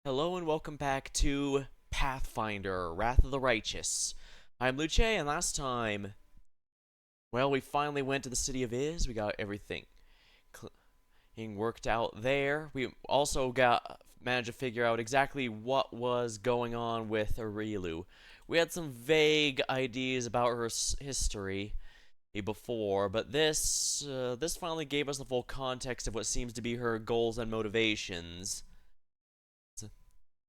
Hello and welcome back to Pathfinder, Wrath of the Righteous. I'm Luce, and last time, well, we finally went to the city of Iz. We got everything worked out there. We also managed to figure out exactly what was going on with Arilu. We had some vague ideas about her history before, but this finally gave us the full context of what seems to be her goals and motivations.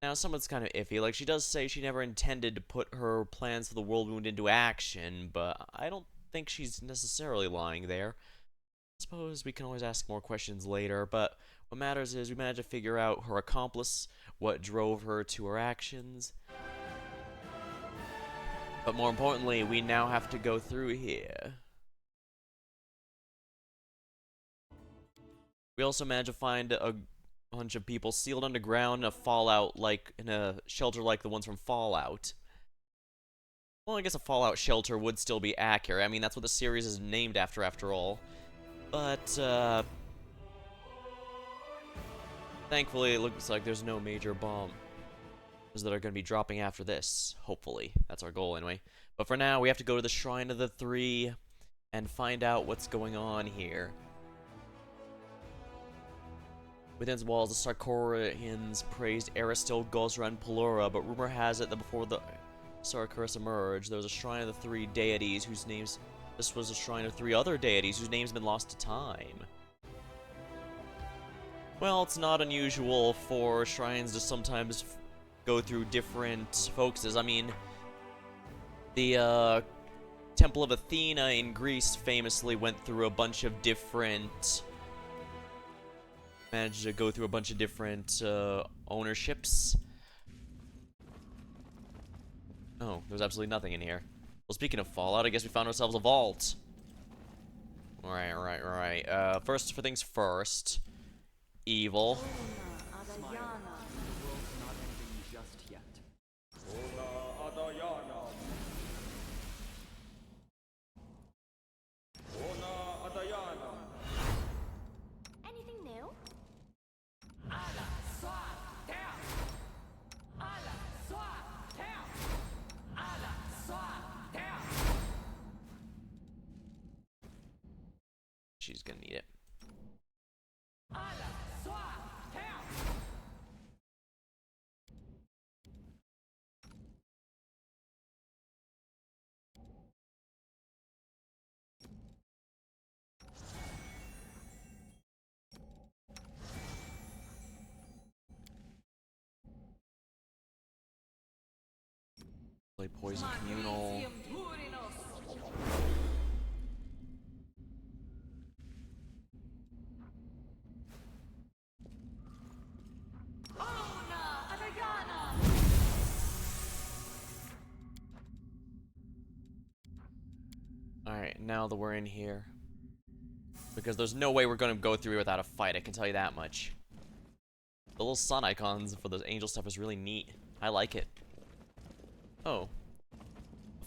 Now, someone's kind of iffy. Like, she does say she never intended to put her plans for the World Wound into action, but I don't think she's necessarily lying there. I suppose we can always ask more questions later, but what matters is we managed to figure out her accomplice, what drove her to her actions. But more importantly, we now have to go through here. We also managed to find a bunch of people sealed underground in a shelter like the ones from Fallout. Well, I guess a Fallout shelter would still be accurate. I mean, that's what the series is named after all. But, thankfully, it looks like there's no major bombs that are going to be dropping after this. Hopefully. That's our goal, anyway. But for now, we have to go to the Shrine of the Three and find out what's going on here. Within its walls, the Sarkorians praised Aristil, Gosra, and Pelura, but rumor has it that before the Sarkoris emerged, there was a shrine of the three deities whose names... This was a shrine of three other deities whose names have been lost to time. Well, it's not unusual for shrines to sometimes go through different focuses. I mean, the Temple of Athena in Greece famously went through a bunch of different... managed to go through a bunch of different ownerships. Oh, there's absolutely nothing in here. Well, speaking of Fallout, I guess we found ourselves a vault. Right. First for things first. Evil. Anything new? She's gonna need it. Play Poison Communal. Alright, now that we're in here. Because there's no way we're gonna go through without a fight, I can tell you that much. The little sun icons for the angel stuff is really neat. I like it. Oh.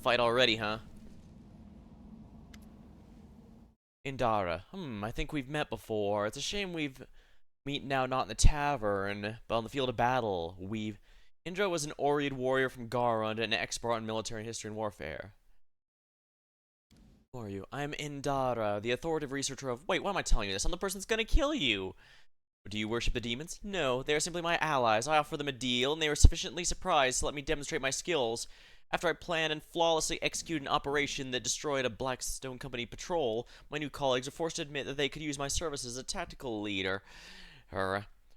Fight already, huh? Indara. I think we've met before. It's a shame we've meet now not in the tavern, but on the field of battle. Indra was an Oread warrior from Garund and an expert on military history and warfare. Who are you? I'm Indara, the authoritative researcher of... Wait, why am I telling you this? I'm the person that's gonna kill you! Do you worship the demons? No, they are simply my allies. I offer them a deal, and they were sufficiently surprised to let me demonstrate my skills. After I planned and flawlessly executed an operation that destroyed a Blackstone Company patrol, my new colleagues were forced to admit that they could use my services as a tactical leader.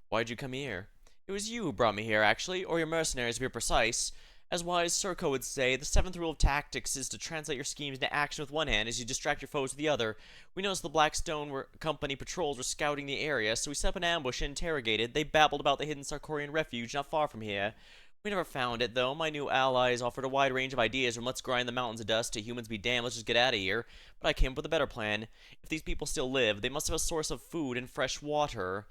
Why'd you come here? It was you who brought me here, actually, or your mercenaries to be precise. As wise Serko would say, the seventh rule of tactics is to translate your schemes into action with one hand as you distract your foes with the other. We noticed the Blackstone Company patrols were scouting the area, so we set up an ambush and interrogated. They babbled about the hidden Sarkorian refuge not far from here. We never found it, though. My new allies offered a wide range of ideas from let's grind the mountains of dust to humans be damned, let's just get out of here. But I came up with a better plan. If these people still live, they must have a source of food and fresh water.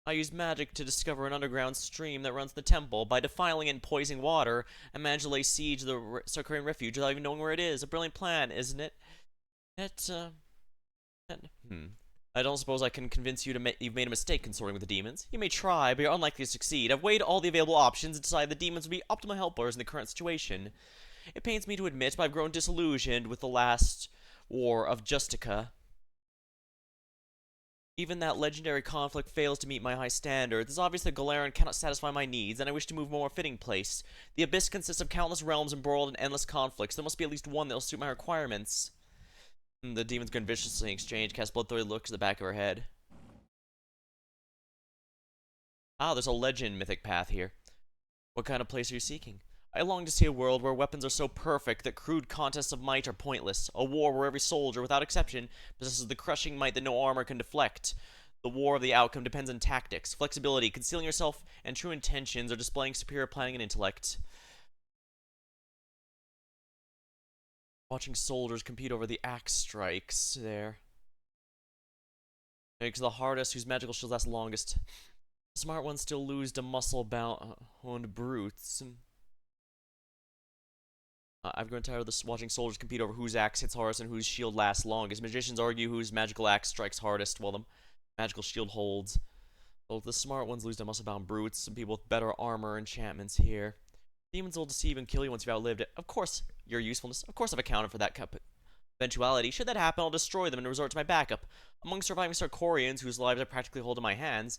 I used magic to discover an underground stream that runs the temple. By defiling and poisoning water, I managed to lay siege to the Sarkarian refuge without even knowing where it is. A brilliant plan, isn't it? I don't suppose I can convince you you've made a mistake consorting with the demons. You may try, but you're unlikely to succeed. I've weighed all the available options and decided the demons would be optimal helpers in the current situation. It pains me to admit, but I've grown disillusioned with the last war of Justica. Even that legendary conflict fails to meet my high standards. It's obvious that Galeran cannot satisfy my needs, and I wish to move to a more fitting place. The Abyss consists of countless realms embroiled in endless conflicts. There must be at least one that will suit my requirements. The demons grin viciously in exchange, cast blood-thirsty looks at the back of her head. Ah, there's a legend mythic path here. What kind of place are you seeking? I long to see a world where weapons are so perfect that crude contests of might are pointless. A war where every soldier, without exception, possesses the crushing might that no armor can deflect. The war of the outcome depends on tactics, flexibility, concealing yourself, and true intentions, or displaying superior planning and intellect. Watching soldiers compete over the axe strikes there. Makes the hardest whose magical shields last longest. The smart ones still lose to muscle-bound brutes. I've grown tired of this, watching soldiers compete over whose axe hits hardest and whose shield lasts longest. Magicians argue whose magical axe strikes hardest while the magical shield holds. Well, the smart ones lose to muscle-bound brutes. Some people with better armor enchantments here. Demons will deceive and kill you once you've outlived it. Of course, your usefulness. Of course I've accounted for that eventuality. Should that happen, I'll destroy them and resort to my backup. Among surviving Sarkorians, whose lives I practically hold in my hands,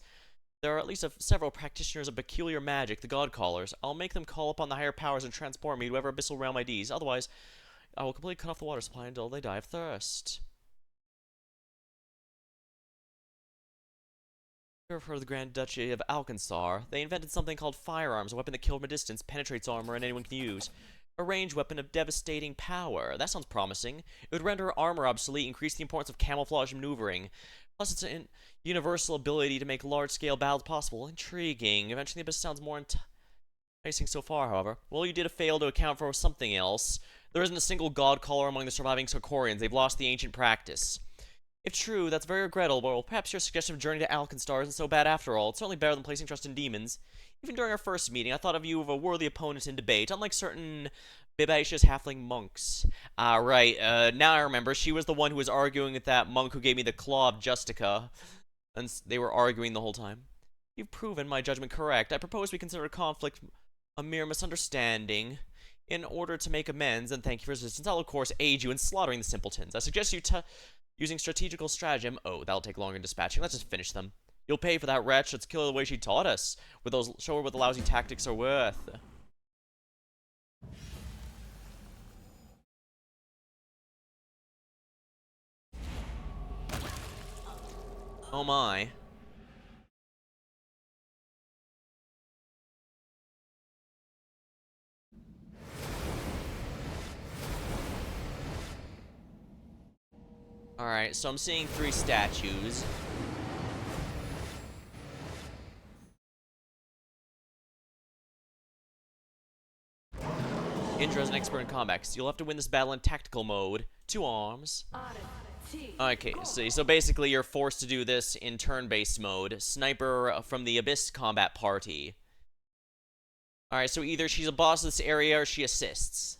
there are at least several practitioners of peculiar magic, the God Callers. I'll make them call upon the higher powers and transport me to whatever abyssal realm I deeze. Otherwise, I will completely cut off the water supply until they die of thirst. You ever heard of the Grand Duchy of Alcansar? They invented something called firearms, a weapon that kills from a distance, penetrates armor, and anyone can use. A ranged weapon of devastating power. That sounds promising. It would render armor obsolete, increase the importance of camouflage and maneuvering. Plus, it's an universal ability to make large-scale battles possible. Intriguing. Eventually, the abyss sounds more enticing so far, however. Well, you did fail to account for something else. There isn't a single god caller among the surviving Sarkorians. They've lost the ancient practice. If true, that's very regrettable. Perhaps your suggestion of journey to Alcanstar isn't so bad after all. It's certainly better than placing trust in demons. Even during our first meeting, I thought of you as a worthy opponent in debate, unlike certain Bibacious halfling monks. Ah, right. Now I remember. She was the one who was arguing with that monk who gave me the Claw of Justica. And they were arguing the whole time. You've proven my judgment correct. I propose we consider conflict a mere misunderstanding. In order to make amends and thank you for assistance, I'll of course aid you in slaughtering the simpletons. I suggest you using strategical stratagem. Oh, that'll take longer than dispatching. Let's just finish them. You'll pay for that wretch. Let's kill her the way she taught us. Show her what the lousy tactics are worth. Oh my. Alright, so I'm seeing 3 statues. Indra's an expert in combat, so you'll have to win this battle in tactical mode. 2 arms. Okay, so basically you're forced to do this in turn-based mode. Sniper from the Abyss combat party. Alright, so either she's a boss of this area or she assists.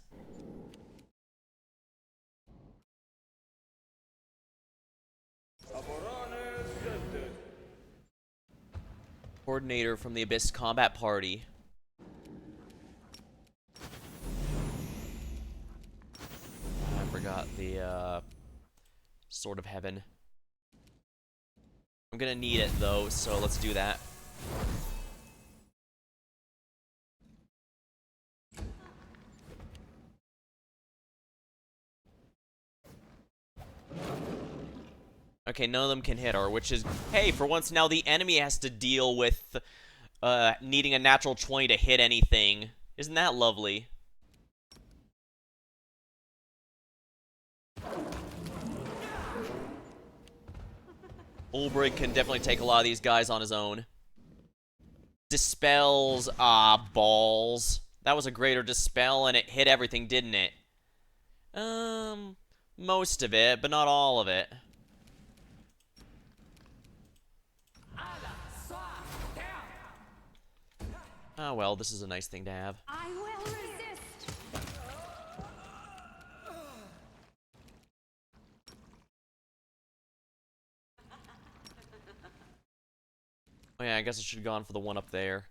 Coordinator from the Abyss combat party. I forgot the, Sword of Heaven. I'm gonna need it, though, so let's do that. Okay, none of them can hit her, which is... Hey, for once now the enemy has to deal with needing a natural 20 to hit anything. Isn't that lovely? Ulbrig can definitely take a lot of these guys on his own. Dispels, balls. That was a greater dispel, and it hit everything, didn't it? Most of it, but not all of it. Ah, well, this is a nice thing to have. I will resist. Oh yeah, I guess I should have gone for the one up there.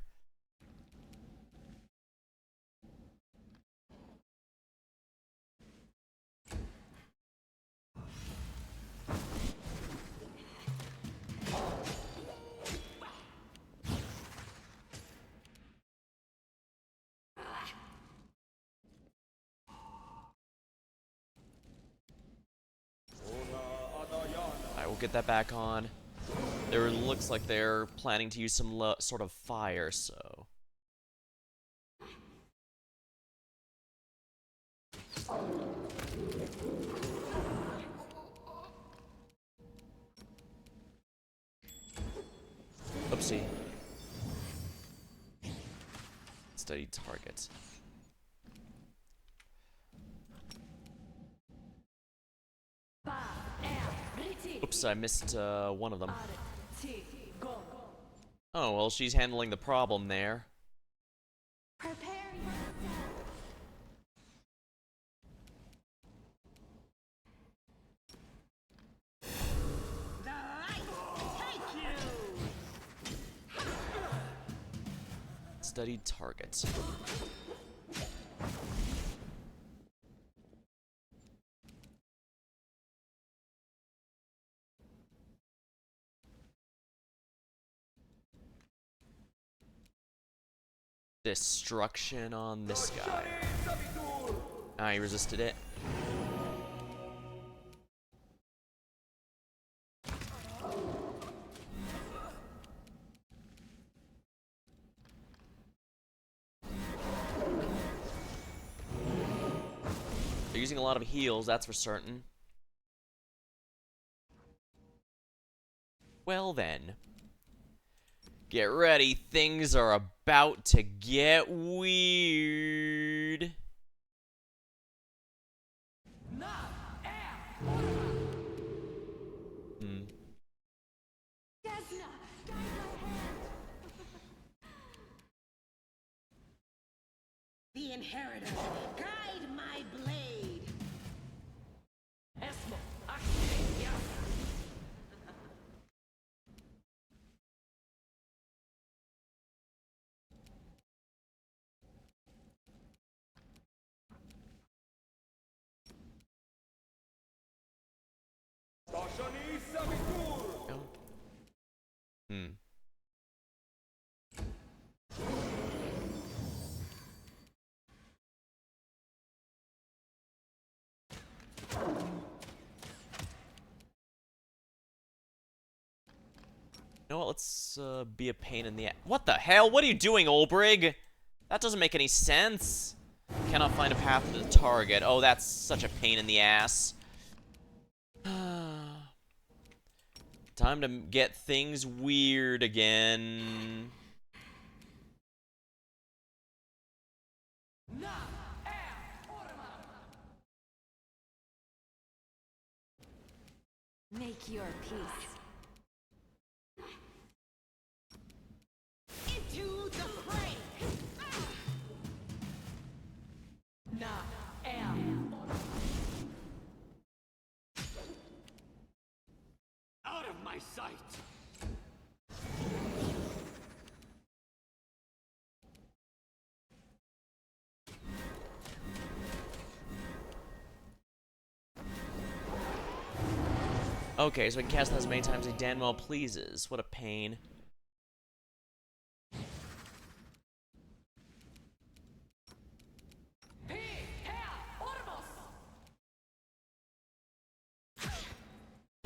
Alright, we'll get that back on. There looks like they're planning to use some sort of fire, so... Oopsie. Study target. Oops, I missed one of them. Oh, well, she's handling the problem there. Prepare Study target. Destruction on this guy. Ah, he resisted it. They're using a lot of heals, that's for certain. Well then. Get ready, things are about to get weird. Desna, guide my hand. The inheritor, guide my blade. Esmo, Axia. Oh. You know what, let's be a pain in the ass. What the hell? What are you doing, Olbrig? That doesn't make any sense. Cannot find a path to the target. Oh, that's such a pain in the ass. Time to get things weird again. Make your peace. Into the fray. Na am. Out of my sight. Okay, so I can cast that as many times as Danwell pleases. What a pain.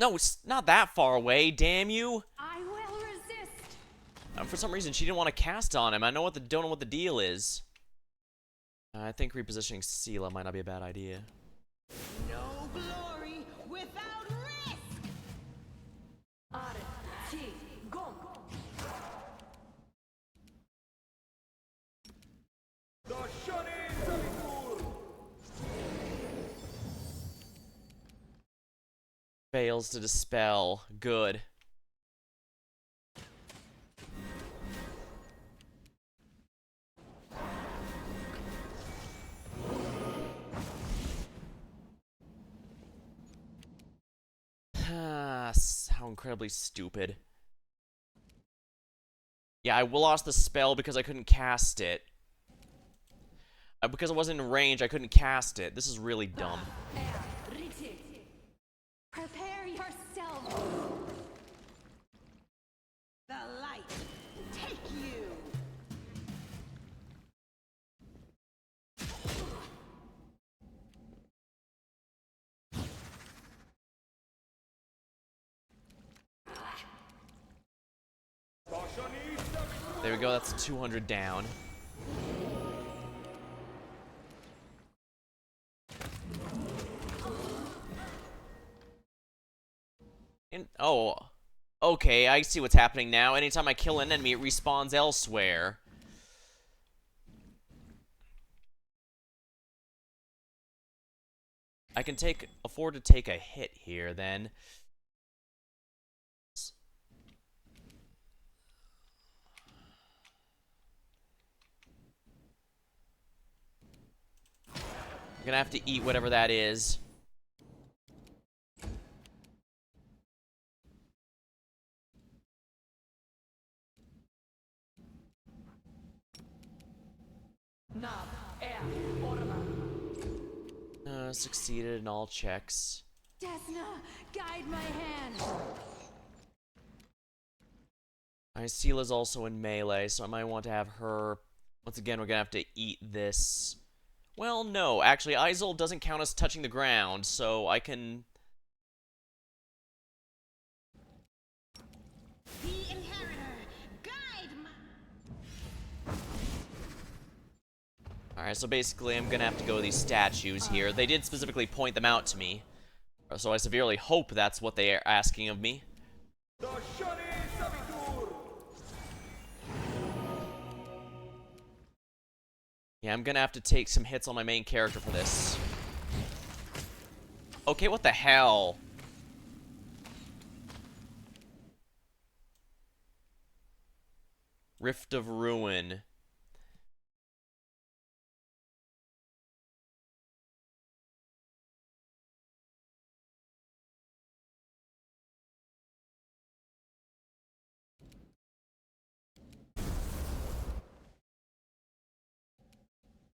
No, it's not that far away, damn you! I will resist. For some reason, she didn't want to cast on him. I don't know what the deal is. I think repositioning Sela might not be a bad idea. No glory without risk. Fails to dispel. Good. How incredibly stupid. Yeah, I lost the spell because I couldn't cast it. Because I wasn't in range, I couldn't cast it. This is really dumb. Prepare yourself. The light, take you. There we go, that's 200 down. Oh, okay, I see what's happening now. Anytime I kill an enemy, it respawns elsewhere. I can afford to take a hit here, then. I'm gonna have to eat whatever that is. Succeeded in all checks. Desna, guide my hand. Isila's also in melee, so I might want to have her... Once again, we're gonna have to eat this. Well, no. Actually, Izol doesn't count as touching the ground, so I can... The inheritor, guide my... Alright, so basically I'm gonna have to go to these statues here. They did specifically point them out to me. So I severely hope that's what they are asking of me. Yeah, I'm gonna have to take some hits on my main character for this. Okay, what the hell? Rift of Ruin.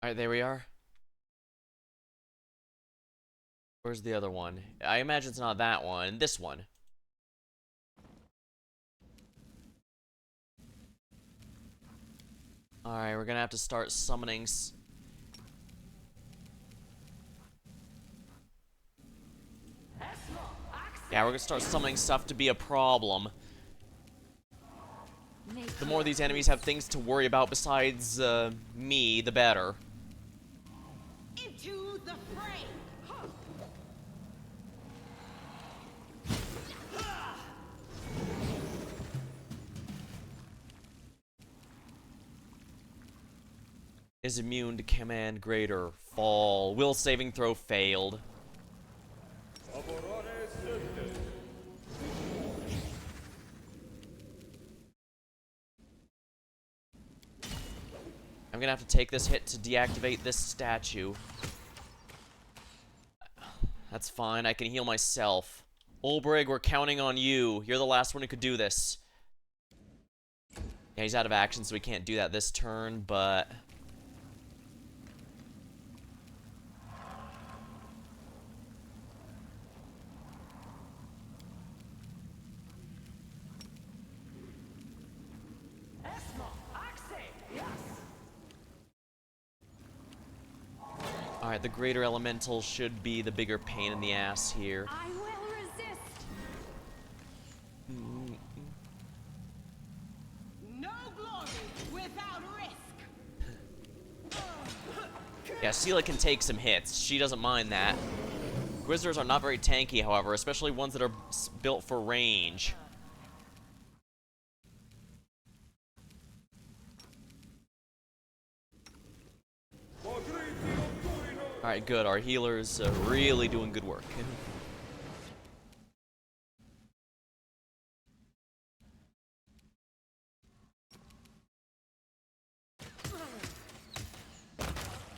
Alright, there we are. Where's the other one? I imagine it's not that one. This one. Alright, we're gonna have to start summoning... Yeah, we're gonna start summoning stuff to be a problem. The more these enemies have things to worry about besides, me, the better. Into the fray. Is immune to command greater. Fall. Will saving throw failed. I'm gonna have to take this hit to deactivate this statue. That's fine, I can heal myself. Ulbrig, we're counting on you. You're the last one who could do this. Yeah, he's out of action, so we can't do that this turn, but... Alright, the greater elemental should be the bigger pain in the ass here. I will resist. No glory without risk. Yeah, Sela can take some hits. She doesn't mind that. Grizzlers are not very tanky, however, especially ones that are built for range. Alright, good. Our healer's really doing good work.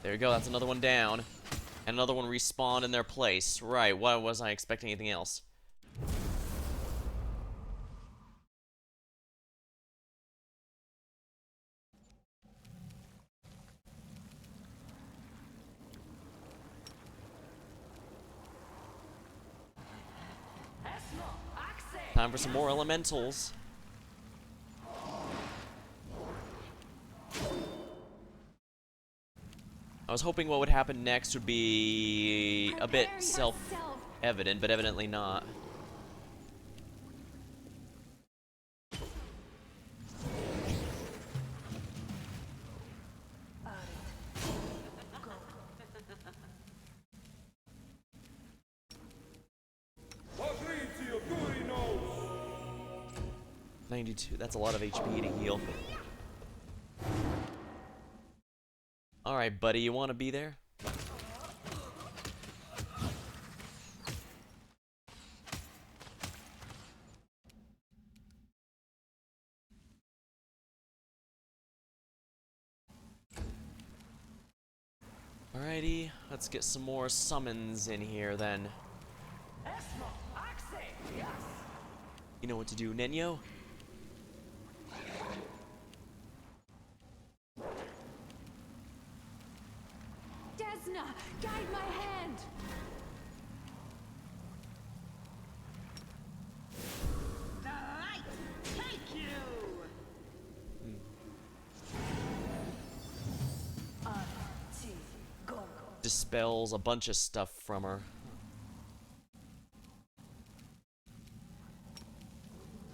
There we go, that's another one down. And another one respawned in their place. Right, why wasn't I expecting anything else? Time for some more elementals. I was hoping what would happen next would be a bit Prepare yourself. self-evident, but evidently not. Patrizio Durinos! 92, that's a lot of HP to heal. Alright, buddy, you want to be there? Alrighty, let's get some more summons in here then. You know what to do, Nenyo? Desna, guide my hand. The light take you! Dispels a bunch of stuff from her.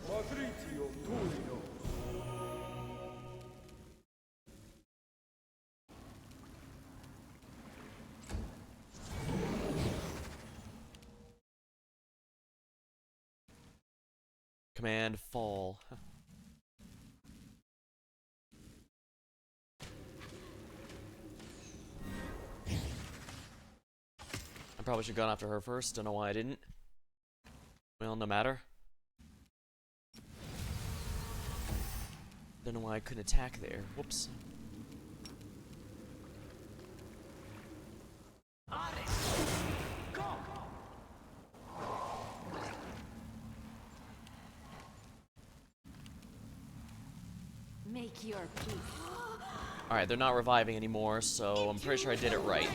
Patrizio Durinos! Command fall. I probably should have gone after her first. Don't know why I didn't. Well, no matter. Don't know why I couldn't attack there. Whoops. Make your peace. Alright, they're not reviving anymore, so I'm pretty sure I did it right.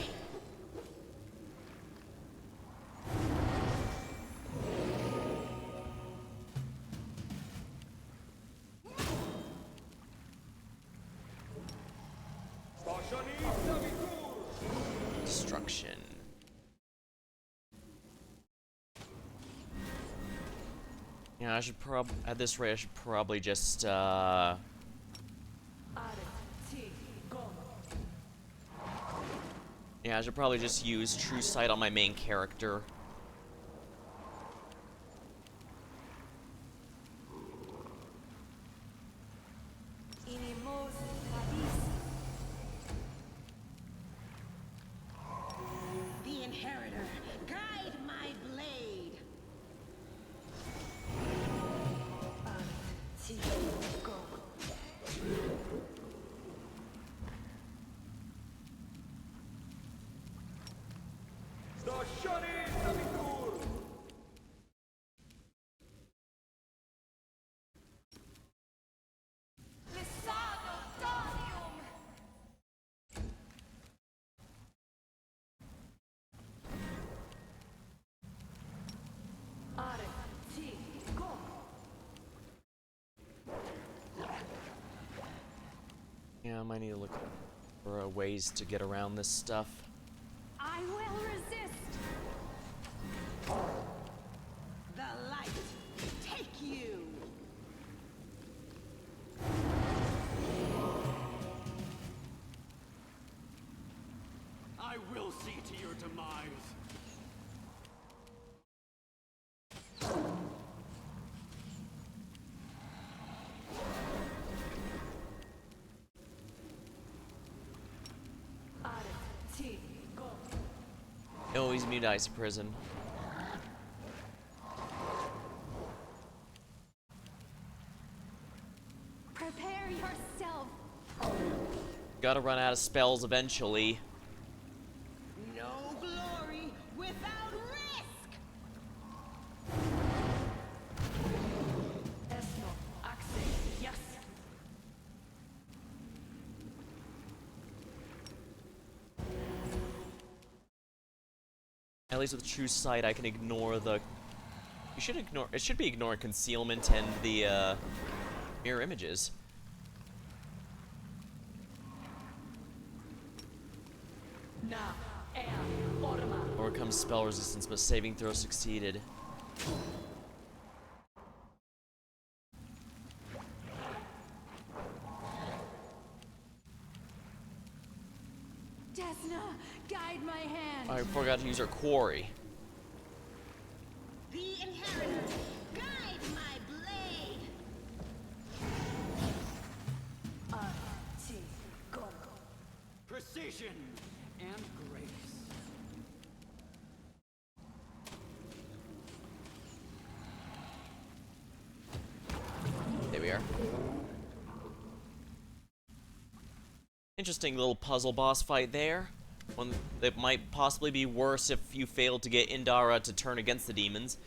Passionista Vitur! Destruction. Yeah, I should at this rate, I should probably just, yeah, I should probably just use True Sight on my main character. Inimos habis. The inheritor, guide my blade! Passionista Vitur! Lissado Donium. Yeah, I might need to look for ways to get around this stuff. I will resist. The light take you! I will see to your demise. Oh, he's immune to ice prison. Prepare yourself. Gotta run out of spells eventually. No glory without risk! Yes. At least with True Sight, I can ignore the You should ignore. It should be ignoring concealment and the mirror images. Na ea orma. Overcome spell resistance, but saving throw succeeded. Desna, guide my hand. I forgot to use our quarry. The inheritor, guide my blade. Precision and grace. There we are. Interesting little puzzle boss fight there. One that might possibly be worse if you failed to get Indara to turn against the demons.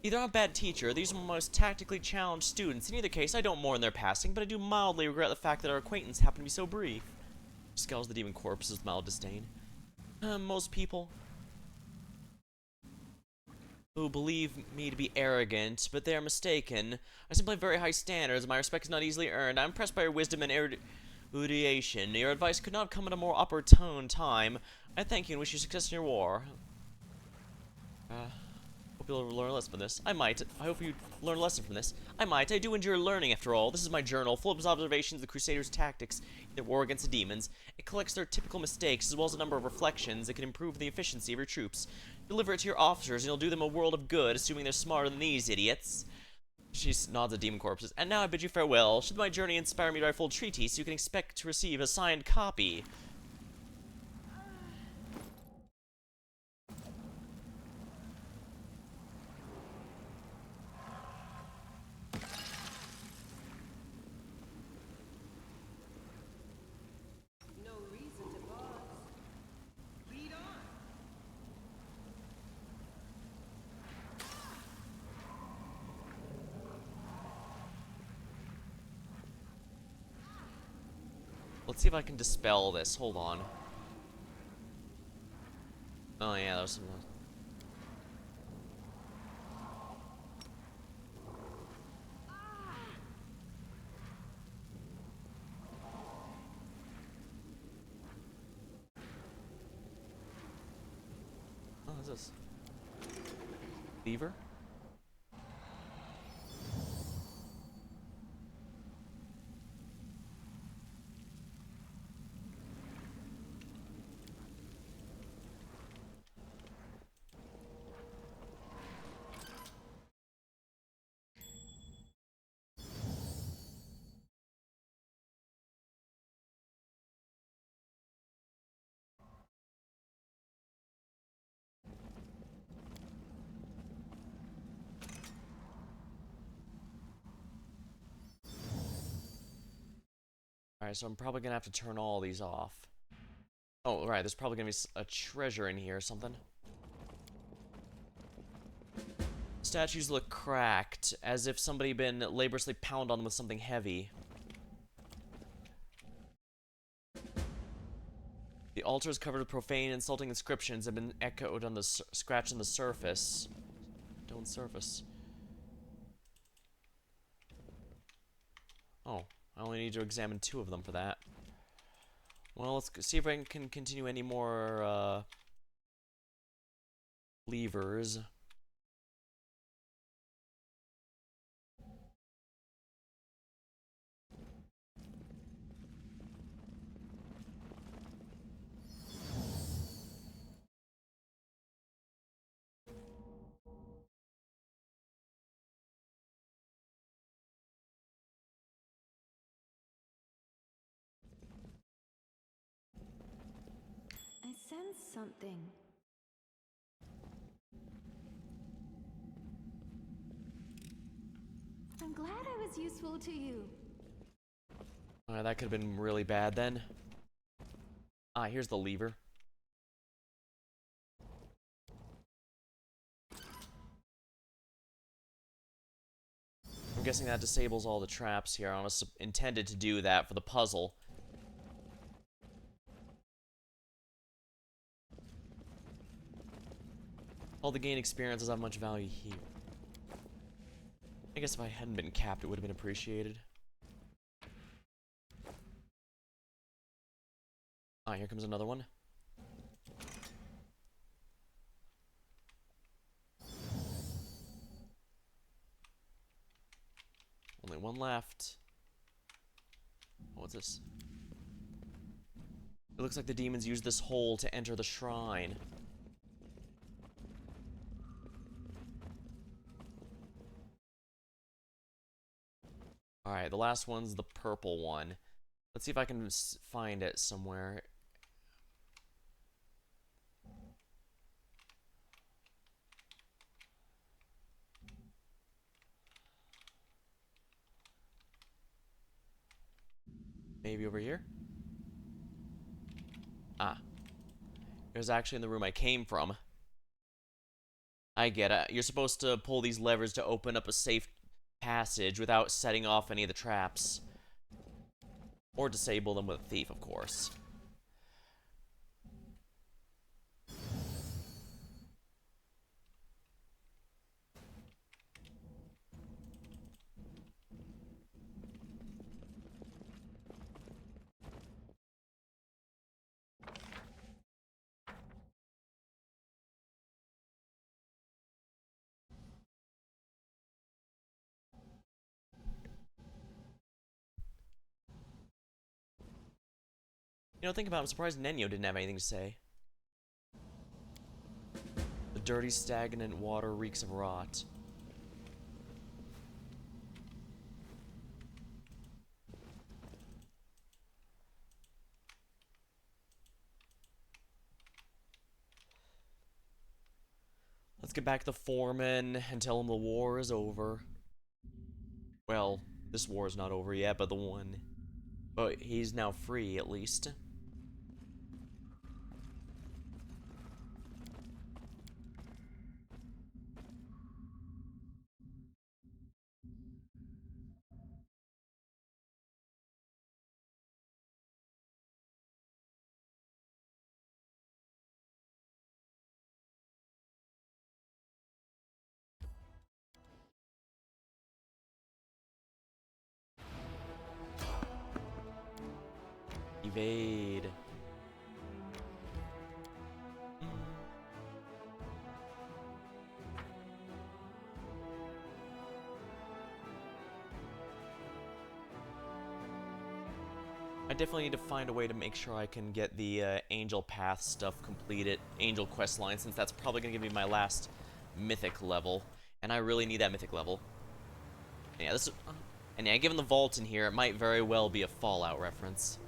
Either I'm a bad teacher, or these are my most tactically challenged students. In either case, I don't mourn their passing, but I do mildly regret the fact that our acquaintance happened to be so brief. Scours the demon corpses with mild disdain. Most people who believe me to be arrogant, but they are mistaken. I simply have very high standards, and my respect is not easily earned. I'm impressed by your wisdom and erudition. Your advice could not have come at a more opportune time. I thank you and wish you success in your war. Hope you'll learn a lesson from this. I might. I hope you learn a lesson from this. I might. I do enjoy learning, after all. This is my journal, full of observations of the Crusaders' tactics in their war against the demons. It collects their typical mistakes, as well as a number of reflections that can improve the efficiency of your troops. Deliver it to your officers, and you'll do them a world of good, assuming they're smarter than these idiots. She nods at demon corpses. And now I bid you farewell. Should my journey inspire me to write full treatise, you can expect to receive a signed copy. No reason to pause. Lead on. Let's see if I can dispel this. Hold on. Oh yeah, there's some... Oh, what's this? Lever? Alright, so I'm probably gonna have to turn all these off. Oh, right, there's probably gonna be a treasure in here or something. Statues look cracked, as if somebody been laboriously pounded on them with something heavy. The altar is covered with profane, insulting inscriptions that have been echoed on the scratch on the surface. Stone surface. Oh, I only need to examine 2 of them for that. Well, let's see if I can continue any more, levers. I sense something. I'm glad I was useful to you. Alright, that could have been really bad then. Ah, here's the lever. I'm guessing that disables all the traps here. I was intended to do that for the puzzle. All the gain experiences have much value here. I guess if I hadn't been capped, it would have been appreciated. Ah, here comes another one. Only one left. Oh, what's this? It looks like the demons used this hole to enter the shrine. Alright, the last one's the purple one. Let's see if I can find it somewhere. Maybe over here? Ah. It was actually in the room I came from. I get it. You're supposed to pull these levers to open up a safe passage without setting off any of the traps. Or disable them with a thief, of course. You know, think about it, I'm surprised Nenyo didn't have anything to say. The dirty, stagnant water reeks of rot. Let's get back to the foreman and tell him the war is over. Well, this war is not over yet, but the one. But he's now free, at least. Evade. I definitely need to find a way to make sure I can get the Angel Path stuff completed, Angel Quest line, since that's probably going to give me my last Mythic level, and I really need that Mythic level. And yeah, this is, and yeah, given the vault in here, it might very well be a Fallout reference.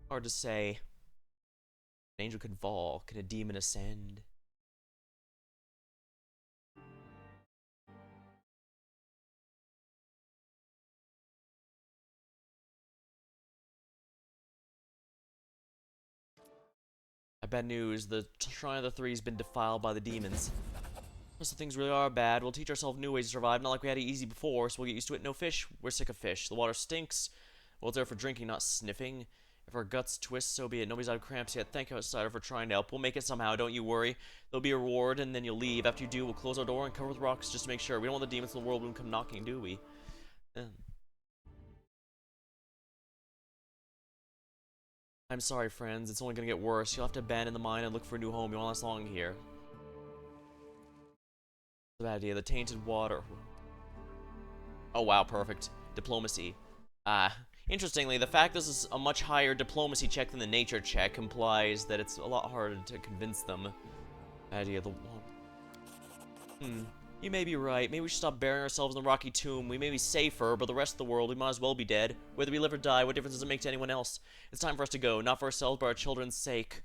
Hard to say. An angel could fall, can a demon ascend? Bad news, the Shrine of the Three has been defiled by the demons. Most of things really are bad. We'll teach ourselves new ways to survive, not like we had it easy before, so we'll get used to it. No fish, we're sick of fish. The water stinks. Well, it's there for drinking, not sniffing. If our guts twist, so be it. Nobody's out of cramps yet. Thank you, outsider, for trying to help. We'll make it somehow, don't you worry. There'll be a reward, and then you'll leave. After you do, we'll close our door and cover with rocks just to make sure. We don't want the demons in the world to come knocking, do we? I'm sorry, friends. It's only gonna get worse. You'll have to abandon the mine and look for a new home. You won't last long here. It's a bad idea. The tainted water. Oh, wow. Perfect. Diplomacy. Interestingly, the fact this is a much higher diplomacy check than the nature check implies that it's a lot harder to convince them. Bad idea. You may be right. Maybe we should stop burying ourselves in the rocky tomb. We may be safer, but the rest of the world, we might as well be dead. Whether we live or die, what difference does it make to anyone else? It's time for us to go, not for ourselves, but our children's sake.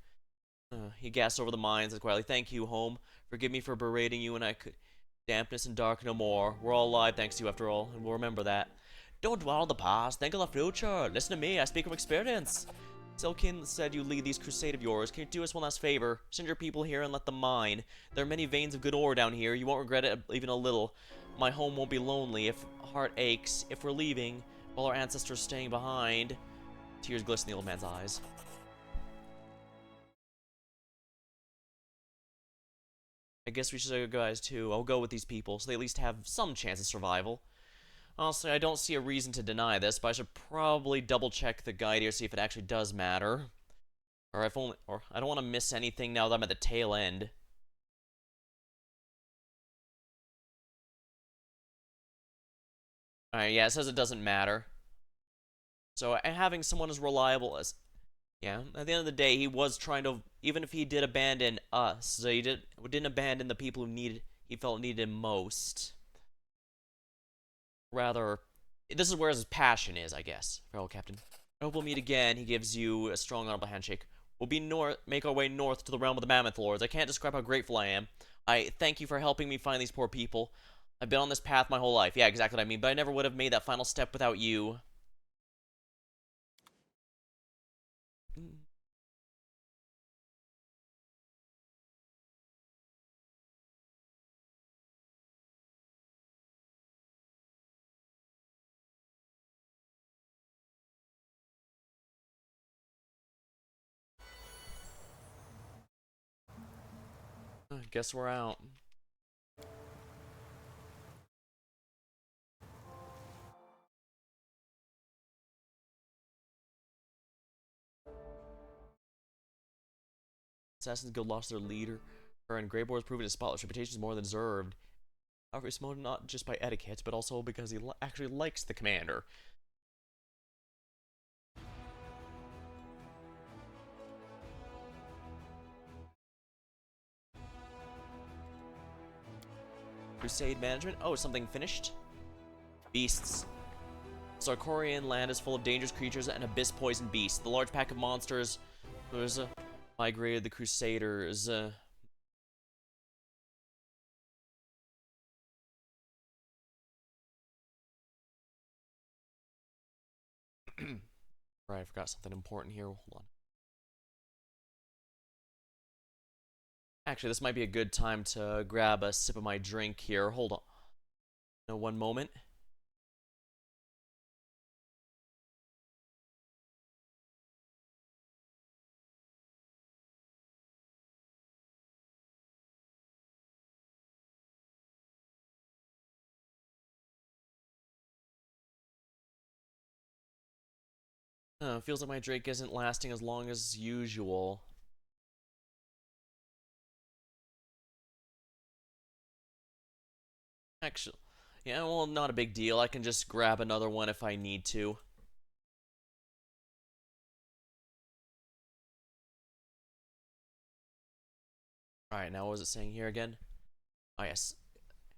He gasped over the mines and quietly, thank you, home. Forgive me for berating you, and I could... Dampness and dark no more. We're all alive thanks to you, after all, and we'll remember that. Don't dwell on the past. Think of the future. Listen to me. I speak from experience. Silkin said you lead these crusade of yours. Can you do us one last favor? Send your people here and let them mine. There are many veins of good ore down here. You won't regret it even a little. My home won't be lonely if heart aches. If we're leaving, while our ancestors are staying behind. Tears glisten in the old man's eyes. I guess we should go, guys, too. I'll go with these people, so they at least have some chance of survival. Honestly, I don't see a reason to deny this, but I should probably double-check the guide here, see if it actually does matter. Or I don't want to miss anything now that I'm at the tail end. Alright, yeah, it says it doesn't matter. So, having someone as reliable as... Yeah, at the end of the day, he was trying to... Even if he did abandon us, so he didn't abandon the people he felt needed him most. Rather, this is where his passion is, I guess. Farewell, Captain. I hope we'll meet again. He gives you a strong, honorable handshake. We'll make our way north to the realm of the Mammoth Lords. I can't describe how grateful I am. I thank you for helping me find these poor people. I've been on this path my whole life. Yeah, exactly what I mean. But I never would have made that final step without you. Guess we're out. Assassin's Guild lost their leader, and Greyboar has proven his spotless reputation is more than deserved. However, he's promoted not just by etiquette, but also because he actually likes the commander. Crusade management. Oh, something finished? Beasts. Sarkorian land is full of dangerous creatures and abyss-poisoned beasts. The large pack of monsters was migrated the Crusaders. Right, I forgot something important here. Hold on. Actually, this might be a good time to grab a sip of my drink here. Hold on. No, one moment. Feels like my drink isn't lasting as long as usual. Actually, yeah, well, not a big deal. I can just grab another one if I need to. Alright, now what was it saying here again? Oh, yes.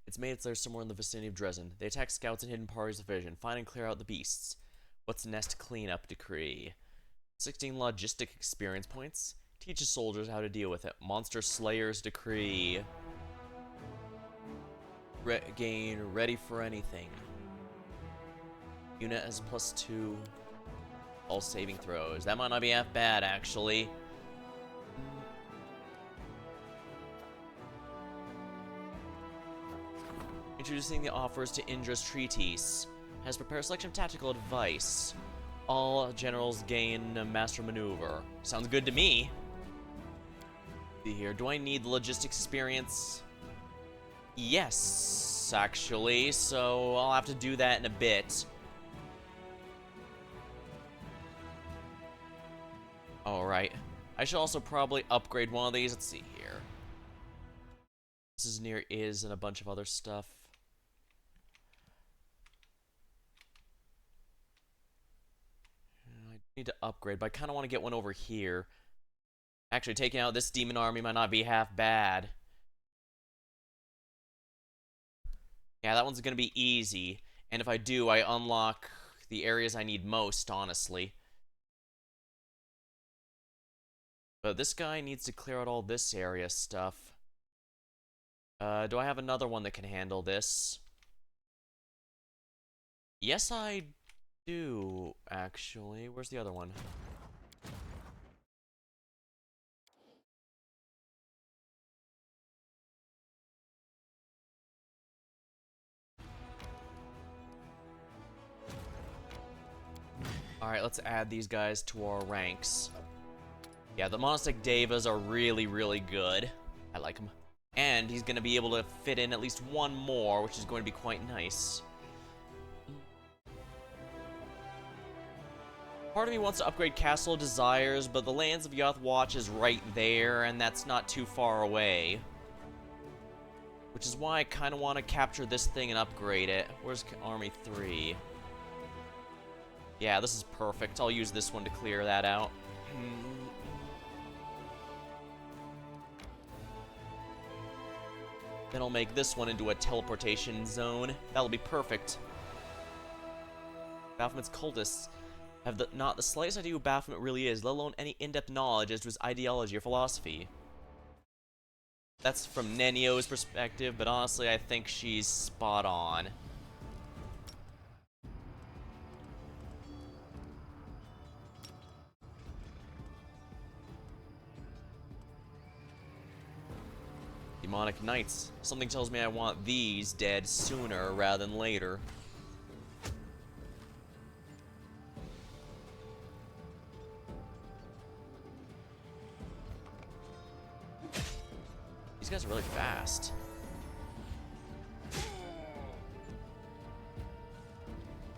It's made its lair somewhere in the vicinity of Dresden. They attack scouts and hidden parties of vision. Find and clear out the beasts. What's nest cleanup decree? 16 logistic experience points. Teaches soldiers how to deal with it. Monster Slayer's decree. Gain ready for anything. Unit has +2 all saving throws. That might not be half bad, actually. Introducing the offers to Indra's Treatise. Has prepared a selection of tactical advice. All generals gain master maneuver. Sounds good to me. Let's see here. Do I need the logistics experience? Yes, actually. So I'll have to do that in a bit. Alright. I should also probably upgrade one of these. Let's see here. This is near and a bunch of other stuff. I need to upgrade, but I kind of want to get one over here. Actually, taking out this demon army might not be half bad. Yeah, that one's going to be easy. And if I do, I unlock the areas I need most, honestly. But this guy needs to clear out all this area stuff. Do I have another one that can handle this? Yes, I do, actually. Where's the other one? Alright, let's add these guys to our ranks. Yeah, the Monastic Devas are really, really good. I like them. And he's going to be able to fit in at least one more, which is going to be quite nice. Part of me wants to upgrade Castle of Desires, but the Lands of Yoth Watch is right there, and that's not too far away. Which is why I kind of want to capture this thing and upgrade it. Where's Army 3? Yeah, this is perfect. I'll use this one to clear that out. Then I'll make this one into a teleportation zone. That'll be perfect. Baphomet's cultists have not the slightest idea who Baphomet really is, let alone any in-depth knowledge as to his ideology or philosophy. That's from Nenio's perspective, but honestly, I think she's spot on. Demonic Knights. Something tells me I want these dead sooner rather than later. These guys are really fast.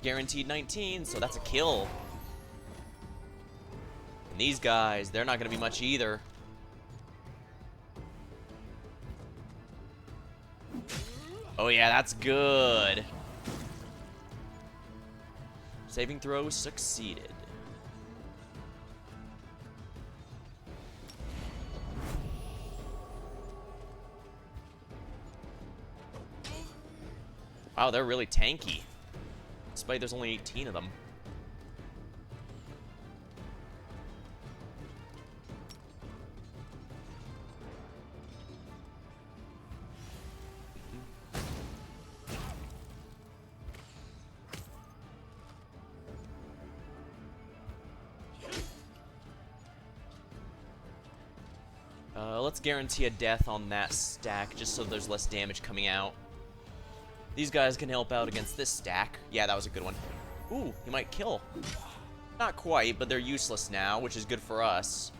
Guaranteed 19, so that's a kill. And these guys, they're not going to be much either. Oh yeah, that's good. Saving throw succeeded. Wow, they're really tanky. Despite there's only 18 of them. Let's guarantee a death on that stack, just so there's less damage coming out. These guys can help out against this stack. Yeah, that was a good one. Ooh, he might kill. Not quite, but they're useless now, which is good for us.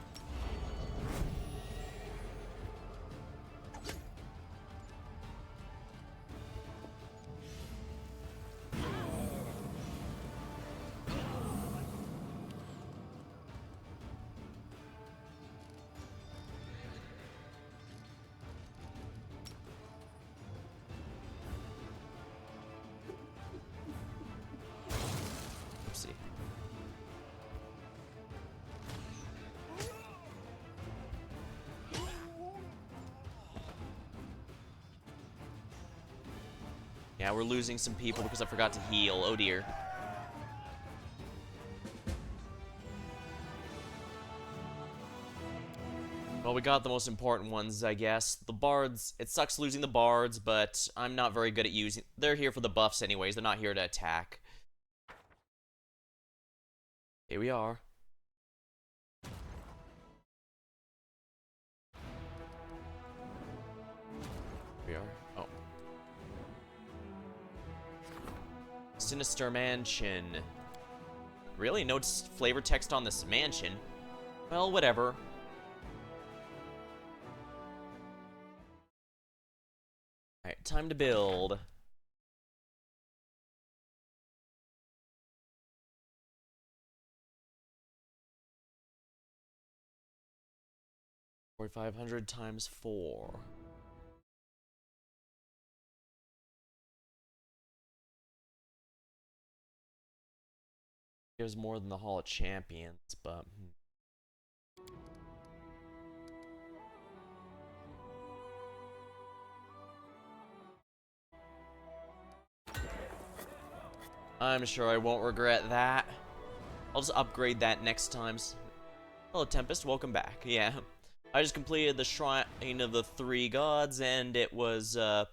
Yeah, we're losing some people because I forgot to heal. Oh dear. Well, we got the most important ones, I guess. The bards, it sucks losing the bards, but I'm not very good at using... They're here for the buffs anyways, they're not here to attack. Here we are. Here we are. Oh. Sinister Mansion. Really? No flavor text on this mansion? Well, whatever. Alright, time to build. $4,500 times 4. Gives more than the Hall of Champions, but... I'm sure I won't regret that. I'll just upgrade that next time. Hello, Tempest. Welcome back. Yeah. I just completed the Shrine of the Three Gods, and it was kind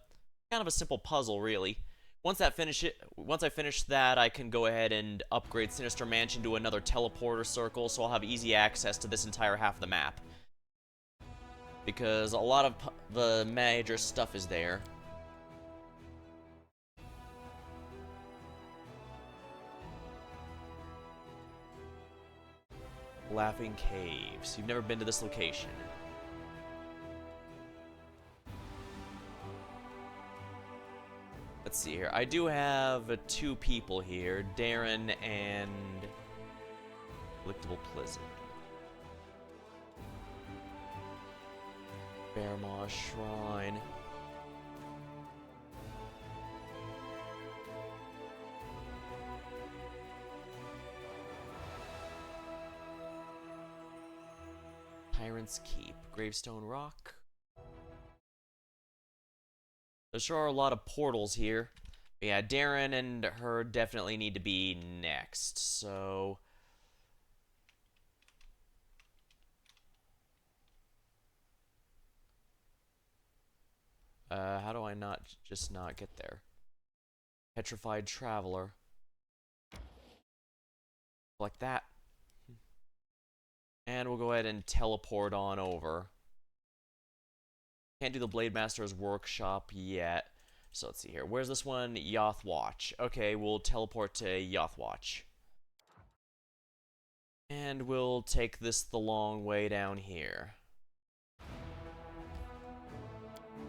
of a simple puzzle, really. Once I finish that, I can go ahead and upgrade Sinister Mansion to another teleporter circle, so I'll have easy access to this entire half of the map. Because a lot of the major stuff is there. Laughing Caves. You've never been to this location. Let's see here. I do have two people here, Darren and Delectable Pleasant. Bearmaw Shrine. Tyrant's Keep. Gravestone Rock. There sure are a lot of portals here. But yeah, Darren and her definitely need to be next, so... how do I just not get there? Petrified Traveler. Like that. And we'll go ahead and teleport on over. Can't do the Blade Master's workshop yet. So let's see here. Where's this one? Yoth Watch. Okay, we'll teleport to Yoth Watch. And we'll take this the long way down here.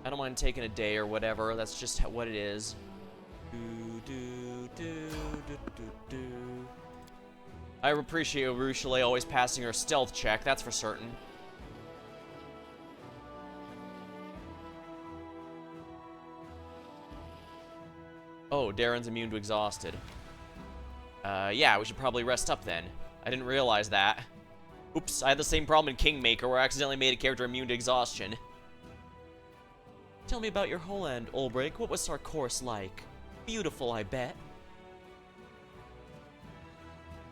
I don't mind taking a day or whatever. That's just what it is. I appreciate Rushale always passing her stealth check, that's for certain. Oh, Darren's immune to exhausted. Yeah, we should probably rest up then. I didn't realize that. Oops, I had the same problem in Kingmaker where I accidentally made a character immune to exhaustion. Tell me about your Holland, Ulbrich. What was our course like? Beautiful, I bet.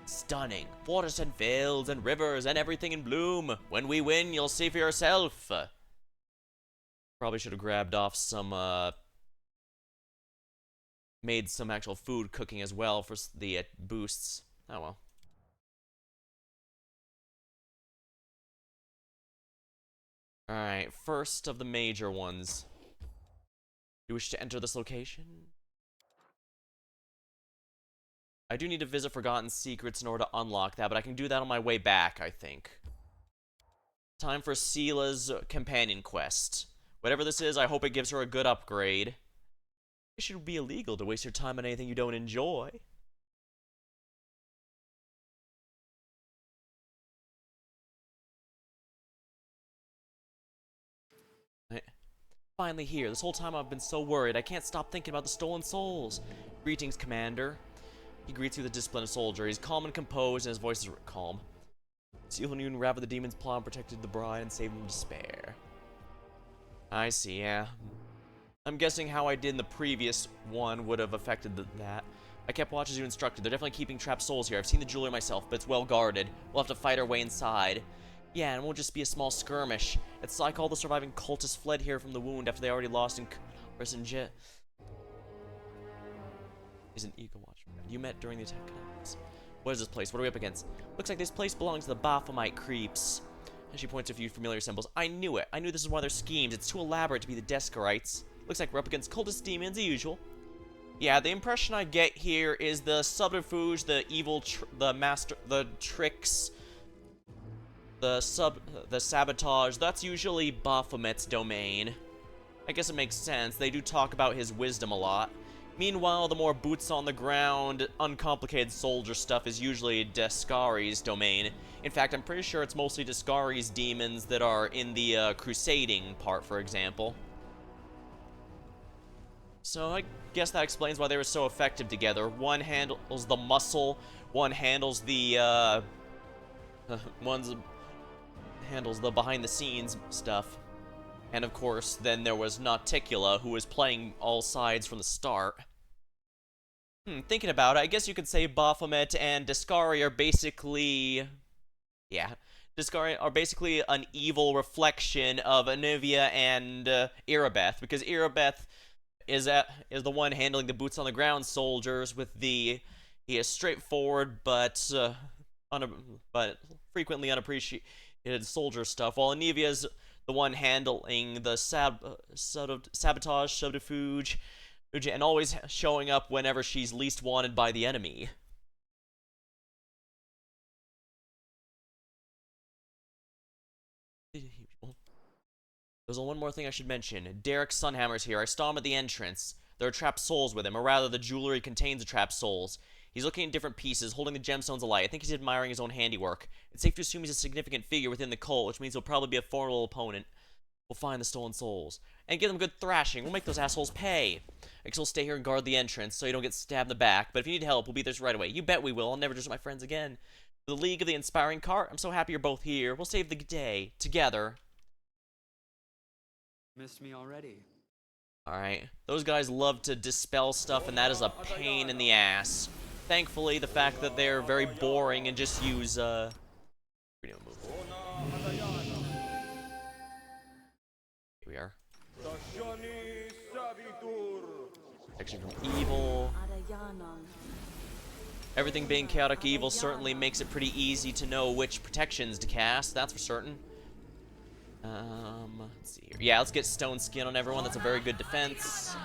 Stunning. Forests and fields and rivers and everything in bloom. When we win, you'll see for yourself. Probably should have grabbed off some, made some actual food cooking as well for the boosts. Oh well. Alright, first of the major ones. You wish to enter this location? I do need to visit Forgotten Secrets in order to unlock that, but I can do that on my way back, I think. Time for Sela's companion quest. Whatever this is, I hope it gives her a good upgrade. It should be illegal to waste your time on anything you don't enjoy. Finally here. This whole time I've been so worried. I can't stop thinking about the stolen souls. Greetings, Commander. He greets you with the discipline of soldier. He's calm and composed, and his voice is calm. Seal knew and unraveled the demon's plot and protected the bride and saved him from despair. I see, yeah. I'm guessing how I did in the previous one would have affected that. I kept watch as you instructed. They're definitely keeping trapped souls here. I've seen the jeweler myself, but it's well guarded. We'll have to fight our way inside. Yeah, and it won't just be a small skirmish. It's like all the surviving cultists fled here from the wound after they already lost in Jet. Is an Eagle Watch. You met during the attack. What is this place? What are we up against? Looks like this place belongs to the Baphomet creeps. And she points to a few familiar symbols. I knew it. I knew this is one of their schemes. It's too elaborate to be the Deskarites. Looks like we're up against cultist demons, as usual. Yeah, the impression I get here is the subterfuge, the evil, the tricks, the sabotage. That's usually Baphomet's domain. I guess it makes sense. They do talk about his wisdom a lot. Meanwhile, the more boots on the ground, uncomplicated soldier stuff is usually Deskari's domain. In fact, I'm pretty sure it's mostly Deskari's demons that are in the crusading part, for example. So I guess that explains why they were so effective together. One handles the muscle, one handles the, handles the behind-the-scenes stuff. And of course, then there was Nauticula, who was playing all sides from the start. Thinking about it, I guess you could say Baphomet and Deskari are basically... Yeah. Deskari are basically an evil reflection of Anivia and Irabeth, because Irabeth is the one handling the boots-on-the-ground soldiers with the... He is straightforward, but frequently unappreciated soldier stuff, while Anivia's the one handling the sabotage, subterfuge, and always showing up whenever she's least wanted by the enemy. There's one more thing I should mention. Derek Sunhammer's here. I saw him at the entrance. There are trapped souls with him, or rather the jewelry contains the trapped souls. He's looking at different pieces, holding the gemstones alight. I think he's admiring his own handiwork. It's safe to assume he's a significant figure within the cult, which means he'll probably be a formidable opponent. We'll find the stolen souls. And give them a good thrashing. We'll make those assholes pay. I guess we'll stay here and guard the entrance so you don't get stabbed in the back. But if you need help, we'll be there right away. You bet we will. I'll never desert my friends again. The League of the Inspiring Cart. I'm so happy you're both here. We'll save the day. Together. Missed me already. Alright. Those guys love to dispel stuff, and that is a pain in the ass. Thankfully, the fact that they're very boring and just use, freedom move. Here we are. Protection from evil. Everything being chaotic evil certainly makes it pretty easy to know which protections to cast, that's for certain. Let's see here. Yeah, let's get stone skin on everyone. That's a very good defense.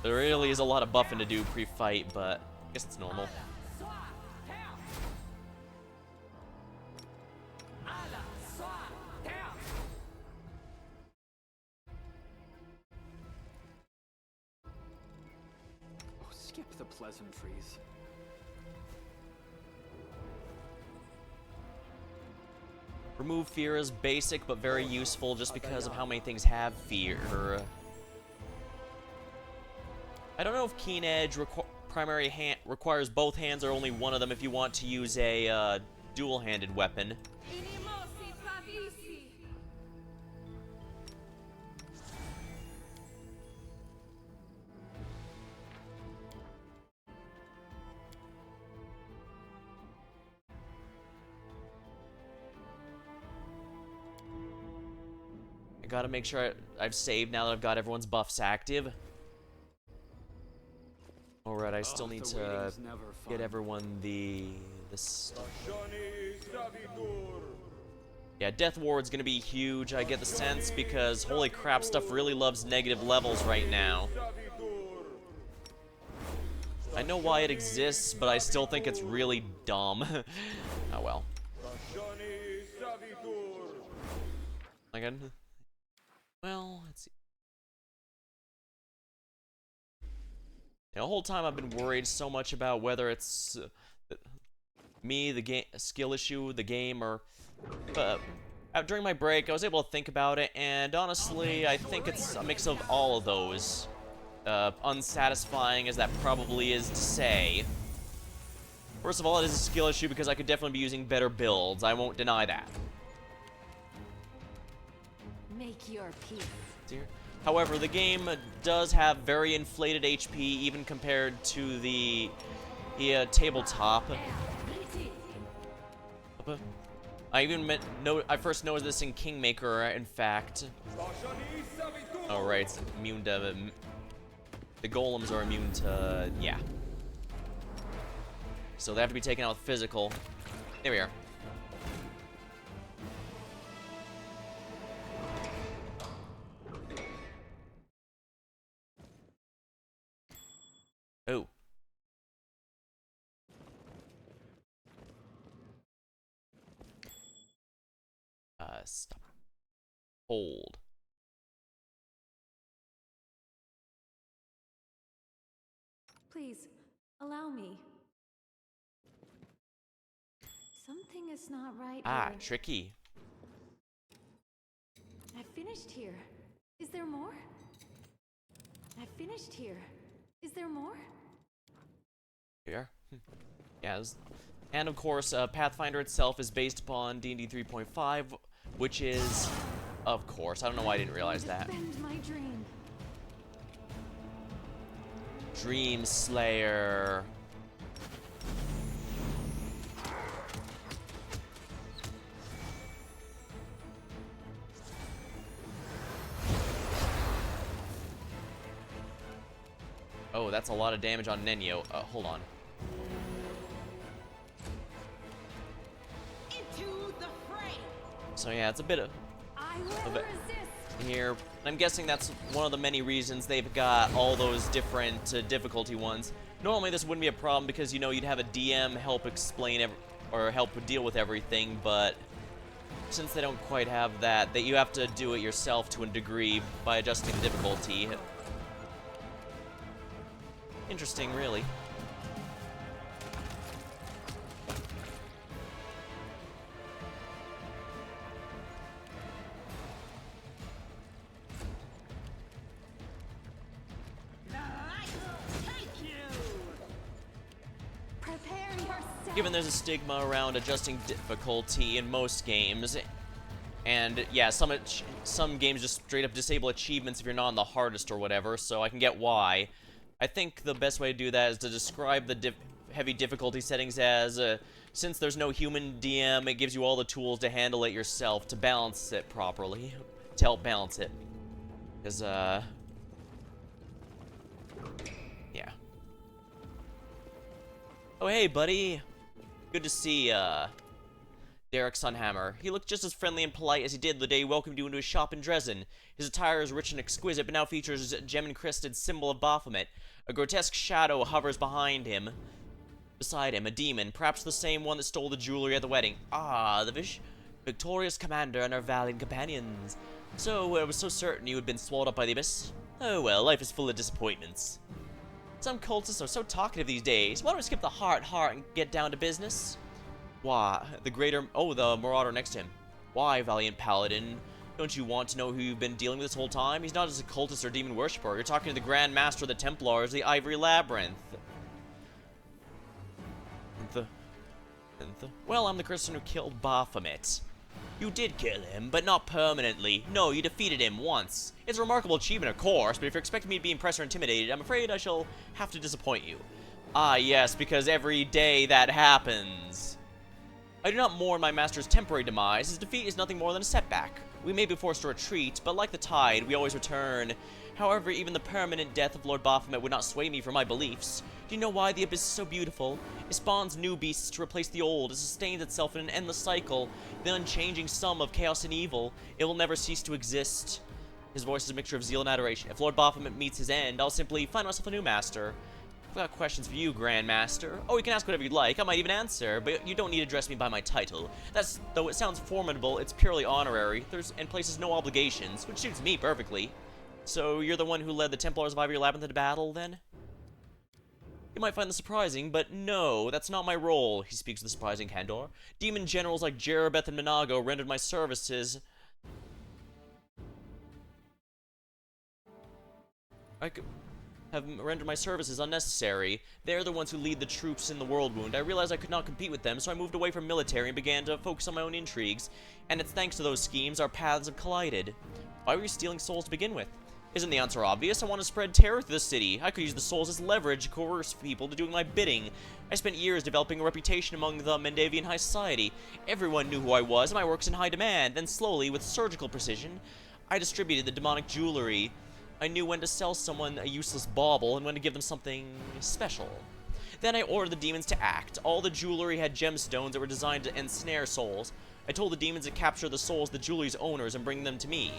There really is a lot of buffing to do pre-fight, but I guess it's normal. Oh, skip the pleasantries. Remove fear is basic, but very useful just because of how many things have fear. I don't know if Keen Edge primary hand requires both hands or only one of them if you want to use a dual-handed weapon. I gotta make sure I've saved now that I've got everyone's buffs active. Alright, I still need to get everyone this. Yeah, Death Ward's gonna be huge, I get the sense, because holy crap, stuff really loves negative levels right now. I know why it exists, but I still think it's really dumb. Oh well. Again. Well, let's see. The whole time I've been worried so much about whether it's me, the game, skill issue, the game, or during my break, I was able to think about it, and honestly, I think it's a mix of all of those. Unsatisfying as that probably is to say. First of all, it is a skill issue because I could definitely be using better builds. I won't deny that. Make your peace. However, the game does have very inflated HP, even compared to the tabletop. I first noticed this in Kingmaker, in fact. Oh right, it's immune to the golems are immune to yeah. So they have to be taken out with physical. There we are. Oh. Stop. Hold. Please, allow me. Something is not right Ah, here. tricky. I finished here. Is there more? I finished here. Is there more? Here. Yes. And of course, Pathfinder itself is based upon D&D 3.5, which is, of course, I don't know why I didn't realize that. Defend my dream. Dream Slayer. Oh, that's a lot of damage on Nenyo. Hold on. Into the fray. So yeah, it's a bit of I will bit resist. here. I'm guessing that's one of the many reasons they've got all those different difficulty ones. Normally this wouldn't be a problem because, you know, you'd have a DM help explain or help deal with everything, but since they don't quite have that, you have to do it yourself to a degree by adjusting the difficulty. Interesting, really. The light will take you! Prepare yourself. Given there's a stigma around adjusting difficulty in most games, and yeah, some games just straight up disable achievements if you're not on the hardest or whatever, so I can get why. I think the best way to do that is to describe the heavy difficulty settings as, since there's no human DM, it gives you all the tools to handle it yourself, to balance it properly, to help balance it. Because, yeah. Oh, hey, buddy. Good to see, Derek Sunhammer. He looked just as friendly and polite as he did the day he welcomed you into his shop in Dresden. His attire is rich and exquisite, but now features a gem-encrusted symbol of Baphomet. A grotesque shadow hovers beside him, a demon, perhaps the same one that stole the jewelry at the wedding. Ah, the victorious commander and our valiant companions. So, I was so certain you had been swallowed up by the abyss. Oh well, life is full of disappointments. Some cultists are so talkative these days. Why don't we skip the heart and get down to business? Why, the marauder next to him. Why, valiant paladin? Don't you want to know who you've been dealing with this whole time? He's not just a cultist or demon worshipper. You're talking to the Grand Master of the Templars, the Ivory Labyrinth. Well, I'm the person who killed Baphomet. You did kill him, but not permanently. No, you defeated him once. It's a remarkable achievement, of course, but if you're expecting me to be impressed or intimidated, I'm afraid I shall have to disappoint you. Ah, yes, because every day that happens. I do not mourn my master's temporary demise. His defeat is nothing more than a setback. We may be forced to retreat, but like the tide, we always return. However, even the permanent death of Lord Baphomet would not sway me from my beliefs. Do you know why the abyss is so beautiful? It spawns new beasts to replace the old. It sustains itself in an endless cycle, the unchanging sum of chaos and evil. It will never cease to exist. His voice is a mixture of zeal and adoration. If Lord Baphomet meets his end, I'll simply find myself a new master. I've got questions for you, Grand Master. Oh, you can ask whatever you'd like. I might even answer, but you don't need to address me by my title. Though it sounds formidable, it's purely honorary. And places no obligations, which suits me perfectly. So, you're the one who led the Templars of Ivory Labyrinth into battle, then? You might find this surprising, but no, that's not my role, he speaks with surprising candor. Demon generals like Jerabeth and Minago rendered my services... have rendered my services unnecessary. They're the ones who lead the troops in the World Wound. I realized I could not compete with them, so I moved away from military and began to focus on my own intrigues. And it's thanks to those schemes our paths have collided. Why were you stealing souls to begin with? Isn't the answer obvious? I want to spread terror through the city. I could use the souls as leverage to coerce people to doing my bidding. I spent years developing a reputation among the Mendavian high society. Everyone knew who I was, and my work's in high demand. Then slowly, with surgical precision, I distributed the demonic jewelry. I knew when to sell someone a useless bauble and when to give them something special. Then I ordered the demons to act. All the jewelry had gemstones that were designed to ensnare souls. I told the demons to capture the souls of the jewelry's owners and bring them to me.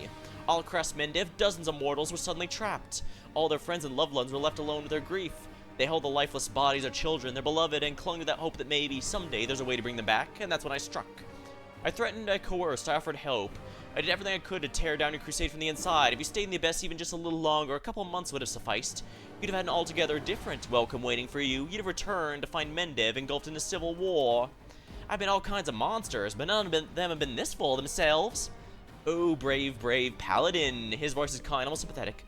All across Mendev, dozens of mortals were suddenly trapped. All their friends and loved ones were left alone with their grief. They held the lifeless bodies of children, their beloved, and clung to that hope that maybe someday there's a way to bring them back, and that's when I struck. I threatened, I coerced, I offered help. I did everything I could to tear down your crusade from the inside. If you stayed in the abyss even just a little longer, a couple of months would have sufficed. You'd have had an altogether different welcome waiting for you. You'd have returned to find Mendev engulfed in a civil war. I've been all kinds of monsters, but none of them have been this full of themselves. Oh, brave paladin. His voice is kind, almost sympathetic.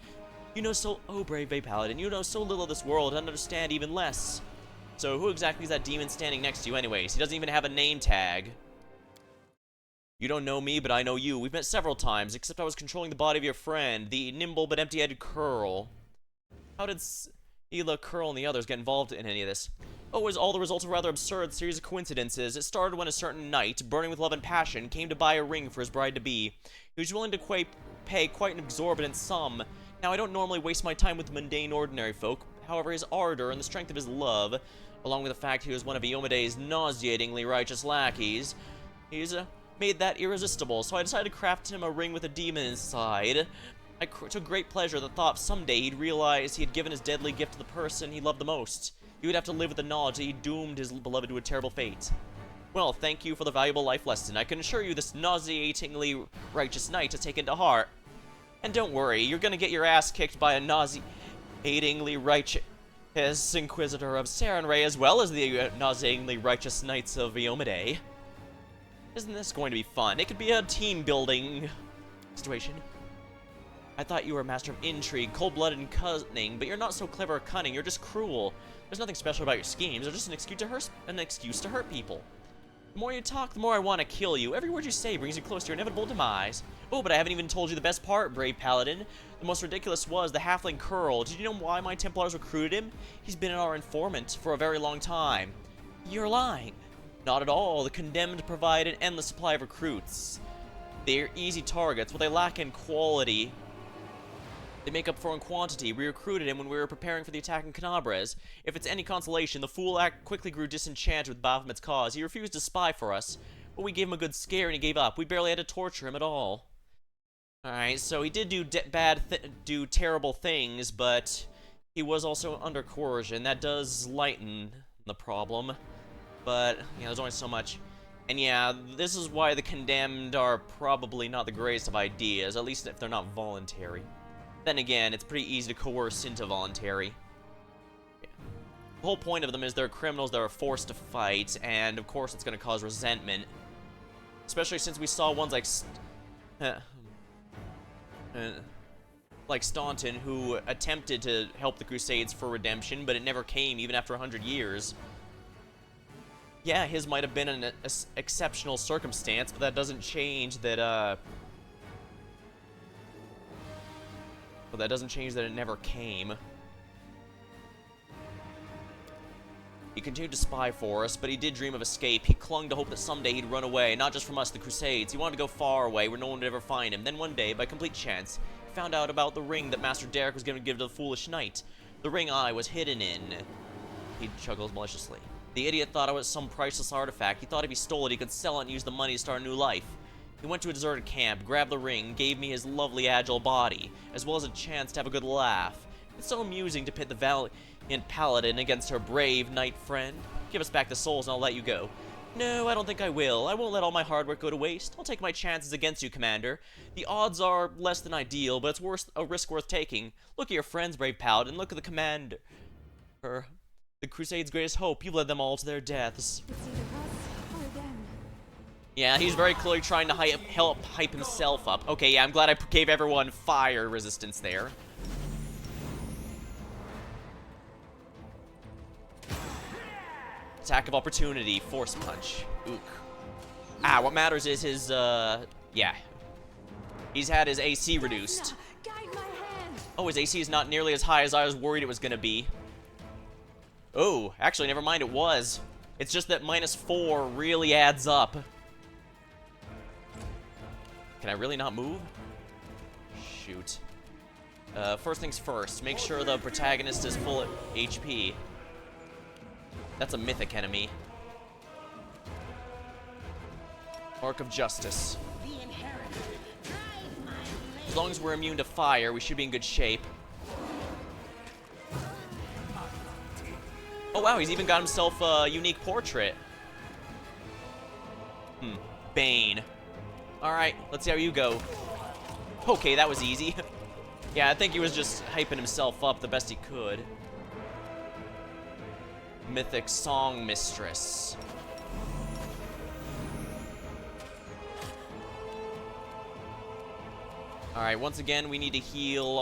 Oh, brave paladin, you know so little of this world and understand even less. So who exactly is that demon standing next to you anyways? He doesn't even have a name tag. You don't know me, but I know you. We've met several times, except I was controlling the body of your friend, the nimble but empty-headed Curl. How did Ela, Curl, and the others get involved in any of this? Oh, it was all the result of a rather absurd series of coincidences. It started when a certain knight, burning with love and passion, came to buy a ring for his bride-to-be. He was willing to pay quite an exorbitant sum. Now, I don't normally waste my time with mundane, ordinary folk. However, his ardor and the strength of his love, along with the fact he was one of Iomede's nauseatingly righteous lackeys, made that irresistible, so I decided to craft him a ring with a demon inside. I took great pleasure in the thought someday he'd realize he had given his deadly gift to the person he loved the most. He would have to live with the knowledge that he doomed his beloved to a terrible fate. Well, thank you for the valuable life lesson. I can assure you this nauseatingly righteous knight has taken to heart. And don't worry, you're gonna get your ass kicked by a nauseatingly righteous Inquisitor of Sarenrae as well as the nauseatingly righteous Knights of Iomade. Isn't this going to be fun? It could be a team-building situation. I thought you were a master of intrigue, cold-blooded and cunning, but you're not so clever or cunning, you're just cruel. There's nothing special about your schemes, they're just an excuse to hurt people. The more you talk, the more I want to kill you. Every word you say brings you close to your inevitable demise. Oh, but I haven't even told you the best part, brave paladin. The most ridiculous was the halfling Curl. Did you know why my Templars recruited him? He's been our informant for a very long time. You're lying. Not at all. The condemned provide an endless supply of recruits. They're easy targets, what they lack in quality they make up for in quantity. We recruited him when we were preparing for the attack in Canabres. If it's any consolation, the fool quickly grew disenchanted with Baphomet's cause. He refused to spy for us, but we gave him a good scare and he gave up. We barely had to torture him at all. Alright, so he did do terrible things, but he was also under coercion. That does lighten the problem, but yeah, there's only so much. And yeah, this is why the condemned are probably not the greatest of ideas, at least if they're not voluntary. Then again, it's pretty easy to coerce into voluntary. Yeah. The whole point of them is they're criminals that are forced to fight, and of course it's going to cause resentment. Especially since we saw ones like Staunton, who attempted to help the Crusades for redemption, but it never came, even after 100 years. Yeah, his might have been an exceptional circumstance, but that doesn't change that, but that doesn't change that it never came. He continued to spy for us, but he did dream of escape. He clung to hope that someday he'd run away, not just from us, the Crusades. He wanted to go far away, where no one would ever find him. Then one day, by complete chance, he found out about the ring that Master Derek was going to give to the foolish knight. The ring I was hidden in. He chuckles maliciously. The idiot thought it was some priceless artifact. He thought if he stole it, he could sell it and use the money to start a new life. He went to a deserted camp, grabbed the ring, gave me his lovely agile body, as well as a chance to have a good laugh. It's so amusing to pit the valiant paladin against her brave knight friend. Give us back the souls and I'll let you go. No, I don't think I will. I won't let all my hard work go to waste. I'll take my chances against you, Commander. The odds are less than ideal, but it's a risk worth taking. Look at your friends, brave paladin. Look at the Commander. The Crusade's greatest hope. You led them all to their deaths. It's either us or them. Yeah, he's very clearly trying to help hype himself up. Okay, yeah, I'm glad I gave everyone fire resistance there. Attack of opportunity, force punch. Ook. Ah, what matters is his, yeah. He's had his AC reduced. Guide my hand. Oh, his AC is not nearly as high as I was worried it was gonna be. Oh, actually, never mind, it was. It's just that -4 really adds up. Can I really not move? Shoot. First things first, make sure the protagonist is full HP. That's a mythic enemy. Arc of Justice. The inheritor, guide my blade. As long as we're immune to fire, we should be in good shape. Oh wow, he's even got himself a unique portrait. Bane. Alright, let's see how you go. Okay, that was easy. Yeah, I think he was just hyping himself up the best he could. Mythic Song Mistress. Alright, once again, we need to heal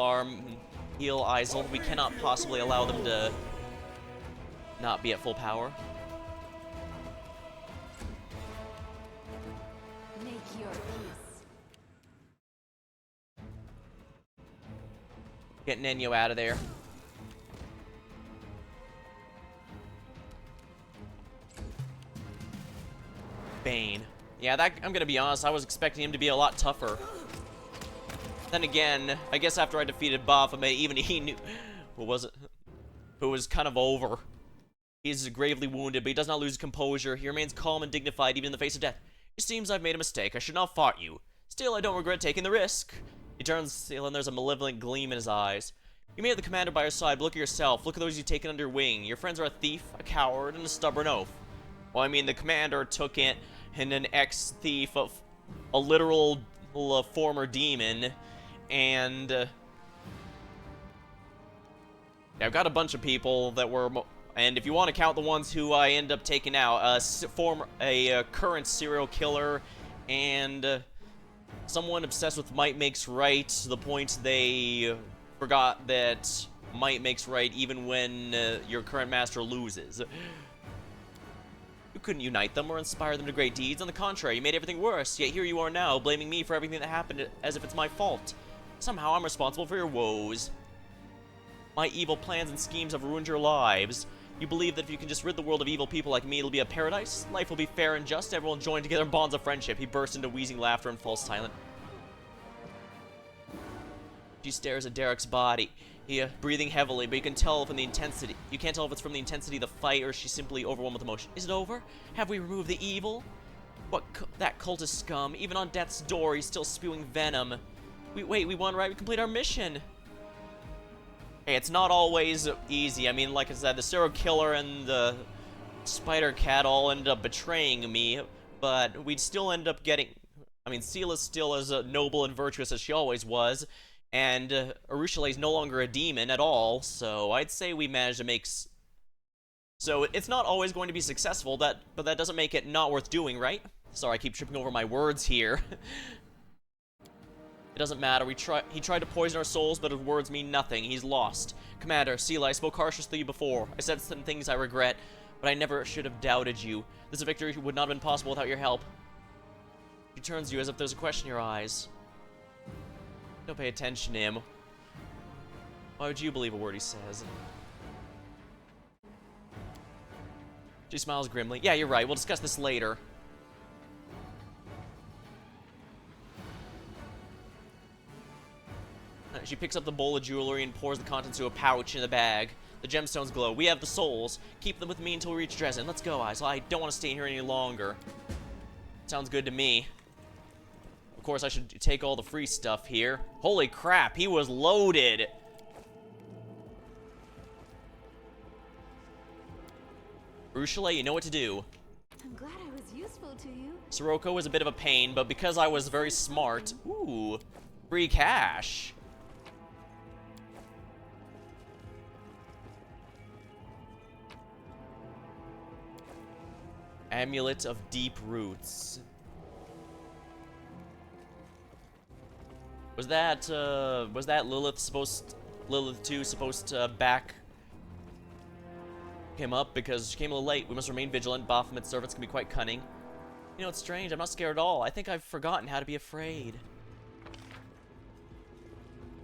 Isel. We cannot possibly allow them to not be at full power. Make your peace. Get Nenyo out of there. Bane. Yeah, I'm gonna be honest, I was expecting him to be a lot tougher. Then again, I guess after I defeated Baphomet, even he knew who was kind of over. He is gravely wounded, but he does not lose his composure. He remains calm and dignified even in the face of death. It seems I've made a mistake. I should not have fought you. Still, I don't regret taking the risk. He turns still, and there's a malevolent gleam in his eyes. You may have the commander by your side, but look at yourself. Look at those you've taken under your wing. Your friends are a thief, a coward, and a stubborn oaf. Well, I mean, the commander took it and an ex-thief of a literal former demon, and yeah, I've got a bunch of people that were, and if you want to count the ones who I end up taking out, a current serial killer, and someone obsessed with might makes right to the point they forgot that might makes right even when your current master loses. You couldn't unite them or inspire them to great deeds. On the contrary, you made everything worse. Yet here you are now, blaming me for everything that happened as if it's my fault. Somehow I'm responsible for your woes. My evil plans and schemes have ruined your lives. You believe that if you can just rid the world of evil people like me, it'll be a paradise? Life will be fair and just, everyone joined together in bonds of friendship. He burst into wheezing laughter and falls silent. She stares at Derek's body. He, breathing heavily, but you can tell from the intensity. You can't tell if it's from the intensity of the fight or she's simply overwhelmed with emotion. Is it over? Have we removed the evil? That cultist scum. Even on death's door, he's still spewing venom. Wait, we won, right? We complete our mission. Hey, it's not always easy. I mean, like I said, the serial killer and the spider cat all ended up betraying me, but we'd still end up getting... I mean, Sela's still as noble and virtuous as she always was, and Urushilei's no longer a demon at all, so I'd say we managed to make... So it's not always going to be successful, but that doesn't make it not worth doing, right? Sorry, I keep tripping over my words here. It doesn't matter. He tried to poison our souls, but his words mean nothing. He's lost. Commander, Sela, I spoke harshly to you before. I said some things I regret, but I never should have doubted you. This victory would not have been possible without your help. She turns to you as if there's a question in your eyes. Don't pay attention to him. Why would you believe a word he says? She smiles grimly. Yeah, you're right. We'll discuss this later. She picks up the bowl of jewelry and pours the contents into a pouch in the bag. The gemstones glow. We have the souls. Keep them with me until we reach Dresden. Let's go, Isla. I don't want to stay here any longer. Sounds good to me. Of course, I should take all the free stuff here. Holy crap, he was loaded. Urushileia, you know what to do. I'm glad I was useful to you. Sirocco was a bit of a pain, but because I was very smart... Ooh, free cash. Amulet of Deep Roots. Was that Lilith 2 supposed to back him up because she came a little late? We must remain vigilant. Baphomet's servants can be quite cunning. You know, it's strange. I'm not scared at all. I think I've forgotten how to be afraid.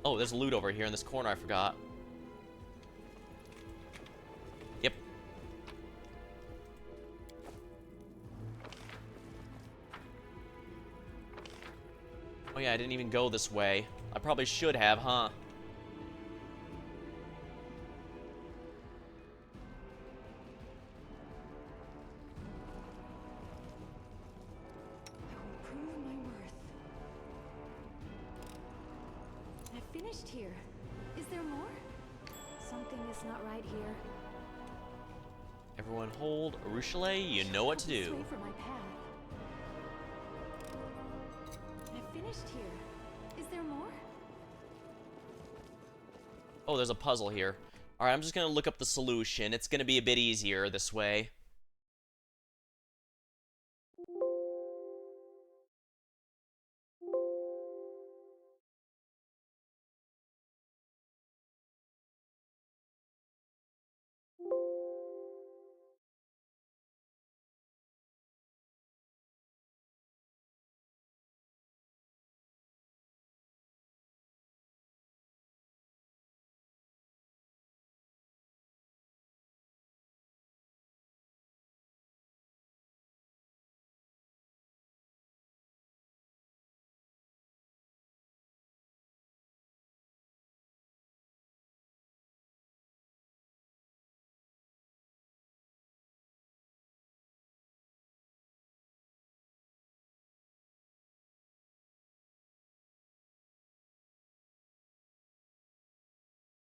Oh, there's loot over here in this corner I forgot. Yep. Oh yeah, I didn't even go this way. I probably should have, huh? I will prove my worth. I finished here. Is there more? Something is not right here. Everyone hold. Urushileia, you know what to This do. way for my path. I finished here. Is there more? Oh, there's a puzzle here. Alright, I'm just gonna look up the solution. It's gonna be a bit easier this way.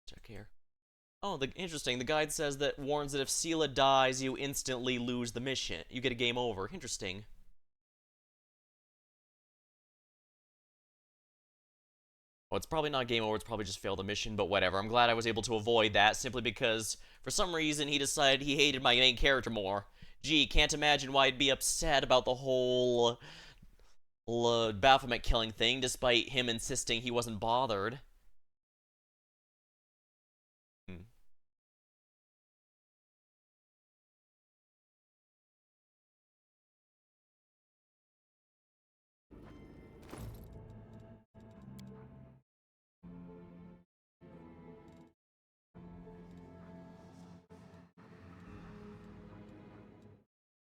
Check here. Oh, interesting. The guide says that warns that if Sela dies, you instantly lose the mission. You get a game over. Interesting. Well, it's probably not game over, it's probably just failed the mission, but whatever. I'm glad I was able to avoid that, simply because, for some reason, he decided he hated my main character more. Gee, can't imagine why I'd be upset about the whole Baphomet killing thing, despite him insisting he wasn't bothered. Hmm.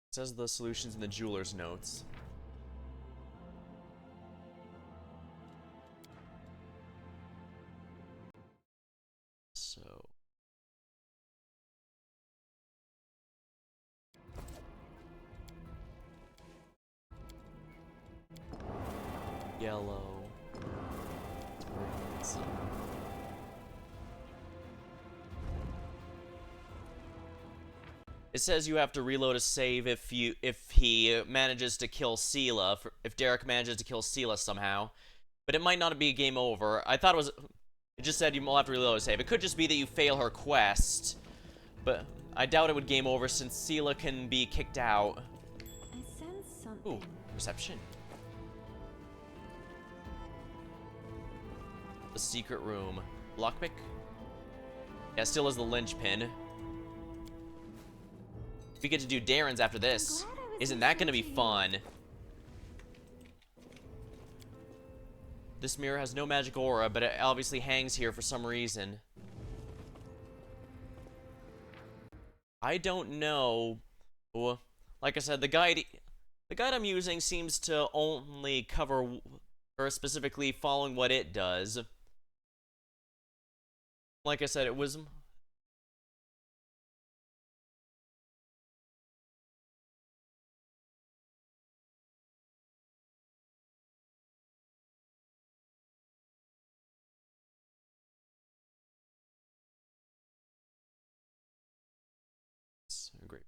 It says the solutions in the jeweler's notes. So... yellow... greens. It says you have to reload a save if he manages to kill Sela, if Derek manages to kill Sela somehow. But it might not be a game over. I thought it just said you'll have to reload a save. It could just be that you fail her quest. But I doubt it would game over since Sela can be kicked out. I sense something. Ooh, perception. The secret room. Lockpick? Yeah, still is the linchpin. We get to do Darren's after this. Isn't that gonna be fun? This mirror has no magic aura, but it obviously hangs here for some reason. I don't know. Like I said, the guide I'm using seems to only cover or specifically following what it does. Like I said, it was... great.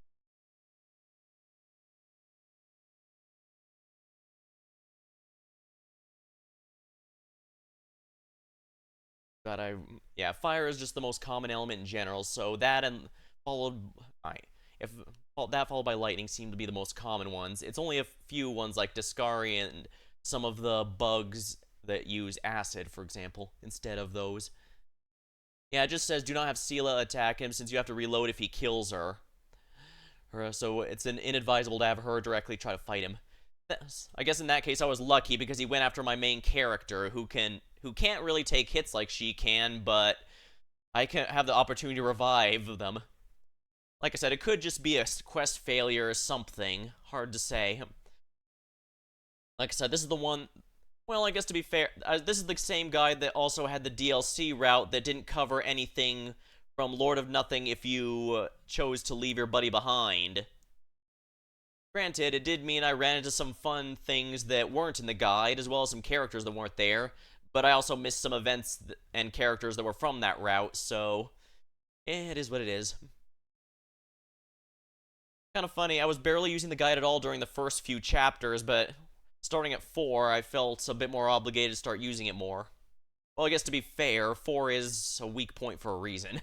But yeah, fire is just the most common element in general, so that and followed by, that followed by lightning seem to be the most common ones. It's only a few ones like Discari and some of the bugs that use acid, for example, instead of those. Yeah, it just says do not have Sela attack him since you have to reload if he kills her. So it's inadvisable to have her directly try to fight him. I guess in that case I was lucky because he went after my main character who can't really take hits like she can, but I can have the opportunity to revive them. Like I said, it could just be a quest failure or something. Hard to say. Like I said, this is the one... Well, I guess to be fair, this is the same guide that also had the DLC route that didn't cover anything from Lord of Nothing if you chose to leave your buddy behind. Granted, it did mean I ran into some fun things that weren't in the guide, as well as some characters that weren't there, but I also missed some events and characters that were from that route, so it is what it is. Kind of funny, I was barely using the guide at all during the first few chapters, but starting at 4, I felt a bit more obligated to start using it more. Well, I guess to be fair, 4 is a weak point for a reason.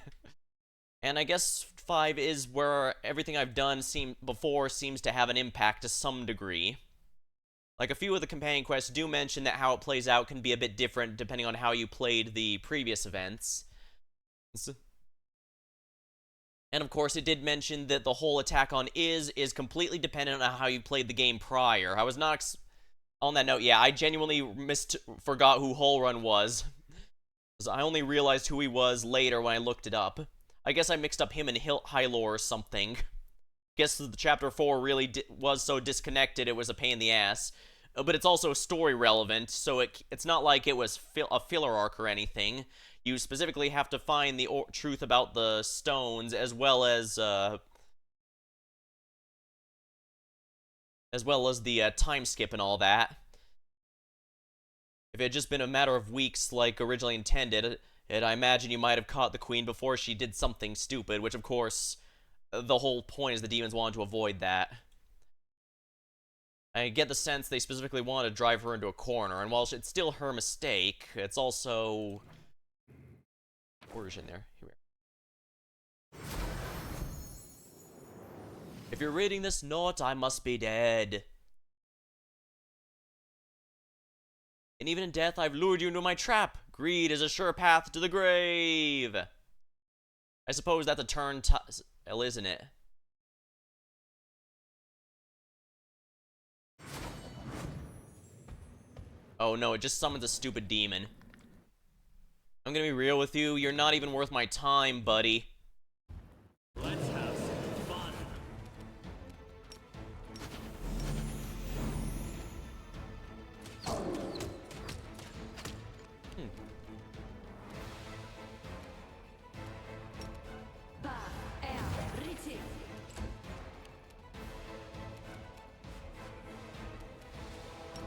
And I guess 5 is where everything I've done before seems to have an impact to some degree. Like, a few of the companion quests do mention that how it plays out can be a bit different depending on how you played the previous events. And of course, it did mention that the whole attack on is completely dependent on how you played the game prior. I was not... On that note, yeah, I genuinely forgot who Holrun was. I only realized who he was later when I looked it up. I guess I mixed up him and Hylor or something. Guess the chapter 4 really was so disconnected it was a pain in the ass. But it's also story relevant, so it's not like it was a filler arc or anything. You specifically have to find the truth about the stones as well as the time skip and all that. If it had just been a matter of weeks like originally intended, And I imagine you might have caught the queen before she did something stupid, which of course, the whole point is the demons wanted to avoid that. I get the sense they specifically wanted to drive her into a corner, and while it's still her mistake, it's also... Where's in there? Here we are. If you're reading this note, I must be dead. And even in death, I've lured you into my trap. Greed is a sure path to the grave. I suppose that's a turn isn't it? Oh no, it just summons a stupid demon. I'm gonna be real with you, you're not even worth my time, buddy. Let's have some fun.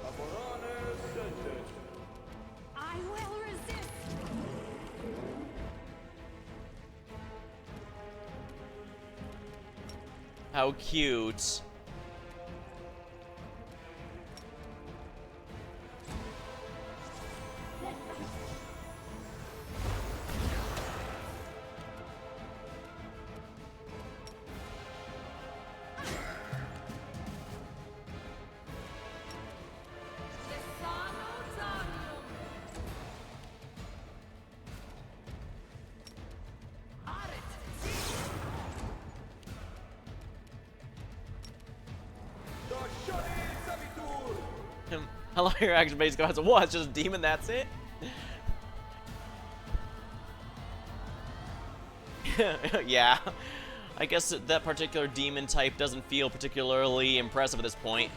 Laborare sente. I will resist. How cute. Da shani savitur. How long your action base goes? What? It's just a demon, that's it? Yeah. I guess that particular demon type doesn't feel particularly impressive at this point.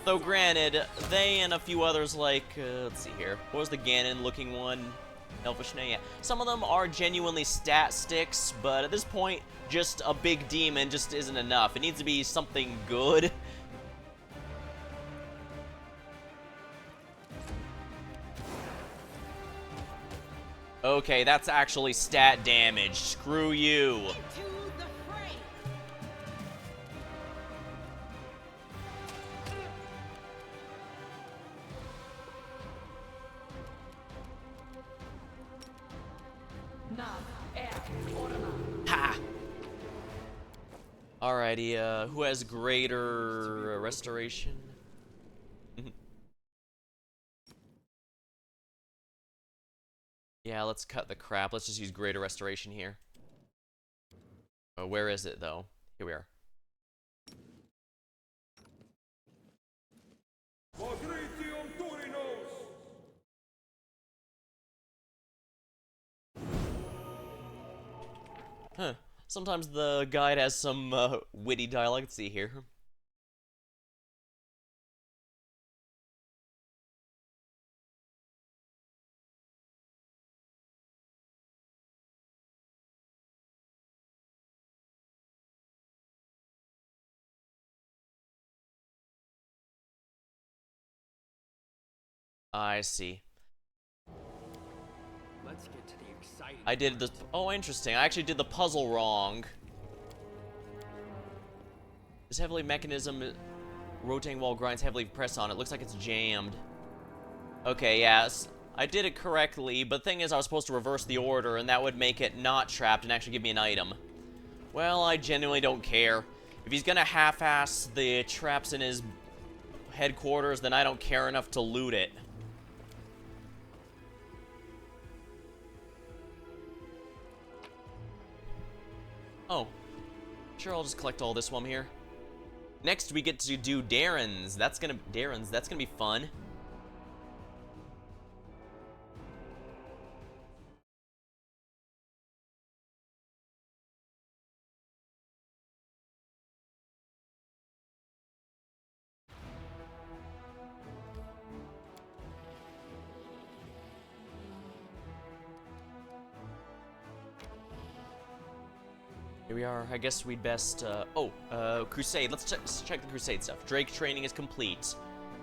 Though granted, they and a few others like, let's see here. What was the Ganon-looking one? Elfish Nay, yeah. Some of them are genuinely stat sticks, but at this point, just a big demon just isn't enough. It needs to be something good. Okay, that's actually stat damage. Screw you. Into the fray. Ha! Alrighty, who has greater restoration? Yeah, let's cut the crap. Let's just use greater restoration here. Oh, where is it, though? Here we are. Magritium Turinos. Huh. Sometimes the guide has some witty dialogue. Let's see here. I see. Let's get to the exciting I did the... Oh, interesting. I actually did the puzzle wrong. This heavily mechanism rotating while grinds heavily pressed on it. Looks like it's jammed. Okay, yes. I did it correctly, but the thing is I was supposed to reverse the order, and that would make it not trapped and actually give me an item. Well, I genuinely don't care. If he's gonna half-ass the traps in his headquarters, then I don't care enough to loot it. Oh. Sure, I'll just collect all this while I'm here. Next, we get to do Darren's. That's gonna be fun. Here we are. I guess we'd best, Crusade. Let's check the Crusade stuff. Drake training is complete.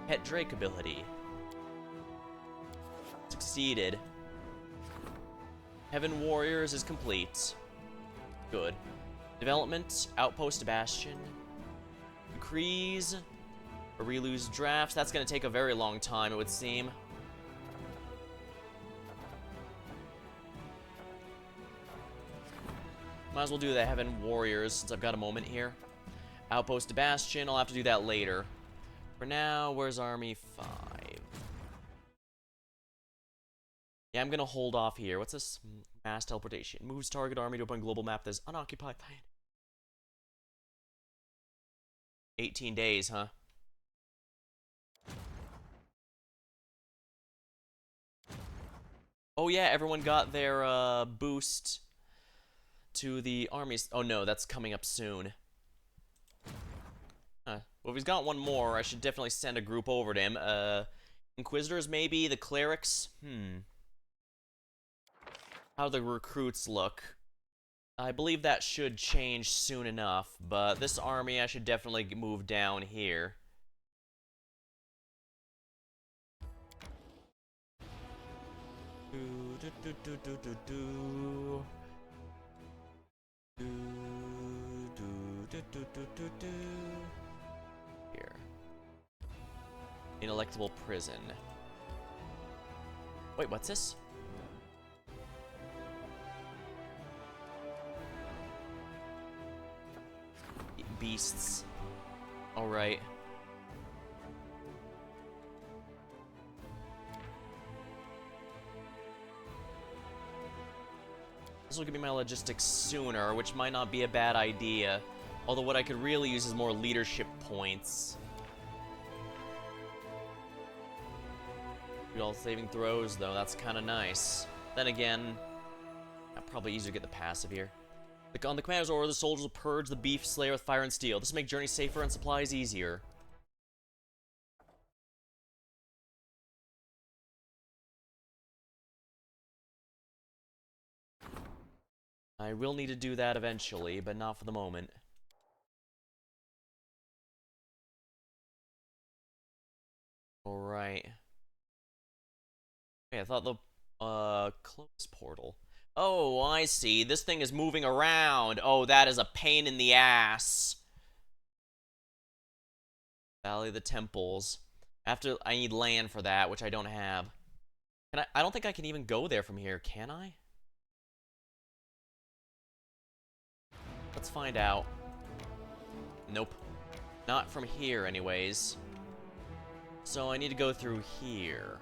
Pet Drake ability. Succeeded. Heaven Warriors is complete. Good. Development, Outpost Bastion. Decrees. Or we lose drafts. That's going to take a very long time, it would seem. Might as well do the Heaven Warriors since I've got a moment here. Outpost Bastion, I'll have to do that later. For now, where's Army 5? Yeah, I'm gonna hold off here. What's this? Mass teleportation. Moves target army to open global map that is unoccupied. 18 days, huh? Oh yeah, everyone got their boost to the armies. Oh no, that's coming up soon. Well, if he's got one more, I should definitely send a group over to him. Inquisitors maybe? The clerics? How do the recruits look? I believe that should change soon enough, but this army I should definitely move down here. Here. Inelectable prison. Wait, what's this? Beasts. Alright. This will give me my logistics sooner, which might not be a bad idea. Although what I could really use is more leadership points. All saving throws, though, that's kind of nice. Then again, probably easier to get the passive here. On the commander's order, the soldiers will purge the beef slayer with fire and steel. This will make journeys safer and supplies easier. I will need to do that eventually, but not for the moment. Alright. Okay, I thought the, close portal. Oh, I see. This thing is moving around. Oh, that is a pain in the ass. Valley of the Temples. I need land for that, which I don't have. I don't think I can even go there from here, can I? Let's find out. Nope. Not from here, anyways. So I need to go through here.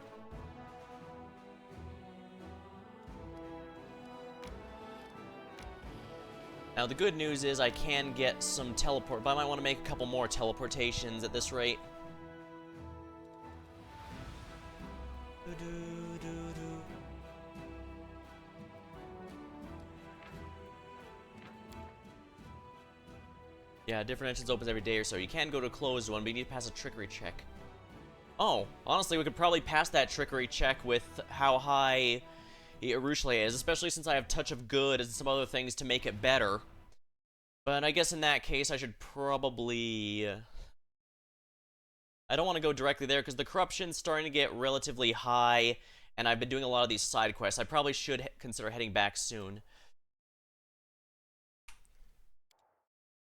Now, the good news is I can get some teleport, but I might want to make a couple more teleportations at this rate. Yeah, different entrance opens every day or so. You can go to a closed one, but you need to pass a trickery check. Oh, honestly, we could probably pass that trickery check with how high Urushle is, especially since I have Touch of Good and some other things to make it better. But I guess in that case, I should probably... I don't want to go directly there, because the corruption's starting to get relatively high, and I've been doing a lot of these side quests. I probably should consider heading back soon.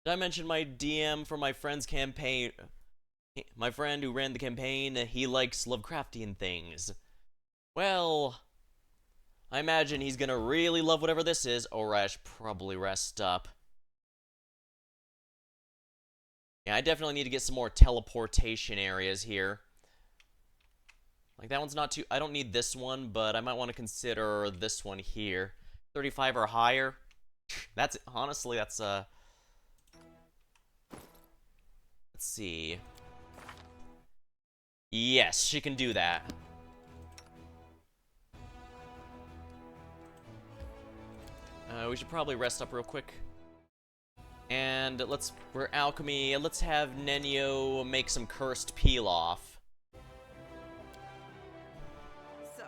Did I mention my DM for my friend's campaign? My friend who ran the campaign, he likes Lovecraftian things. Well, I imagine he's gonna really love whatever this is. Alright, I should probably rest up. Yeah, I definitely need to get some more teleportation areas here. Like, that one's not too... I don't need this one, but I might want to consider this one here. 35 or higher. That's... Honestly, that's, Let's see. Yes, she can do that. We should probably rest up real quick. And we're alchemy, let's have Nenyo make some cursed peel off. So,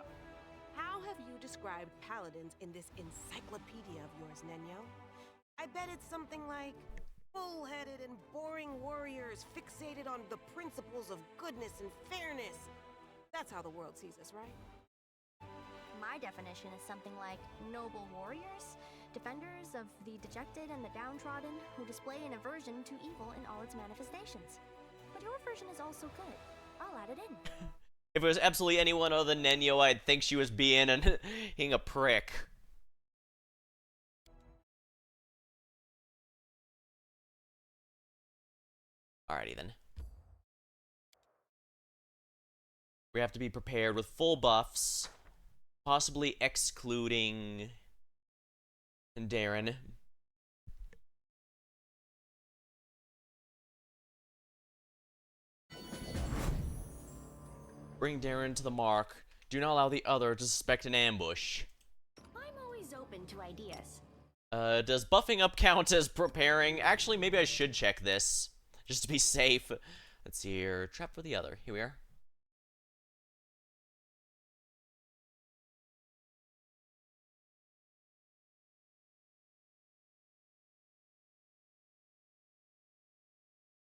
how have you described paladins in this encyclopedia of yours, Nenyo? I bet it's something like bull-headed and boring warriors fixated on the principles of goodness and fairness. That's how the world sees us, right? My definition is something like noble warriors, defenders of the dejected and the downtrodden, who display an aversion to evil in all its manifestations. But your version is also good. I'll add it in. If it was absolutely anyone other than Nenyo, I'd think she was being a prick. Alrighty then. We have to be prepared with full buffs, possibly excluding Darren. Bring Darren to the mark. Do not allow the other to suspect an ambush. I'm always open to ideas. Does buffing up count as preparing? Actually, maybe I should check this, just to be safe. Let's see here. Trap for the other. Here we are.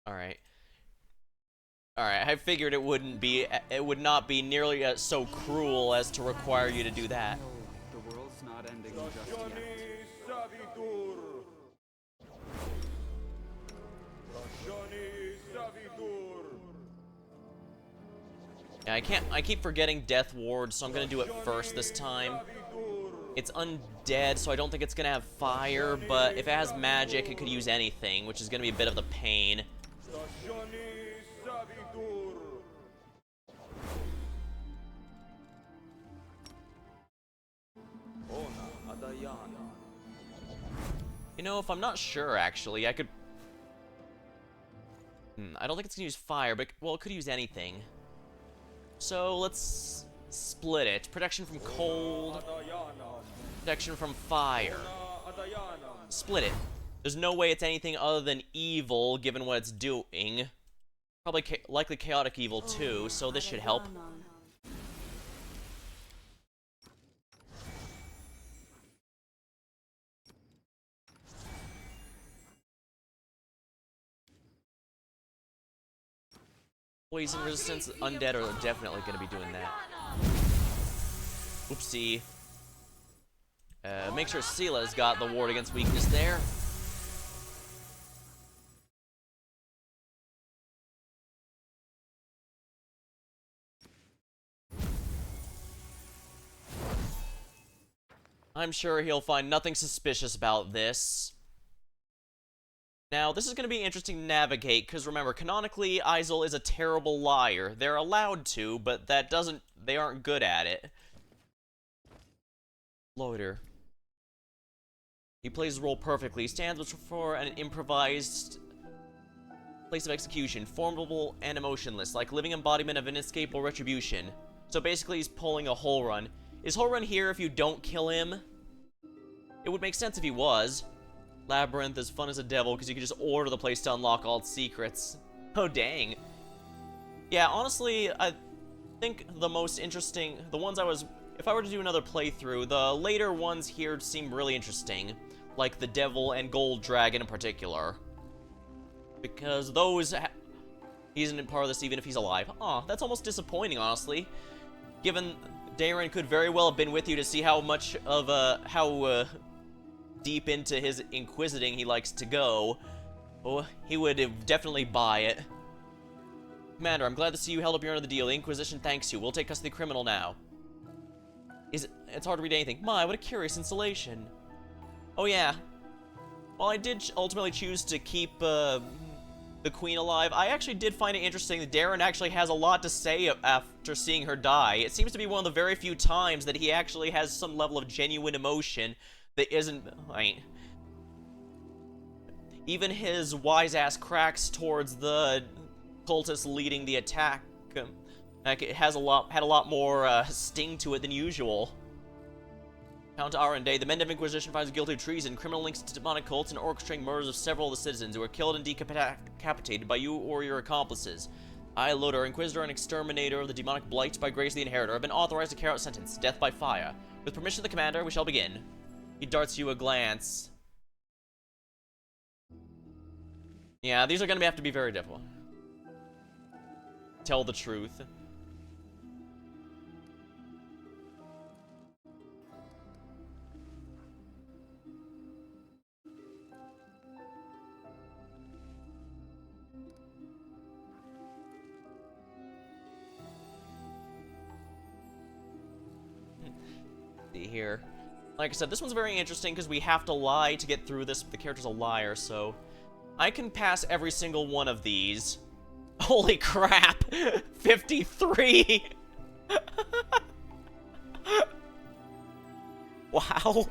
Alright. Alright, I figured it would not be nearly so cruel as to require you to do that. No, the world's not ending just yet. Stagioni Savitur. Stagioni Savitur. Yeah, I keep forgetting Death Ward, so I'm gonna do it first this time. It's undead, so I don't think it's gonna have fire, but if it has magic, it could use anything, which is gonna be a bit of the pain. Stagioni Savitur. Ona Adayana. You know, if I'm not sure, actually, I could... I don't think it's gonna use fire, but, well, it could use anything. So, let's split it. Protection from cold, Adayana. protection from fire. Adayana. Split it. There's no way it's anything other than evil, given what it's doing. Probably likely chaotic evil, too, so this should help. Poison resistance, undead are definitely going to be doing that. Oopsie. Make sure Seela's got the ward against weakness there. I'm sure he'll find nothing suspicious about this. Now, this is going to be interesting to navigate, because remember, canonically, Aizel is a terrible liar. They're allowed to, but they aren't good at it. Loiter. He plays his role perfectly. He stands for an improvised place of execution, formidable and emotionless, like living embodiment of inescapable retribution. So basically, he's pulling a whole run. Is whole run here if you don't kill him? It would make sense if he was. Labyrinth is fun as a devil because you can just order the place to unlock all its secrets. Oh, dang. Yeah, honestly, I think the most interesting, if I were to do another playthrough, the later ones here seem really interesting. Like the Devil and Gold Dragon in particular. Because those, he isn't part of this even if he's alive. Aw, that's almost disappointing, honestly. Given Darren could very well have been with you to see how much of how deep into his inquisiting he likes to go. Oh, he would definitely buy it. Commander, I'm glad to see you held up your end of the deal. The Inquisition thanks you. We'll take custody of the criminal now. It's hard to read anything. My, what a curious installation. Oh yeah. While I did ultimately choose to keep the queen alive, I actually did find it interesting that Darren actually has a lot to say after seeing her die. It seems to be one of the very few times that he actually has some level of genuine emotion that isn't, even his wise-ass cracks towards the cultists leading the attack, it had a lot more sting to it than usual. Count Arendelle, the men of Inquisition finds guilty of treason, criminal links to demonic cults, and orchestrating murders of several of the citizens who were killed and decapitated by you or your accomplices. I, Loder, Inquisitor and Exterminator of the demonic blight by grace of the Inheritor, have been authorized to carry out sentence, death by fire. With permission of the Commander, we shall begin. He darts you a glance. Yeah, these are going to have to be very difficult. Tell the truth. see here. Like I said, this one's very interesting because we have to lie to get through this. The character's a liar, so I can pass every single one of these. Holy crap! 53! Wow.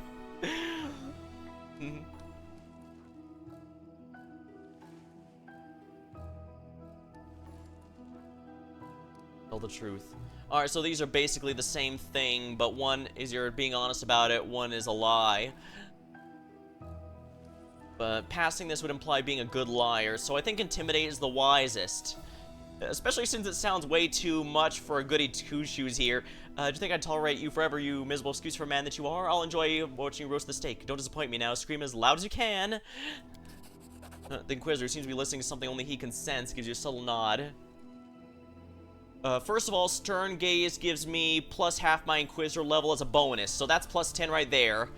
Tell the truth. Alright, so these are basically the same thing, but one is you're being honest about it, one is a lie. But passing this would imply being a good liar, so I think Intimidate is the wisest. Especially since it sounds way too much for a goody two-shoes here. Do you think I'd tolerate you forever, you miserable excuse for a man that you are? I'll enjoy watching you roast the steak. Don't disappoint me now. Scream as loud as you can. The Inquisitor seems to be listening to something only he can sense. Gives you a subtle nod. First of all, Stern Gaze gives me plus half my Inquisitor level as a bonus, so that's plus 10 right there.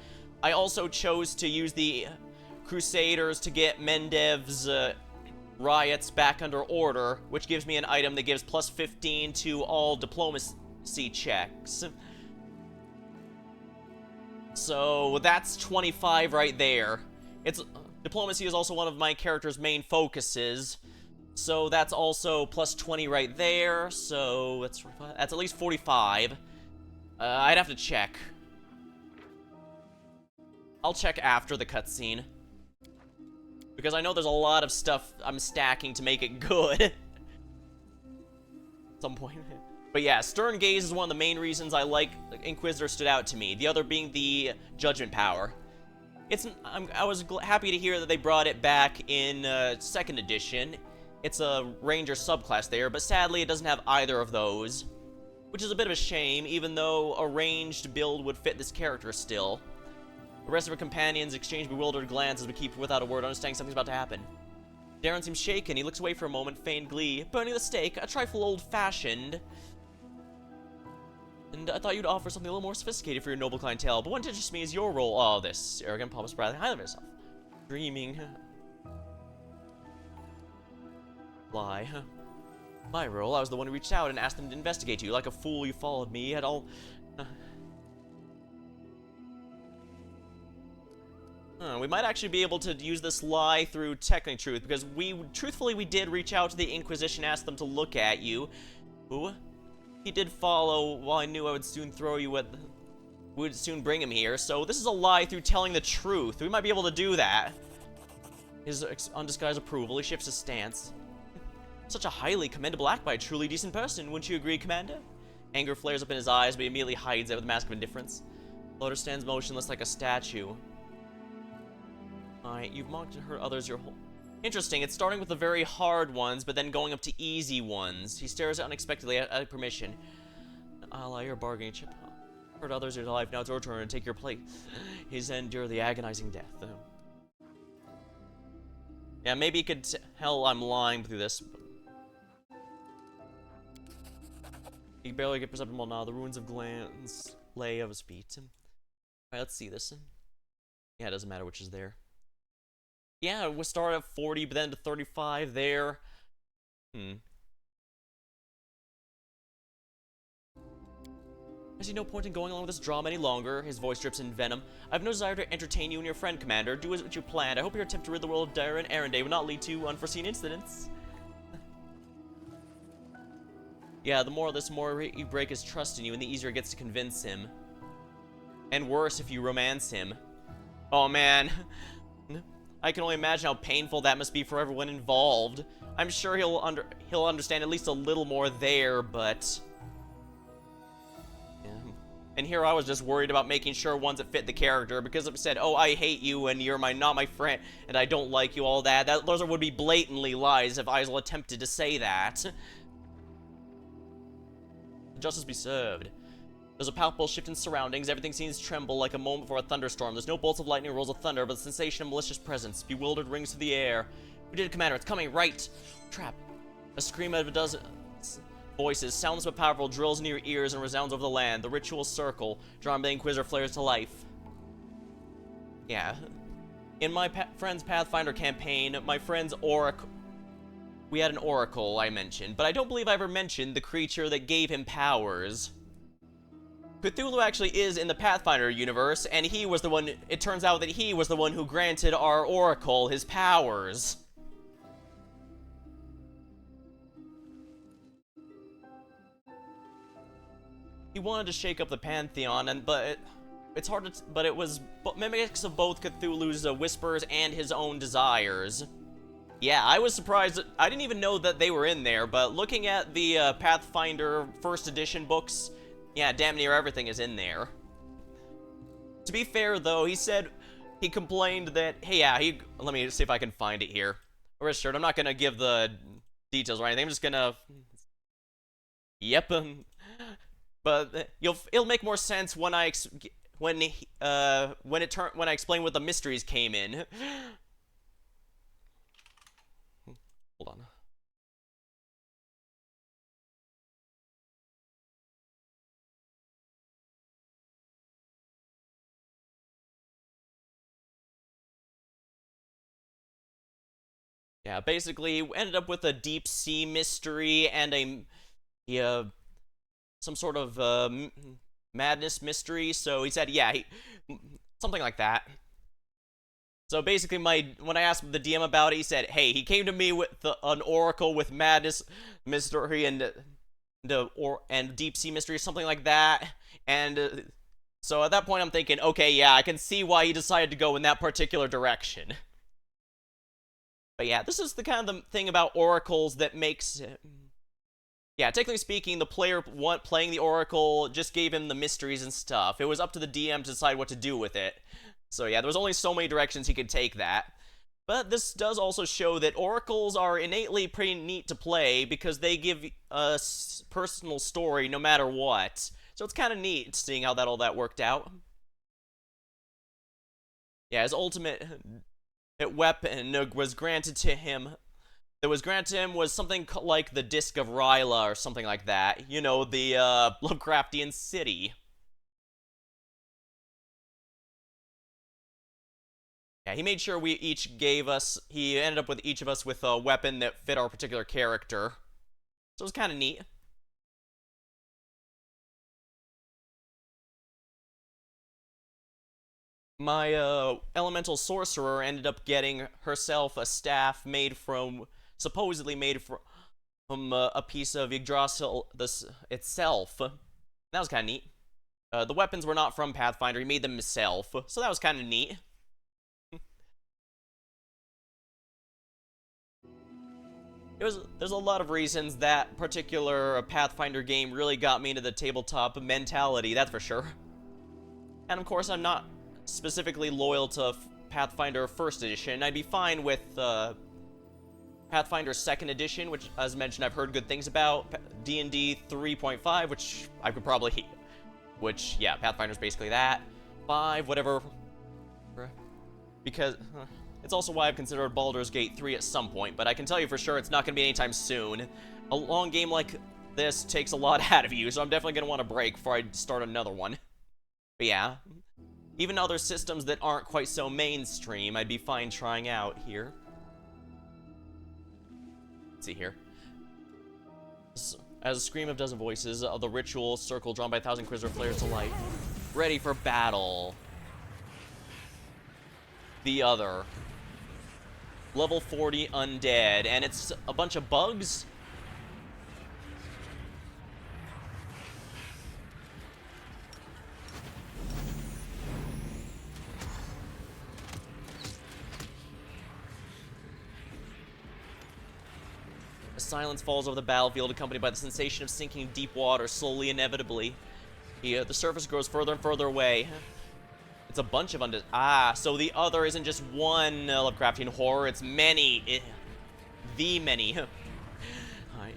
I also chose to use the Crusaders to get Mendev's riots back under order, which gives me an item that gives plus 15 to all diplomacy checks. So that's 25 right there. Diplomacy is also one of my character's main focuses. So that's also plus 20 right there, so that's at least 45. I'd have to check. I'll check after the cutscene. Because I know there's a lot of stuff I'm stacking to make it good. At some point. But yeah, Stern Gaze is one of the main reasons I like Inquisitor stood out to me. The other being the Judgment Power. I was happy to hear that they brought it back in 2nd edition. It's a Ranger subclass there, but sadly it doesn't have either of those. Which is a bit of a shame, even though a ranged build would fit this character still. The rest of her companions exchange bewildered glances but keep without a word, understanding something's about to happen. Darren seems shaken. He looks away for a moment, feigned glee. Burning the steak, a trifle old-fashioned. And I thought you'd offer something a little more sophisticated for your noble clientele, but what interests me is your role. Oh, this arrogant, pompous, brathy, highly of yourself. Dreaming. Lie. My role, I was the one who reached out and asked them to investigate you. Like a fool, you followed me at all. We might actually be able to use this lie through Technic Truth, because truthfully, we did reach out to the Inquisition, ask them to look at you. Ooh. He did follow while I knew I would soon would soon bring him here, so this is a lie through telling the truth. We might be able to do that. His undisguised approval, he shifts his stance. Such a highly commendable act by a truly decent person, wouldn't you agree, Commander? Anger flares up in his eyes, but he immediately hides it with a mask of indifference. Loader stands motionless like a statue. Alright, you've mocked and hurt others your whole... Interesting, it's starting with the very hard ones, but then going up to easy ones. He stares unexpectedly at permission. Ally, your bargaining chip. Hurt others your life, now it's your turn to take your place. He's endure the agonizing death. Yeah, maybe you could tell I'm lying through this. He can barely get perceptible now. The ruins of glands lay of his feet. Alright, let's see this. Yeah, it doesn't matter which is there. Yeah, we'll start at 40, but then to 35 there. I see no point in going along with this drama any longer. His voice drips in venom. I have no desire to entertain you and your friend, Commander. Do as you planned. I hope your attempt to rid the world of Darren Arenday will not lead to unforeseen incidents. Yeah, the more you break his trust in you, and the easier it gets to convince him. And worse if you romance him. Oh, man. I can only imagine how painful that must be for everyone involved. I'm sure he'll understand at least a little more there, but... Yeah. And here I was just worried about making sure ones that fit the character, because if it said, oh, I hate you, and you're not my friend, and I don't like you, all that, those would be blatantly lies if Isel attempted to say that. Justice be served. There's a palpable shift in surroundings. Everything seems to tremble like a moment before a thunderstorm. There's no bolts of lightning or rolls of thunder, but the sensation of malicious presence. Bewildered rings through the air. We did it, Commander. It's coming, right. Trap. A scream out of a dozen voices, soundless but powerful, drills in your ears and resounds over the land. The ritual circle, drawn by the Inquisitor, flares to life. Yeah. In my friend's Pathfinder campaign, my friend's Oracle... We had an Oracle, I mentioned, but I don't believe I ever mentioned the creature that gave him powers. Cthulhu actually is in the Pathfinder universe, and he was the one, it turns out that he was the one who granted our Oracle his powers. He wanted to shake up the Pantheon, but it's hard to, but it was mimics of both Cthulhu's whispers and his own desires. Yeah, I was surprised. I didn't even know that they were in there, but looking at the Pathfinder first edition books, yeah, damn near everything is in there. To be fair, though, he complained that, hey, yeah, let me see if I can find it here. Rest assured, I'm not gonna give the details or anything. I'm just gonna, yep. But it'll make more sense when I explain what the mysteries came in. Hold on. Yeah, basically, we ended up with a deep sea mystery and some sort of madness mystery. So he said, yeah, something like that. So basically, when I asked the DM about it, he said, hey, he came to me with an oracle with madness mystery and deep sea mystery, something like that. And so at that point, I'm thinking, okay, yeah, I can see why he decided to go in that particular direction. But yeah, this is the kind of thing about oracles that makes yeah, technically speaking, the player playing the oracle just gave him the mysteries and stuff. It was up to the DM to decide what to do with it. So yeah, there was only so many directions he could take that. But this does also show that oracles are innately pretty neat to play because they give a personal story no matter what. So it's kind of neat seeing how all that worked out. Yeah, his ultimate weapon was granted to him. That was granted to him was something like the Disc of Ryla or something like that. You know, the Lovecraftian city. Yeah, he made sure he ended up with each of us with a weapon that fit our particular character. So it was kind of neat. My elemental sorcerer ended up getting herself a staff supposedly made from a piece of Yggdrasil itself. That was kind of neat. The weapons were not from Pathfinder, he made them himself, so that was kind of neat. There's a lot of reasons that particular Pathfinder game really got me into the tabletop mentality, that's for sure. And of course, I'm not specifically loyal to Pathfinder 1st edition. I'd be fine with Pathfinder 2nd edition, which, as mentioned, I've heard good things about. D&D 3.5, which I could probably... Which, yeah, Pathfinder's basically that. 5, whatever. Because... It's also why I've considered Baldur's Gate 3 at some point, but I can tell you for sure it's not going to be anytime soon. A long game like this takes a lot out of you, so I'm definitely going to want a break before I start another one. But yeah, even other systems that aren't quite so mainstream, I'd be fine trying out here. Let's see here. As a scream of dozen voices, the ritual circle drawn by 1,000 Quizzer flares to life. Ready for battle. The other. Level 40 undead, and it's a bunch of bugs. A silence falls over the battlefield, accompanied by the sensation of sinking deep water, slowly, inevitably. The surface grows further and further away. It's a bunch of undead. Ah, so the other isn't just one Lovecraftian horror, it's many. The many. Alright.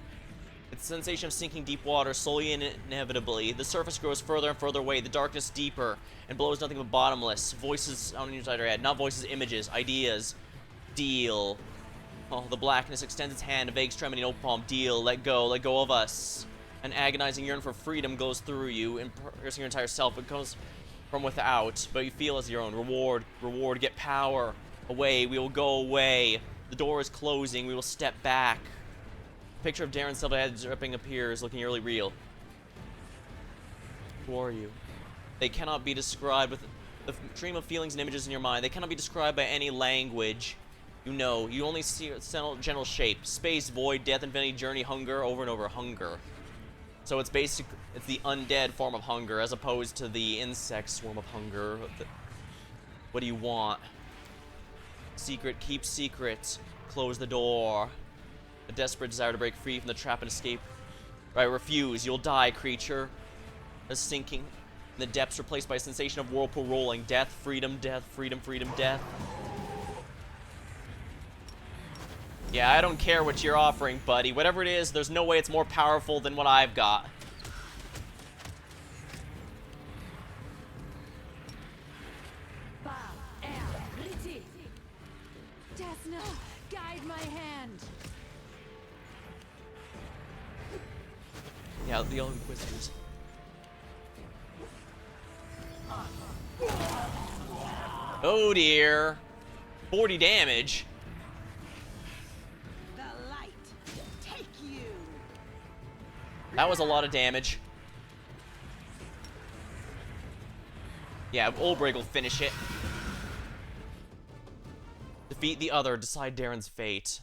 It's the sensation of sinking deep water, slowly and inevitably. The surface grows further and further away, the darkness deeper, and below is nothing but bottomless. Voices sound inside your head. Not voices, images, ideas. Deal. Oh, the blackness extends its hand, a vague extremity in open palm. Deal, let go of us. An agonizing yearning for freedom goes through you, piercing your entire self. It comes from without, but you feel as your own. Reward, get power. Away, we will go away. The door is closing, we will step back. A picture of Darren's silver head dripping appears, looking eerily real. Who are you? They cannot be described with the stream of feelings and images in your mind. They cannot be described by any language. You know, you only see general shape. Space, void, death, infinity, journey, hunger, over and over, hunger. So it's it's the undead form of hunger, as opposed to the insect swarm of hunger. What do you want? Secret, keep secret. Close the door. A desperate desire to break free from the trap and escape. Right, refuse. You'll die, creature. A sinking in the depths, replaced by a sensation of whirlpool rolling. Death, freedom, death, freedom, freedom, death. Yeah, I don't care what you're offering, buddy. Whatever it is, there's no way it's more powerful than what I've got. Desna, guide my hand. Yeah, the Elven Inquisitors. Oh dear. 40 damage. The light, take you. That was a lot of damage. Yeah, Olbreg will finish it. Defeat the other, decide Darren's fate.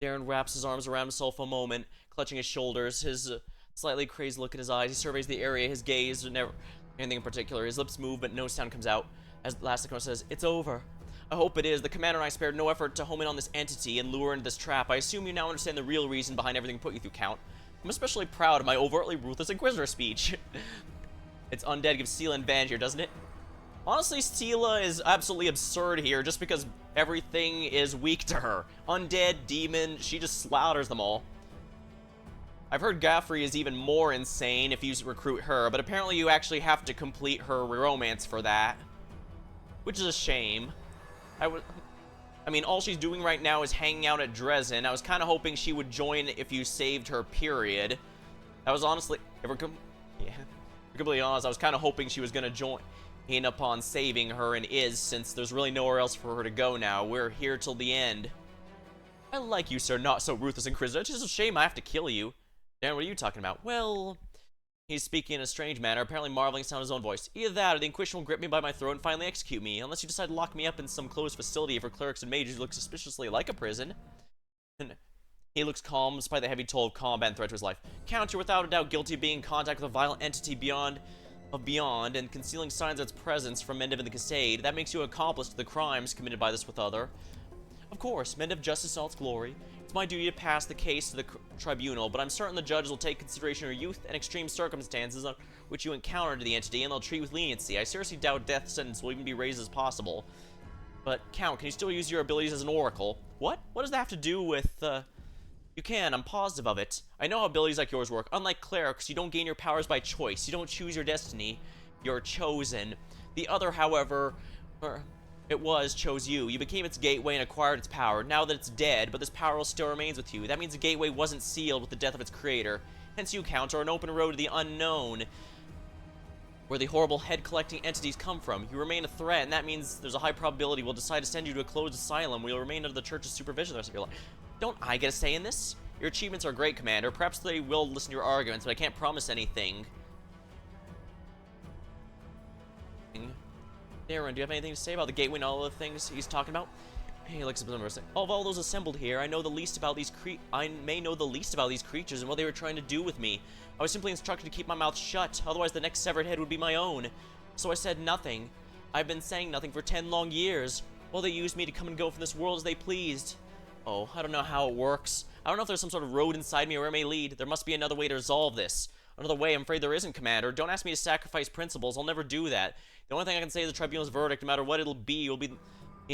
Darren wraps his arms around himself a moment, clutching his shoulders, his slightly crazed look in his eyes. He surveys the area, his gaze, never anything in particular. His lips move, but no sound comes out. As the last Lacrimose says, "It's over." I hope it is. The commander and I spared no effort to home in on this entity and lure into this trap. I assume you now understand the real reason behind everything put you through, Count. I'm especially proud of my overtly ruthless Inquisitor speech. It's undead gives Sela an advantage here, doesn't it? Honestly, Sela is absolutely absurd here just because everything is weak to her. Undead, demon, she just slaughters them all. I've heard Gaffrey is even more insane if you recruit her, but apparently you actually have to complete her romance for that. Which is a shame. I mean, all she's doing right now is hanging out at Dresden. I was kind of hoping she would join if you saved her, period. That was honestly... If we're completely honest, I was kind of hoping she was going to join in upon saving her, and is, since there's really nowhere else for her to go now. We're here till the end. I like you, sir, not so ruthless Inquisitor. It's just a shame I have to kill you. Darren, what are you talking about? Well... He's speaking in a strange manner, apparently marveling sound of his own voice. Either that, or the Inquisition will grip me by my throat and finally execute me, unless you decide to lock me up in some closed facility for clerics and mages who look suspiciously like a prison. And he looks calm, despite the heavy toll of combat and threat to his life. Count, you're without a doubt guilty of being in contact with a violent entity beyond, and concealing signs of its presence from Mendiv and the Cassade. That makes you accomplice to the crimes committed by this with other. Of course, Mendiv justice in all its glory. It's my duty to pass the case to the tribunal, but I'm certain the judges will take consideration of your youth and extreme circumstances on which you encountered the entity, and they'll treat with leniency. I seriously doubt death sentence will even be raised as possible. But, Count, can you still use your abilities as an oracle? What? What does that have to do with, You can, I'm positive of it. I know how abilities like yours work. Unlike clerics, you don't gain your powers by choice. You don't choose your destiny. You're chosen. The other, however... chose you. You became its gateway and acquired its power. Now that it's dead, but this power still remains with you. That means the gateway wasn't sealed with the death of its creator. Hence you, Count, are an open road to the unknown, where the horrible head-collecting entities come from. You remain a threat, and that means there's a high probability we'll decide to send you to a closed asylum where you'll remain under the Church's supervision the rest of your life. Don't I get a say in this? Your achievements are great, Commander. Perhaps they will listen to your arguments, but I can't promise anything. Darren, do you have anything to say about the gateway and all the things he's talking about? He looks at them and says, of all those assembled here, I may know the least about these creatures and what they were trying to do with me. I was simply instructed to keep my mouth shut, otherwise the next severed head would be my own. So I said nothing. I've been saying nothing for 10 long years, while they used me to come and go from this world as they pleased. Oh, I don't know how it works. I don't know if there's some sort of road inside me or where it may lead. There must be another way to resolve this. Another way, I'm afraid there isn't, Commander. Don't ask me to sacrifice principles. I'll never do that. The only thing I can say is the tribunal's verdict, no matter what it'll be, will be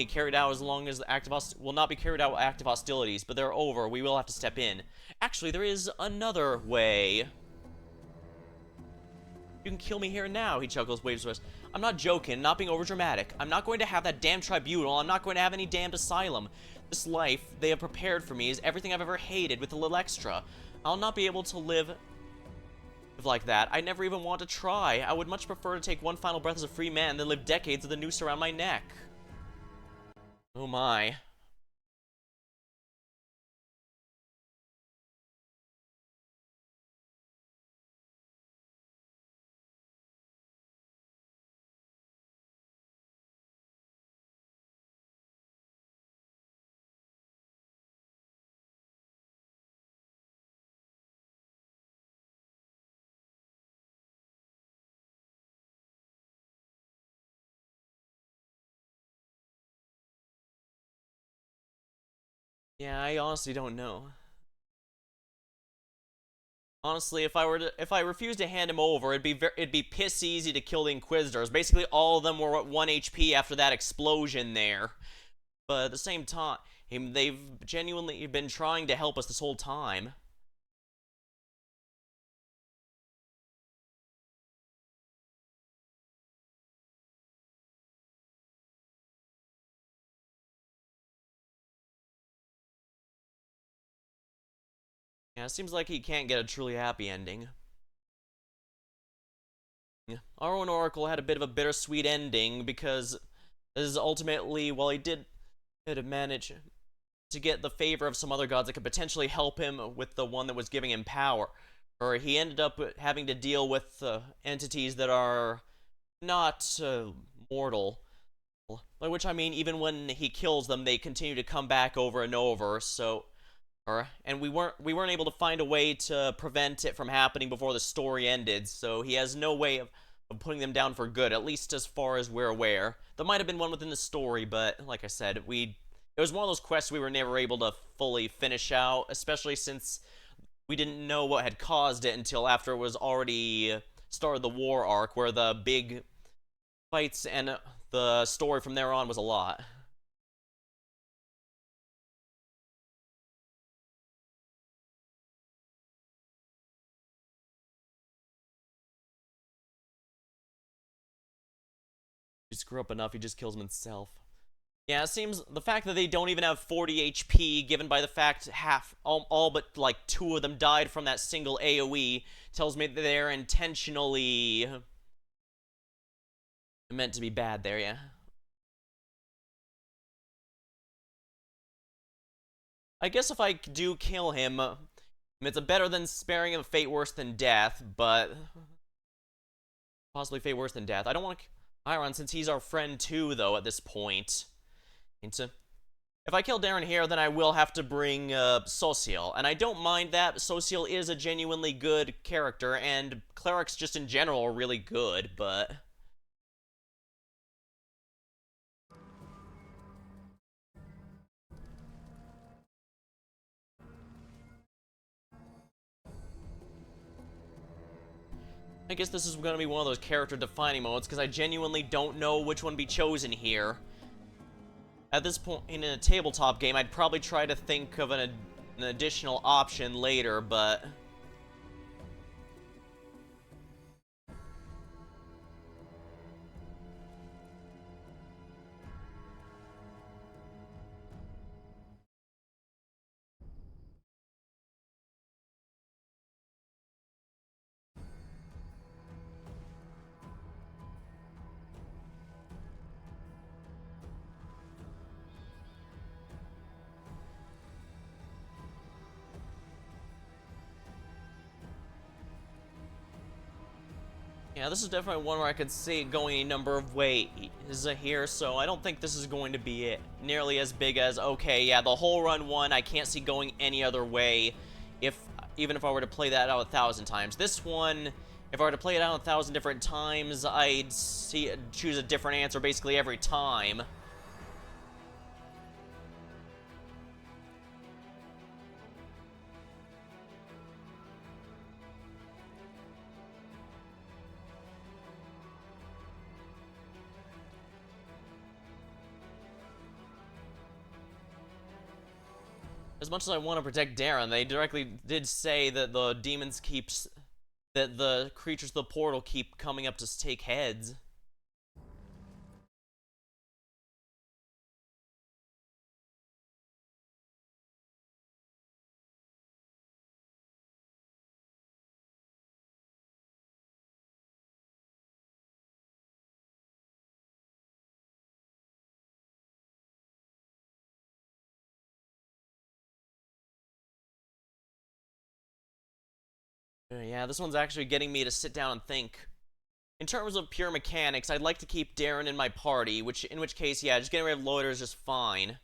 carried out as long as the will not be carried out with active hostilities, but they're over. We will have to step in. Actually, there is another way. You can kill me here and now, he chuckles, waves his wrist. I'm not joking, not being overdramatic. I'm not going to have that damn tribunal. I'm not going to have any damned asylum. This life they have prepared for me is everything I've ever hated with a little extra. I'll not be able to live like that. I never even want to try. I would much prefer to take one final breath as a free man than live decades with a noose around my neck. Oh my. Yeah, I honestly don't know. Honestly, if I refused to hand him over, it'd be piss easy to kill the Inquisitors. Basically, all of them were at 1 HP after that explosion there. But at the same time, they've genuinely been trying to help us this whole time. Yeah, it seems like he can't get a truly happy ending. Yeah. Our own Oracle had a bit of a bittersweet ending because this is ultimately, while he did manage to get the favor of some other gods that could potentially help him with the one that was giving him power, or he ended up having to deal with entities that are not mortal. By which I mean, even when he kills them, they continue to come back over and over. So, and we weren't able to find a way to prevent it from happening before the story ended. So he has no way of putting them down for good, at least as far as we're aware. There might have been one within the story, but like I said, it was one of those quests we were never able to fully finish out, especially since we didn't know what had caused it until after it was already started the war arc, where the big fights and the story from there on was a lot. You screw up enough, he just kills himself. Yeah, it seems the fact that they don't even have 40 HP, given by the fact all but like 2 of them died from that single AoE, tells me that they're intentionally meant to be bad there, yeah. I guess if I do kill him, it's a better than sparing him a fate worse than death, but possibly fate worse than death. I don't want to Iron since he's our friend too, though, at this point. If I kill Darren here, then I will have to bring Social, and I don't mind that. Social is a genuinely good character, and clerics just in general are really good, but I guess this is going to be one of those character-defining moments, because I genuinely don't know which one to be chosen here. At this point, in a tabletop game, I'd probably try to think of an additional option later, but yeah, this is definitely one where I could see it going a number of ways here, so I don't think this is going to be it. Nearly as big as, okay, yeah, the whole run one, I can't see going any other way, even if I were to play that out 1,000 times. This one, if I were to play it out 1,000 different times, I'd choose a different answer basically every time. As much as I want to protect Darren, they directly did say that the that the creatures of the portal keep coming up to take heads. Yeah, this one's actually getting me to sit down and think. In terms of pure mechanics, I'd like to keep Darren in my party, in which case, yeah, just getting rid of Loiter is just fine.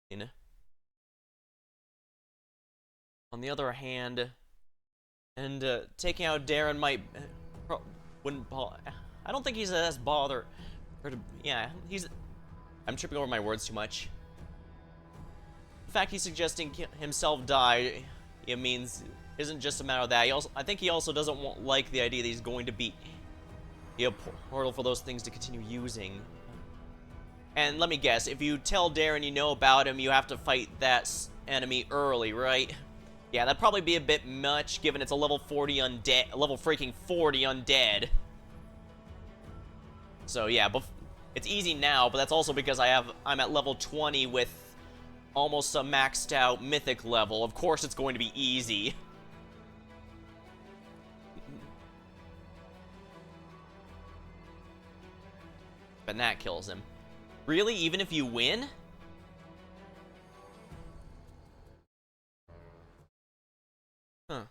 You know? On the other hand, and taking out Darren might wouldn't. I don't think he's as bothered. Yeah, I'm tripping over my words too much. The fact he's suggesting himself die, it means isn't just a matter of that. I think he also doesn't like the idea that he's going to be a portal for those things to continue using. And let me guess, if you tell Darren you know about him, you have to fight that enemy early, right? Yeah, that'd probably be a bit much, given it's a level 40 undead, level freaking 40 undead. So yeah, it's easy now, but that's also because I'm at level 20 with almost a maxed out mythic level. Of course it's going to be easy. But that kills him. Really? Even if you win? Huh.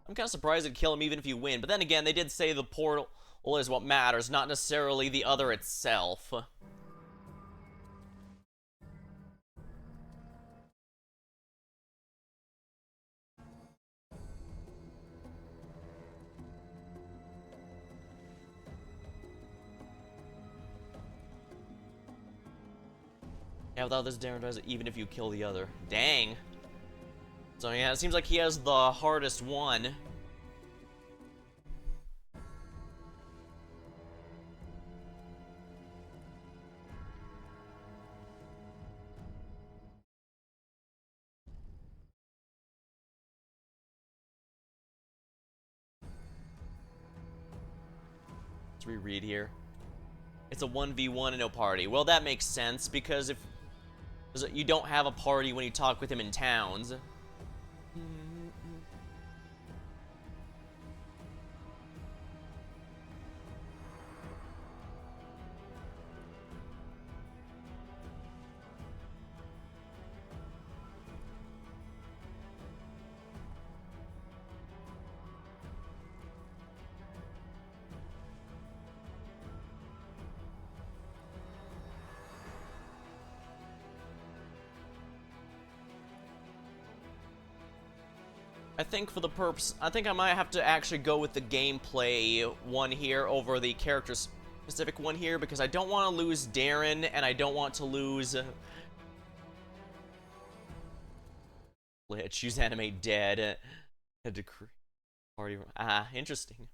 I'm kind of surprised it'd kill him even if you win. But then again, they did say the portal is what matters, not necessarily the other itself. Yeah, without this, Darren does it even if you kill the other. Dang. So yeah, it seems like he has the hardest one. Let's reread here. It's a 1v1 and no party. Well, that makes sense, because if you don't have a party when you talk with him in towns. I think for the purpose, I think I might have to actually go with the gameplay one here over the character specific one here, because I don't want to lose Darren, and I don't want to lose Lich. Use animate dead. A decree. Party. Interesting.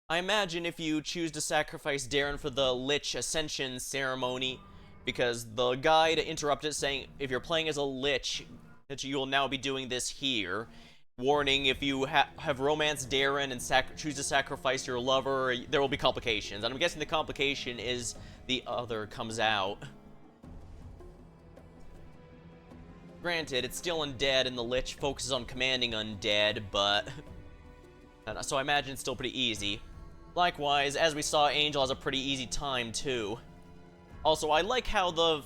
I imagine if you choose to sacrifice Darren for the Lich Ascension ceremony, because the guide interrupted saying if you're playing as a Lich, that you will now be doing this here. Warning, if you have romanced Darren and choose to sacrifice your lover, there will be complications. And I'm guessing the complication is the other comes out. Granted, it's still undead and the Lich focuses on commanding undead, but... so I imagine it's still pretty easy. Likewise, as we saw, Angel has a pretty easy time, too. Also, I like how the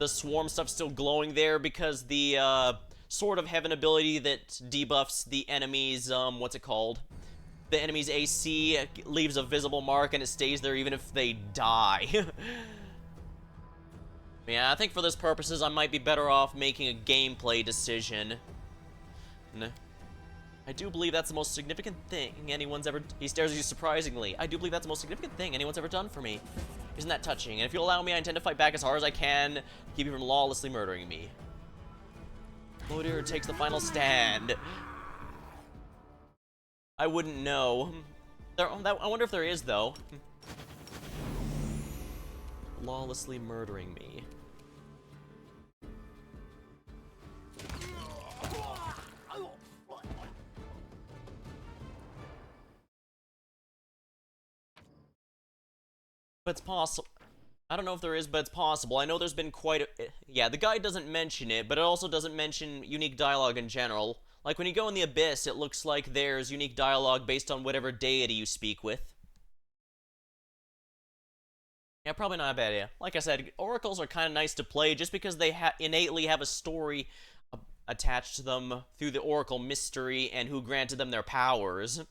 swarm stuff's still glowing there, because the, Sword of Heaven ability that debuffs the enemy's, what's it called? The enemy's AC leaves a visible mark and it stays there even if they die. Yeah, I think for this purposes I might be better off making a gameplay decision. I do believe that's the most significant thing anyone's ever... He stares at you surprisingly. I do believe that's the most significant thing anyone's ever done for me. Isn't that touching? And if you allow me, I intend to fight back as hard as I can, keep you from lawlessly murdering me. Loader takes the final stand. I wouldn't know. I wonder if there is, though. Lawlessly murdering me. But it's possible. I don't know if there is, but it's possible. I know there's been quite a... Yeah, the guide doesn't mention it, but it also doesn't mention unique dialogue in general. Like, when you go in the Abyss, it looks like there's unique dialogue based on whatever deity you speak with. Yeah, probably not a bad idea. Like I said, oracles are kind of nice to play just because they innately have a story attached to them through the oracle mystery and who granted them their powers.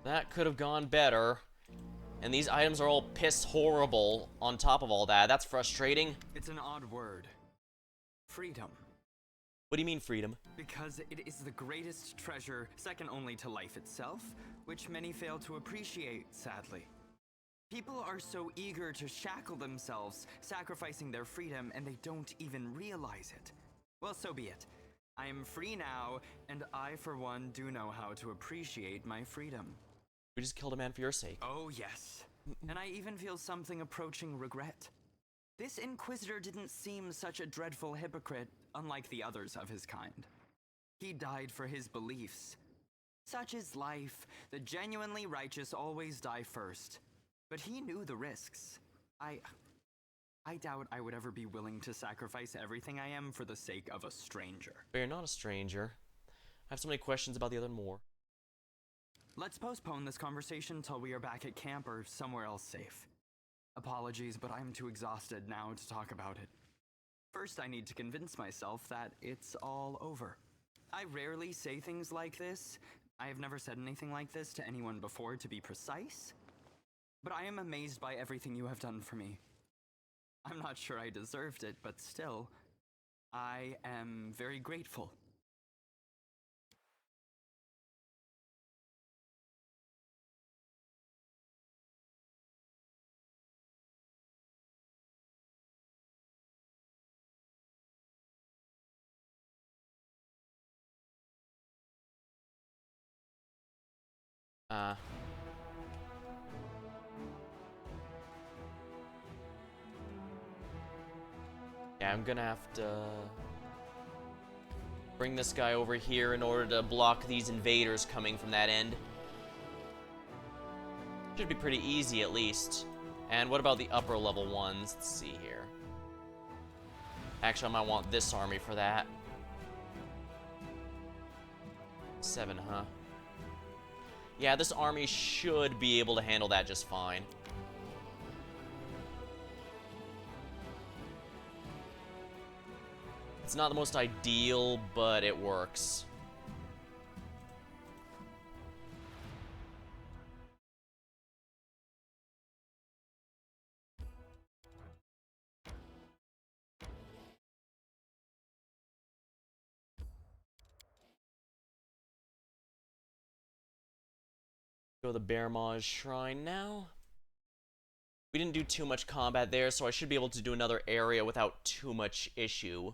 That could have gone better. And these items are all piss horrible on top of all that. That's frustrating. It's an odd word. Freedom. What do you mean, freedom? Because it is the greatest treasure, second only to life itself, which many fail to appreciate, sadly. People are so eager to shackle themselves, sacrificing their freedom, and they don't even realize it. Well, so be it. I am free now, and I, for one, do know how to appreciate my freedom. We just killed a man for your sake. Oh, yes. And I even feel something approaching regret. This Inquisitor didn't seem such a dreadful hypocrite, unlike the others of his kind. He died for his beliefs. Such is life. The genuinely righteous always die first. But he knew the risks. I doubt I would ever be willing to sacrifice everything I am for the sake of a stranger. But you're not a stranger. I have so many questions about the other Moor. Let's postpone this conversation till we are back at camp or somewhere else safe. Apologies, but I'm too exhausted now to talk about it. First, I need to convince myself that it's all over. I rarely say things like this. I have never said anything like this to anyone before, to be precise. But I am amazed by everything you have done for me. I'm not sure I deserved it, but still, I am very grateful. Yeah, I'm gonna have to bring this guy over here in order to block these invaders coming from that end. Should be pretty easy at least. And what about the upper level ones? Let's see here. Actually, I might want this army for that. 7, huh? Yeah, this army should be able to handle that just fine. It's not the most ideal, but it works. Go to the Bear Maw Shrine now. We didn't do too much combat there, so I should be able to do another area without too much issue.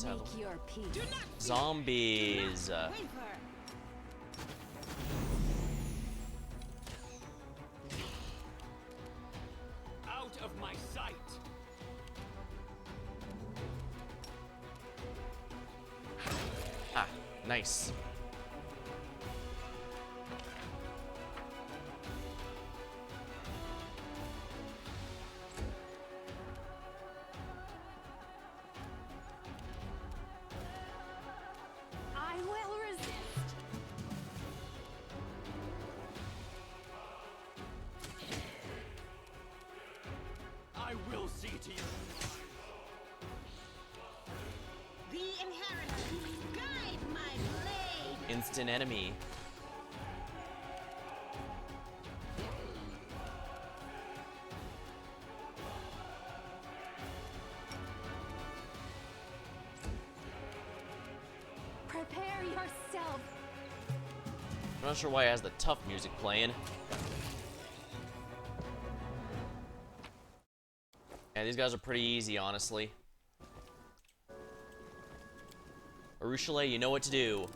Make your peace. Zombies. Out of my sight! Ah, nice. I will resist. I will see to you. The inheritance, guide my blade! Instant enemy. Prepare yourself. I'm not sure why it has the tough music playing. Yeah, these guys are pretty easy, honestly. Arushale, you know what to do.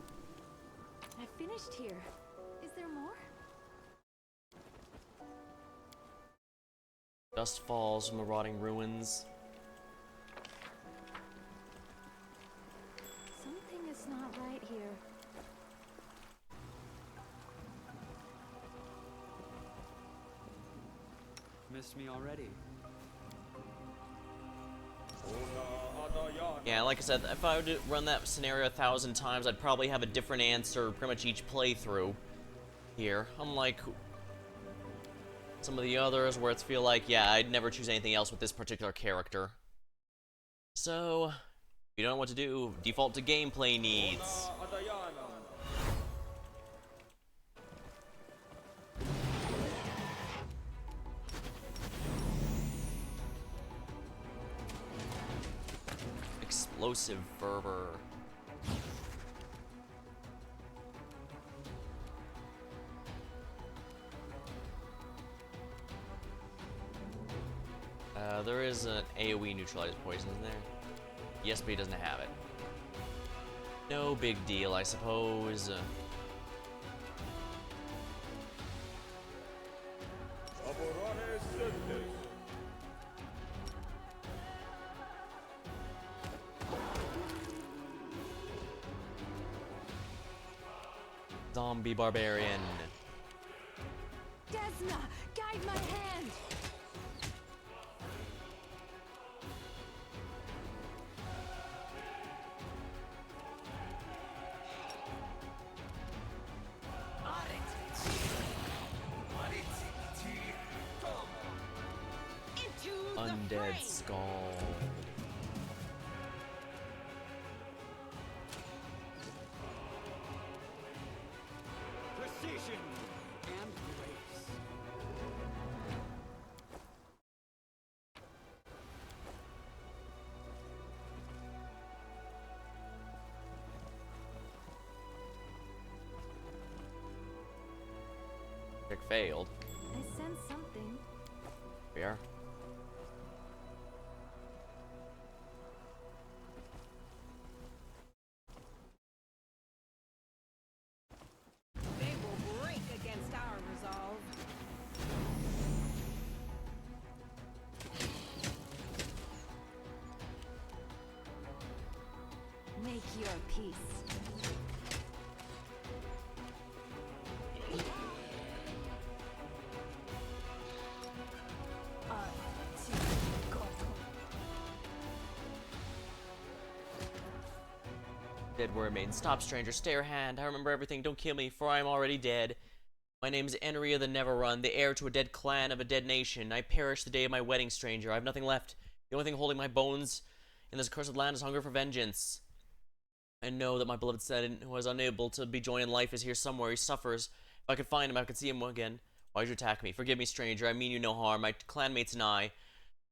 I finished here. Is there more? Dust falls from the rotting ruins. Something is not right here. Missed me already. Una Yeah, like I said, if I were to run that scenario 1,000 times, I'd probably have a different answer pretty much each playthrough here. Unlike some of the others where it's feel like, yeah, I'd never choose anything else with this particular character. So, if you don't know what to do, default to gameplay needs. Explosive fervor. There is an AoE neutralized poison, isn't there? Yes, but he doesn't have it. No big deal, I suppose. Zombie barbarian. Desna, guide my hand! Into the Undead fray. skull. Precision and grace. Check failed. I sense something. We are. They will break against our resolve. Make your peace. Dead mermaid. Stop, stranger. Stay your hand. I remember everything. Don't kill me, for I am already dead. My name is Enria the Neverrun, the heir to a dead clan of a dead nation. I perished the day of my wedding, stranger. I have nothing left. The only thing holding my bones in this cursed land is hunger for vengeance. I know that my beloved son, who was unable to be joined in life, is here somewhere. He suffers. If I could find him, I could see him again. Why did you attack me? Forgive me, stranger. I mean you no harm. My clanmates and I,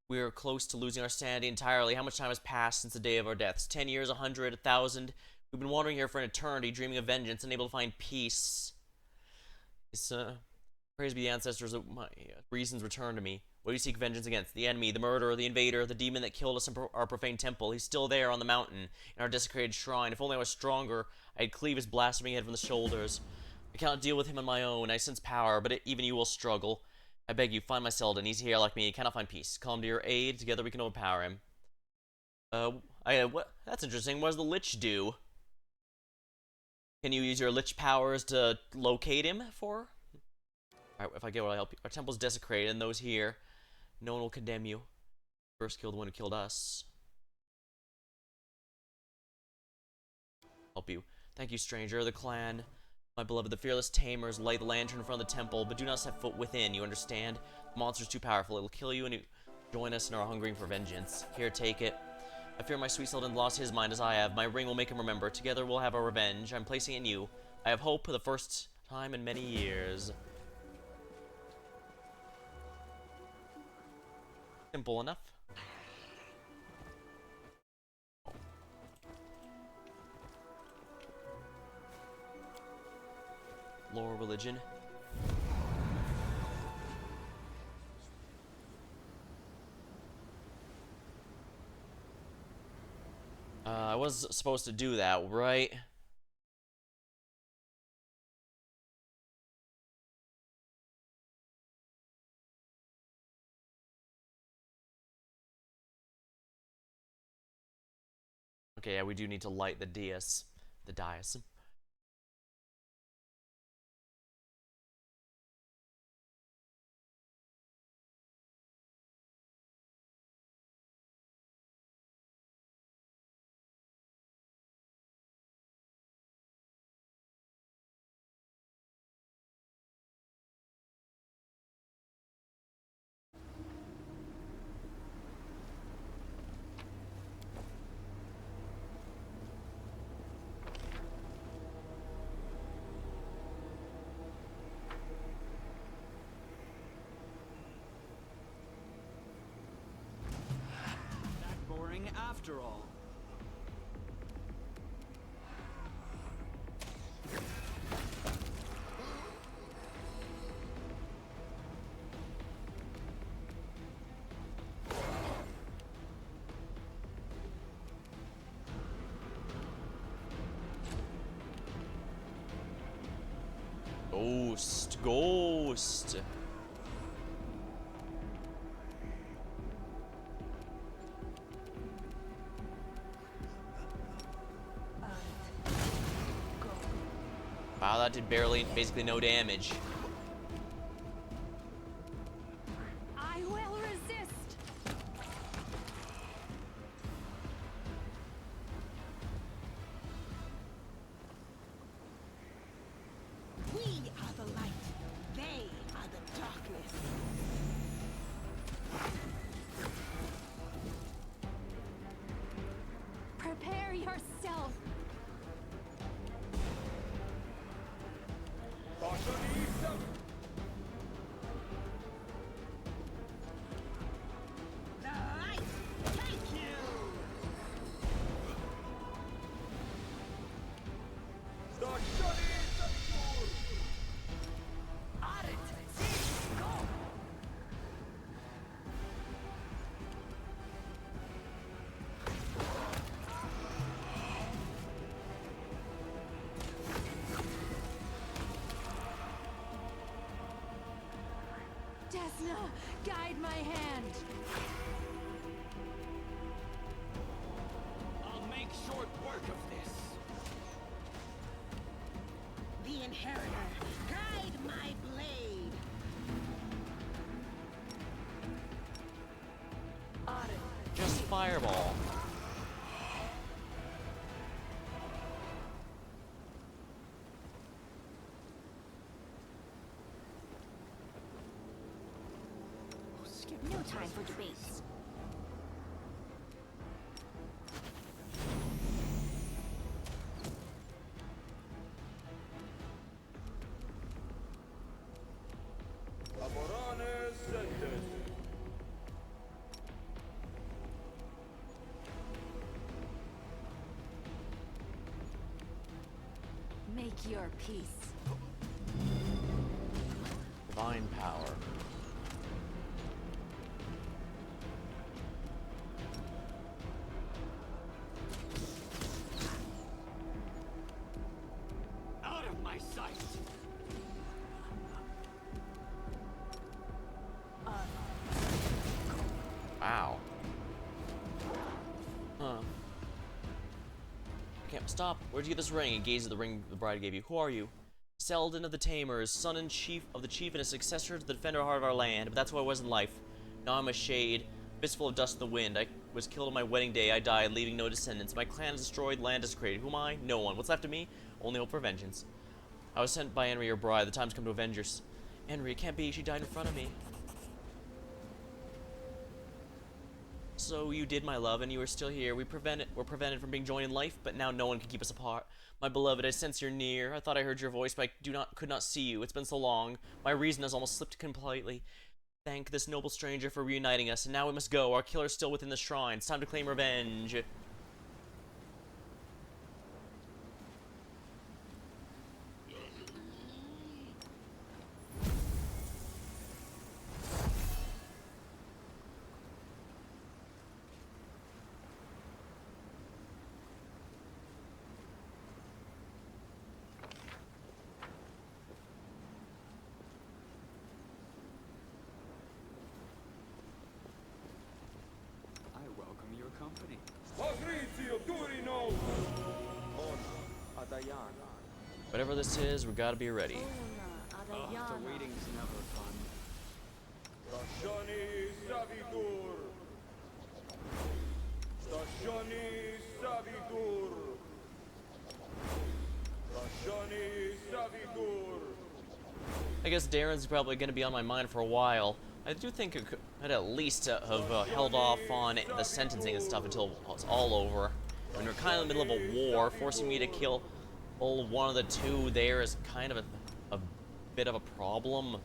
we are close to losing our sanity entirely. How much time has passed since the day of our deaths? 10 years, 100, 1,000? We've been wandering here for an eternity, dreaming of vengeance, unable to find peace. It's, praise be the ancestors of my reasons return to me. What do you seek vengeance against? The enemy, the murderer, the invader, the demon that killed us in our profane temple. He's still there on the mountain, in our desecrated shrine. If only I was stronger, I'd cleave his blaspheming head from the shoulders. I cannot deal with him on my own. I sense power, but even you will struggle. I beg you, find my Selden. He's here like me. He cannot find peace. Call him to your aid. Together we can overpower him. What? That's interesting. What does the Lich do? Can you use your Lich powers to locate him for? Alright, if I get what I help you. Our temple's desecrated, and those here, no one will condemn you. First kill the one who killed us. Help you. Thank you, stranger. The clan, my beloved, the fearless tamers, light the lantern in front of the temple, but do not set foot within, you understand? The monster's too powerful. It will kill you and you join us in our hungering for vengeance. Here, take it. I fear my sweet Selden lost his mind as I have. My ring will make him remember. Together we'll have our revenge. I'm placing it in you. I have hope for the first time in many years. Simple enough. Lore, religion. I was supposed to do that, right? Okay, yeah, we do need to light the dais. The dais. after all. Ghost, ghost. Wow, that did basically no damage. I will resist. We are the light. They are the darkness. Prepare yourself. The light! Thank you! Desna, guide my hand. I'll make short work of this. The Inheritor, guide my blade! Just fireball. No time for debates. Make your peace. Divine power. Out of my sight! Wow. Huh. Can't stop. Where'd you get this ring? And gaze at the ring the bride gave you. Who are you? Selden of the Tamers, son and chief of the chief and a successor to the defender heart of our land. But that's who I was in life. Now I'm a shade, fistful of dust in the wind. I was killed on my wedding day. I died, leaving no descendants. My clan is destroyed, land desecrated. Who am I? No one. What's left of me? Only hope for vengeance. I was sent by Henry, your bride. The time's come to avenge her. Henry, it can't be. She died in front of me. So you did, my love, and you are still here. We're prevented from being joined in life, but now no one can keep us apart. My beloved, I sense you're near. I thought I heard your voice, but I could not see you. It's been so long. My reason has almost slipped completely. Thank this noble stranger for reuniting us, and now we must go. Our killer's still within the shrine. It's time to claim revenge. I welcome your company. Whatever this is, we gotta be ready. The waiting's never fun. I guess Darren's probably gonna be on my mind for a while. I do think I'd at least have held off on the sentencing and stuff until it's all over. When we're kind of in the middle of a war, forcing me to kill one of the two there is kind of a bit of a problem.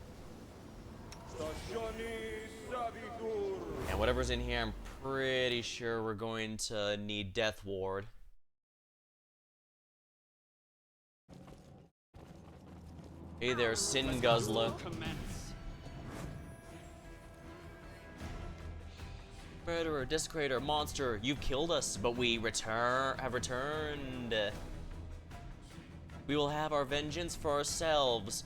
And whatever's in here, I'm pretty sure we're going to need Death Ward. Hey there, Sin Guzzler. Commence. Predator, Desecrator, Monster, you've killed us, but we have returned. We will have our vengeance for ourselves.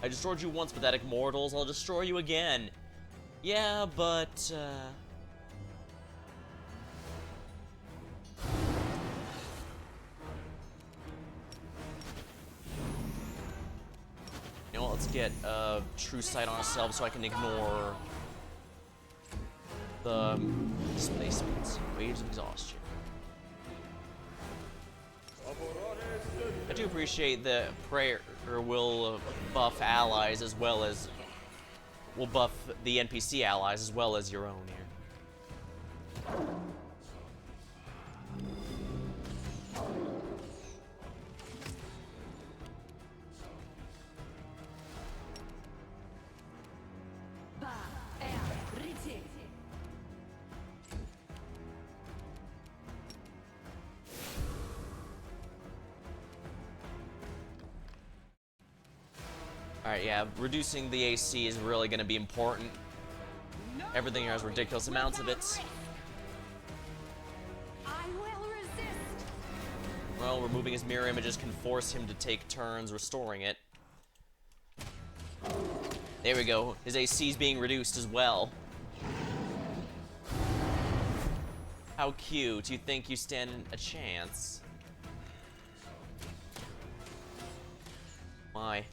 I destroyed you once, pathetic mortals. I'll destroy you again. Yeah, but, you know what, let's get true sight on ourselves so I can ignore the displacements. Waves of exhaustion. I do appreciate that prayer will buff allies as well as will buff the NPC allies as well as your own here. Alright, yeah, reducing the AC is really going to be important. Everything here has ridiculous amounts of it. I will resist. Well, removing his mirror images can force him to take turns restoring it. There we go. His AC is being reduced as well. How cute. You think you stand a chance? My.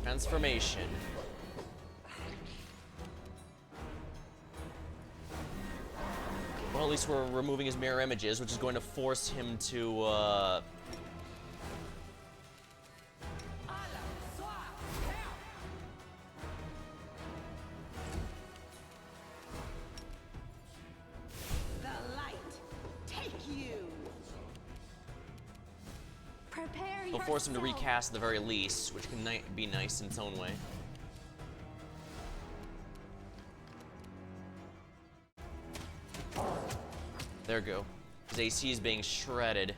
Transformation. Well, at least we're removing his mirror images, which is going to force him to, The light, take you. Prepare It'll force him to yourself. recast at the very least, which can be nice in its own way. There we go. His AC is being shredded.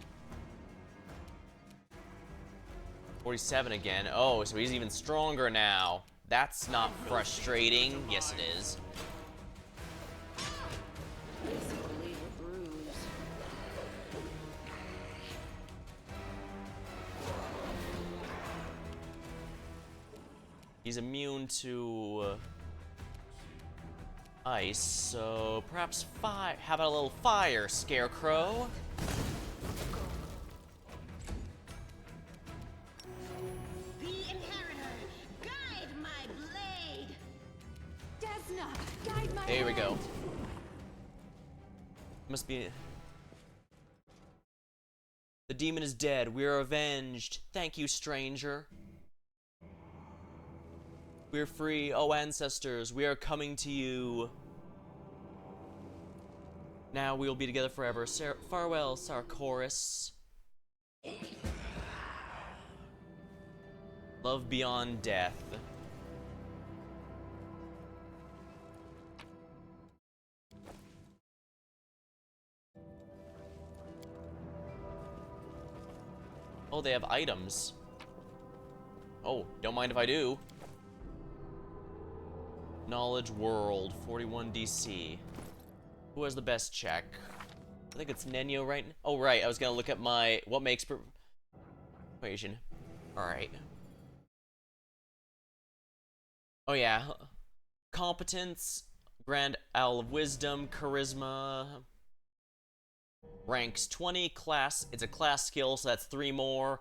47 again. Oh, so he's even stronger now. That's not frustrating. Yes, it is. Basically a bruise. He's immune to ice, so perhaps fire. How about a little fire, Scarecrow? The Inheritor, guide my blade. Desna, guide my There we go. hand. Must be. The demon is dead. We are avenged. Thank you, stranger. We're free, oh ancestors. We are coming to you. Now we will be together forever. Farewell, Sarkoris. Love beyond death. Oh, they have items. Oh, don't mind if I do. Knowledge World, 41 DC. Who has the best check? I think it's Nenyo, right? Oh, right. I was gonna look at my what makes equation. All right. Oh yeah, competence, Grand Owl of Wisdom, Charisma. Ranks 20. Class. It's a class skill, so that's 3 more.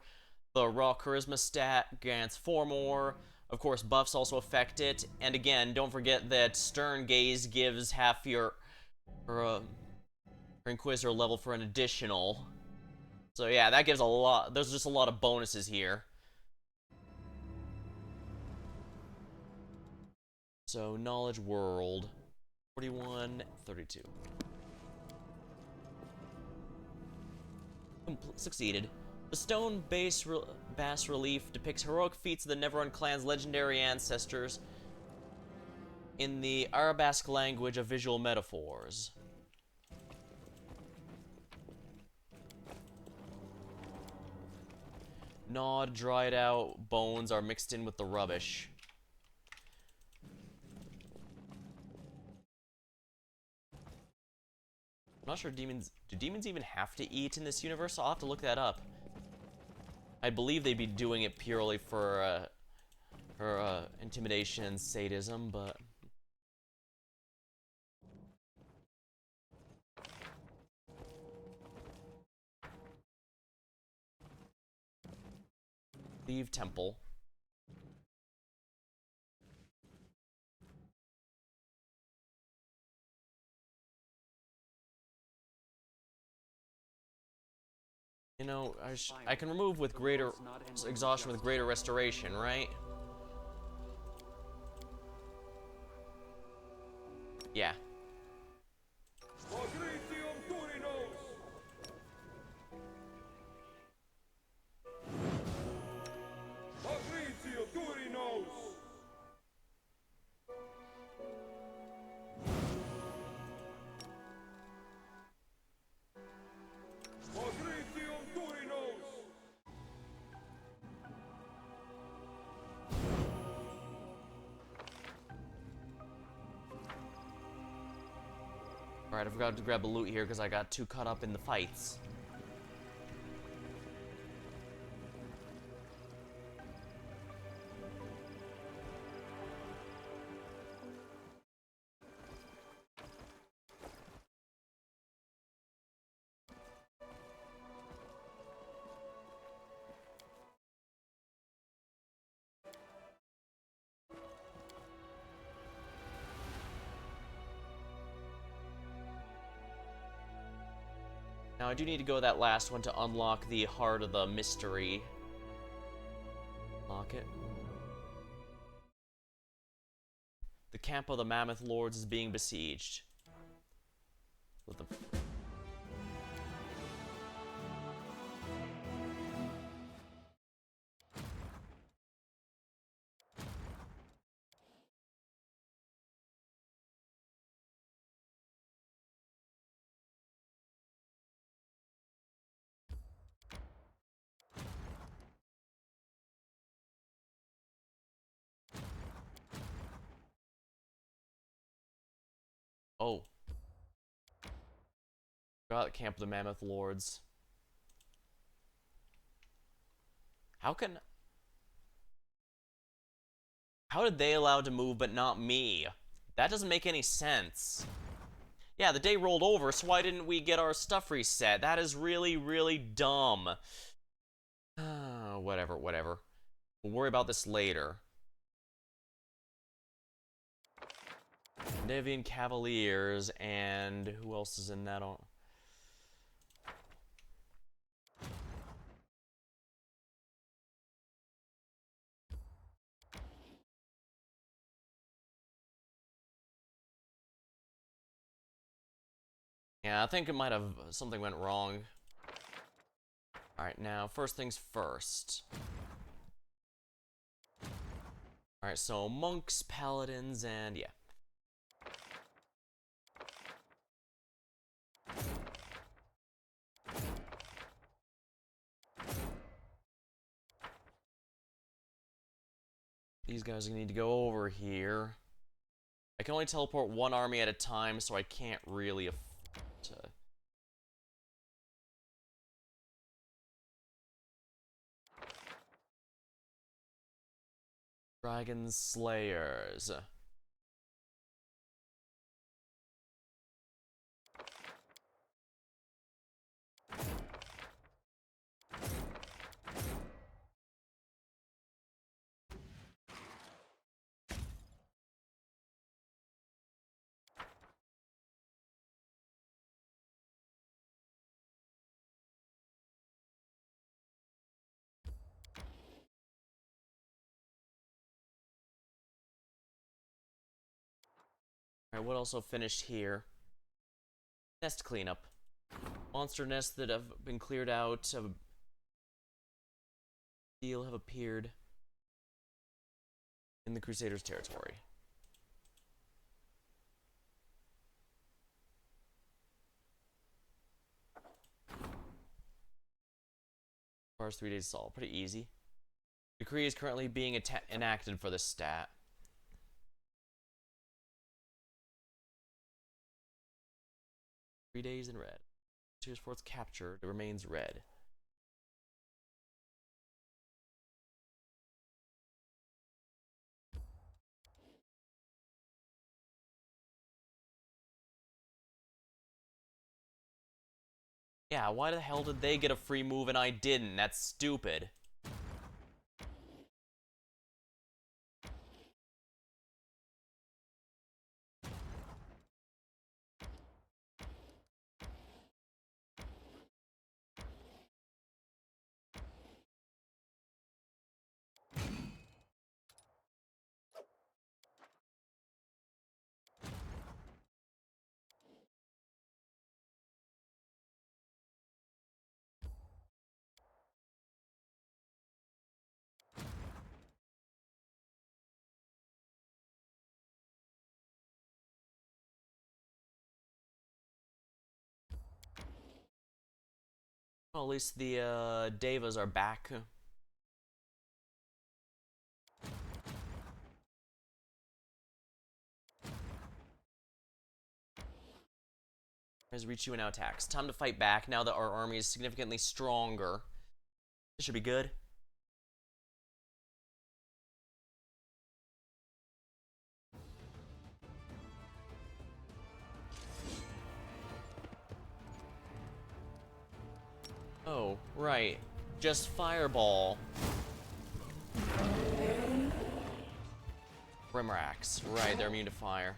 The raw charisma stat grants 4 more. Of course, buffs also affect it. And again, don't forget that Stern Gaze gives half your Inquisitor level for an additional. So yeah, that gives a lot. There's just a lot of bonuses here. So, Knowledge World. 41, 32. Succeeded. The stone bas relief depicts heroic feats of the Neverrun clan's legendary ancestors in the Arabesque language of visual metaphors. Gnawed, dried out bones are mixed in with the rubbish. I'm not sure do demons even have to eat in this universe? I'll have to look that up. I believe they'd be doing it purely for intimidation and sadism, but... Leave temple. You know, I can remove with greater exhaustion with greater restoration, right? Yeah. Alright, I forgot to grab a loot here because I got too caught up in the fights. Now I do need to go that last one to unlock the heart of the mystery. Lock it. The camp of the Mammoth Lords is being besieged. With the... Oh. Got camp of the Mammoth Lords. How did they allow to move but not me? That doesn't make any sense. Yeah, the day rolled over, so why didn't we get our stuff reset? That is really, really dumb. Whatever. We'll worry about this later. Nevian Cavaliers, and who else is in that? Yeah, I think it might have... something went wrong. Alright, now, first things first. Alright, so monks, paladins, and yeah. These guys are gonna need to go over here. I can only teleport one army at a time, so I can't really afford to... Dragon Slayers. Alright, what also finished here? Nest cleanup. Monster nests that have been cleared out have appeared in the Crusaders' territory. Requires 3 days to solve. Pretty easy. Decree is currently being enacted for this stat. Three days in red. Sears Fort's captured. It remains red. Yeah, why the hell did they get a free move and I didn't? That's stupid. Well, at least the Devas are back. As Richu now attacks. Time to fight back now that our army is significantly stronger. This should be good. Oh, right. Just fireball. Rimrax. Right, they're immune to fire.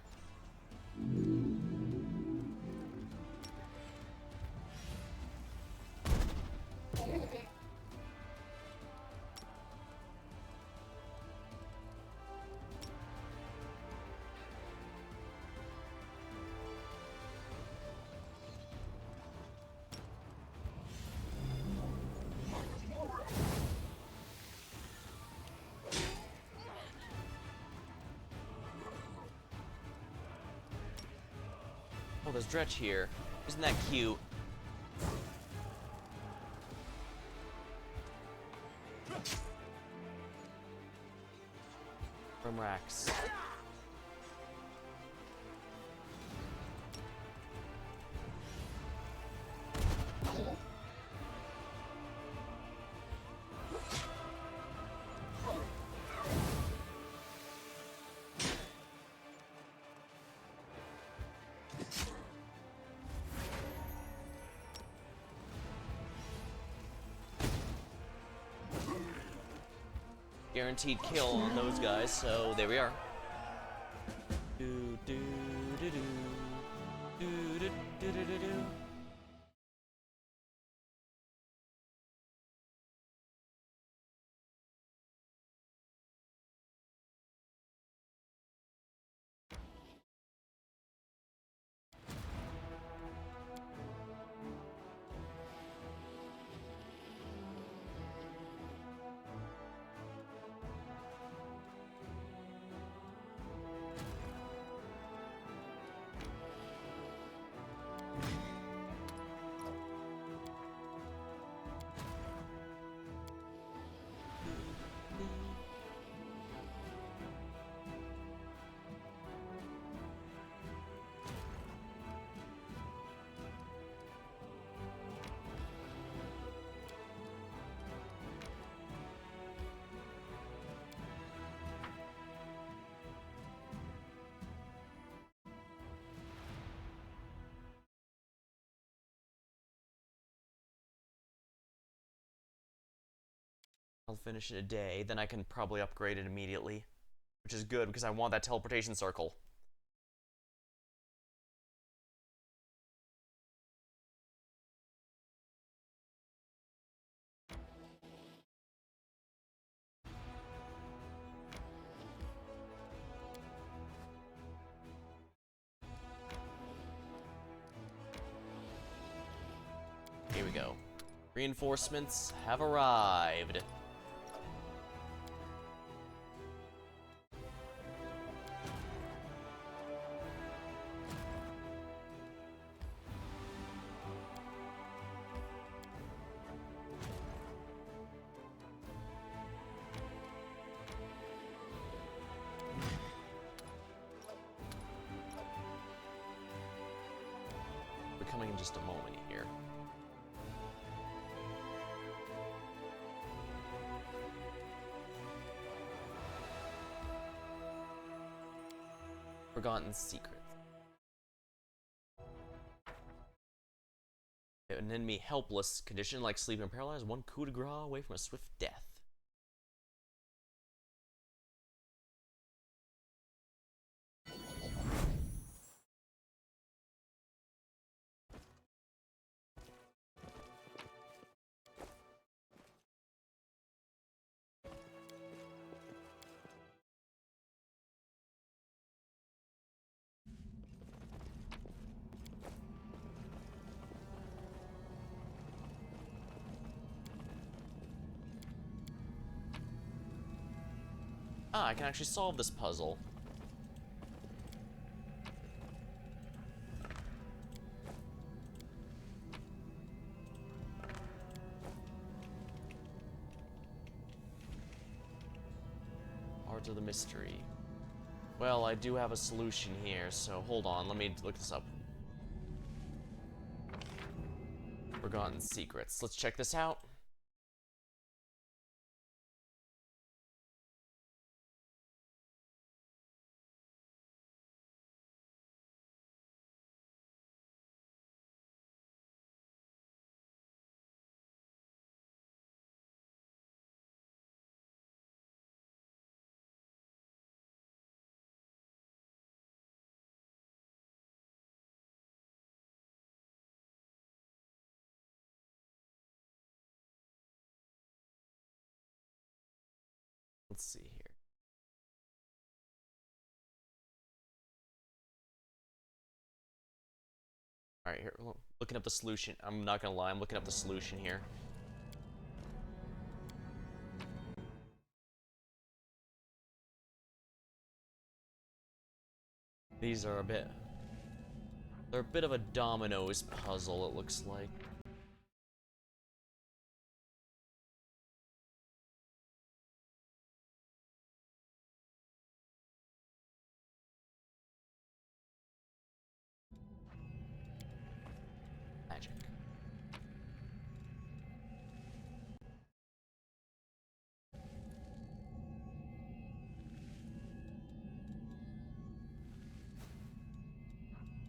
Oh, there's Dretch here. Isn't that cute? Rimrax. Guaranteed kill on those guys, so there we are. Do do do do do do do do do do. I'll finish in a day, then I can probably upgrade it immediately. Which is good, because I want that teleportation circle. we go. Reinforcements have arrived. We're coming in just a moment here. Forgotten secrets. An enemy helpless condition like sleeping or paralyzed, one coup de grace away from a swift death. Ah, I can actually solve this puzzle. Art of the mystery. Well, I do have a solution here, so hold on, let me look this up. Forgotten secrets. Let's check this out. Let's see here. Alright, here, looking up the solution. I'm not gonna lie, I'm looking up the solution here. These are they're a bit of a dominoes puzzle, it looks like. Magic.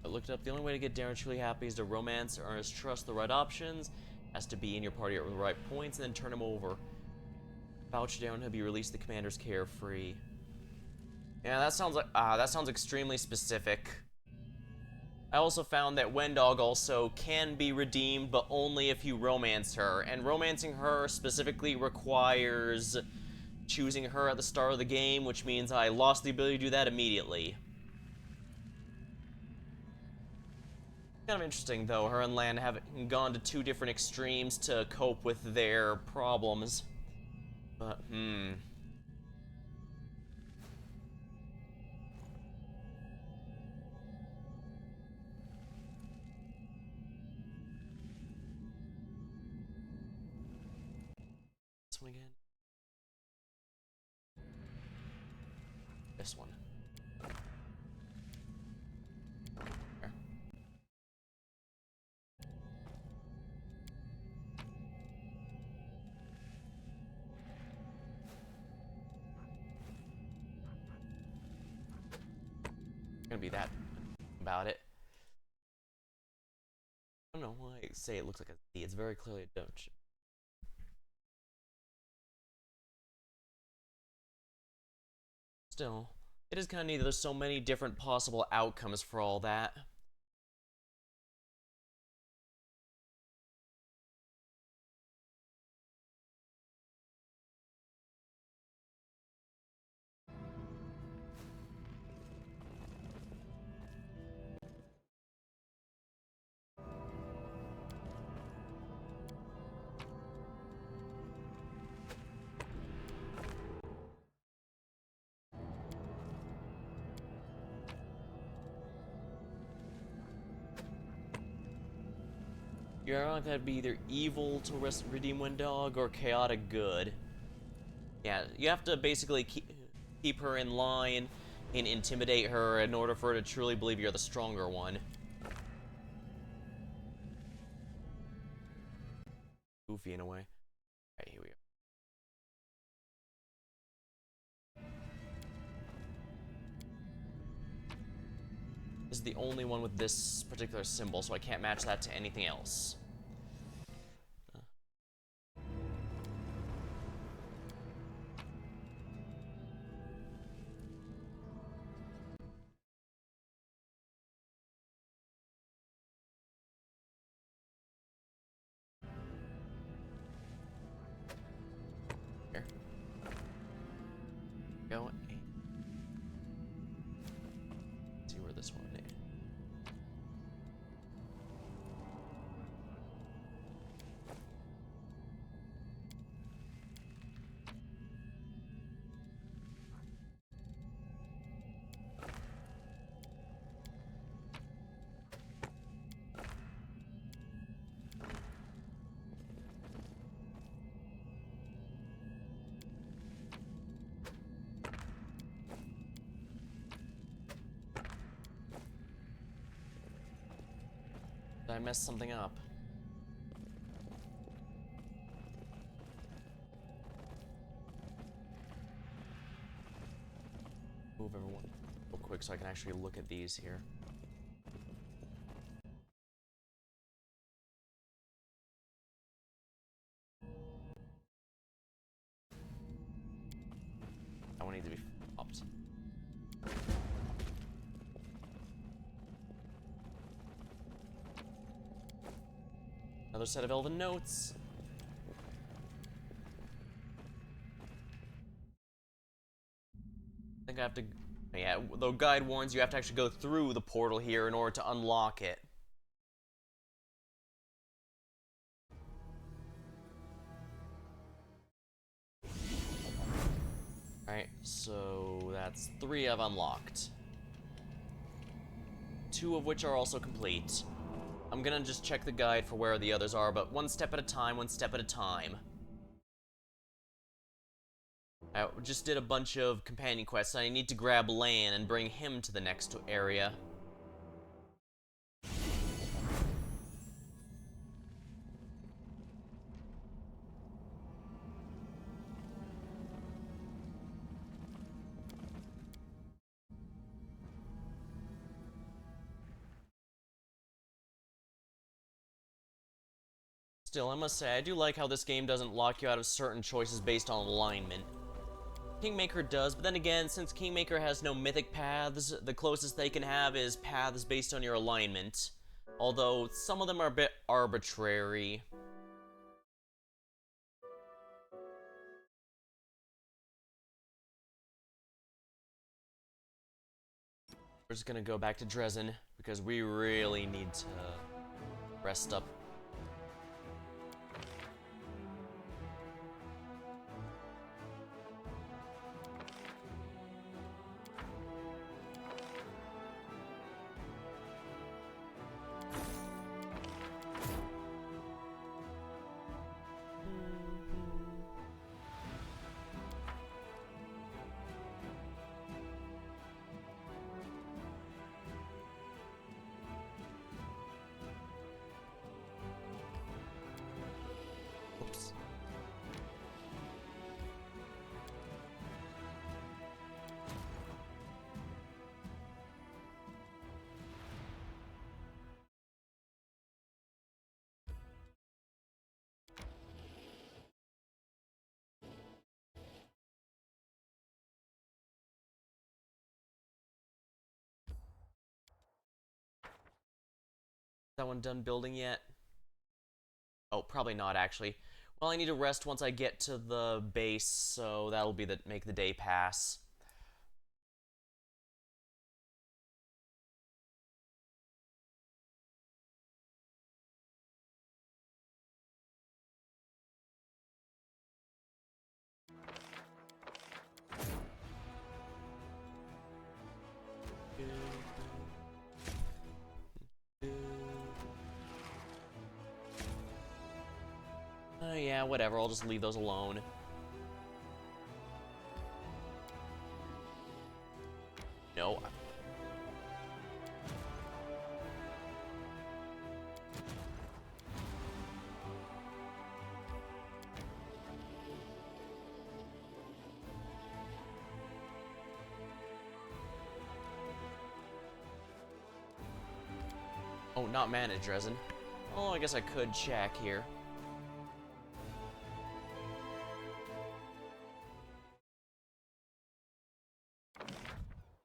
I looked it up. The only way to get Darren truly happy is to romance or earn his trust. The right options has to be in your party at the right points and then turn him over. Vouch Darren, he'll be released. The commander's carefree. Yeah, that sounds extremely specific. I also found that Wendog also can be redeemed, but only if you romance her. And romancing her specifically requires choosing her at the start of the game, which means I lost the ability to do that immediately. Kind of interesting, though, her and Lan have gone to two different extremes to cope with their problems. But, This one again? This one. There. Gonna be that about it. I don't know why I say it looks like a Z. It's very clearly a dungeon. Still, it is kind of neat. There's so many different possible outcomes for all that. You're going to have to be either evil to redeem one dog or chaotic good. Yeah, you have to basically keep her in line and intimidate her in order for her to truly believe you're the stronger one. Goofy in a way. Alright, here we go. This is the only one with this particular symbol, so I can't match that to anything else. Here. Go. See where this one is. Did I mess something up? Move everyone real quick so I can actually look at these here. That one needs to be popped. Another set of elven notes. I think I have to... Yeah, the guide warns you have to actually go through the portal here in order to unlock it. Alright, so that's 3 I've unlocked. 2 of which are also complete. I'm gonna just check the guide for where the others are, but one step at a time, one step at a time. I just did a bunch of companion quests. I need to grab Lan and bring him to the next area. Still, I must say, I do like how this game doesn't lock you out of certain choices based on alignment. Kingmaker does, but then again, since Kingmaker has no mythic paths, the closest they can have is paths based on your alignment. Although, some of them are a bit arbitrary. We're just gonna go back to Dresden, because we really need to rest up. Oops. That one done building yet? Oh, probably not actually. Well, I need to rest once I get to the base, so that'll be make the day pass. Yeah, whatever, I'll just leave those alone. No. Oh, not managed, resin. Oh, I guess I could check here.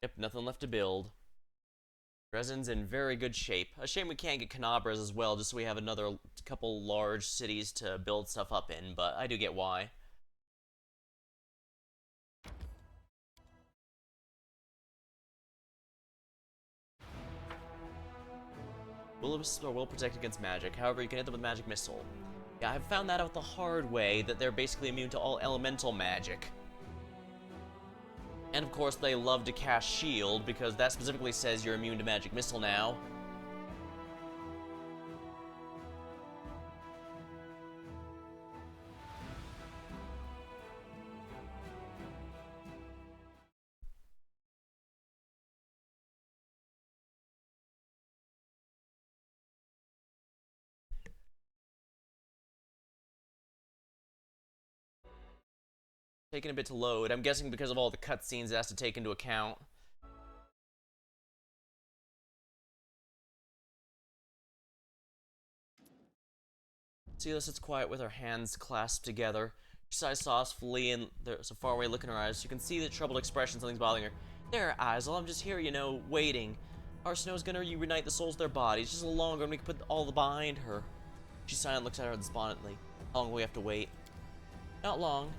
Yep, nothing left to build. Resin's in very good shape. A shame we can't get Canabras as well, just so we have another couple large cities to build stuff up in, but I do get why. Will-O-Wisps are well protected against magic, however you can hit them with magic missile. Yeah, I've found that out the hard way, that they're basically immune to all elemental magic. And of course they love to cast shield, because that specifically says you're immune to magic missile now. Taking a bit to load. I'm guessing because of all the cutscenes it has to take into account. Celia sits quiet with her hands clasped together. She sighs softly and there's a faraway look in her eyes. You can see the troubled expression, something's bothering her. There, Isel, I'm just here, you know, waiting. Our Snow's gonna reunite the souls of their bodies, just a little longer and we can put all the behind her. She silently looks at her despondently. How long will we have to wait? Not long.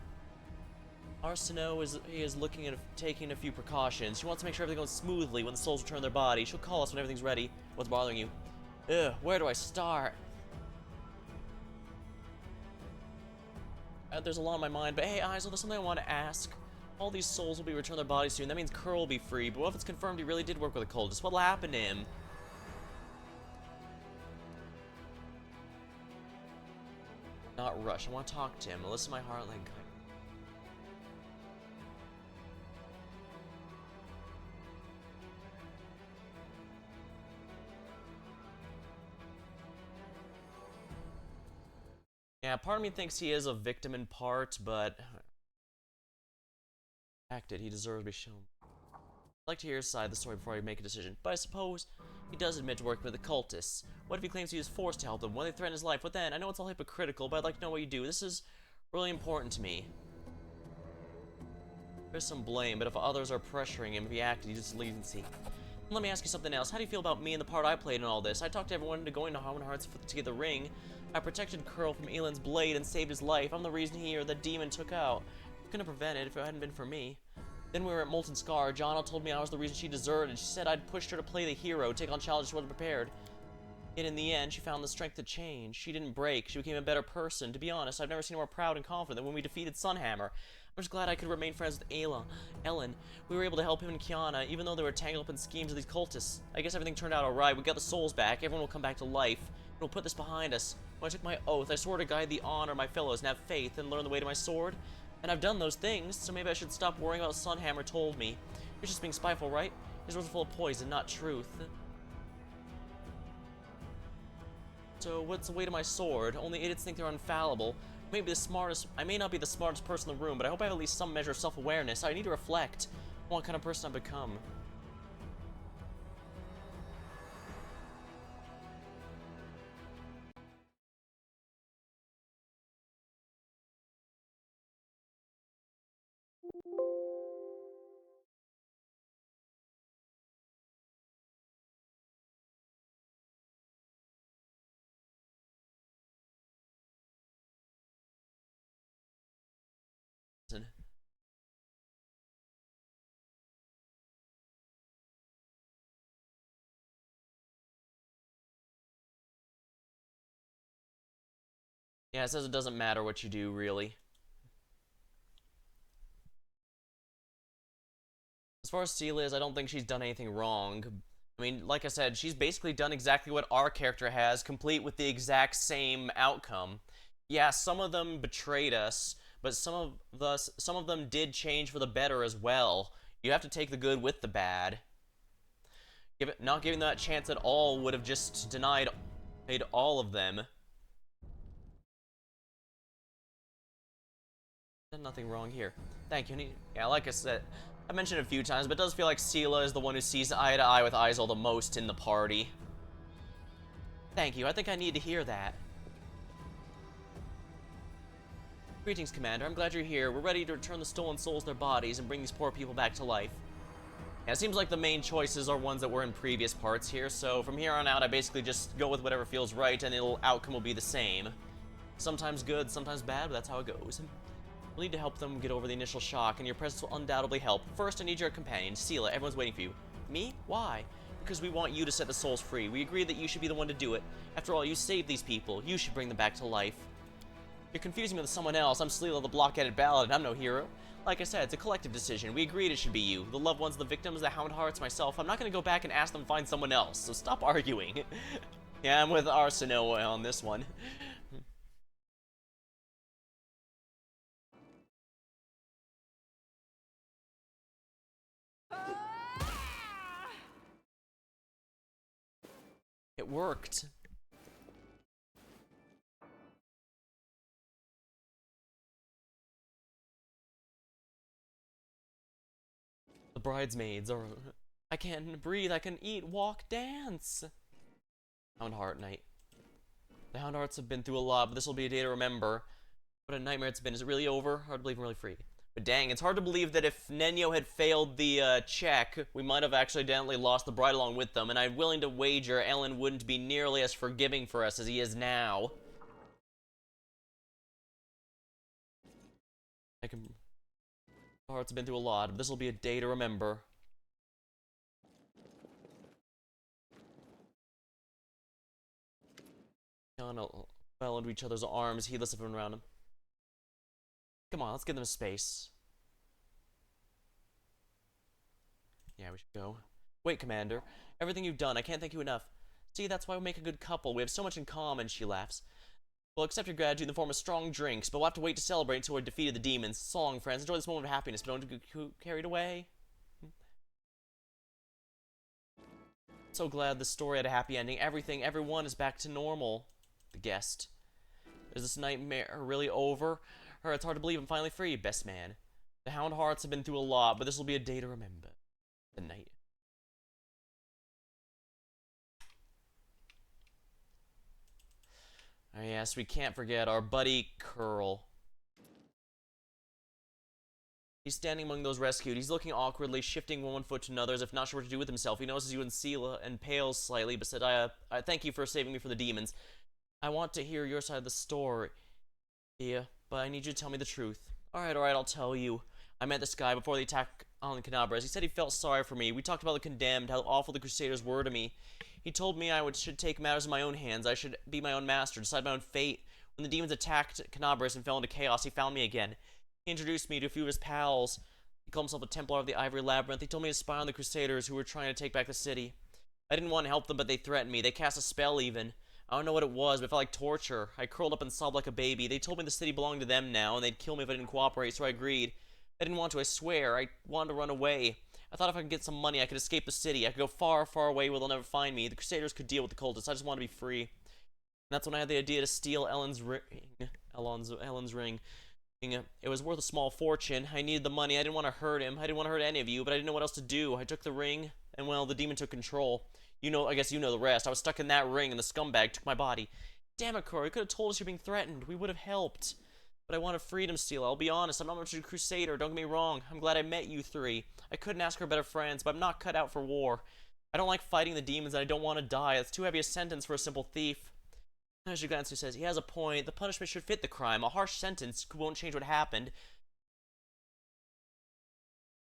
Our Snow is looking at taking a few precautions. She wants to make sure everything goes smoothly when the souls return their body. She'll call us when everything's ready. What's bothering you? Ugh, where do I start? There's a lot on my mind, but hey, Isel, there's something I want to ask. All these souls will be returned their bodies soon. That means Curl will be free, but what if it's confirmed he really did work with a cultist? What'll happen to him? Not rush. I want to talk to him. Listen to my heart like... Yeah, part of me thinks he is a victim in part, but... Acted, he deserves to be shown. I'd like to hear his side of the story before I make a decision, but I suppose he does admit to working with the cultists. What if he claims he was forced to help them? When they threaten his life, what then? I know it's all hypocritical, but I'd like to know what you do. This is really important to me. There's some blame, but if others are pressuring him, if he acted, he just leniency. Let me ask you something else. How do you feel about me and the part I played in all this? I talked to everyone into going to Harmon Hearts to get the ring. I protected Curl from Elan's blade and saved his life. I'm the reason he or the demon took out. I couldn't have prevented it if it hadn't been for me. Then we were at Molten Scar. Jonna told me I was the reason she deserted. She said I'd pushed her to play the hero, take on challenges she wasn't prepared. Yet in the end, she found the strength to change. She didn't break. She became a better person. To be honest, I've never seen her more proud and confident than when we defeated Sunhammer. I'm just glad I could remain friends with Ellen. We were able to help him and Kiana, even though they were tangled up in schemes of these cultists. I guess everything turned out alright. We got the souls back. Everyone will come back to life. We'll put this behind us. When I took my oath, I swore to guide the honor of my fellows and have faith and learn the way to my sword. And I've done those things, so maybe I should stop worrying about what Sunhammer told me. You're just being spiteful, right? His words are full of poison, not truth. So what's the way to my sword? Only idiots think they're infallible. I may not be the smartest person in the room, but I hope I have at least some measure of self-awareness. I need to reflect on what kind of person I've become. Yeah, it says it doesn't matter what you do, really. As far as Celia is, I don't think she's done anything wrong. I mean, like I said, she's basically done exactly what our character has, complete with the exact same outcome. Yeah, some of them betrayed us, but some of them did change for the better as well. You have to take the good with the bad. Not giving them that chance at all would have just denied all of them. Nothing wrong here. Thank you. Yeah, like I said, I mentioned it a few times, but it does feel like Sela is the one who sees eye to eye with Aizel the most in the party. Thank you. I think I need to hear that. Greetings, Commander. I'm glad you're here. We're ready to return the stolen souls to their bodies and bring these poor people back to life. Yeah, it seems like the main choices are ones that were in previous parts here, so from here on out, I basically just go with whatever feels right, and the outcome will be the same. Sometimes good, sometimes bad, but that's how it goes. We'll need to help them get over the initial shock, and your presence will undoubtedly help. First, I need your companion, Sela. Everyone's waiting for you. Me? Why? Because we want you to set the souls free. We agreed that you should be the one to do it. After all, you saved these people. You should bring them back to life. You're confusing me with someone else. I'm Sela, the block-headed ballad. I'm no hero. Like I said, it's a collective decision. We agreed it should be you. The loved ones, the victims, the hound hearts, myself. I'm not going to go back and ask them to find someone else, so stop arguing. Yeah, I'm with Arsinoe on this one. It worked. The bridesmaids are... I can't breathe, I can eat, walk, dance. Hound Heart Night. The Hound Hearts have been through a lot, but this will be a day to remember. What a nightmare it's been. Is it really over? Hard to believe I'm really free. But dang, it's hard to believe that if Nenyo had failed the check, we might have accidentally lost the bride along with them, and I'm willing to wager Ellen wouldn't be nearly as forgiving for us as he is now. Hearts have been through a lot, but this will be a day to remember. Fell into each other's arms, heedless of everyone around him. Come on, let's give them a space. Yeah, we should go. Wait, Commander. Everything you've done, I can't thank you enough. See, that's why we make a good couple. We have so much in common, she laughs. We'll accept your gratitude in the form of strong drinks, but we'll have to wait to celebrate until we've defeated the demons. So long, friends. Enjoy this moment of happiness, but don't get carried away. So glad the story had a happy ending. Everyone is back to normal. The guest. Is this nightmare really over? It's hard to believe I'm finally free, best man. The Hound Hearts have been through a lot, but this will be a day to remember. The night. Oh yes, we can't forget our buddy Curl. He's standing among those rescued. He's looking awkwardly, shifting one foot to another as if not sure what to do with himself. He notices you and Sela and pales slightly, but said, I thank you for saving me from the demons. I want to hear your side of the story. Yeah, but I need you to tell me the truth. Alright, I'll tell you. I met this guy before the attack on Canabras. He said he felt sorry for me. We talked about the condemned, how awful the Crusaders were to me. He told me I should take matters in my own hands. I should be my own master, decide my own fate. When the demons attacked Canabras and fell into chaos, he found me again. He introduced me to a few of his pals. He called himself a Templar of the Ivory Labyrinth. He told me to spy on the Crusaders who were trying to take back the city. I didn't want to help them, but they threatened me. They cast a spell even. I don't know what it was, but it felt like torture. I curled up and sobbed like a baby. They told me the city belonged to them now, and they'd kill me if I didn't cooperate, so I agreed. I didn't want to, I swear. I wanted to run away. I thought if I could get some money, I could escape the city. I could go far, far away where they'll never find me. The Crusaders could deal with the cultists. I just wanted to be free. And that's when I had the idea to steal Ellen's ring. Ellen's ring. It was worth a small fortune. I needed the money. I didn't want to hurt him. I didn't want to hurt any of you, but I didn't know what else to do. I took the ring, and well, the demon took control. I guess you know the rest. I was stuck in that ring, and the scumbag took my body. Damn it, Corey. You could have told us you're being threatened. We would have helped. But I wanted freedom, Sela. I'll be honest. I'm not much of a crusader. Don't get me wrong. I'm glad I met you three. I couldn't ask for better friends, but I'm not cut out for war. I don't like fighting the demons, and I don't want to die. That's too heavy a sentence for a simple thief. Shigansu says, he has a point. The punishment should fit the crime. A harsh sentence won't change what happened.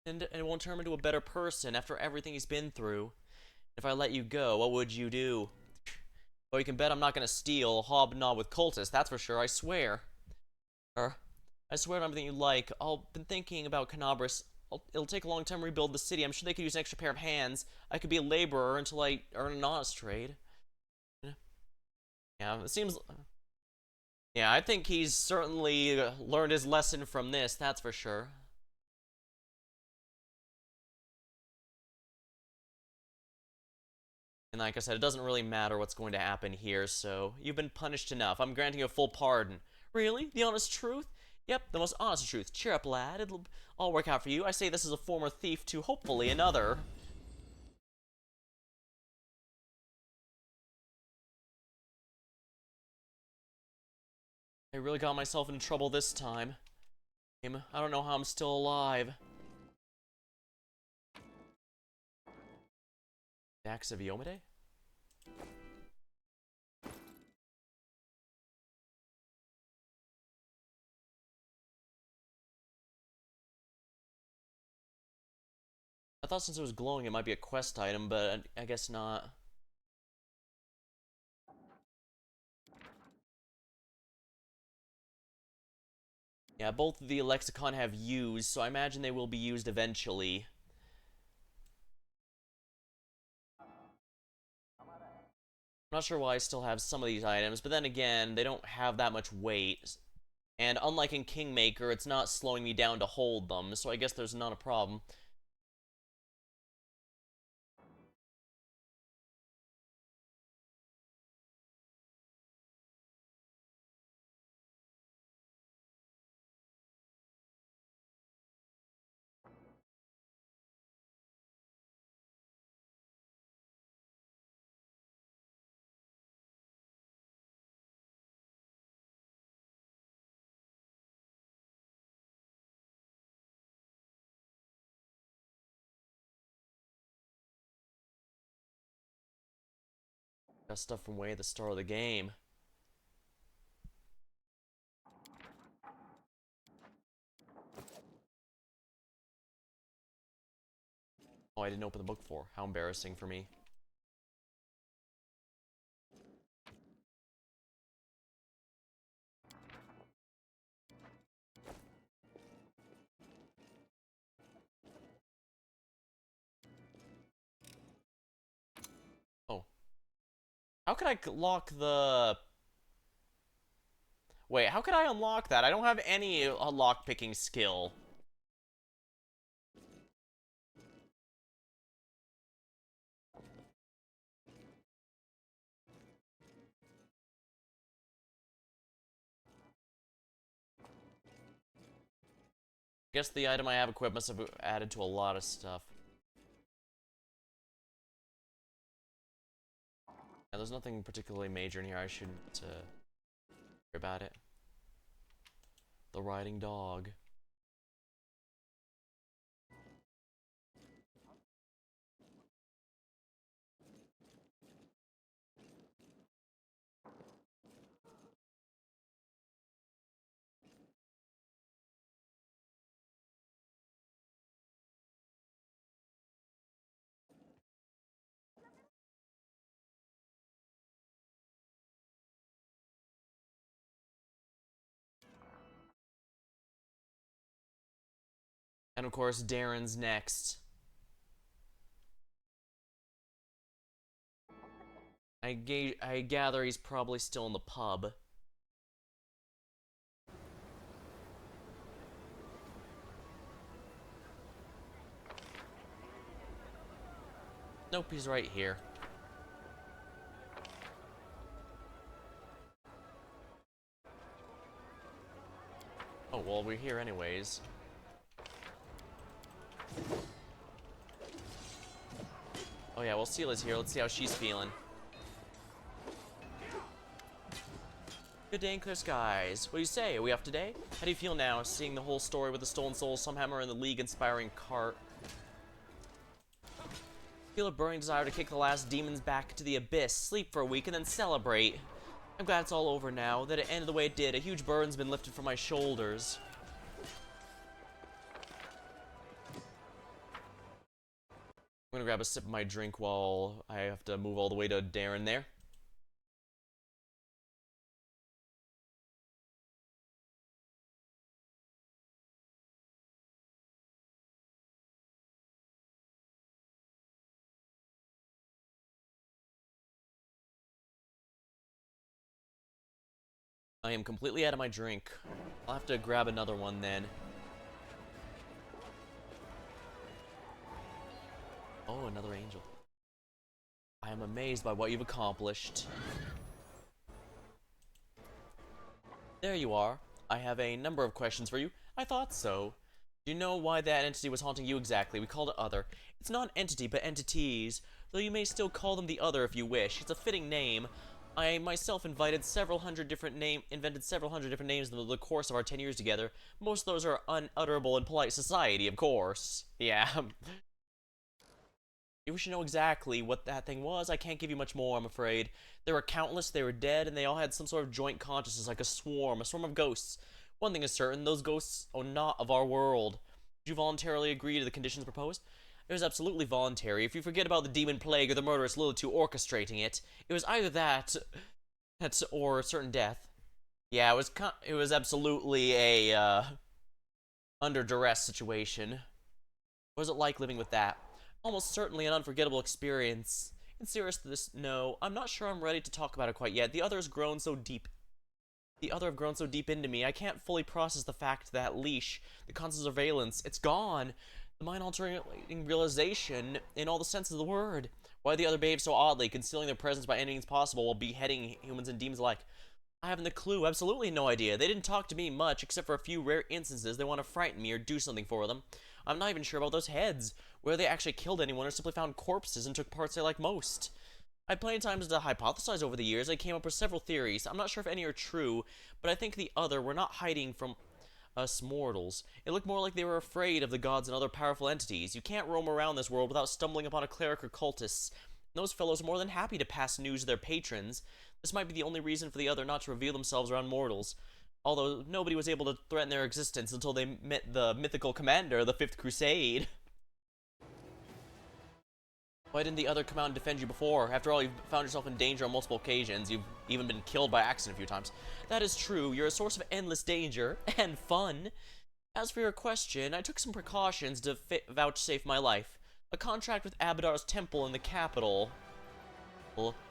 And it won't turn him into a better person after everything he's been through. If I let you go, what would you do? Well, you can bet I'm not going to steal, hobnob with cultists, that's for sure, I swear. I swear on everything you like. I've been thinking about Canabras. It'll take a long time to rebuild the city. I'm sure they could use an extra pair of hands. I could be a laborer until I earn an honest trade. Yeah, it seems... Yeah, I think he's certainly learned his lesson from this, that's for sure. And like I said, it doesn't really matter what's going to happen here, so you've been punished enough. I'm granting you a full pardon. Really? The honest truth? Yep, the most honest truth. Cheer up, lad. It'll all work out for you. I say this as a former thief to hopefully another. I really got myself into trouble this time. I don't know how I'm still alive. Dax of Yomade? I thought since it was glowing it might be a quest item, but I guess not. Yeah, both the lexicon have used, so I imagine they will be used eventually. I'm not sure why I still have some of these items, but then again, they don't have that much weight. And unlike in Kingmaker, it's not slowing me down to hold them, so I guess there's not a problem. Got stuff from way at the start of the game. Oh, I didn't open the book for. How embarrassing for me. Oh. How could I lock the... Wait, how could I unlock that? I don't have any lock-picking skill. Guess the item I have equipped must have added to a lot of stuff. Yeah, there's nothing particularly major in here. I shouldn't worry about it. The riding dog. And of course, Darren's next. I gather he's probably still in the pub. Nope, he's right here. Oh, well, we're here anyways. Oh yeah, well, Sela's here. Let's see how she's feeling. Good day and clear skies. What do you say? Are we off today? How do you feel now, seeing the whole story with the stolen souls, Sunhammer, and the League-inspiring cart? Feel a burning desire to kick the last demons back to the abyss, sleep for a week, and then celebrate. I'm glad it's all over now, that it ended the way it did. A huge burden's been lifted from my shoulders. I'm gonna grab a sip of my drink while I have to move all the way to Darren there. I am completely out of my drink. I'll have to grab another one then. Oh, another angel. I am amazed by what you've accomplished. There you are. I have a number of questions for you. I thought so. Do you know why that entity was haunting you exactly? We called it Other. It's not an entity, but entities, though you may still call them the Other if you wish. It's a fitting name. I myself invented several hundred different names in the course of our 10 years together. Most of those are unutterable in polite society, of course. Yeah. You wish to know exactly what that thing was? I can't give you much more, I'm afraid. There were countless, they were dead, and they all had some sort of joint consciousness, like a swarm of ghosts. One thing is certain, those ghosts are not of our world. Did you voluntarily agree to the conditions proposed? It was absolutely voluntary. If you forget about the demon plague or the murderous Lilitu orchestrating it, it was either that or certain death. Yeah, it was absolutely a, under duress situation. What was it like living with that? Almost certainly an unforgettable experience. In seriousness, no, I'm not sure I'm ready to talk about it quite yet. The other have grown so deep into me, I can't fully process the fact that leash, the constant surveillance, it's gone. The mind-altering realization in all the senses of the word. Why the other behave so oddly, concealing their presence by any means possible while beheading humans and demons alike. I haven't a clue, absolutely no idea. They didn't talk to me much, except for a few rare instances they want to frighten me or do something for them. I'm not even sure about those heads, whether they actually killed anyone or simply found corpses and took parts they like most. I've plenty of times to hypothesize over the years. I came up with several theories. I'm not sure if any are true, but I think the other were not hiding from us mortals. It looked more like they were afraid of the gods and other powerful entities. You can't roam around this world without stumbling upon a cleric or cultist. Those fellows are more than happy to pass news to their patrons. This might be the only reason for the other not to reveal themselves around mortals. Although nobody was able to threaten their existence until they met the mythical commander of the Fifth Crusade. Why didn't the other come out and defend you before? After all, you've found yourself in danger on multiple occasions. You've even been killed by accident a few times. That is true. You're a source of endless danger and fun. As for your question, I took some precautions to vouchsafe my life. A contract with Abadar's temple in the capital.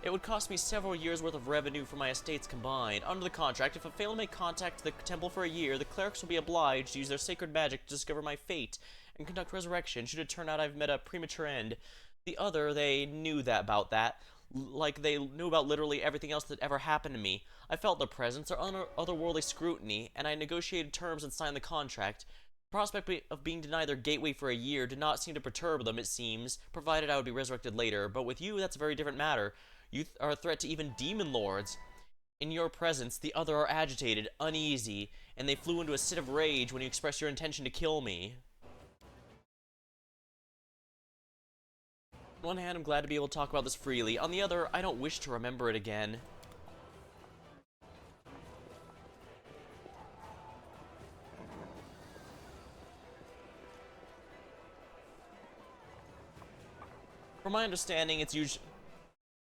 It would cost me several years' worth of revenue for my estates combined. Under the contract, if I fail to make contact to the temple for a year, the clerics will be obliged to use their sacred magic to discover my fate and conduct resurrection should it turn out I've met a premature end. The other, they knew about that, like they knew about literally everything else that ever happened to me. I felt their presence, their otherworldly scrutiny, and I negotiated terms and signed the contract. The prospect of being denied their gateway for a year did not seem to perturb them, it seems, provided I would be resurrected later. But with you, that's a very different matter. You are a threat to even demon lords. In your presence, the other are agitated, uneasy, and they flew into a fit of rage when you expressed your intention to kill me. On one hand, I'm glad to be able to talk about this freely. On the other, I don't wish to remember it again. From my understanding, it's usually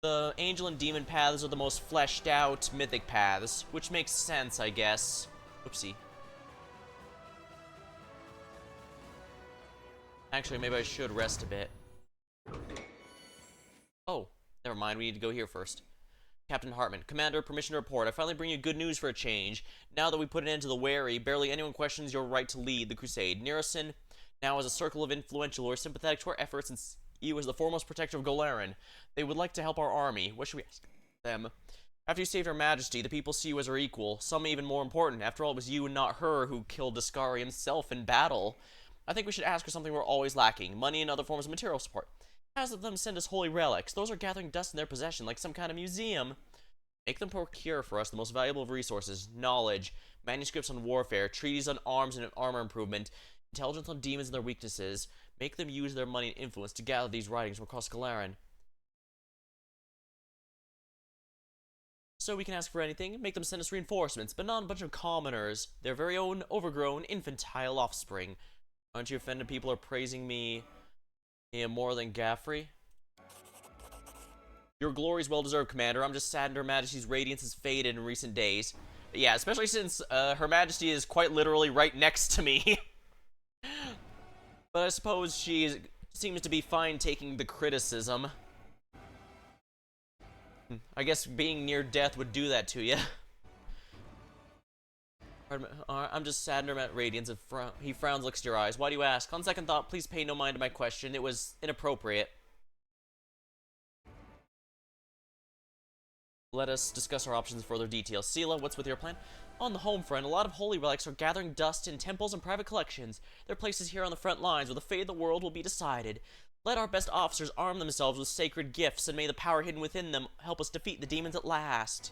the angel and demon paths are the most fleshed out mythic paths, which makes sense, I guess. Oopsie. Actually, maybe I should rest a bit. Oh, never mind, we need to go here first. Captain Hartman, Commander, permission to report. I finally bring you good news for a change. Now that we put an end to the wary, barely anyone questions your right to lead the crusade. Nirison now has a circle of influential who are sympathetic to our efforts and see you as the foremost protector of Golarin. They would like to help our army. What should we ask them? After you saved Her Majesty, the people see you as her equal. Some even more important. After all, it was you and not her who killed Discari himself in battle. I think we should ask her something we're always lacking. Money and other forms of material support. Ask them send us holy relics. Those are gathering dust in their possession, like some kind of museum. Make them procure for us the most valuable of resources, knowledge, manuscripts on warfare, treaties on arms and armor improvement, intelligence on demons and their weaknesses. Make them use their money and influence to gather these writings from across Galaran. So we can ask for anything, make them send us reinforcements, but not a bunch of commoners, their very own overgrown, infantile offspring. Aren't you offended people are praising me more than Gaffrey? Your glory's well-deserved, Commander. I'm just saddened Her Majesty's radiance has faded in recent days. Yeah, especially since Her Majesty is quite literally right next to me. But I suppose she seems to be fine taking the criticism. I guess being near death would do that to you. I'm just saddened at radiance. He frowns, looks at your eyes. Why do you ask? On second thought, please pay no mind to my question. It was inappropriate. Let us discuss our options in further detail. Sela, what's with your plan? On the home front, a lot of holy relics are gathering dust in temples and private collections. There are places here on the front lines where the fate of the world will be decided. Let our best officers arm themselves with sacred gifts, and may the power hidden within them help us defeat the demons at last.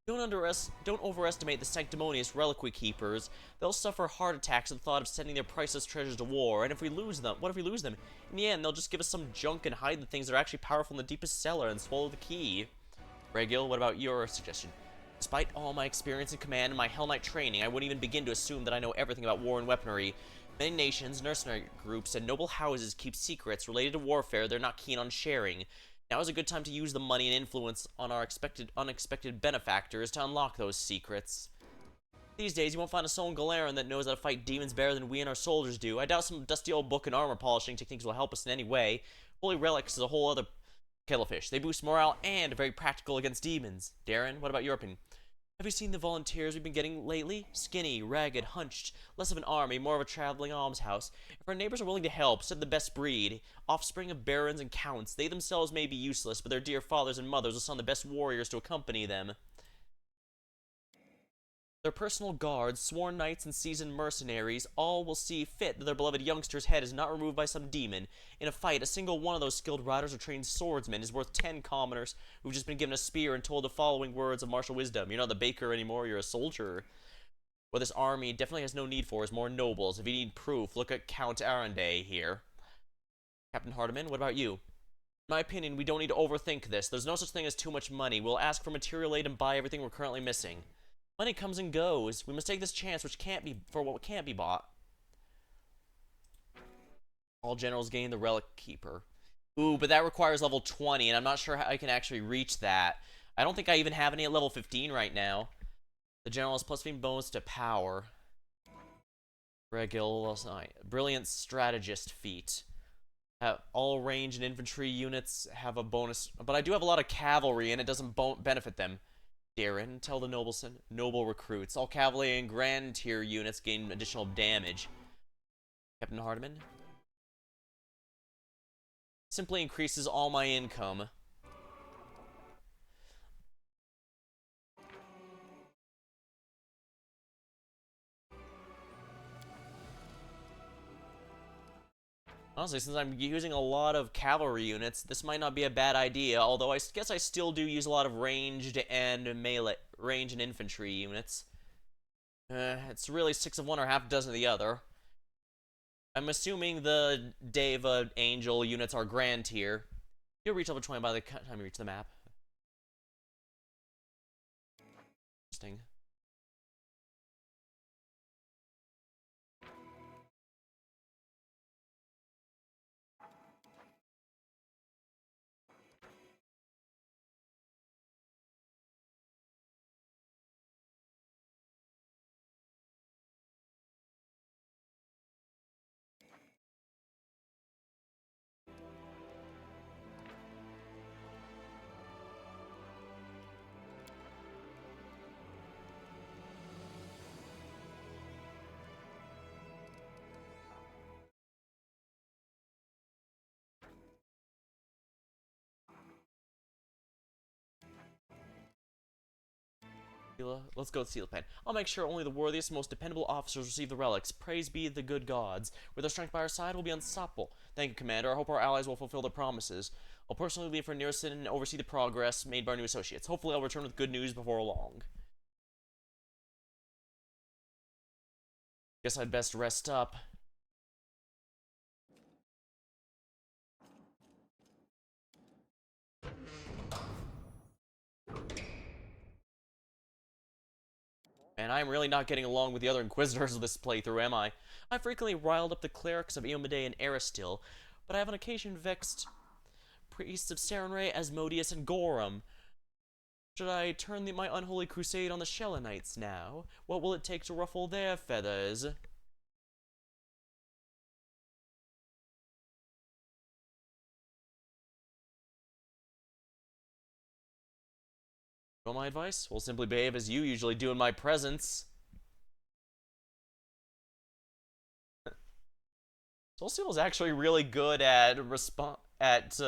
Don't overestimate the sanctimonious reliquary keepers. They'll suffer heart attacks at the thought of sending their priceless treasures to war, and if we lose them, what if we lose them? In the end, they'll just give us some junk and hide the things that are actually powerful in the deepest cellar and swallow the key. Regil, what about your suggestion? Despite all my experience in command and my Hell Knight training, I wouldn't even begin to assume that I know everything about war and weaponry. Many nations, mercenary groups, and noble houses keep secrets related to warfare they're not keen on sharing. Now is a good time to use the money and influence on our unexpected benefactors to unlock those secrets. These days, you won't find a soul in Galeran that knows how to fight demons better than we and our soldiers do. I doubt some dusty old book and armor polishing techniques will help us in any way. Holy relics is a whole other kettle of fish. They boost morale and are very practical against demons. Darren, what about your opinion? Have you seen the volunteers we've been getting lately? Skinny, ragged, hunched, less of an army, more of a traveling almshouse. If our neighbors are willing to help, send the best breed. Offspring of barons and counts, they themselves may be useless, but their dear fathers and mothers will send the best warriors to accompany them. Their personal guards, sworn knights, and seasoned mercenaries all will see fit that their beloved youngster's head is not removed by some demon. In a fight, a single one of those skilled riders or trained swordsmen is worth 10 commoners who've just been given a spear and told the following words of martial wisdom. You're not the baker anymore, you're a soldier. What this army definitely has no need for is more nobles. If you need proof, look at Count Arendae here. Captain Hardiman, what about you? In my opinion, we don't need to overthink this. There's no such thing as too much money. We'll ask for material aid and buy everything we're currently missing. Money comes and goes. We must take this chance what can't be bought. All generals gain the Relic Keeper. Ooh, but that requires level 20, and I'm not sure how I can actually reach that. I don't think I even have any at level 15 right now. The general has plus 15 bonus to power. Regil, Brilliant Strategist feat. All range and infantry units have a bonus, but I do have a lot of cavalry, and it doesn't benefit them. Darren, tell the noble recruits. All cavalry and grand tier units gain additional damage. Captain Hardiman. Simply increases all my income. Honestly, since I'm using a lot of cavalry units, this might not be a bad idea, although I guess I still do use a lot of ranged and melee, range and infantry units. It's really 6 of one or half dozen of the other. I'm assuming the Deva Angel units are grand tier. You'll reach level 20 by the time you reach the map. Interesting. Let's go to Seal Pen. I'll make sure only the worthiest, most dependable officers receive the relics. Praise be the good gods. With their strength by our side, we'll be unstoppable. Thank you, Commander. I hope our allies will fulfill their promises. I'll personally leave for Nearson and oversee the progress made by our new associates. Hopefully, I'll return with good news before long. Guess I'd best rest up. And I'm really not getting along with the other Inquisitors of this playthrough, am I? I frequently riled up the clerics of Eomade and Aristil, but I have on occasion vexed priests of Sarenrae, Asmodeus, and Gorum. Should I turn my unholy crusade on the Shellenites now? What will it take to ruffle their feathers? Want my advice? Well, simply behave as you usually do in my presence. Soulsteel is actually really good at at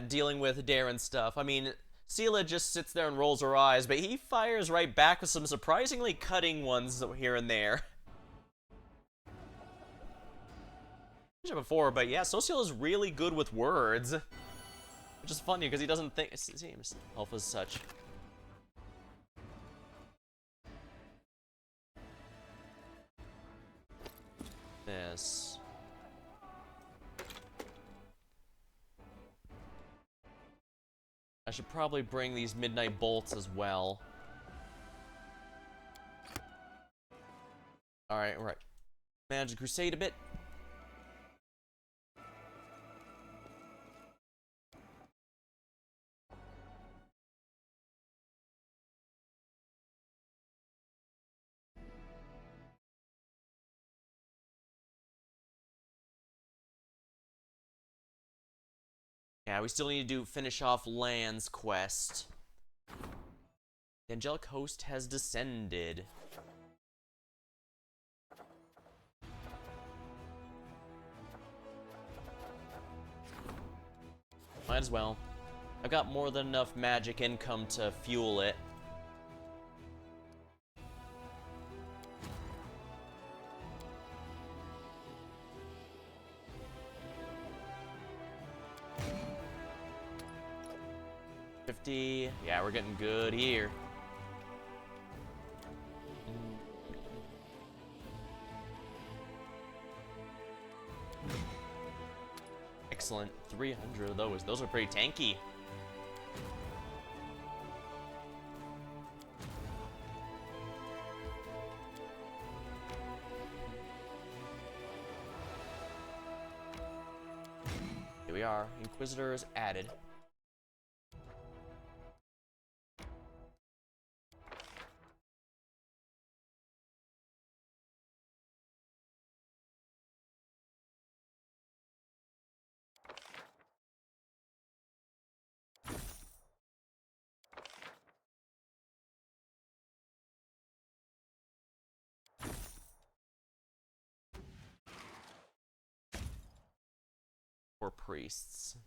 dealing with Darren's stuff. I mean, Sela just sits there and rolls her eyes, but he fires right back with some surprisingly cutting ones here and there. Before, but yeah, Soulsteel is really good with words, which is funny because he doesn't think see himself as such. This. I should probably bring these midnight bolts as well. Alright, right. Manage to crusade a bit. Yeah, we still need to finish off Land's quest. The angelic host has descended. Might as well. I've got more than enough magic income to fuel it. Yeah, we're getting good here. Excellent. 300 of those. Those are pretty tanky. Here we are. Inquisitors added. Or priests.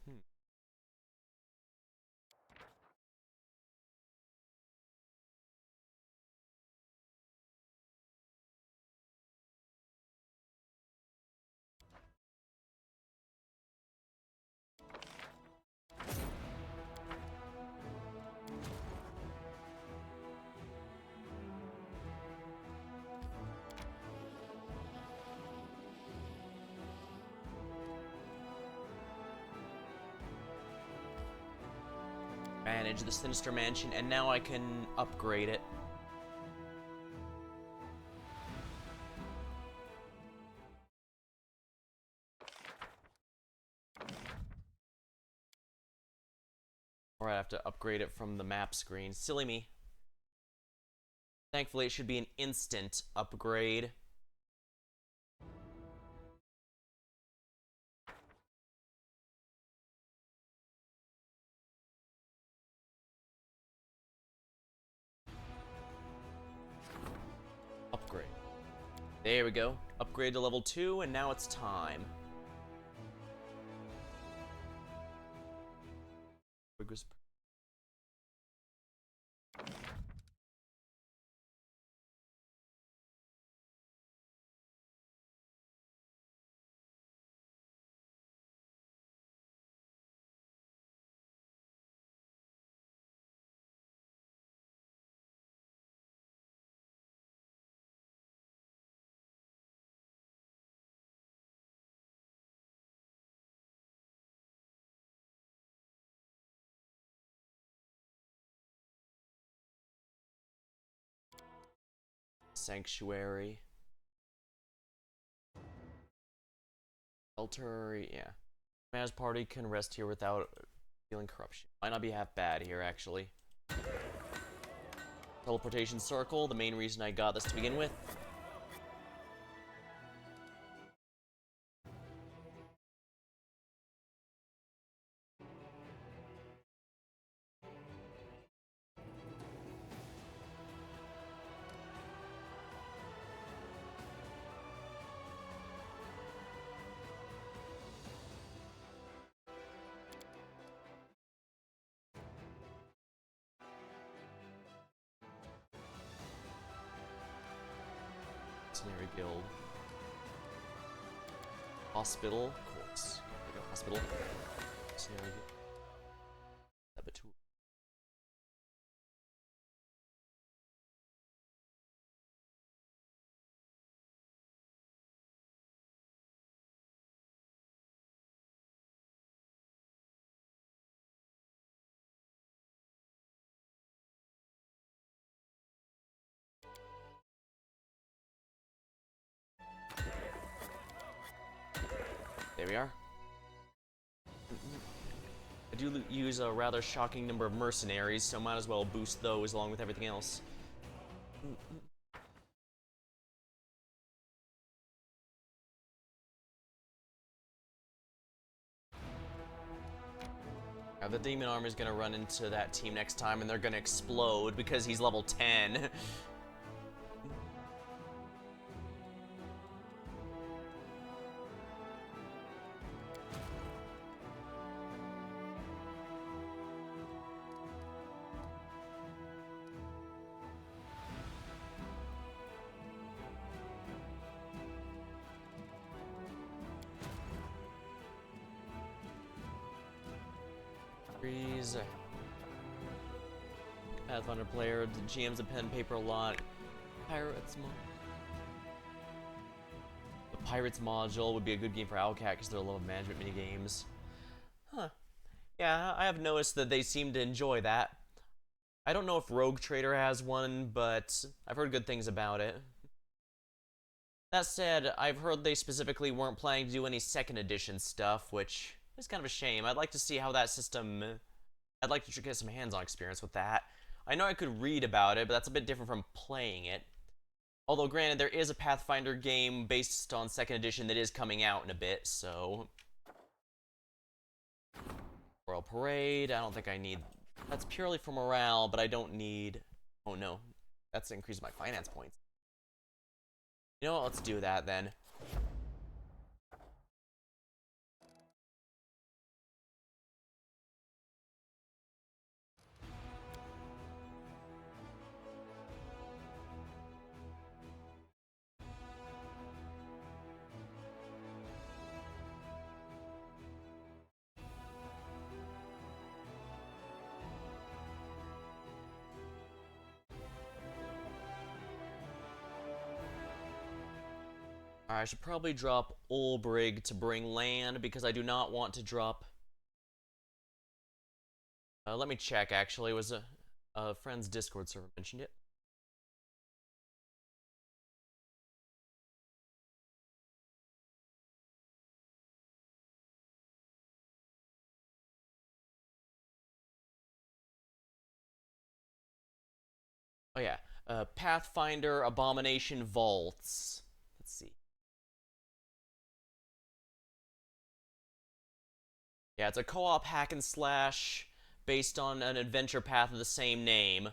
Manage the Sinister Mansion, and now I can upgrade it. Or I have to upgrade it from the map screen. Silly me. Thankfully, it should be an instant upgrade. Upgrade. There we go. Upgrade to level 2, and now it's time. Sanctuary. Shelter, yeah. Man's party can rest here without feeling corruption. Might not be half bad here, actually. Teleportation circle, the main reason I got this to begin with. Mercenary Guild. Hospital. Of course. There we go. Hospital. Mercenary Guild. Saboteur. There we are. I do use a rather shocking number of mercenaries, so might as well boost those along with everything else. Now the demon army is gonna run into that team next time, and they're gonna explode because he's level 10. Freeze. Pathfinder player, the GM's a pen and paper a lot. The Pirates module would be a good game for Owlcat because they're a lot of management minigames. Huh. Yeah, I have noticed that they seem to enjoy that. I don't know if Rogue Trader has one, but I've heard good things about it. That said, I've heard they specifically weren't planning to do any second edition stuff, which is kind of a shame. I'd like to see how that system... I'd like to get some hands-on experience with that. I know I could read about it, but that's a bit different from playing it. Although, granted, there is a Pathfinder game based on second edition that is coming out in a bit, so... Royal Parade, I don't think I need... That's purely for morale, but I don't need... Oh no, that's to increase my finance points. You know what, let's do that then. I should probably drop Olbrig to bring land because I do not want to drop... let me check, actually. It was a friend's Discord server mentioned it. Oh yeah, Pathfinder Abomination Vaults. Let's see. Yeah, it's a co-op hack and slash based on an adventure path of the same name.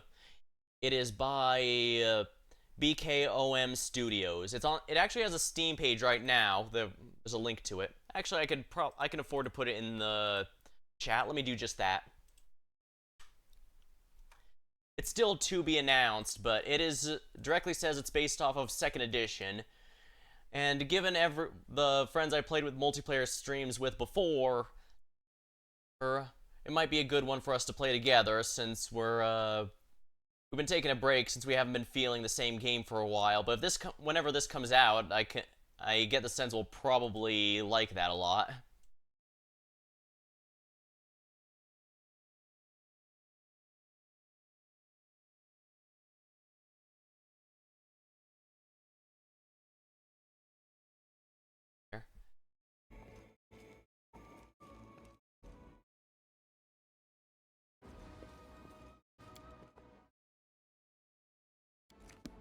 It is by BKOM Studios. It actually has a Steam page right now. There's a link to it. Actually, I can afford to put it in the chat. Let me do just that. It's still to be announced, but it is directly says it's based off of 2nd edition. And given the friends I played with multiplayer streams with before, it might be a good one for us to play together since we've been taking a break since we haven't been feeling the same game for a while. But if whenever this comes out, I get the sense we'll probably like that a lot.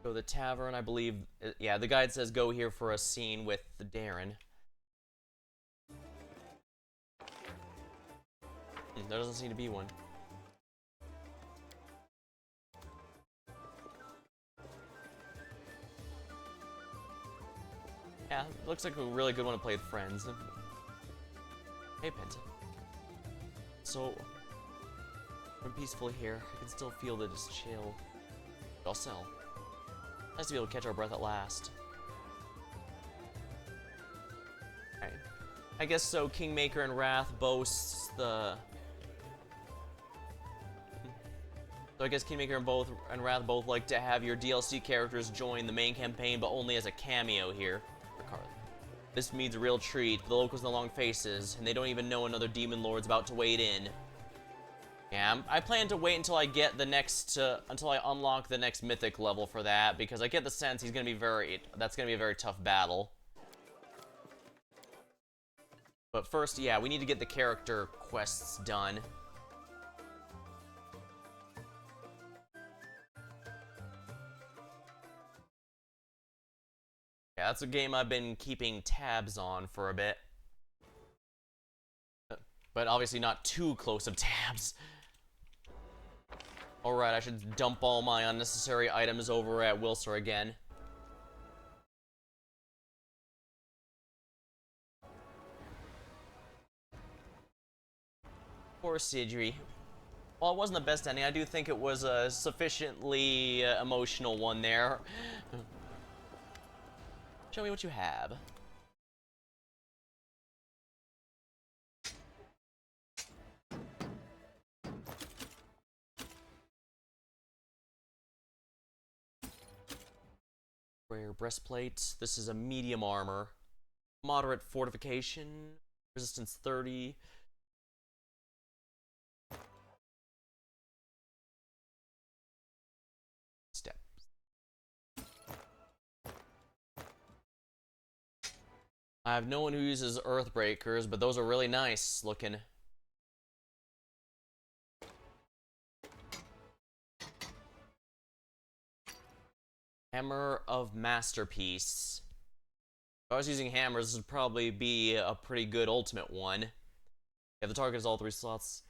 Go to the tavern, I believe. Yeah, the guide says go here for a scene with Darren. There doesn't seem to be one. Yeah, looks like a really good one to play with friends. Hey, Penta. So, I'm peaceful here. I can still feel that it's chill. I'll sell. Nice to be able to catch our breath at last. I guess so. Kingmaker and Wrath boasts the. So I guess Kingmaker and Wrath both like to have your DLC characters join the main campaign, but only as a cameo here. This means a real treat for the locals and the long faces, and they don't even know another demon lord's about to wade in. Yeah, I plan to wait until I get the next, until I unlock the next mythic level for that, because I get the sense he's gonna be that's gonna be a very tough battle. But first, yeah, we need to get the character quests done. Yeah, that's a game I've been keeping tabs on for a bit. But obviously not too close of tabs. Alright, I should dump all my unnecessary items over at Wilster again. Poor Sidri. While it wasn't the best ending, I do think it was a sufficiently emotional one there. Show me what you have. Rare breastplate. This is a medium armor. Moderate fortification. Resistance 30. Step. I have no one who uses Earthbreakers, but those are really nice looking. Hammer of Masterpiece. If I was using hammers, this would probably be a pretty good ultimate one. If the target has all 3 slots.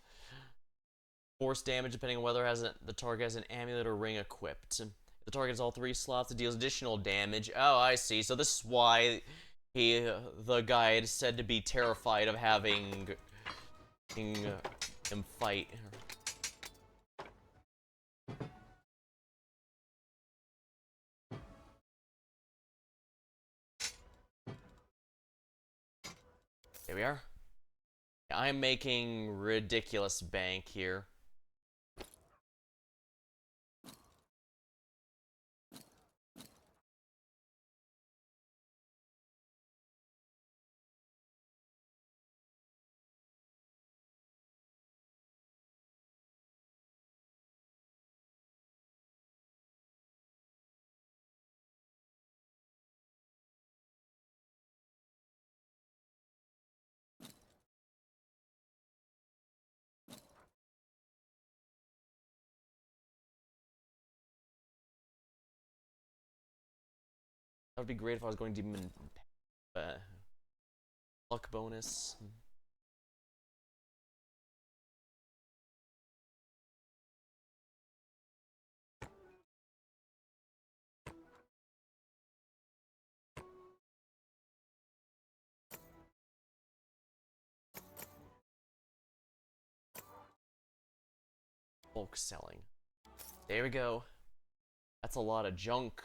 Force damage depending on whether the target has an amulet or ring equipped. If the target has all 3 slots, it deals additional damage. Oh, I see. So this is why the guide said to be terrified of having him fight. There we are. I'm making ridiculous bank here. That would be great if I was going demon luck bonus. Bulk selling. There we go. That's a lot of junk.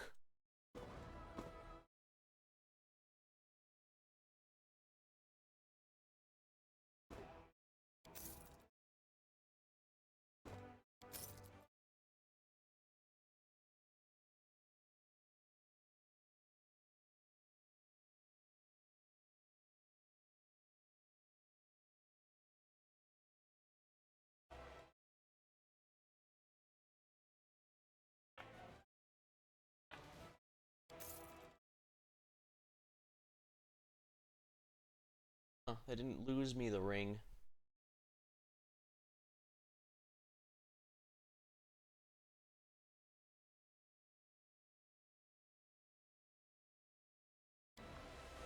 Huh, they didn't lose me the ring.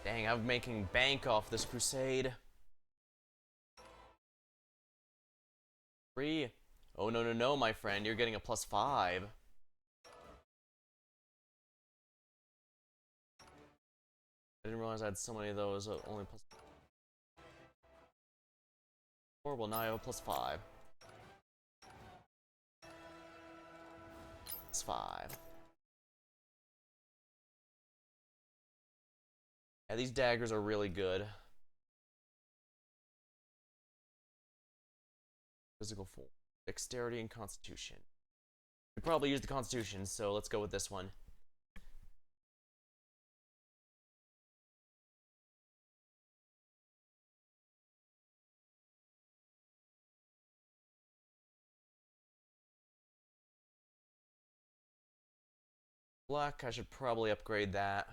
Dang, I'm making bank off this crusade. 3. Oh, no, no, no, my friend. You're getting a +5. I didn't realize I had so many of those. Only plus. Horrible, now I have a +5. +5. Yeah, these daggers are really good. Physical form. Dexterity and Constitution. We probably use the Constitution, so let's go with this one. Luck, I should probably upgrade that.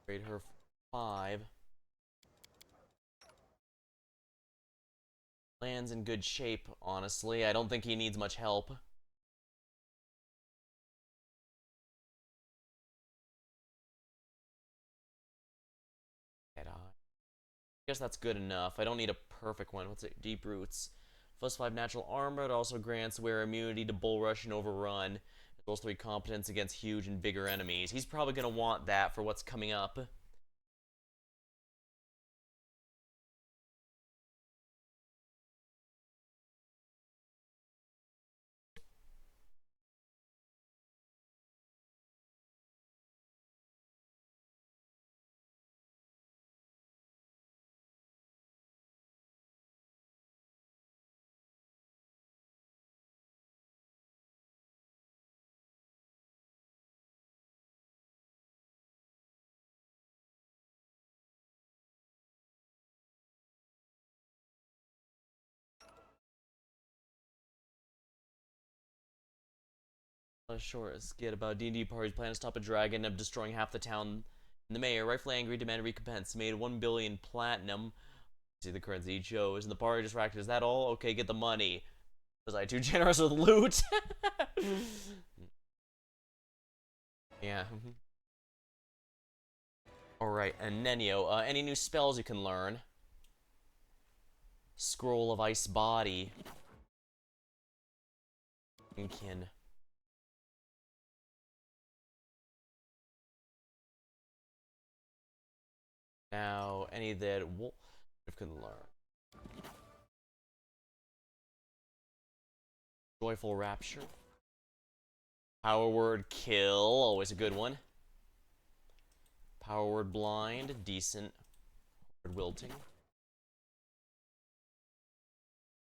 Upgrade her 5. Land's in good shape, honestly. I don't think he needs much help. Head eye. I guess that's good enough. I don't need a perfect one. What's it? Deep Roots. Plus 5 natural armor. It also grants wearer immunity to bull rush and overrun. As well as 3 competence against huge and bigger enemies. He's probably going to want that for what's coming up. A short skit about D&D parties plan to stop a dragon of destroying half the town. And the mayor, rightfully angry, demanded recompense. Made 1 billion platinum. See the currency he chose. And the party distracted. Is that all? Okay, get the money. Was I too generous with loot? Yeah. Alright, and Nenio. Any new spells you can learn? Scroll of Ice Body. Can. Now, any that Wolf can learn. Joyful Rapture. Power Word Kill, always a good one. Power Word Blind, decent. Word Wilting.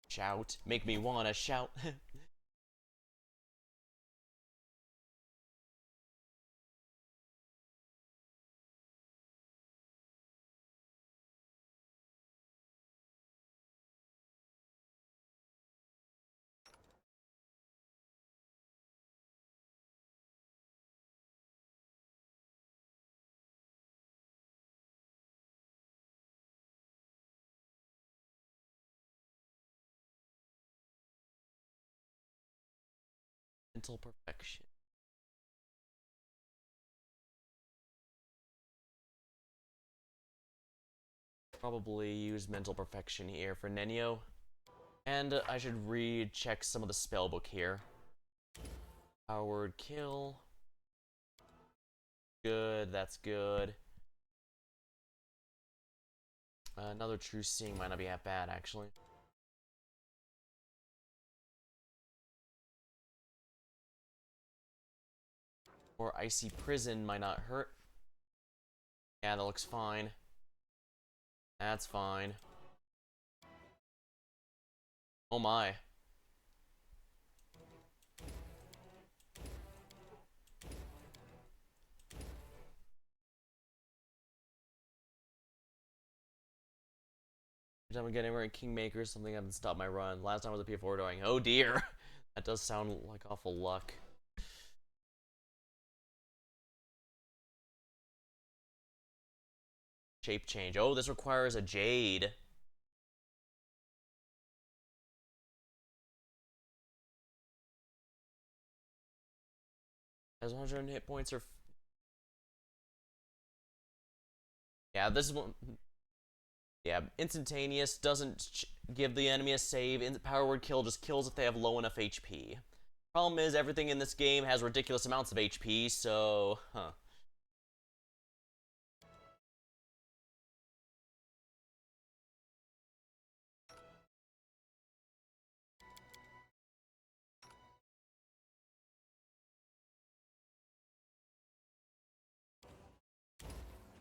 Shout, make me wanna shout. Mental Perfection. Probably use Mental Perfection here for Nenio. And I should recheck some of the spellbook here. Power Word Kill. Good, that's good. Another True Seeing might not be that bad, actually. Or Icy Prison might not hurt. Yeah, that looks fine. That's fine. Oh my. Every time I get anywhere in Kingmaker, something happens to stop my run. Last time was a P4 doing. Oh dear. That does sound like awful luck. Shape change. Oh, this requires a Jade. Has 100 hit points or... Yeah, this is one... Yeah, instantaneous doesn't give the enemy a save. Power Word Kill just kills if they have low enough HP. Problem is, everything in this game has ridiculous amounts of HP, so... Huh.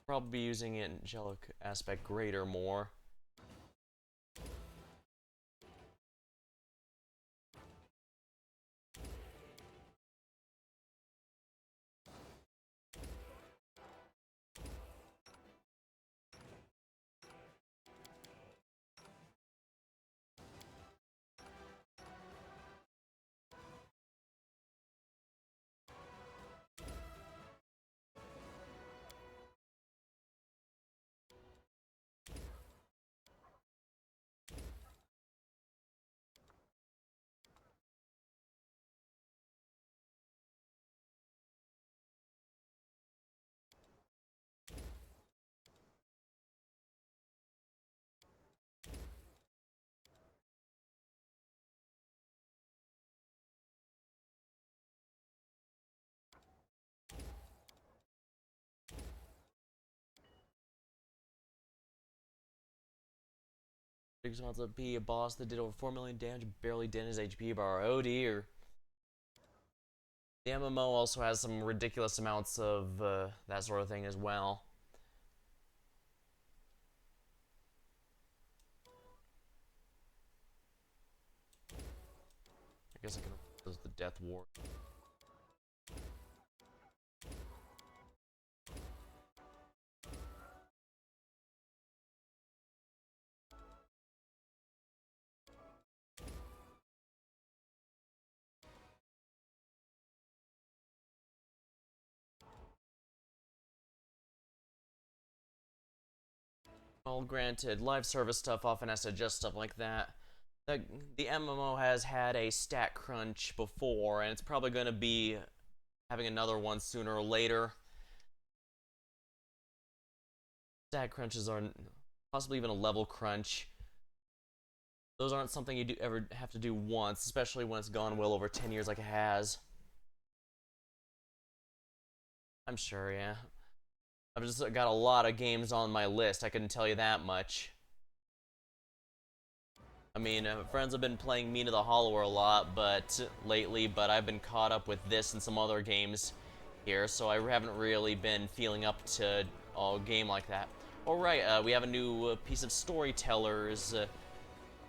Probably be using angelic aspect greater more. He's about to be a boss that did over 4 million damage, barely dent his HP bar. Oh dear. The MMO also has some ridiculous amounts of that sort of thing as well. I guess I can use the Death Ward. Well, granted, live service stuff often has to adjust stuff like that. The MMO has had a stat crunch before, and it's probably going to be having another one sooner or later. Stat crunches are possibly even a level crunch. Those aren't something you ever have to do once, especially when it's gone well over 10 years like it has. I'm sure, yeah. I've just got a lot of games on my list, I can tell you that much. I mean, friends have been playing Mina the Hollower a lot, lately, but I've been caught up with this and some other games here, so I haven't really been feeling up to a game like that. Alright, we have a new piece of Storyteller's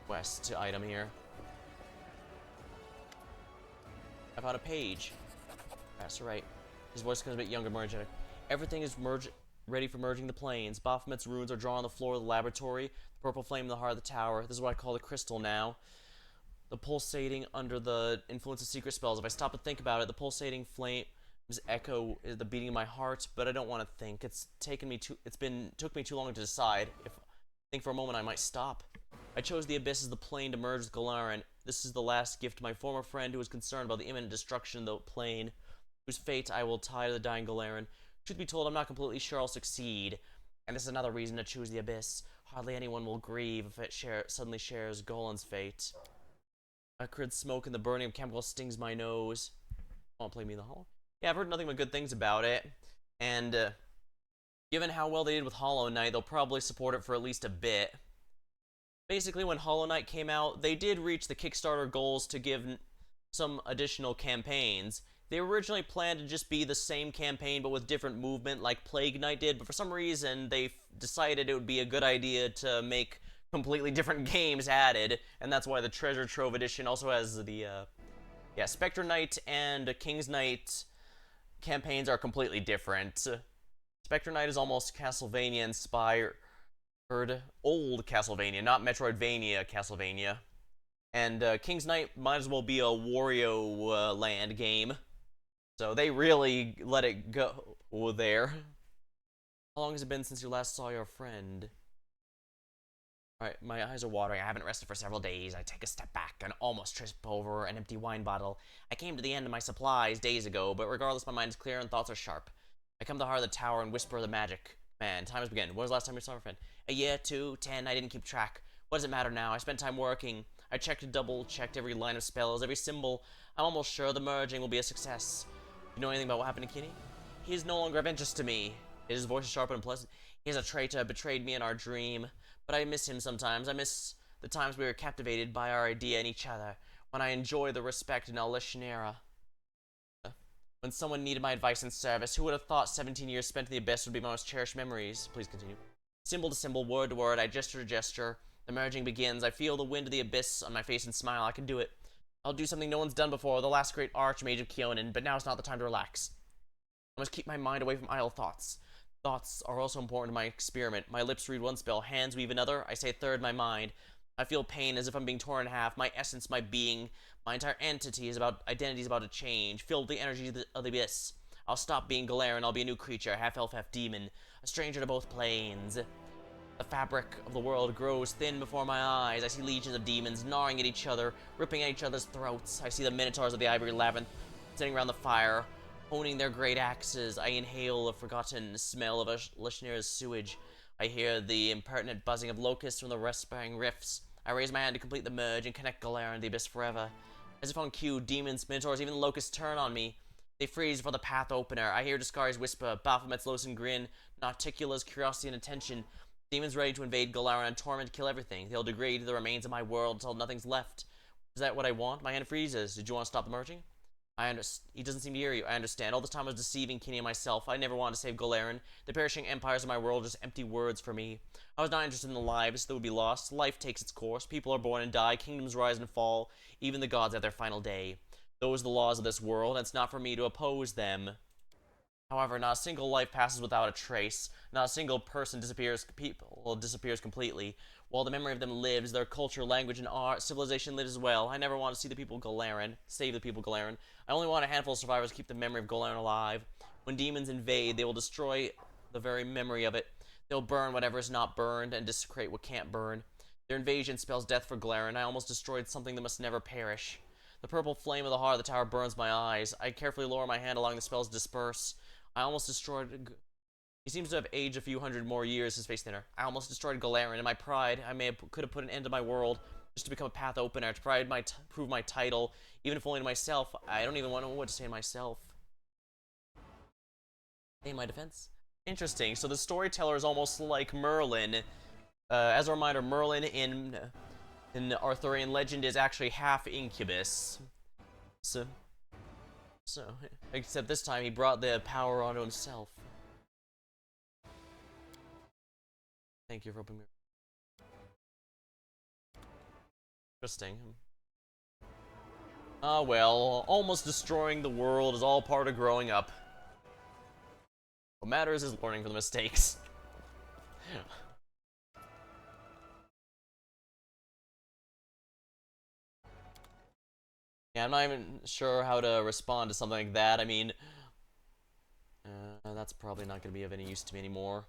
quest item here. I found a page. That's right. His voice becomes a bit younger, more energetic. Everything is ready for merging the planes. Baphomet's runes are drawn on the floor of the laboratory. The purple flame in the heart of the tower. This is what I call the crystal now. The pulsating under the influence of secret spells. If I stop to think about it, the pulsating flame's echo is the beating of my heart, but I don't want to think. Took me too long to decide. If I think for a moment, I might stop. I chose the abyss as the plane to merge with Galaran. This is the last gift to my former friend who was concerned about the imminent destruction of the plane, whose fate I will tie to the dying Galaran. Truth be told, I'm not completely sure I'll succeed, and this is another reason to choose the abyss. Hardly anyone will grieve if it suddenly shares Golan's fate. Acrid smoke and the burning of chemicals stings my nose. Won't play me in the hall. Yeah, I've heard nothing but good things about it, and given how well they did with Hollow Knight, they'll probably support it for at least a bit. Basically, when Hollow Knight came out, they did reach the Kickstarter goals to give some additional campaigns. They originally planned to just be the same campaign but with different movement like Plague Knight did, but for some reason they decided it would be a good idea to make completely different games added, and that's why the Treasure Trove Edition also has the, Spectre Knight and King's Knight campaigns are completely different. Spectre Knight is almost Castlevania-inspired, old Castlevania, not Metroidvania Castlevania. And King's Knight might as well be a Wario Land game. So they really let it go there. How long has it been since you last saw your friend? Alright, my eyes are watering. I haven't rested for several days. I take a step back and almost trip over an empty wine bottle. I came to the end of my supplies days ago, but regardless, my mind is clear and thoughts are sharp. I come to the heart of the tower and whisper the magic. Man, time has begun. When was the last time you saw your friend? A year, 2, 10, I didn't keep track. What does it matter now? I spent time working. I double-checked every line of spells, every symbol. I'm almost sure the merging will be a success. You know anything about what happened to Kinney? He is no longer of interest to me. His voice is sharp and unpleasant. He is a traitor, betrayed me in our dream. But I miss him sometimes. I miss the times we were captivated by our idea and each other. When I enjoy the respect in El Lishanera. When someone needed my advice and service, who would have thought 17 years spent in the abyss would be my most cherished memories? Please continue. Symbol to symbol, word to word, I gesture to gesture. The merging begins. I feel the wind of the abyss on my face and smile. I can do it. I'll do something no one's done before, the last great archmage of Keonan, but now is not the time to relax. I must keep my mind away from idle thoughts. Thoughts are also important to my experiment. My lips read one spell, hands weave another. I say a third, my mind. I feel pain as if I'm being torn in half. My essence, my being, my entire identity is about to change, filled with the energy of the abyss. I'll stop being Galaran. I'll be a new creature, half elf, half demon, a stranger to both planes. The fabric of the world grows thin before my eyes. I see legions of demons gnawing at each other, ripping at each other's throats. I see the minotaurs of the Ivory Labyrinth sitting around the fire, honing their great axes. I inhale the forgotten smell of Lishnira's sewage. I hear the impertinent buzzing of locusts from the respiring rifts. I raise my hand to complete the merge and connect Galera and the abyss forever. As if on cue, demons, minotaurs, even the locusts turn on me. They freeze for the path opener. I hear Discari's whisper, Baphomet's loathsome grin, Nauticula's curiosity and attention. Demons ready to invade Galera and torment, kill everything. They'll degrade the remains of my world until nothing's left. Is that what I want? My hand freezes. Did you want to stop the merging? He doesn't seem to hear you. I understand. All this time I was deceiving Kenny and myself. I never wanted to save Galaran. The perishing empires of my world are just empty words for me. I was not interested in the lives that would be lost. Life takes its course. People are born and die. Kingdoms rise and fall. Even the gods have their final day. Those are the laws of this world, and it's not for me to oppose them. However, not a single life passes without a trace. Not a single person disappears completely. While the memory of them lives, their culture, language, and art, civilization lives as well. I never want to see the people Galaran, save the people Galaran. I only want a handful of survivors to keep the memory of Galaran alive. When demons invade, they will destroy the very memory of it. They'll burn whatever is not burned and desecrate what can't burn. Their invasion spells death for Galaran. I almost destroyed something that must never perish. The purple flame of the heart of the tower burns my eyes. I carefully lower my hand, allowing the spells to disperse. I almost destroyed... He seems to have aged a few hundred more years, his face thinner. I almost destroyed Galaran. In my pride, could have put an end to my world just to become a path opener, to prove my title, even if only to myself. I don't even want to know what to say to myself. In my defense. Interesting. So the storyteller is almost like Merlin. As a reminder, Merlin in Arthurian legend is actually half incubus. So, except this time he brought the power onto himself. Thank you for opening me. Interesting. Ah well, almost destroying the world is all part of growing up. What matters is learning from the mistakes. Yeah, I'm not even sure how to respond to something like that. I mean, that's probably not going to be of any use to me anymore.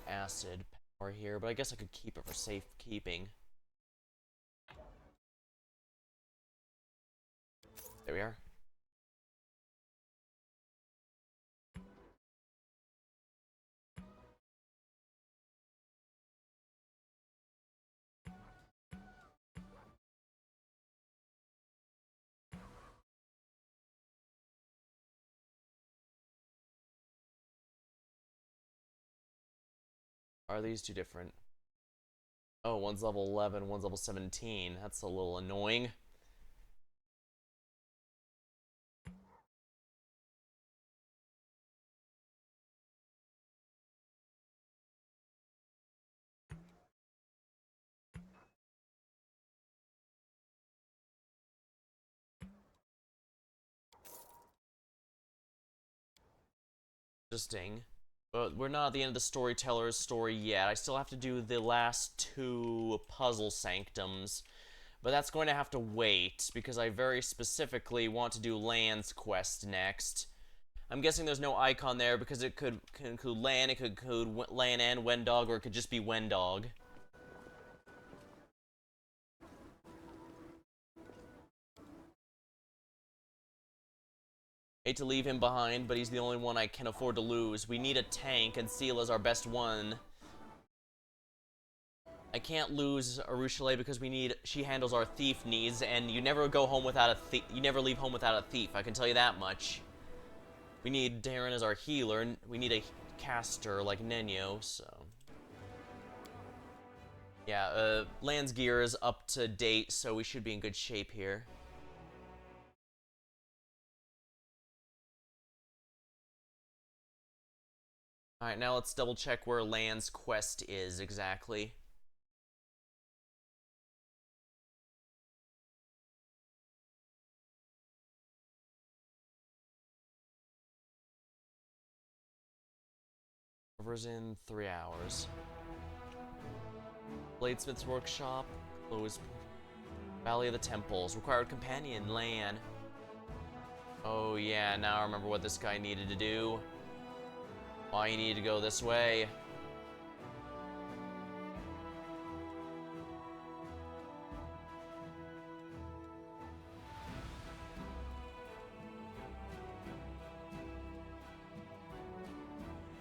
Acid power here, but I guess I could keep it for safekeeping. There we are. Are these two different? Oh, one's level 11, one's level 17. That's a little annoying. Interesting. But we're not at the end of the storyteller's story yet. I still have to do the last two puzzle sanctums. But that's going to have to wait, because I very specifically want to do Lan's quest next. I'm guessing there's no icon there because it could include Lan, it could include Lan and Wendog, or it could just be Wendog. Hate to leave him behind, but he's the only one I can afford to lose. We need a tank, and Seal is our best one. I can't lose Arushale because she handles our thief needs, and you never go home without a thief. You never leave home without a thief. I can tell you that much. We need Darren as our healer, and we need a caster like Nenyo, so... Yeah, Land's gear is up to date, so we should be in good shape here. Alright, now let's double check where Land's quest is exactly. Covers in 3 hours. Bladesmith's workshop, closed. Valley of the Temples, required companion, Lan. Oh yeah, now I remember what this guy needed to do. Why he needed to go this way.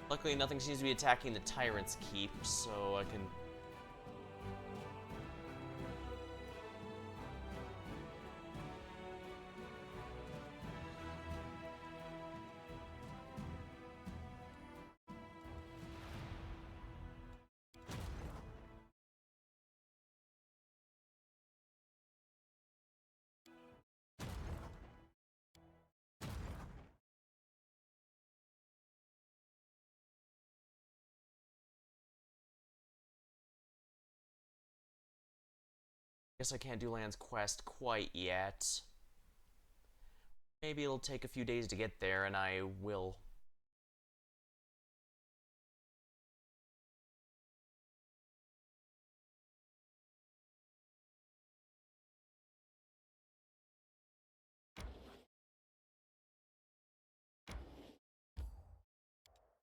Luckily, nothing seems to be attacking the Tyrant's Keep, so I can... Guess I can't do Land's quest quite yet. Maybe it'll take a few days to get there, and I will.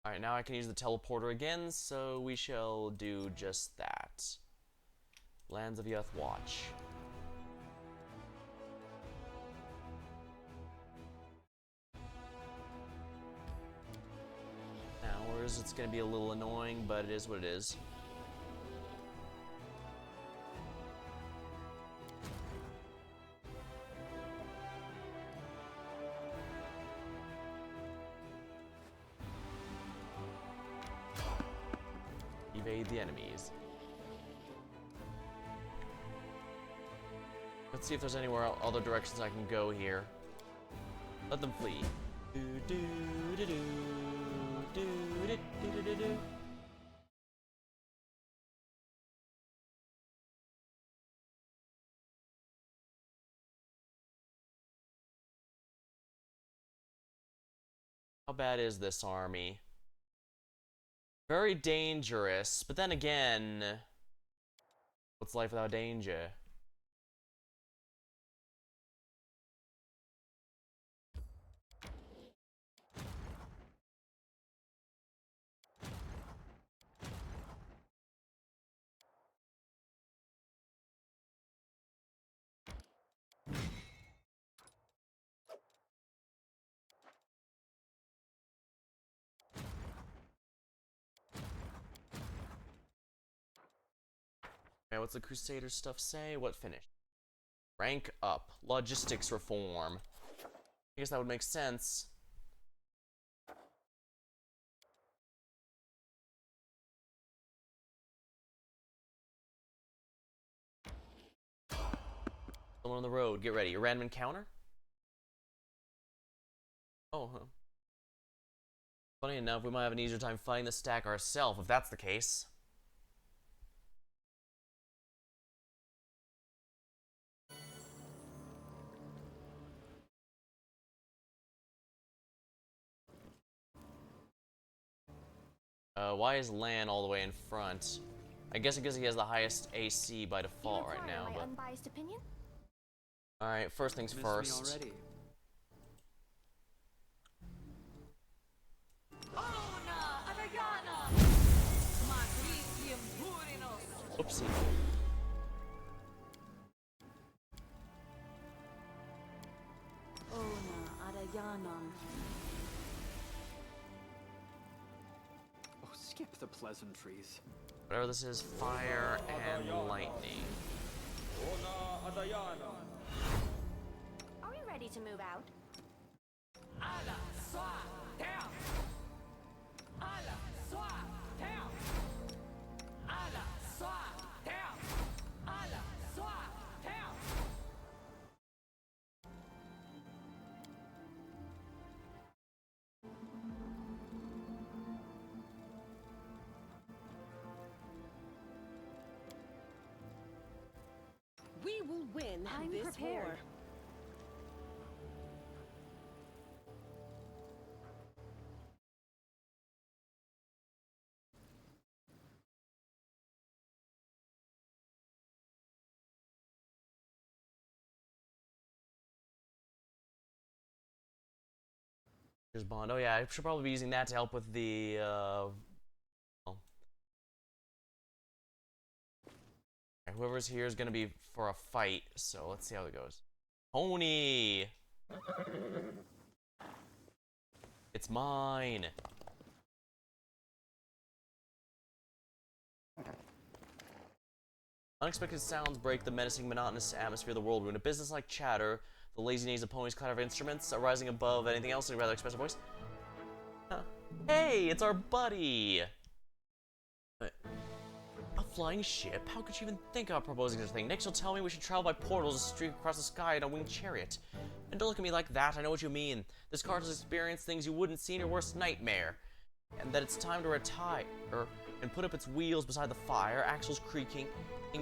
Alright, now I can use the teleporter again, so we shall do just that. Lands of Yoth Watch. Hours, it's gonna be a little annoying, but it is what it is. Evade the enemies. Let's see if there's anywhere other directions I can go here. Let them flee. Do do do do do do do do do. How bad is this army? Very dangerous, but then again, what's life without danger? Okay, what's the Crusader stuff say? What finish? Rank up. Logistics reform. I guess that would make sense. Someone on the road. Get ready. A random encounter? Oh, huh. Funny enough, we might have an easier time fighting the stack ourselves if that's the case. Why is Lan all the way in front? I guess because he has the highest AC by default right now, my but... unbiased opinion? Alright, first things first. Oopsie. Oh, skip the pleasantries. Whatever this is, fire and lightning. Are we ready to move out? We will win I'm this prepared. war. Here's Bond. Oh yeah, I should probably be using that to help with the, well, whoever's here is gonna be for a fight, so let's see how it goes. Pony! It's mine! Unexpected sounds break the menacing, monotonous atmosphere of the whirlwind. A business-like chatter, the lazy knees of ponies clatter of instruments, arising above anything else in a rather expressive voice. Huh. Hey, it's our buddy! A flying ship? How could you even think about proposing such a thing? Next you'll tell me we should travel by portals and streak across the sky in a winged chariot. And don't look at me like that, I know what you mean. This card has experienced things you wouldn't see in your worst nightmare. And that it's time to retire and put up its wheels beside the fire, axles creaking,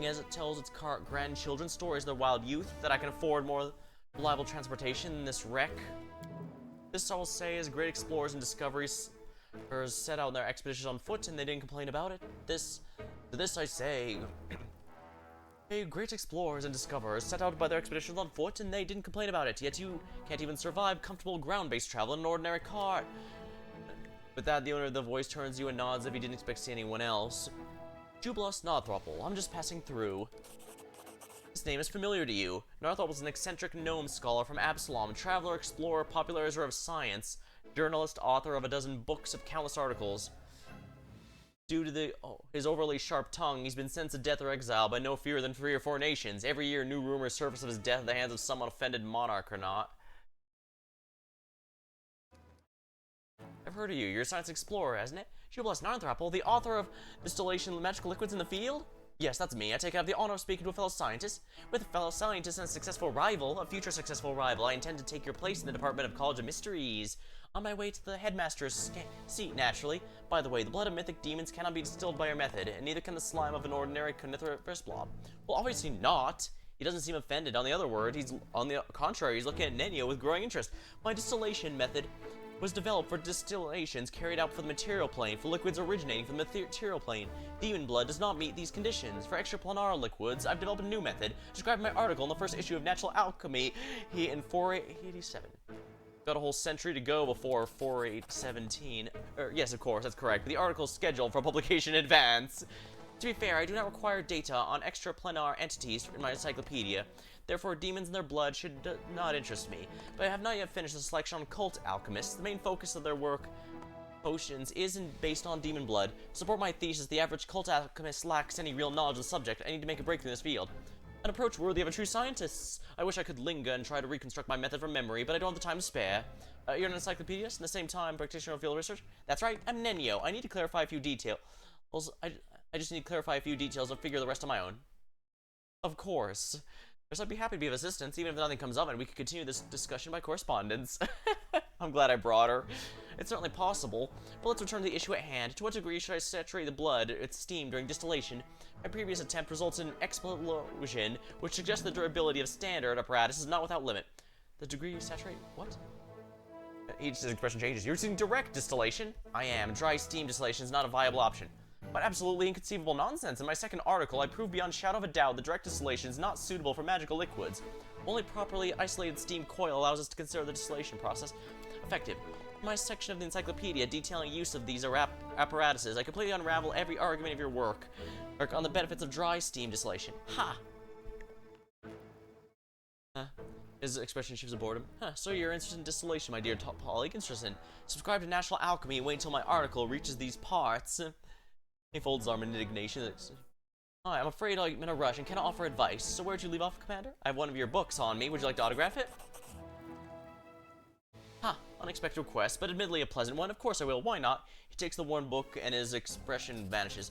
as it tells its grandchildren stories of their wild youth, that I can afford more reliable transportation than this wreck. This I will say is great explorers and discoveries set out on their expeditions on foot, and they didn't complain about it. To this I say, hey, great explorers and discoverers set out by their expeditions on foot, and they didn't complain about it. Yet you can't even survive comfortable ground-based travel in an ordinary car. With that, the owner of the voice turns to you and nods if he didn't expect to see anyone else. Jubilos Northropple, I'm just passing through. This name is familiar to you. Northropple is an eccentric gnome scholar from Absalom, traveler, explorer, popularizer of science, journalist, author of a dozen books of countless articles. Due to his overly sharp tongue, he's been sentenced to death or exile by no fewer than 3 or 4 nations. Every year, new rumors surface of his death at the hands of some offended monarch or not. I've heard of you. You're a science explorer, hasn't it? Jubilos Northropple, the author of Distillation Magical Liquids in the Field? Yes, that's me. I take the honor of speaking to a fellow scientist. With a fellow scientist and a successful rival, a future successful rival, I intend to take your place in the Department of College of Mysteries. On my way to the headmaster's seat, naturally. By the way, the blood of mythic demons cannot be distilled by our method, and neither can the slime of an ordinary coniferous blob. Well, obviously not. He doesn't seem offended. On the contrary, he's looking at Nenyo with growing interest. My distillation method was developed for distillations carried out for the material plane, for liquids originating from the material plane. Demon blood does not meet these conditions. For extraplanar liquids, I've developed a new method, described in my article in the first issue of Natural Alchemy in 4887. Got a whole century to go before 4817. Yes, of course, that's correct. But the article is scheduled for publication in advance. To be fair, I do not require data on extraplanar entities in my encyclopedia. Therefore, demons and their blood should not interest me. But I have not yet finished the selection on cult alchemists. The main focus of their work, potions, isn't based on demon blood. To support my thesis, the average cult alchemist lacks any real knowledge of the subject. I need to make a breakthrough in this field. An approach worthy of a true scientist. I wish I could linger and try to reconstruct my method from memory, but I don't have the time to spare. You're an encyclopedist, and at the same time, practitioner of field research? That's right, I'm Nenyo. I need to clarify a few details. I just need to clarify a few details and figure the rest on my own. Of course. I'd be happy to be of assistance, even if nothing comes of it. We could continue this discussion by correspondence. I'm glad I brought her. It's certainly possible, but let's return to the issue at hand. To what degree should I saturate the blood with steam during distillation? My previous attempt results in explosion, which suggests the durability of standard apparatus is not without limit. The degree you saturate? What? Each expression changes. You're using direct distillation? I am. Dry steam distillation is not a viable option. But absolutely inconceivable nonsense. In my second article, I proved beyond shadow of a doubt that direct distillation is not suitable for magical liquids. Only properly isolated steam coil allows us to consider the distillation process effective. In my section of the encyclopedia detailing use of these apparatuses, I completely unravel every argument of your work on the benefits of dry steam distillation. Ha! His expression shifts of boredom. So you're interested in distillation, my dear colleague. Interested. Subscribe to National Alchemy and wait until my article reaches these parts. He folds his arm in indignation. I'm afraid I'm in a rush and cannot offer advice. So where'd you leave off, Commander? I have one of your books on me. Would you like to autograph it? Unexpected request, but admittedly a pleasant one. Of course I will, why not? He takes the worn book and his expression vanishes.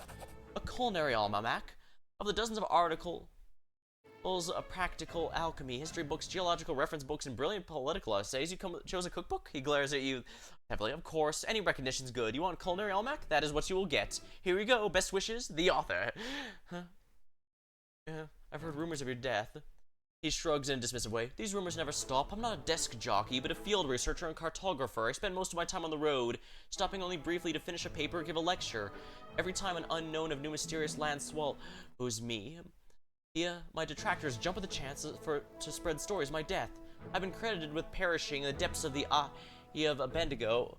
A culinary almanac? Of the dozens of articles of practical alchemy, history books, geological reference books, and brilliant political essays, you chose a cookbook? He glares at you heavily. Of course, any recognition's good. You want culinary almanac? That is what you will get. Here you go. Best wishes, the author. Huh? Yeah, I've heard rumors of your death. He shrugs in a dismissive way. These rumors never stop. I'm not a desk jockey, but a field researcher and cartographer. I spend most of my time on the road, stopping only briefly to finish a paper or give a lecture. Every time an unknown of new mysterious land swallows me, my detractors jump at the chance to spread stories of my death. I've been credited with perishing in the depths of the Eye of Abendego,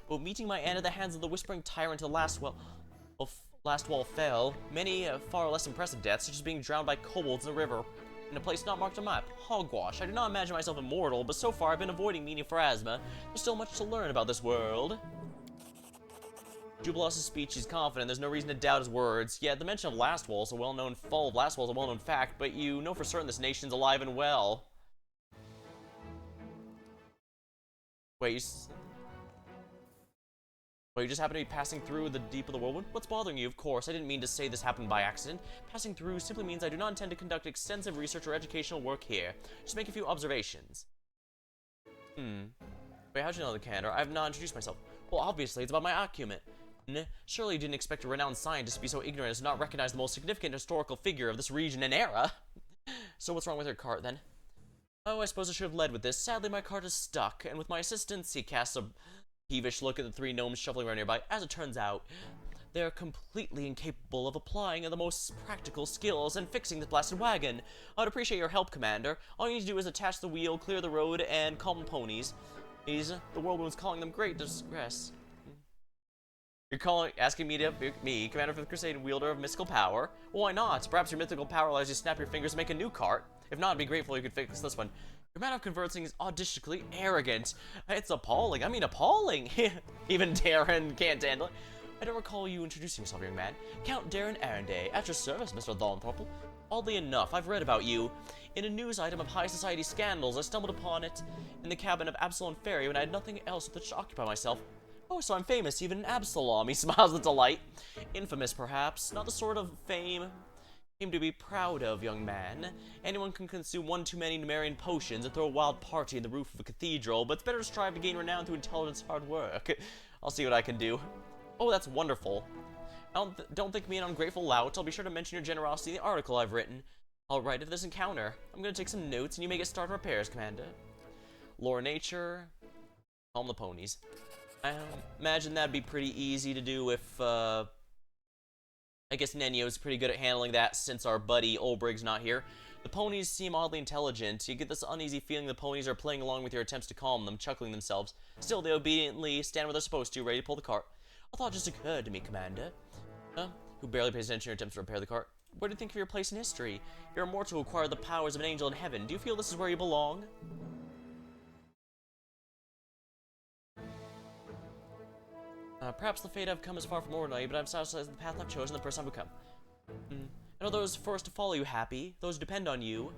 but meeting my end at the hands of the whispering tyrant of last wall fell. Many far less impressive deaths, such as being drowned by kobolds in the river, in a place not marked on map. Hogwash. I do not imagine myself immortal, but so far I've been avoiding meaning pharasma. There's still much to learn about this world. Jubilous's speech, he's confident, there's no reason to doubt his words. Yet the mention of Lastwall is a well-known fall of Lastwall is a well-known fact, but you know for certain this nation's alive and well. Wait, you just happen to be passing through the deep of the whirlwind? What's bothering you? Of course, I didn't mean to say this happened by accident. Passing through simply means I do not intend to conduct extensive research or educational work here. Just make a few observations. Wait, how'd you know the candor? I have not introduced myself. Well, obviously, it's about my acumen. Surely you didn't expect a renowned scientist to be so ignorant as to not recognize the most significant historical figure of this region and era. So what's wrong with your cart, then? Oh, I suppose I should have led with this. Sadly, my cart is stuck, and with my assistance, he casts a peevish look at the three gnomes shuffling around nearby. As it turns out, they are completely incapable of applying the most practical skills and fixing this blasted wagon. I'd appreciate your help, Commander. All you need to do is attach the wheel, clear the road, and calm the ponies. The whirlwind's calling them great distress. You're asking me to be me, Commander of the Crusade and wielder of mystical power? Well, why not? Perhaps your mythical power allows you to snap your fingers and make a new cart. If not, I'd be grateful you could fix this one. Your manner of conversing is audaciously arrogant. It's appalling. I mean, appalling. Even Darren can't handle it. I don't recall you introducing yourself, young man. Count Darren Arenday. At your service, Mr. Thornthorpe. Oddly enough, I've read about you. In a news item of high society scandals, I stumbled upon it in the cabin of Absalom Ferry when I had nothing else with which to occupy myself. Oh, so I'm famous, even in Absalom. He smiles with delight. Infamous, perhaps. Not the sort of fame came to be proud of, young man. Anyone can consume one too many Numerian potions and throw a wild party in the roof of a cathedral, but it's better to strive to gain renown through intelligence and hard work. I'll see what I can do. Oh, that's wonderful. Don't think me an ungrateful lout. I'll be sure to mention your generosity in the article I've written. I'll write of this encounter. I'm gonna take some notes, and you may get started repairs, Commander. Lore nature. Calm the ponies. I imagine that'd be pretty easy to do if, I guess Nenyo's pretty good at handling that since our buddy Olbrig's not here. The ponies seem oddly intelligent. You get this uneasy feeling the ponies are playing along with your attempts to calm them, chuckling themselves. Still, they obediently stand where they're supposed to, ready to pull the cart. A thought just occurred to me, Commander. Who barely pays attention to your attempts to repair the cart. What do you think of your place in history? You're immortal who acquired the powers of an angel in heaven. Do you feel this is where you belong? Perhaps the fate I've come is far from ordinary, but I'm satisfied with the path I've chosen, the person I've become. And are those first to follow you happy? Those who depend on you?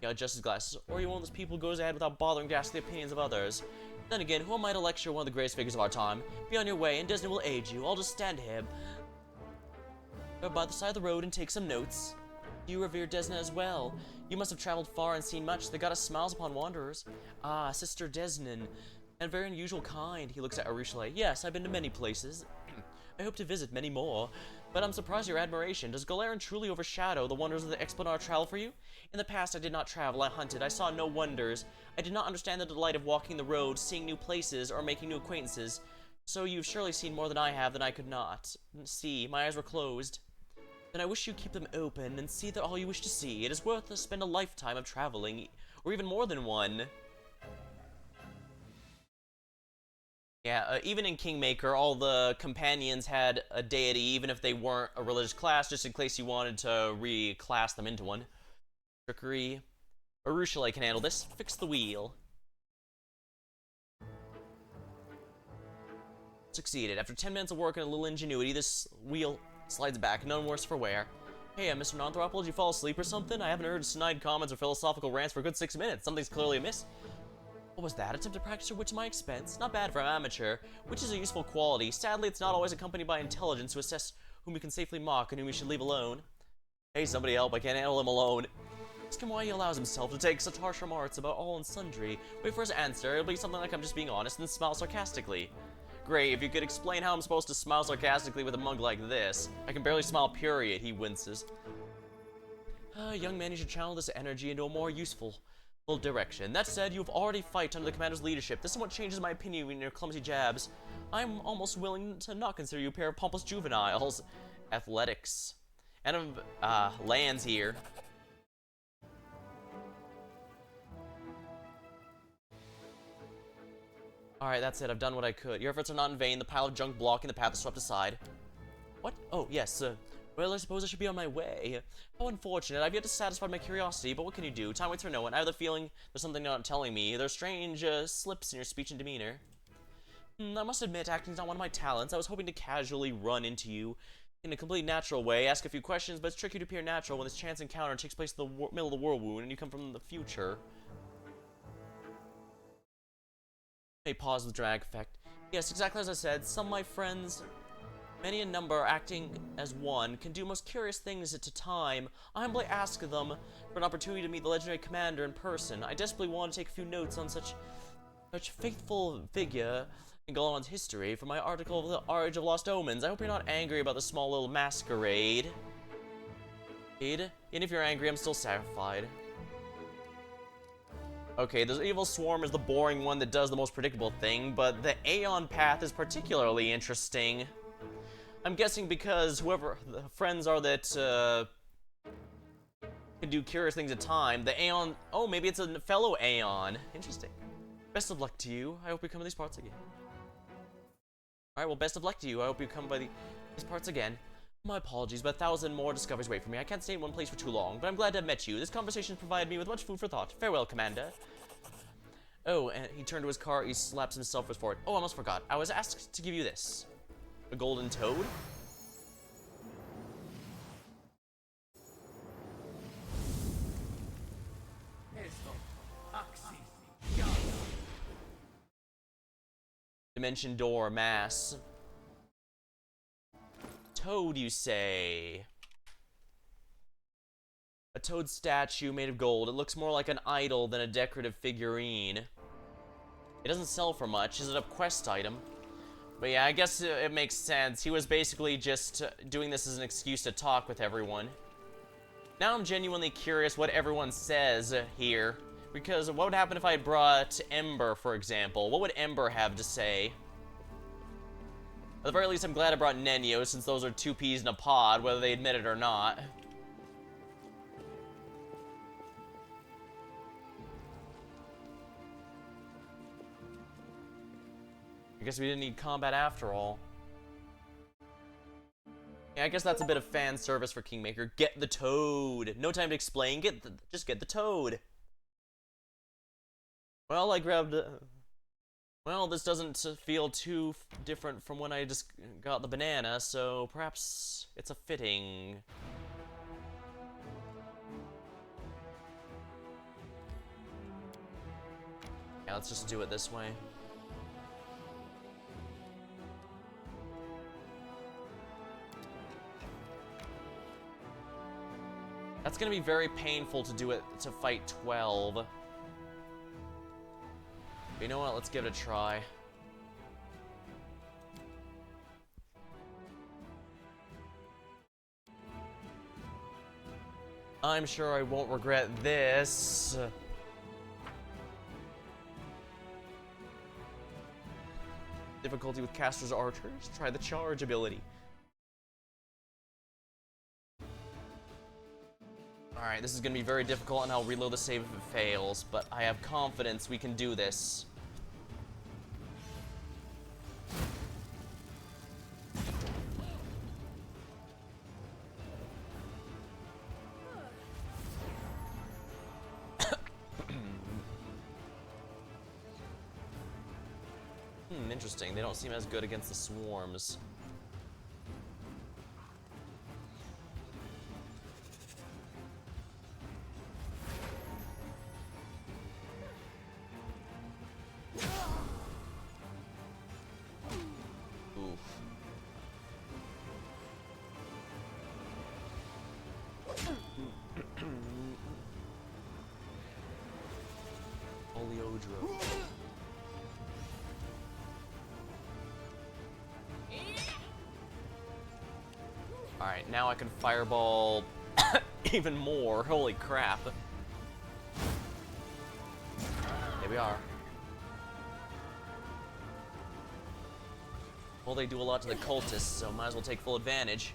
You adjust his glasses, or you one of those people who goes ahead without bothering to ask the opinions of others. Then again, who am I to lecture one of the greatest figures of our time? Be on your way, and Disney will aid you. I'll just stand here by the side of the road and take some notes. You revere Desna as well. You must have traveled far and seen much. The goddess smiles upon wanderers. Ah, Sister Desnan. And very unusual kind. He looks at Arushale. Yes, I've been to many places. I hope to visit many more. But I'm surprised at your admiration. Does Galaran truly overshadow the wonders of the Explanar travel for you? In the past, I did not travel. I hunted. I saw no wonders. I did not understand the delight of walking the road, seeing new places, or making new acquaintances. So you've surely seen more than I have than I could not see. My eyes were closed. Then I wish you keep them open and see that all you wish to see. It is worth to spend a lifetime of traveling, or even more than one. Yeah, even in Kingmaker, all the companions had a deity, even if they weren't a religious class, just in case you wanted to reclass them into one. Trickery. Arushale can handle this. Fix the wheel. Succeeded. After 10 minutes of work and a little ingenuity, this wheel slides back, none worse for wear. Hey, Mr. Nonthropple, did you fall asleep or something? I haven't heard snide comments or philosophical rants for a good 6 minutes. Something's clearly amiss. What was that? Attempt to practice your wit to my expense? Not bad for an amateur, which is a useful quality. Sadly, it's not always accompanied by intelligence to assess whom you can safely mock and whom you should leave alone. Hey, somebody help, I can't handle him alone. Ask him why he allows himself to take such harsh remarks about all and sundry. Wait for his answer, it'll be something like I'm just being honest, and smile sarcastically. Great, if you could explain how I'm supposed to smile sarcastically with a mug like this. I can barely smile, period, he winces. Young man, you should channel this energy into a more useful direction. That said, you've already fight under the commander's leadership. This somewhat changes my opinion in your clumsy jabs. I'm almost willing to not consider you a pair of pompous juveniles. Athletics. And lands here. Alright, that's it. I've done what I could. Your efforts are not in vain. The pile of junk blocking the path is swept aside. What? Oh, yes. Well, I suppose I should be on my way. How unfortunate. I've yet to satisfy my curiosity, but what can you do? Time waits for no one. I have the feeling there's something you're not telling me. There's strange slips in your speech and demeanor. I must admit, acting's not one of my talents. I was hoping to casually run into you in a completely natural way, ask a few questions, but it's tricky to appear natural when this chance encounter takes place in the middle of the whirlwind and you come from the future. A pause with dramatic effect. Yes, exactly as I said, some of my friends, many a number acting as one, can do most curious things at a time. I humbly ask them for an opportunity to meet the legendary commander in person. I desperately want to take a few notes on such faithful figure in Galan's history for my article of the Age of Lost Omens. I hope you're not angry about the small little masquerade. And if you're angry, I'm still satisfied. Okay, the evil swarm is the boring one that does the most predictable thing, but the Aeon path is particularly interesting. I'm guessing because whoever the friends are that can do curious things at a time, the Aeon, oh, maybe it's a fellow Aeon. Interesting. Best of luck to you. I hope you come to these parts again. Alright, well, best of luck to you. I hope you come by these parts again. My apologies, but 1,000 more discoveries wait for me. I can't stay in one place for too long, but I'm glad to have met you. This conversation has provided me with much food for thought. Farewell, Commander. Oh, and he turned to his car, he slaps himself with forward. Oh, I almost forgot. I was asked to give you this. A golden toad? Dimension door, mass. Toad, you say? A toad statue made of gold. It looks more like an idol than a decorative figurine. It doesn't sell for much. Is it a quest item? But yeah, I guess it makes sense. He was basically just doing this as an excuse to talk with everyone. Now I'm genuinely curious what everyone says here. Because what would happen if I brought Ember, for example? What would Ember have to say? At the very least, I'm glad I brought Nenyo, since those are two peas in a pod, whether they admit it or not. I guess we didn't need combat after all. Yeah, I guess that's a bit of fan service for Kingmaker. Get the toad. No time to explain. Just get the toad. Well, I grabbed... well, this doesn't feel too different from when I just got the banana, so perhaps it's a fitting... Yeah, let's just do it this way. That's gonna be very painful to do it, to fight 12. But you know what, let's give it a try. I'm sure I won't regret this. Difficulty with casters archers, try the charge ability. Alright, this is gonna be very difficult and I'll reload the save if it fails, but I have confidence we can do this. Interesting, they don't seem as good against the swarms. Oleodro. Alright, now I can fireball even more. Holy crap. Here we are. Well, they do a lot to the cultists, so might as well take full advantage.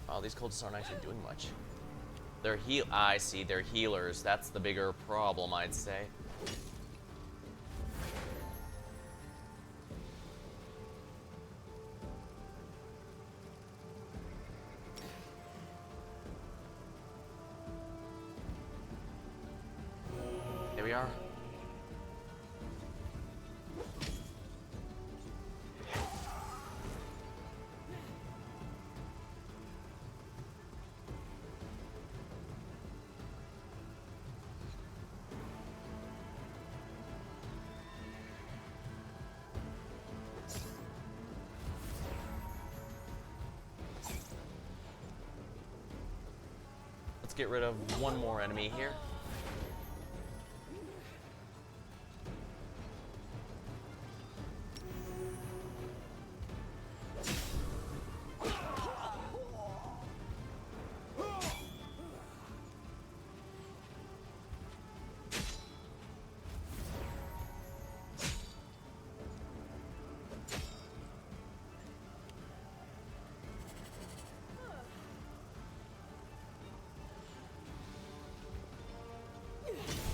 Wow, these cultists aren't actually doing much. They're I see, they're healers. That's the bigger problem, I'd say. Here we are. Let's get rid of one more enemy here.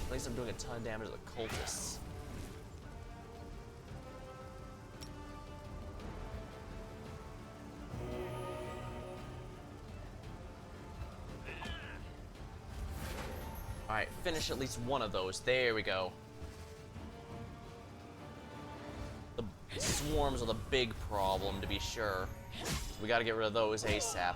At least I'm doing a ton of damage to the cultists. Alright, finish at least one of those. There we go. The swarms are the big problem, to be sure. We gotta get rid of those ASAP.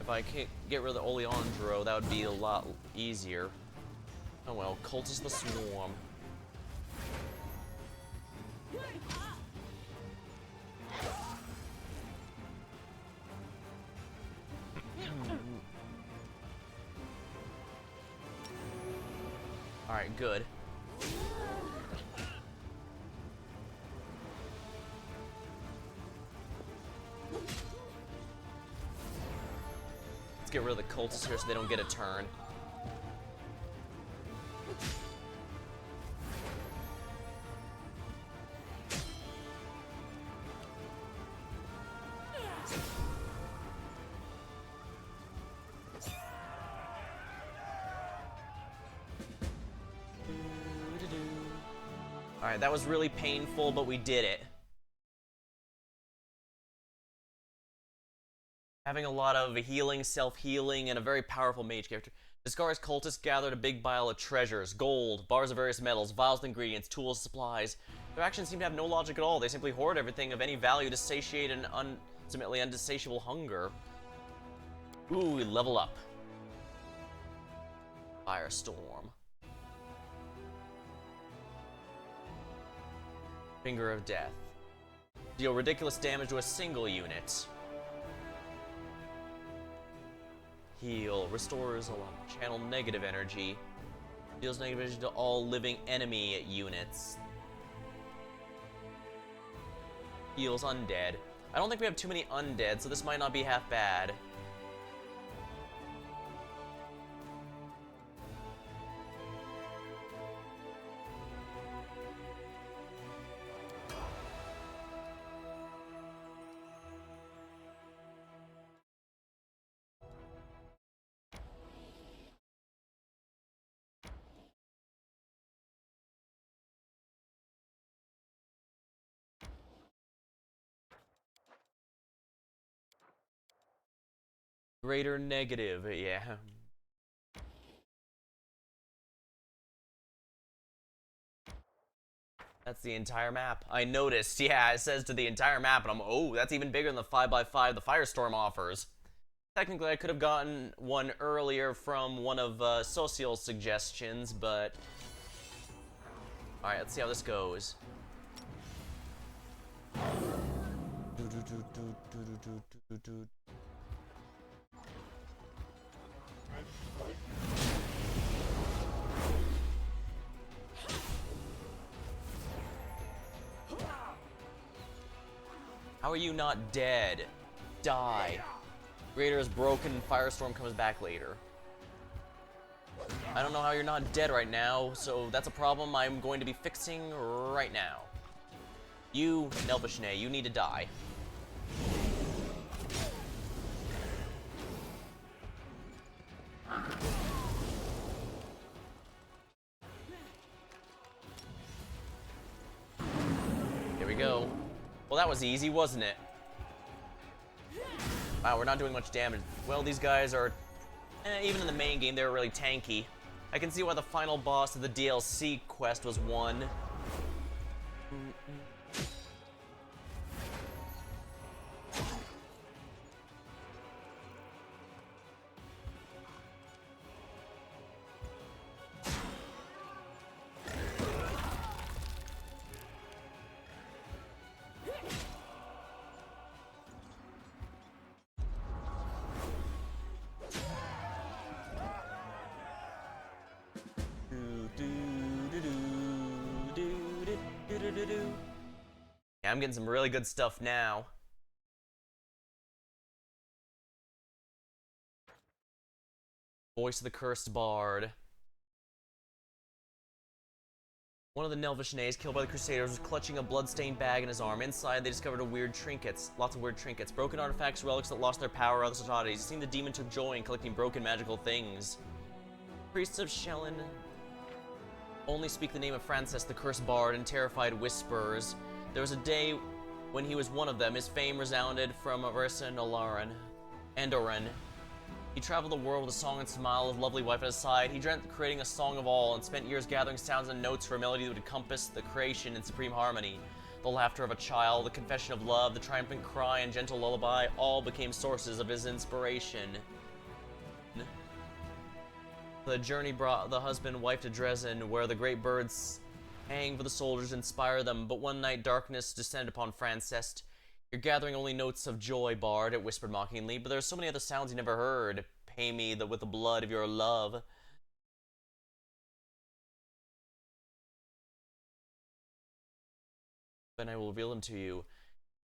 If I can't get rid of the Oleandro, that would be a lot easier. Oh well, cultist the swarm. Alright, good. Let's get rid of the cultists here so they don't get a turn. Alright, that was really painful, but we did it. Having a lot of healing, self-healing, and a very powerful mage character. Discard's cultists gathered a big pile of treasures, gold, bars of various metals, vials of ingredients, tools, supplies. Their actions seem to have no logic at all. They simply hoard everything of any value to satiate an ultimately undisatiable hunger. Ooh, we level up. Firestorm. Finger of Death. Deal ridiculous damage to a single unit. Heal. Restores a lot. Channel negative energy. Deals negative energy to all living enemy units. Heals undead. I don't think we have too many undead, so this might not be half bad. Greater negative, yeah. That's the entire map. I noticed, yeah, it says to the entire map, and I'm, oh, that's even bigger than the 5x5 the Firestorm offers. Technically, I could have gotten one earlier from one of Social's suggestions, but... Alright, let's see how this goes. How are you not dead? Die. Greater is broken, Firestorm comes back later. I don't know how you're not dead right now, so that's a problem I'm going to be fixing right now. You, Nelvishne, you need to die. Here we go. Well, that was easy, wasn't it? Wow, we're not doing much damage. Well, these guys are... even in the main game, they were really tanky. I can see why the final boss of the DLC quest was won. Yeah, I'm getting some really good stuff now. Voice of the Cursed Bard. One of the Nelvishnes killed by the Crusaders was clutching a blood-stained bag in his arm. Inside, they discovered lots of weird trinkets, broken artifacts, relics that lost their power, or other oddities. It seemed the demon took joy in collecting broken magical things. Priests of Shellen only speak the name of Francis, the Cursed Bard, in terrified whispers. There was a day when he was one of them. His fame resounded from Arissa and Andoran. He traveled the world with a song and smile, his lovely wife at his side. He dreamt of creating a song of all and spent years gathering sounds and notes for a melody that would encompass the creation in supreme harmony. The laughter of a child, the confession of love, the triumphant cry and gentle lullaby all became sources of his inspiration. The journey brought the husband and wife to Dresden, where the great birds hang for the soldiers to inspire them. But one night darkness descended upon Francest. You're gathering only notes of joy, Bard, it whispered mockingly, but there are so many other sounds you never heard. Pay me with the blood of your love. Then I will reveal them to you.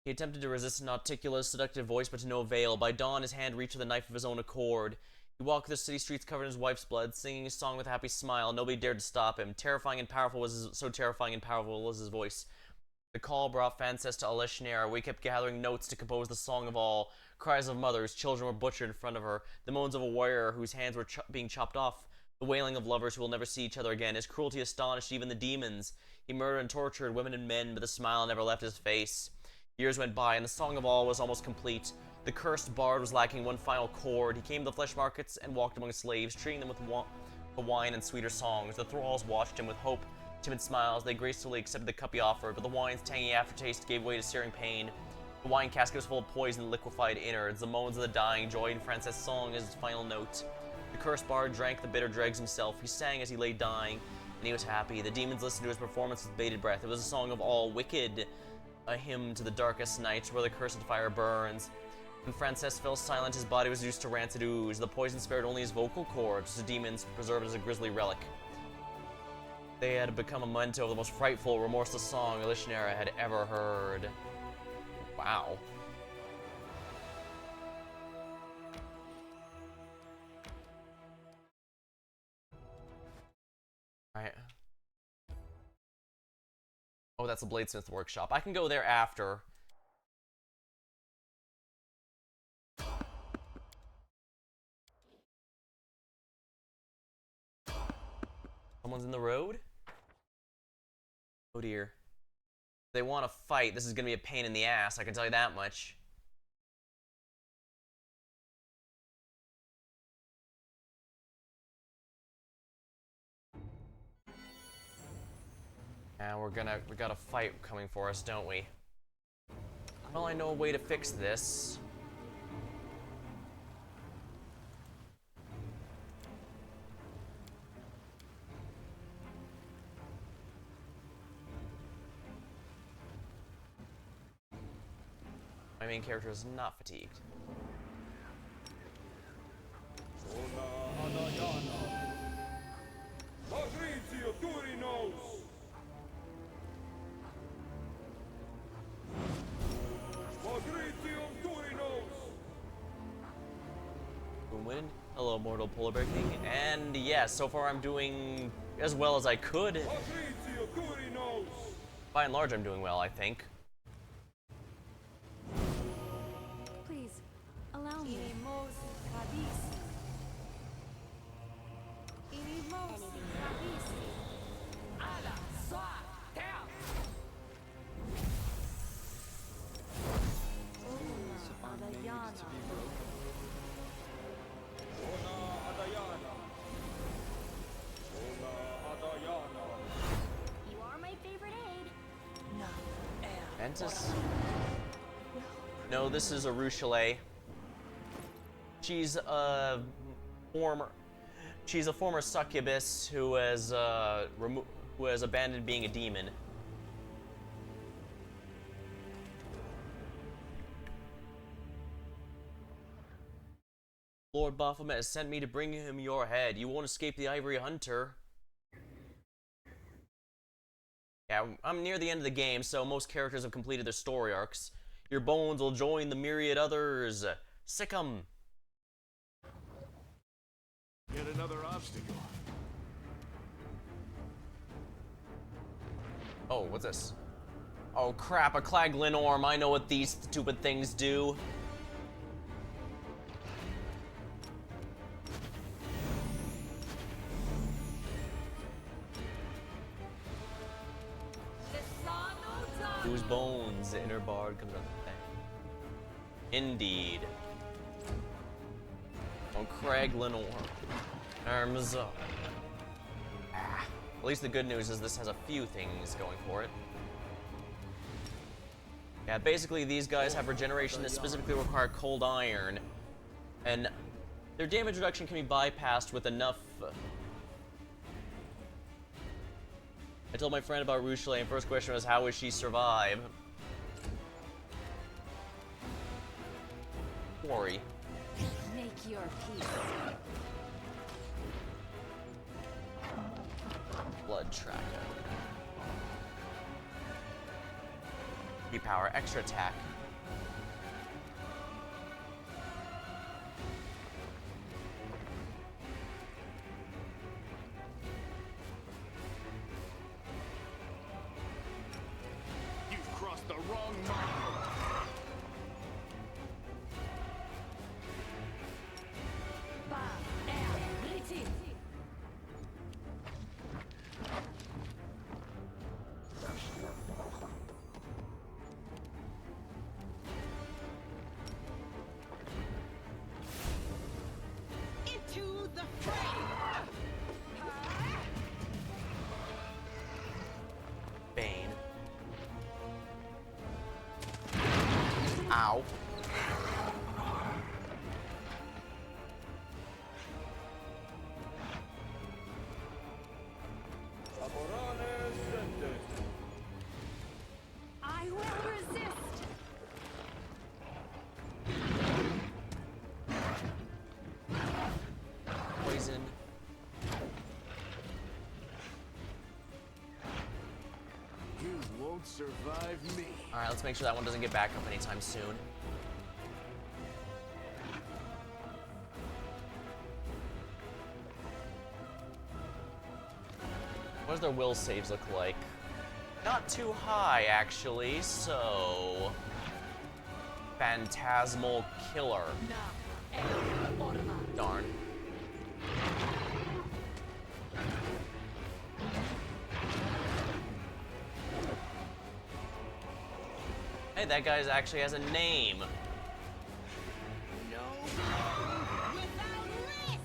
He attempted to resist an articulate, seductive voice, but to no avail. By dawn, his hand reached for the knife of his own accord. He walked the city streets covered in his wife's blood, singing his song with a happy smile. Nobody dared to stop him. So terrifying and powerful was his voice. The call brought Frances to Aleshnair, where he kept gathering notes to compose the song of all. Cries of mothers, children were butchered in front of her, the moans of a warrior whose hands were being chopped off, the wailing of lovers who will never see each other again. His cruelty astonished even the demons. He murdered and tortured women and men, but the smile never left his face. Years went by, and the song of all was almost complete. The cursed bard was lacking one final chord. He came to the flesh markets and walked among slaves, treating them with wine and sweeter songs. The thralls watched him with hope. Timid smiles, they gracefully accepted the cup he offered, but the wine's tangy aftertaste gave way to searing pain. The wine casket was full of poison and liquefied innards. The moans of the dying joined Frances' song as his final note. The cursed bard drank the bitter dregs himself. He sang as he lay dying, and he was happy. The demons listened to his performance with bated breath. It was a song of all wicked, a hymn to the darkest nights where the cursed fire burns. When Frances fell silent, his body was reduced to rancid ooze. The poison spared only his vocal cords, the demons preserved as a grisly relic. They had become a memento of the most frightful, remorseless song Aleshnair had ever heard. Wow. Alright. Oh, that's the Bladesmith workshop. I can go there after. Someone's in the road? Oh dear. If they want to fight, this is going to be a pain in the ass, I can tell you that much. And we got a fight coming for us, don't we? Well, I know a way to fix this. My main character is not fatigued. Win. Hello, mortal polar bear king. And yeah, so far I'm doing as well as I could. By and large, I'm doing well, I think. Please, allow me. You are my favorite aide. Mantis? No, this is a Ruchelet. She's a former succubus who has abandoned being a demon. Lord Baphomet has sent me to bring him your head. You won't escape the Ivory Hunter. Yeah, I'm near the end of the game, so most characters have completed their story arcs. Your bones will join the myriad others. Sick 'em. Yet another obstacle. Oh, what's this? Oh crap, a Claglin Orm. I know what these stupid things do. Whose bones the inner bard comes up with that. Indeed. On Craig Lenore. Arms up. At least the good news is this has a few things going for it. Yeah, basically these guys have regeneration that specifically require cold iron, and their damage reduction can be bypassed with enough. I told my friend about Ruchelet, and first question was, how would she survive? Worry. Make your peace. Blood tracker. Power, extra attack. You've crossed the wrong line. Into the fray! Bane. Ow. I will resist. Poison. You won't survive me. Alright, let's make sure that one doesn't get back up anytime soon. What does their will saves look like? Not too high, actually, so... Phantasmal Killer. Darn. Hey, that guy actually has a name. No without risk!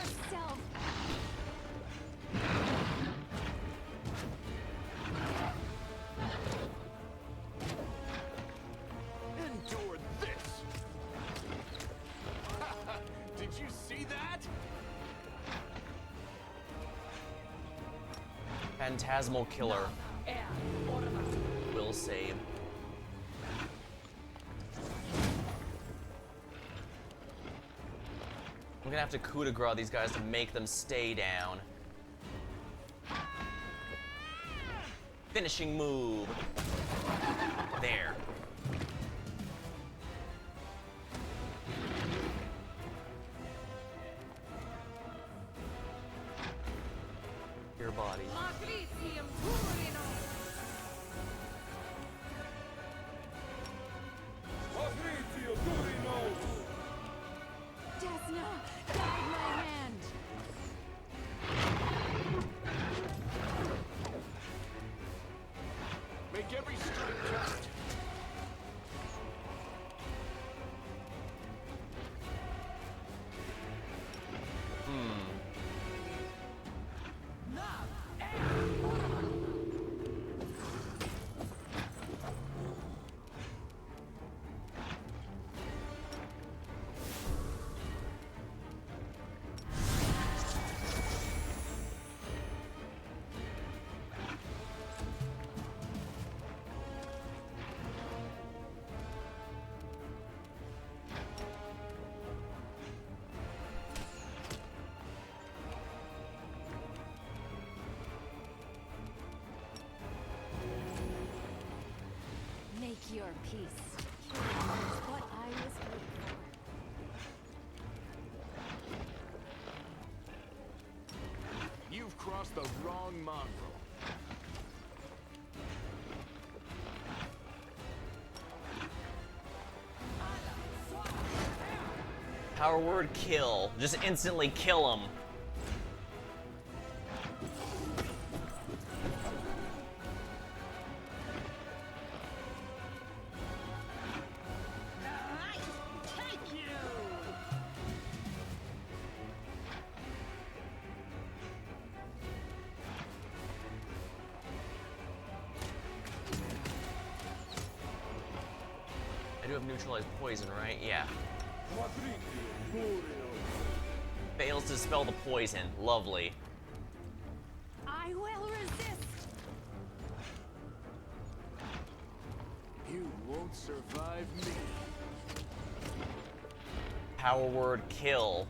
herself. Endure this! Did you see that? Phantasmal Killer. Will save. I'm gonna have to coup de grace these guys to make them stay down. Finishing move. There. Your body. Desna, guide my hand. Make every strike count. Make your peace. It's what I was waiting for. You've crossed the wrong mongrel. Power word kill. Just instantly kill him. Take you! I do have neutralized poison, right? Yeah. Fails to dispel the poison. Lovely. I will resist. You won't survive me. Power word kill.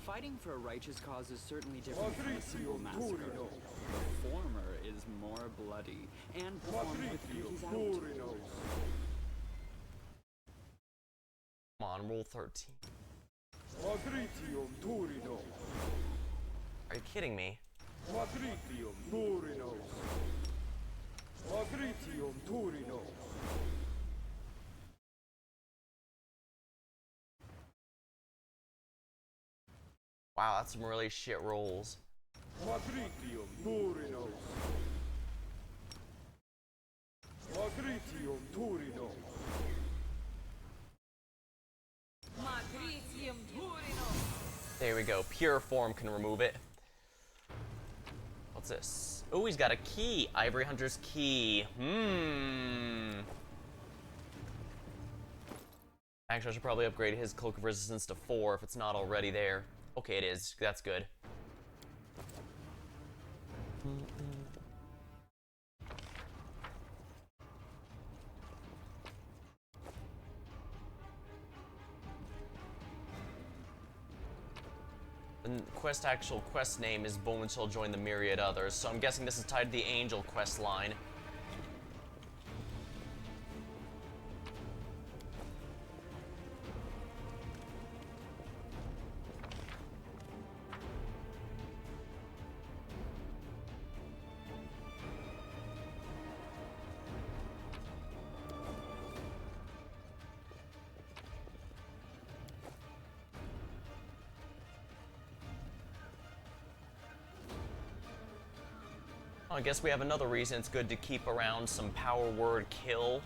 Fighting for a righteous cause is certainly different from a simple massacre. The former is more bloody and performed with pinkies out. Come on, roll 13. Are you kidding me? Wow, that's some really shit rolls. There we go. Pure form can remove it. What's this? Oh, he's got a key. Ivory Hunter's key. Actually, I should probably upgrade his Cloak of Resistance to 4 if it's not already there. Okay, it is. That's good. The actual quest name is Bowman shall join the myriad others, so I'm guessing this is tied to the Angel quest line. I guess we have another reason it's good to keep around some power word kill.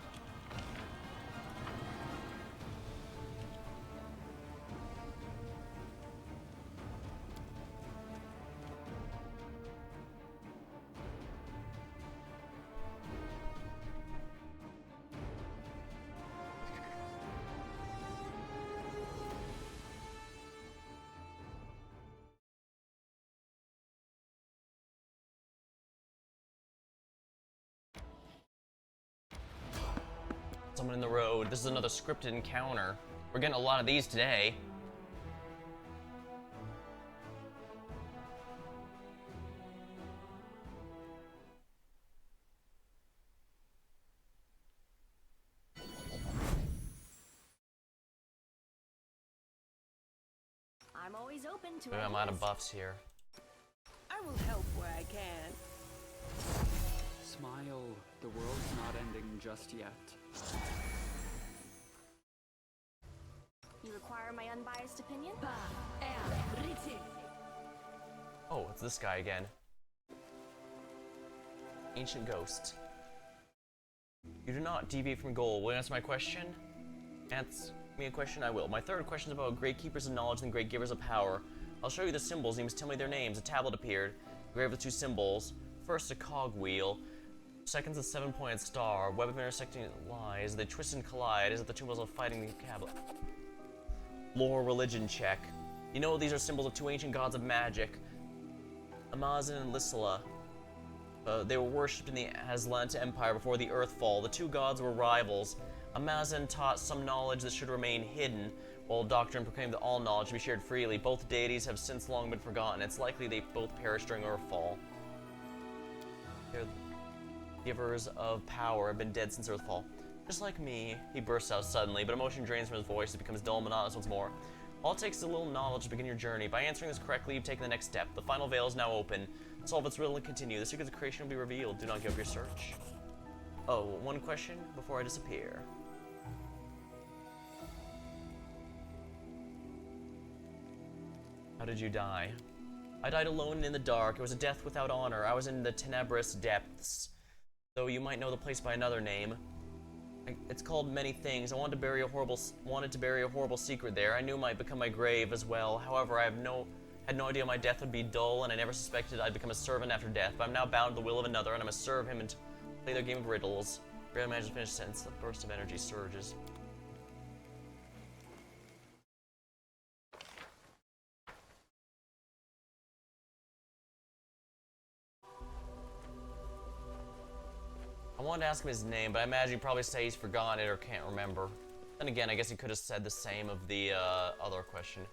Someone in the road. This is another scripted encounter. We're getting a lot of these today. I'm always open to Maybe I'm out of ideas. buffs here. I will help where I can. Smile. The world's not ending just yet. You require my unbiased opinion? Oh, it's this guy again. Ancient Ghost. You do not deviate from goal. Will you answer my question? Answer me a question, I will. My third question is about great keepers of knowledge and great givers of power. I'll show you the symbols. You must tell me their names. A tablet appeared, engraved with two symbols. First, a cogwheel. Second, a seven-pointed star. Web of intersecting lies. They twist and collide as if the two symbols of fighting the tablet. Lore religion check. You know these are symbols of two ancient gods of magic, Amazon and Lysila. They were worshipped in the Atlanta Empire before the Earthfall. The two gods were rivals. Amazon taught some knowledge that should remain hidden, while doctrine proclaimed that all knowledge should be shared freely. Both deities have since long been forgotten. It's likely they both perished during Earthfall. They're givers of power have been dead since Earthfall. Just like me, he bursts out suddenly, but emotion drains from his voice. It becomes dull and monotonous once more. All it takes is a little knowledge to begin your journey. By answering this correctly, you've taken the next step. The final veil is now open. Solve its riddle and continue. The secrets of creation will be revealed. Do not give up your search. Oh, one question before I disappear. How did you die? I died alone and in the dark. It was a death without honor. I was in the tenebrous depths. Though you might know the place by another name. It's called many things. I wanted to bury a horrible secret there. I knew it might become my grave as well. However, I had no idea my death would be dull, and I never suspected I'd become a servant after death. But I'm now bound to the will of another, and I must serve him and play their game of riddles. Barely managed to finish a sentence. A burst of energy surges. I wanted to ask him his name, but I imagine he'd probably say he's forgotten it or can't remember. Then again, I guess he could have said the same of the other question.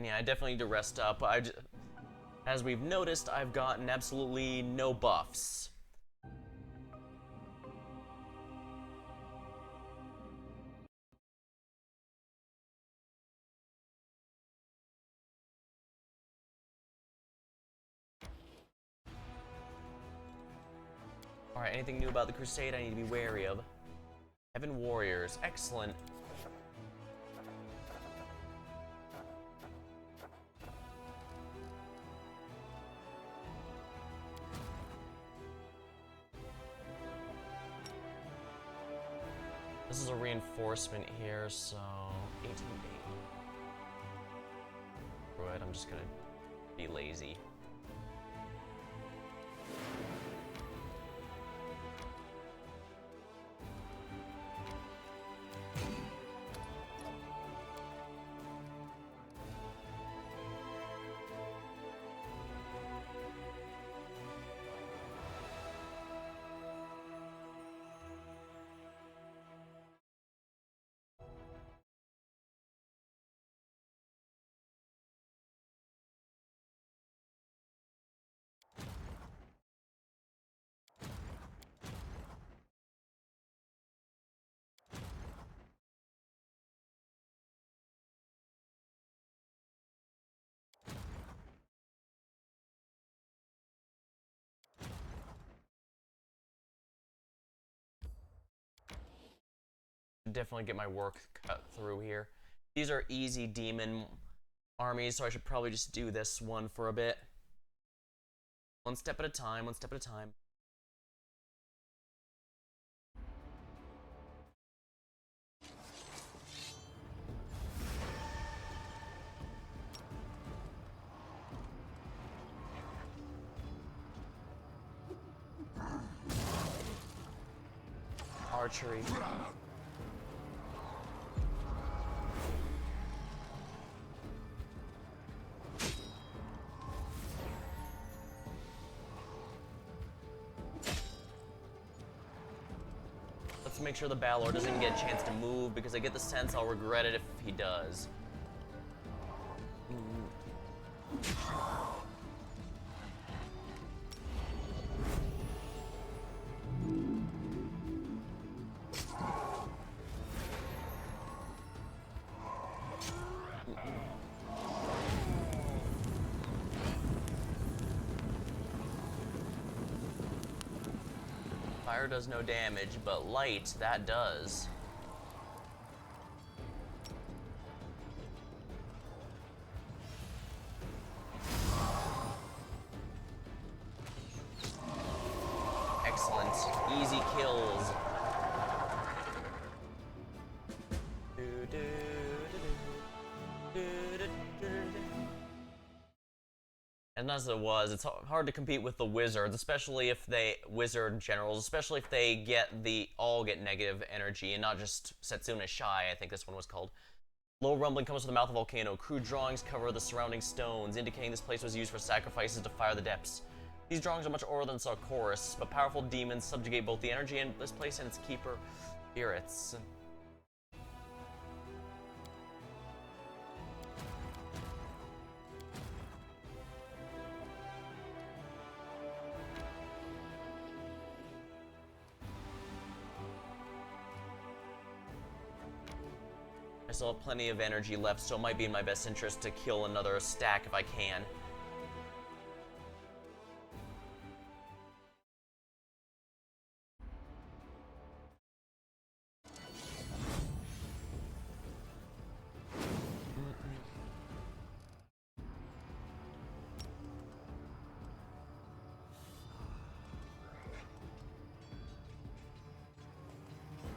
Yeah, I definitely need to rest up. As we've noticed, I've gotten absolutely no buffs. Alright, anything new about the Crusade I need to be wary of? Heaven Warriors, excellent. This is a reinforcement here, so 18 Right, I'm just gonna be lazy. Definitely get my work cut through here. These are easy demon armies, so I should probably just do this one for a bit. One step at a time, one step at a time. archery. Let's make sure the Balor doesn't even get a chance to move, because I get the sense I'll regret it if he does. Fire does no damage, but light, that does. Excellent. Easy kills. And as it was, it's hard to compete with the wizards, especially if they wizard generals, especially if they all get negative energy and not just Setsuna Shy, I think this one was called. Low rumbling comes from the mouth of the volcano. Crude drawings cover the surrounding stones, indicating this place was used for sacrifices to fire the depths. These drawings are much older than Sarkoris, but powerful demons subjugate both the energy in this place and its keeper spirits. I still have plenty of energy left, so it might be in my best interest to kill another stack if I can.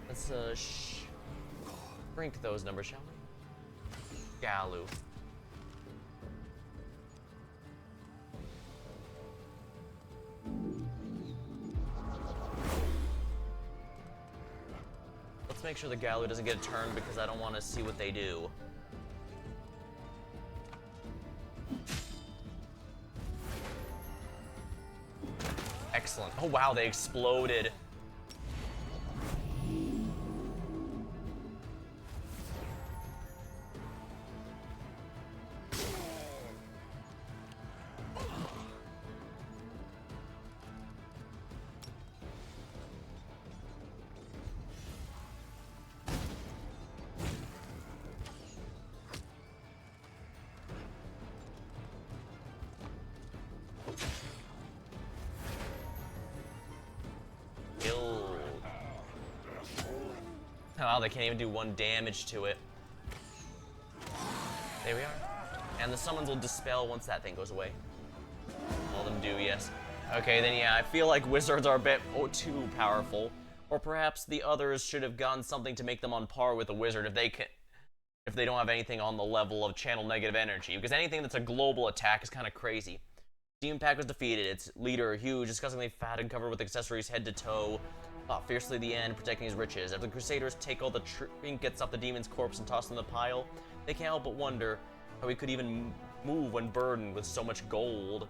Let's shrink those numbers, shall we? Galu. Let's make sure the Galu doesn't get a turn, because I don't want to see what they do. Excellent. Oh wow, they exploded. Wow, they can't even do 1 damage to it. There we are. And the summons will dispel once that thing goes away. All of them do, yes. Okay, then yeah, I feel like wizards are a bit too powerful. Or perhaps the others should have gotten something to make them on par with a wizard if they don't have anything on the level of channel negative energy. Because anything that's a global attack is kind of crazy. Demon Pack was defeated. Its leader, huge, disgustingly fat and covered with accessories head to toe, fought fiercely to the end, protecting his riches. After the Crusaders take all the trinkets off the demon's corpse and toss them in the pile, they can't help but wonder how he could even move when burdened with so much gold.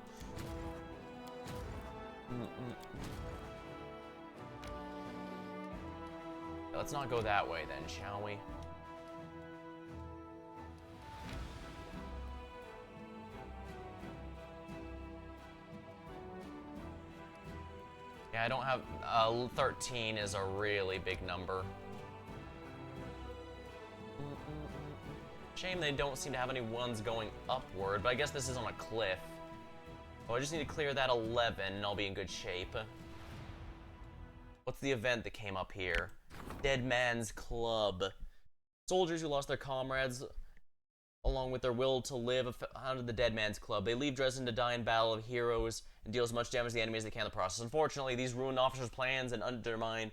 Let's not go that way then, shall we? Yeah, I don't have... 13 is a really big number. Shame they don't seem to have any ones going upward, but I guess this is on a cliff. Oh, I just need to clear that 11 and I'll be in good shape. What's the event that came up here? Dead Man's Club. Soldiers who lost their comrades, along with their will to live, founded the Dead Man's Club. They leave Dresden to die in battle of heroes and deal as much damage to the enemy as they can in the process. Unfortunately, these ruin officers' plans and undermine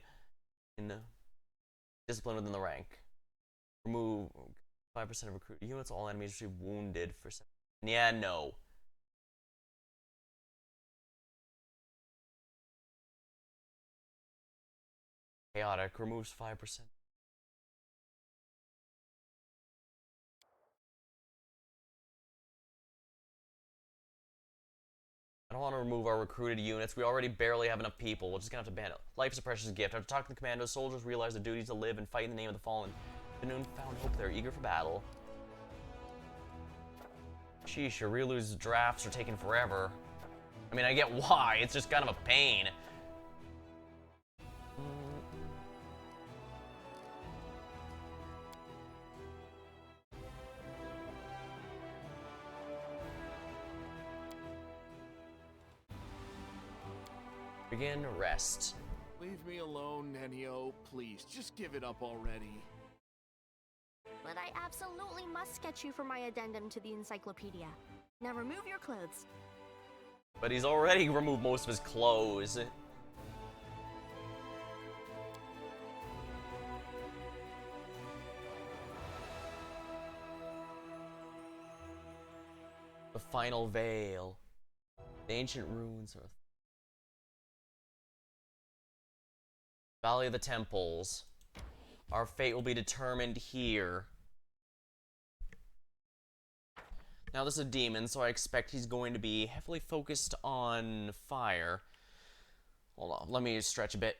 discipline within the rank. Remove 5% of recruit units. All enemies receive wounded for 7. Yeah, no. Chaotic removes 5%. I don't want to remove our recruited units. We already barely have enough people. We're just gonna have to ban it. Life is a precious gift. After talking to the commandos, soldiers realize their duty to live and fight in the name of the fallen. The newfound hope they're eager for battle. Sheesh, Ryu's drafts are taking forever. I mean, I get why. It's just kind of a pain. Begin rest. Leave me alone, Nenio. Please, just give it up already. But I absolutely must sketch you for my addendum to the encyclopedia. Now remove your clothes. But he's already removed most of his clothes. The final veil. The ancient ruins are... Valley of the Temples. Our fate will be determined here. Now this is a demon, so I expect he's going to be heavily focused on fire. Hold on, let me stretch a bit.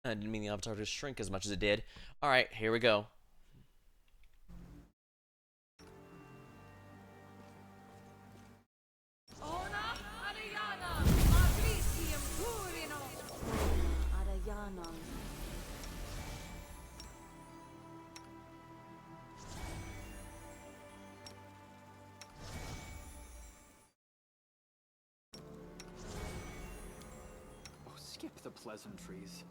I didn't mean the avatar to shrink as much as it did. Alright, here we go. Oh, skip the pleasantries.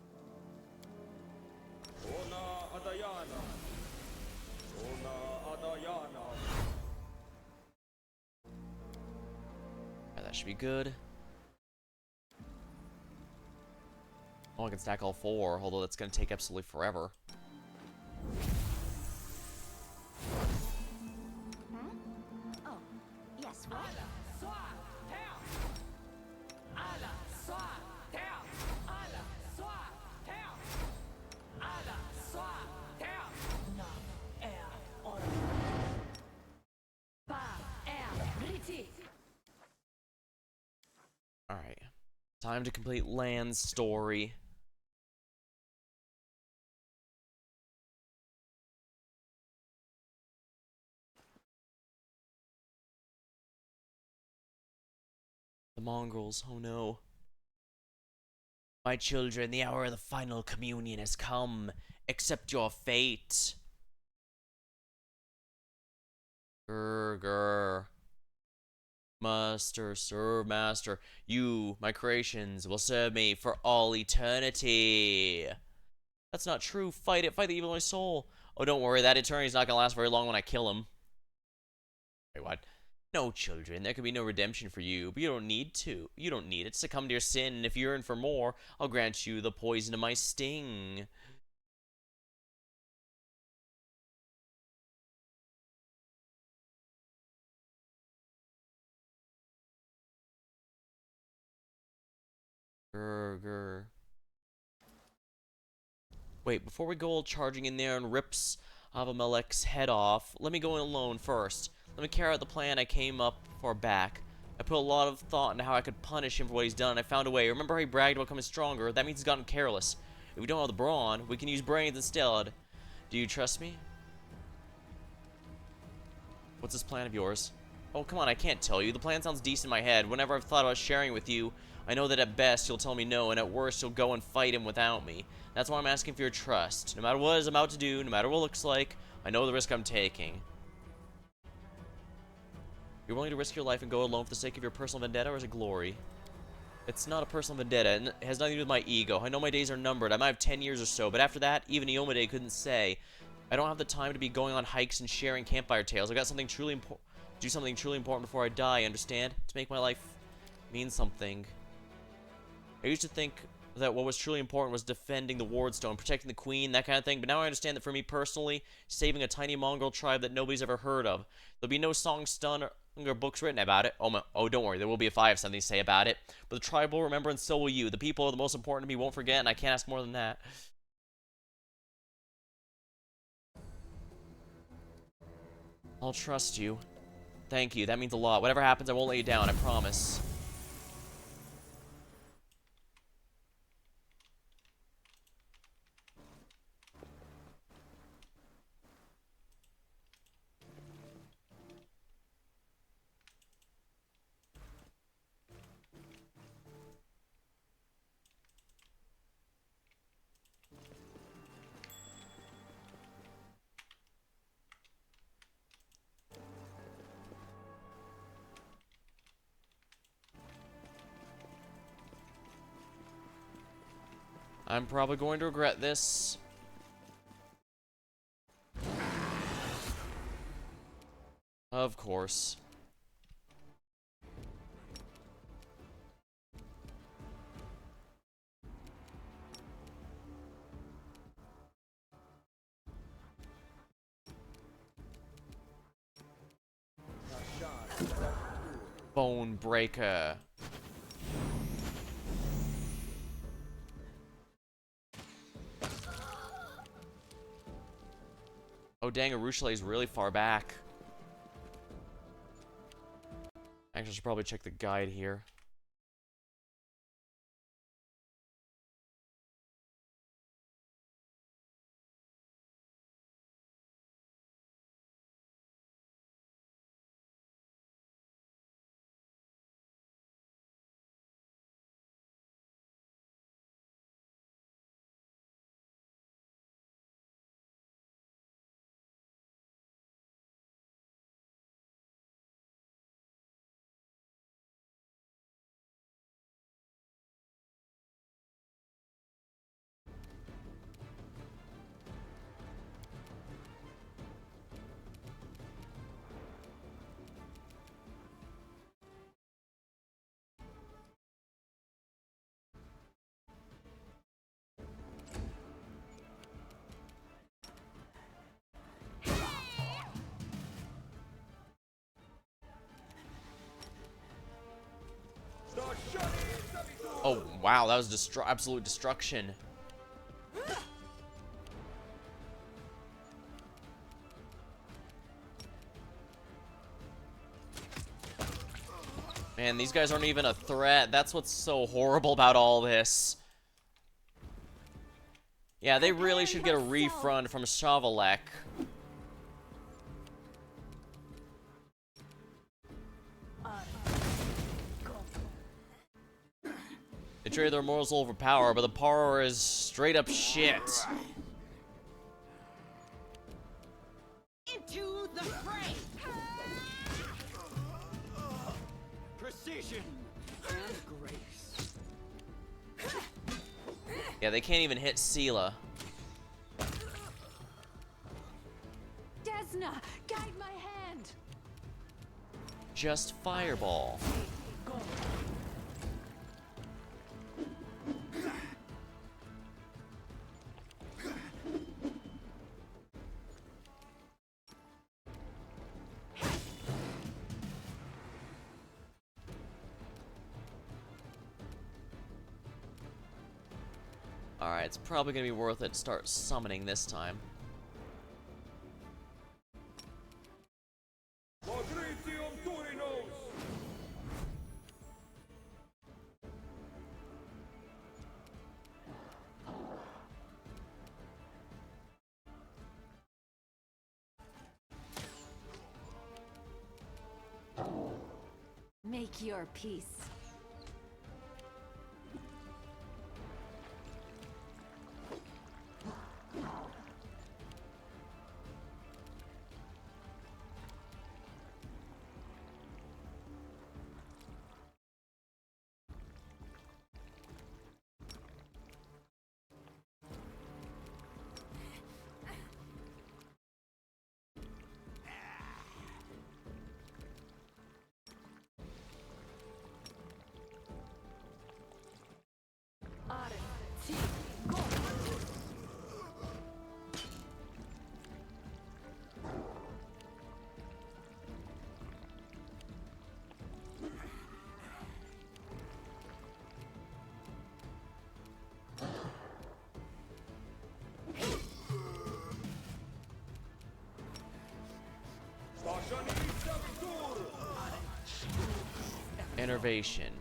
Yeah, that should be good. Oh, I can stack all 4, although that's going to take absolutely forever. Huh? Oh, yes, what? Alright. Time to complete Land's story. The mongrels, oh no. My children, the hour of the final communion has come. Accept your fate. Grr. Master, serve master. You, my creations, will serve me for all eternity. That's not true. Fight it. Fight the evil in my soul. Oh, don't worry. That eternity's not gonna last very long when I kill him. Wait, what? No, children. There can be no redemption for you, but you don't need to. You don't need it. Succumb to your sin, and if you yearn for more, I'll grant you the poison of my sting. Grr. Wait, before we go all charging in there and rips Avamelek's head off, let me go in alone first. Let me carry out the plan I came up for back. I put a lot of thought into how I could punish him for what he's done, and I found a way. Remember how he bragged about becoming stronger? That means he's gotten careless. If we don't have the brawn, we can use brains instead. Do you trust me? What's this plan of yours? Oh, come on, I can't tell you. The plan sounds decent in my head. Whenever I've thought about sharing with you, I know that at best you'll tell me no, and at worst you'll go and fight him without me. That's why I'm asking for your trust. No matter what I'm about to do, no matter what it looks like, I know the risk I'm taking. You're willing to risk your life and go alone for the sake of your personal vendetta, or is it glory? It's not a personal vendetta, and it has nothing to do with my ego. I know my days are numbered. I might have 10 years or so, but after that, even Iomade couldn't say. I don't have the time to be going on hikes and sharing campfire tales. I got something truly important. Do something truly important before I die, understand? To make my life means something. I used to think that what was truly important was defending the Wardstone, protecting the Queen, that kind of thing, but now I understand that for me personally, saving a tiny mongrel tribe that nobody's ever heard of. There'll be no songs sung or books written about it. Oh, don't worry, there will be if I have something to say about it. But the tribe will remember, and so will you. The people are the most important to me, won't forget, and I can't ask more than that. I'll trust you. Thank you, that means a lot. Whatever happens, I won't let you down, I promise. I'm probably going to regret this. Of course. Bone breaker. Oh dang, Arushale is really far back. Actually, I should probably check the guide here. Oh, wow, that was absolute destruction. Man, these guys aren't even a threat. That's what's so horrible about all this. Yeah, they really should get a refund from Shavalek. They trade their morals over power, but the power is straight up shit. Into the fray! Precision and grace. Yeah, they can't even hit Sela. Desna, guide my hand. Just fireball. Alright, it's probably gonna be worth it to start summoning this time. Make your peace. Innervation.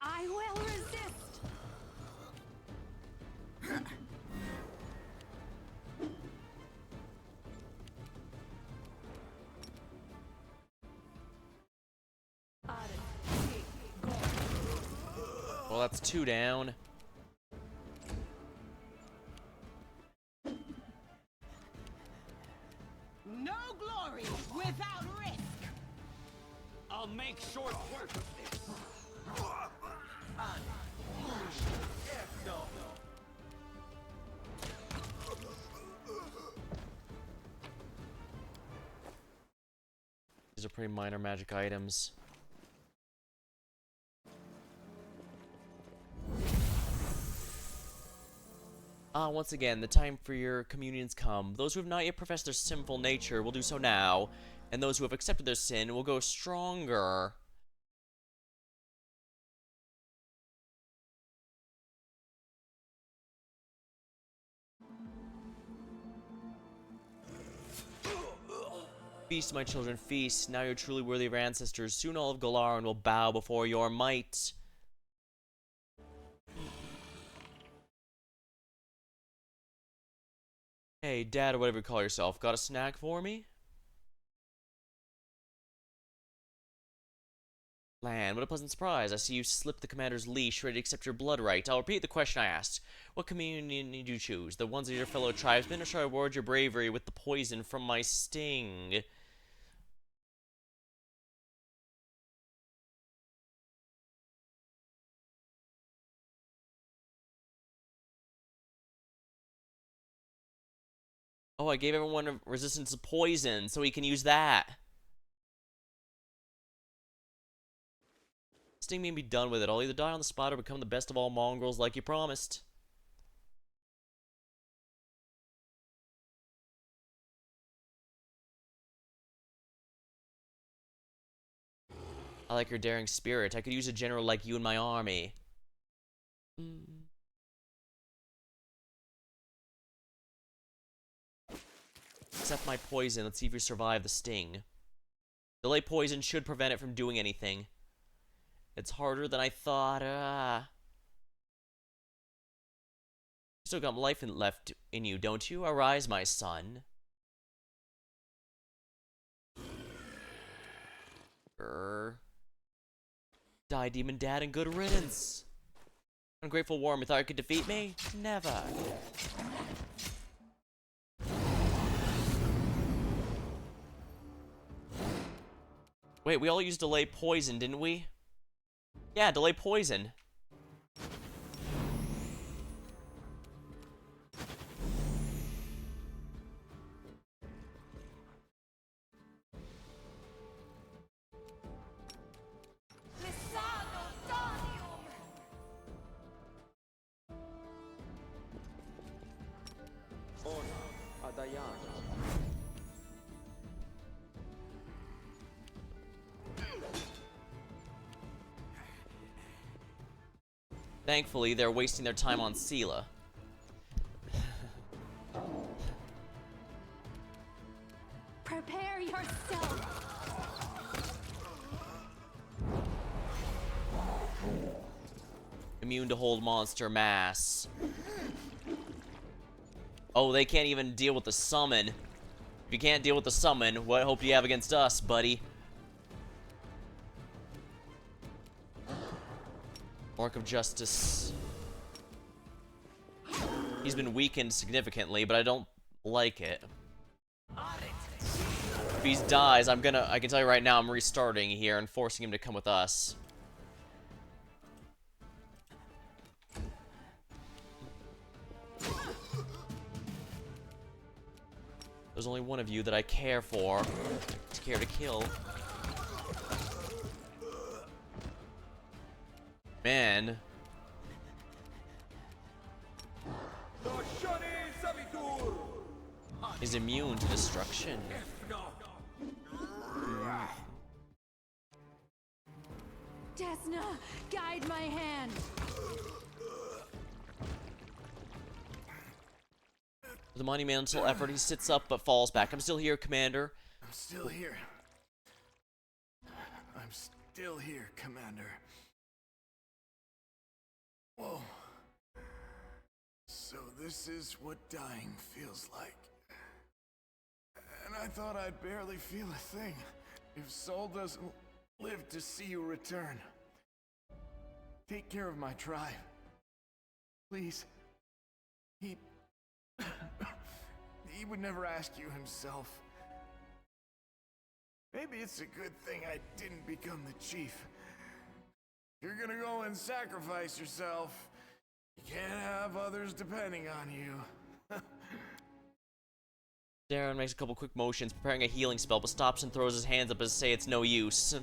I will resist. Well, that's 2 down. No glory without risk. I'll make short work of this. These are pretty minor magic items. Once again, the time for your communions come. Those who have not yet professed their sinful nature will do so now, and those who have accepted their sin will go stronger. Feast, my children, feast. Now you're truly worthy of your ancestors. Soon all of Galaran will bow before your might. Hey, Dad, or whatever you call yourself, got a snack for me? Lan, what a pleasant surprise. I see you slip the commander's leash, ready to accept your blood right. I'll repeat the question I asked. What communion did you choose? The ones of your fellow tribesmen, or shall I reward your bravery with the poison from my sting? Oh, I gave everyone a resistance to poison, so he can use that. Sting me and be done with it. I'll either die on the spot or become the best of all mongrels like you promised. I like your daring spirit. I could use a general like you in my army. Accept my poison. Let's see if you survive the sting. Delay poison should prevent it from doing anything. It's harder than I thought. You still got life left in you, don't you? Arise, my son. Die, demon dad, and good riddance. Ungrateful worm, you thought you could defeat me? Never. Wait, we all used delay poison, didn't we? Yeah, delay poison. Thankfully, they're wasting their time on Sela. Prepare yourself. Immune to hold monster mass. Oh, they can't even deal with the summon. If you can't deal with the summon, what hope do you have against us, buddy? Mark of Justice. He's been weakened significantly, but I don't like it. If he dies, I can tell you right now, I'm restarting here and forcing him to come with us. There's only one of you that I care for. Care to kill. Man. Is immune to destruction. Desna, guide my hand. With a monumental effort, he sits up but falls back. I'm still here, Commander. I'm still here. I'm still here, Commander. Whoa. So this is what dying feels like. And I thought I'd barely feel a thing if Sol doesn't live to see you return. Take care of my tribe. Please. He would never ask you himself. Maybe it's a good thing I didn't become the chief. You're gonna go and sacrifice yourself. You can't have others depending on you. Darren makes a couple quick motions, preparing a healing spell, but stops and throws his hands up as to say it's no use.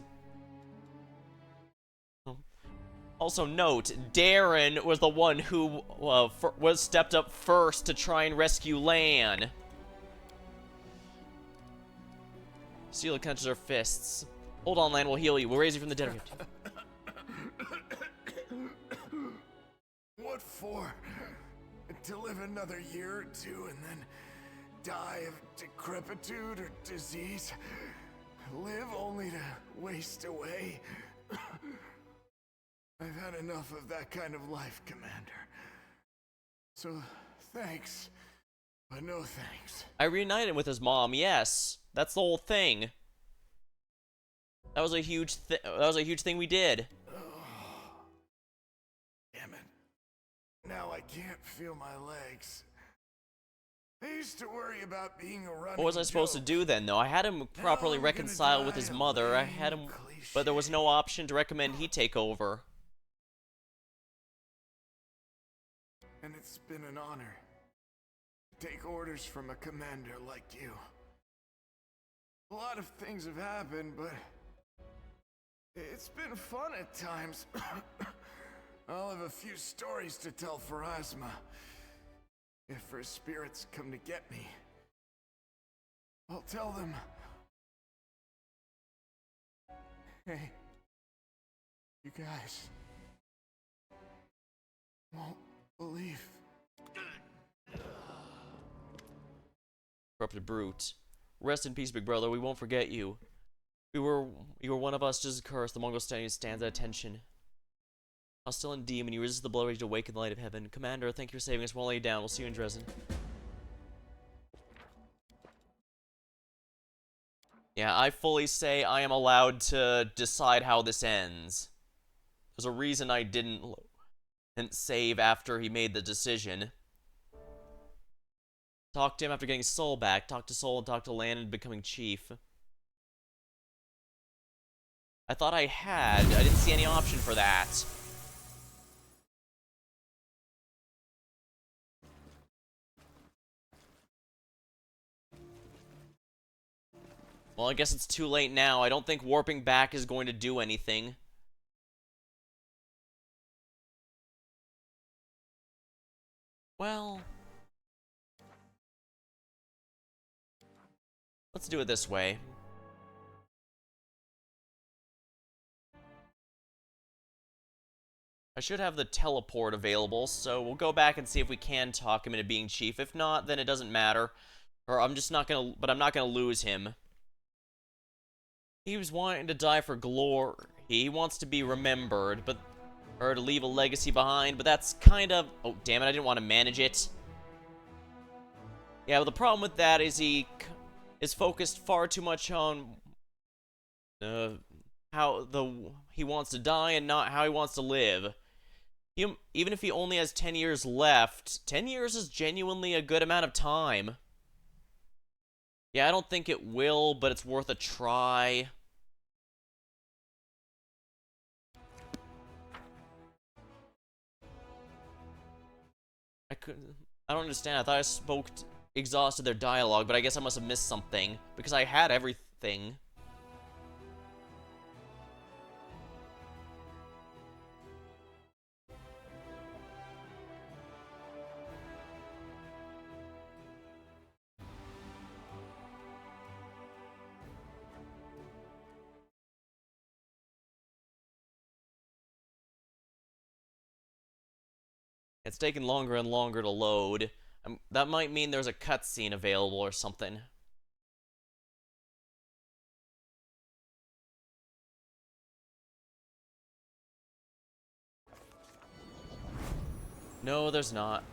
Also note, Darren was the one who was stepped up first to try and rescue Lan. Seal clenches her fists. Hold on, Lan, we'll heal you. We'll raise you from the dead. What for? To live another year or two and then die of decrepitude or disease? Live only to waste away? I've had enough of that kind of life, Commander. So, thanks. But no thanks. I reunited with his mom, yes. That's the whole thing. That was a huge thing we did. Oh, damn it. Now I can't feel my legs. I used to worry about being a running What was I supposed to do then, though? I had him properly I'm gonna reconcile with die his a mother. I lame had him, cliche. but there was no option to recommend he take over. And it's been an honor to take orders from a commander like you. A lot of things have happened, but it's been fun at times. I'll have a few stories to tell for Pharasma. If her spirits come to get me, I'll tell them. Hey, you guys won't believe. Corrupted brute. Rest in peace, big brother. We won't forget you. You were one of us, just as cursed. The Mongol stands at attention. Hostile and demon, you resist the blood ready to awaken the light of heaven. Commander, thank you for saving us. We'll lay you down. We'll see you in Dresden. Yeah, I fully say I am allowed to decide how this ends. There's a reason I didn't save after he made the decision. Talk to him after getting Sol back. Talk to Sol and talk to Lan and becoming chief. I thought I had. I didn't see any option for that. Well, I guess it's too late now. I don't think warping back is going to do anything. Well, let's do it this way. I should have the teleport available, so we'll go back and see if we can talk him into being chief. If not, then it doesn't matter. Or I'm just not gonna, but I'm not gonna lose him. He was wanting to die for glory. He wants to be remembered, but, or to leave a legacy behind, but that's kind of, oh damn it, I didn't want to manage it. Yeah, but the problem with that is he is focused far too much on how he wants to die and not how he wants to live. Even if he only has 10 years left, 10 years is genuinely a good amount of time. Yeah, I don't think it will, but it's worth a try. I don't understand. I thought I spoke exhausted their dialogue, but I guess I must have missed something because I had everything. It's taking longer and longer to load. That might mean there's a cutscene available or something. No, there's not.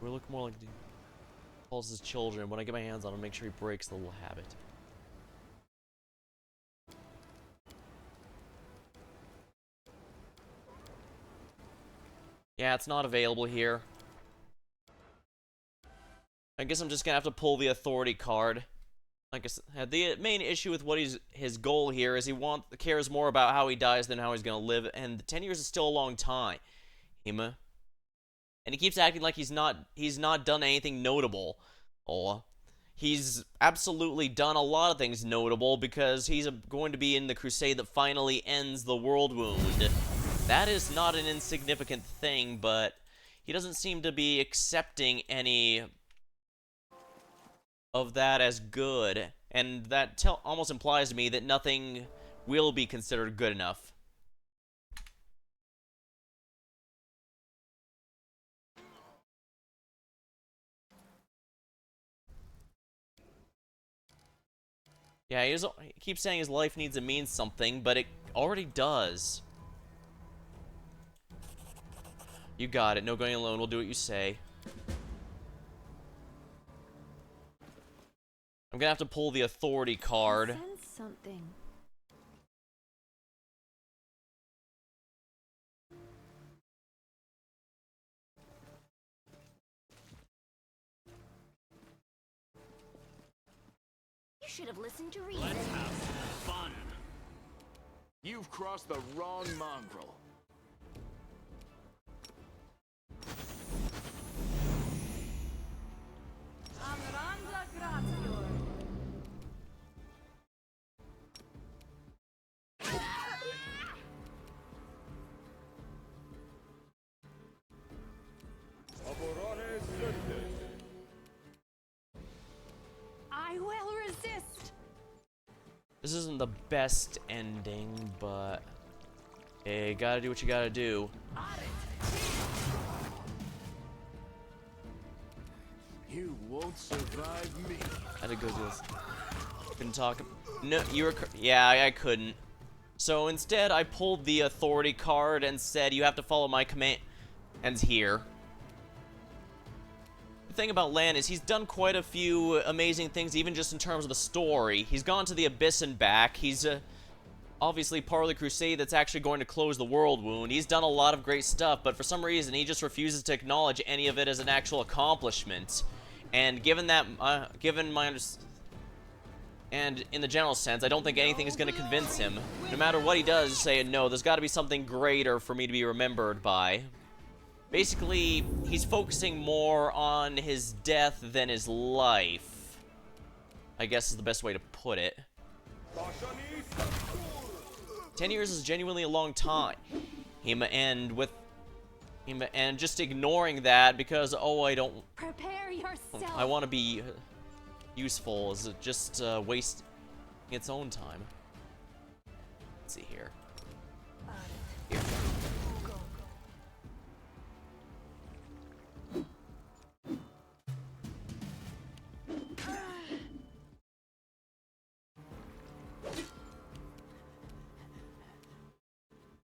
We look more like calls his children. When I get my hands on him, make sure he breaks the little habit. Yeah, it's not available here. I guess I'm just gonna have to pull the authority card. Like I said, the main issue with what his goal here is he cares more about how he dies than how he's gonna live, and 10 years is still a long time. Hima. And he keeps acting like he's not done anything notable. Oh, he's absolutely done a lot of things notable because he's going to be in the crusade that finally ends the world wound. That is not an insignificant thing, but he doesn't seem to be accepting any of that as good, and that almost implies to me that nothing will be considered good enough. Yeah, he keeps saying his life needs to mean something, but it already does. You got it. No going alone. We'll do what you say. I'm gonna have to pull the authority card. I sense something. You should have listened to reason. Let's have some fun. You've crossed the wrong mongrel. Amranda Gratior. I will resist. This isn't the best ending, but hey, gotta do what you gotta do. You won't survive me. I had to go do this. Couldn't talk. No, you were. Yeah, I couldn't. So instead, I pulled the authority card and said, "You have to follow my commands here." The thing about Lan is he's done quite a few amazing things, even just in terms of the story. He's gone to the Abyss and back. He's obviously part of the crusade that's actually going to close the world wound. He's done a lot of great stuff, but for some reason he just refuses to acknowledge any of it as an actual accomplishment. And given that, and in the general sense, I don't think anything is going to convince him. No matter what he does, say, no, there's got to be something greater for me to be remembered by. Basically, he's focusing more on his death than his life, I guess is the best way to put it. 10 years is genuinely a long time. And just ignoring that because, oh, I Prepare yourself. I want to be useful is just wasting its own time. Let's see here. Here.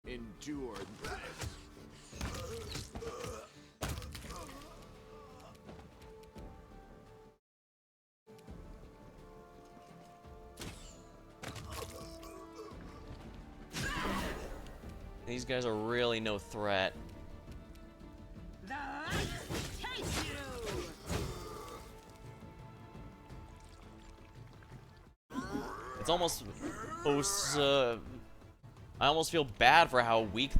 Endure this. These guys are really no threat. The light takes you. It's almost... I almost feel bad for how weak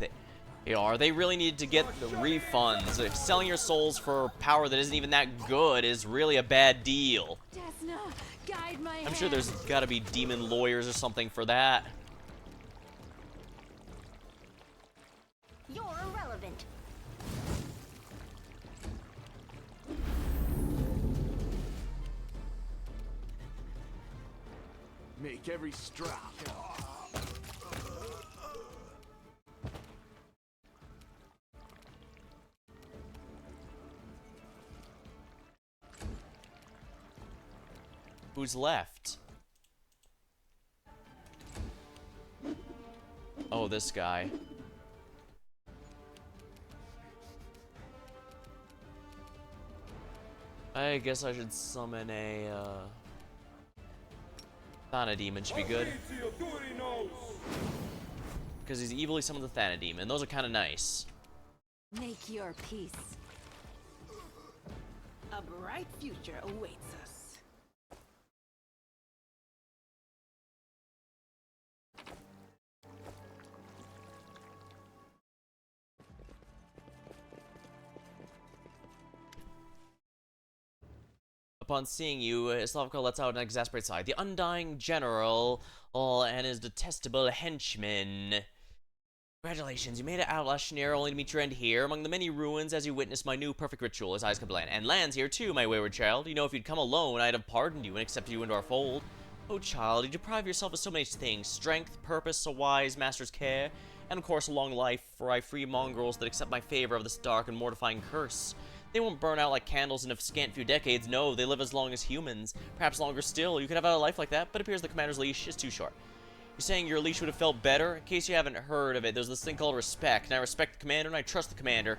they are. They really need to get the refunds. If selling your souls for power that isn't even that good is really a bad deal. Desna, guide my I'm sure there's gotta be demon lawyers or something for that. You're irrelevant. Make every strap. Who's left? Oh, this guy. I guess I should summon a, Thanademon should be good. Because he's evilly summoned the Thanademon. Those are kind of nice. Make your peace. A bright future awaits us. Upon seeing you, Slavko lets out an exasperated sigh. The Undying General, and his detestable henchmen. Congratulations, you made it out, Lashnir, only to meet your end here, among the many ruins as you witness my new perfect ritual. His eyes kablan. And Lan's here too, my wayward child. You know, if you'd come alone, I'd have pardoned you and accepted you into our fold. Oh, child, you deprive yourself of so many things. Strength, purpose, a wise master's care, and of course a long life, for I free mongrels that accept my favor of this dark and mortifying curse. They won't burn out like candles in a scant few decades. No, they live as long as humans. Perhaps longer still. You could have a life like that, but it appears the commander's leash is too short. You're saying your leash would have felt better? In case you haven't heard of it, there's this thing called respect, and I respect the commander and I trust the commander.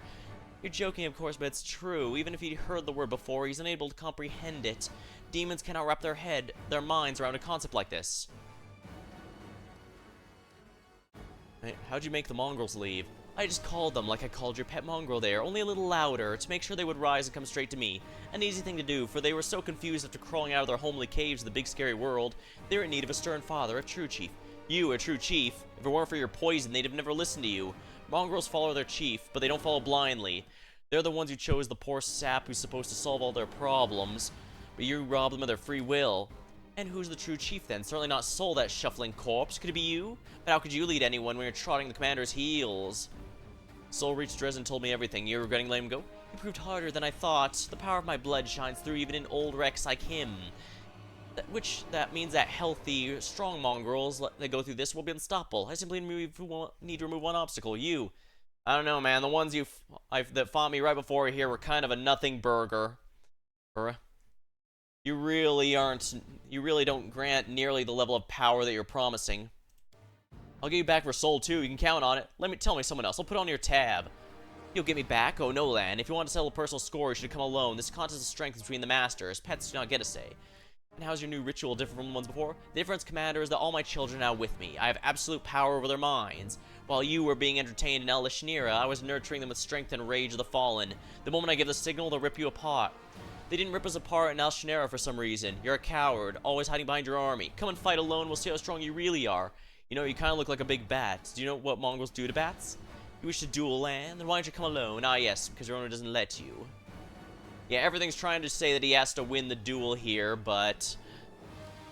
You're joking, of course, but it's true. Even if he'd heard the word before, he's unable to comprehend it. Demons cannot wrap their minds around a concept like this. Hey, how'd you make the mongrels leave? I just called them like I called your pet mongrel there, only a little louder, to make sure they would rise and come straight to me. An easy thing to do, for they were so confused after crawling out of their homely caves in the big scary world. They're in need of a stern father, a true chief. You, a true chief. If it weren't for your poison, they'd have never listened to you. Mongrels follow their chief, but they don't follow blindly. They're the ones who chose the poor sap who's supposed to solve all their problems, but you rob them of their free will. And who's the true chief then? Certainly not Soul, that shuffling corpse. Could it be you? But how could you lead anyone when you're trotting the commander's heels? Soul reached Dresden and told me everything. You're regretting letting him go? He proved harder than I thought. The power of my blood shines through even in old wrecks like him. That means that healthy, strong mongrels that go through this will be unstoppable. I simply need to remove one obstacle. You. I don't know, man. The ones that fought me right before here were kind of a nothing burger. You really don't grant nearly the level of power that you're promising. I'll get you back for Soul too. You can count on it. Tell me someone else. I'll put it on your tab. You'll get me back? Oh no, Lan. If you want to settle a personal score, you should come alone. This contest of strength between the masters. Pets do not get a say. And how's your new ritual different from the ones before? The difference, Commander, is that all my children are now with me. I have absolute power over their minds. While you were being entertained in El Lishnira, I was nurturing them with strength and rage of the fallen. The moment I give the signal, they'll rip you apart. They didn't rip us apart in El Lishnira for some reason. You're a coward, always hiding behind your army. Come and fight alone, we'll see how strong you really are. You know, you kind of look like a big bat. Do you know what mongrels do to bats? You wish to duel Lan? Then why don't you come alone? Ah yes, because your owner doesn't let you. Yeah, everything's trying to say that he has to win the duel here, but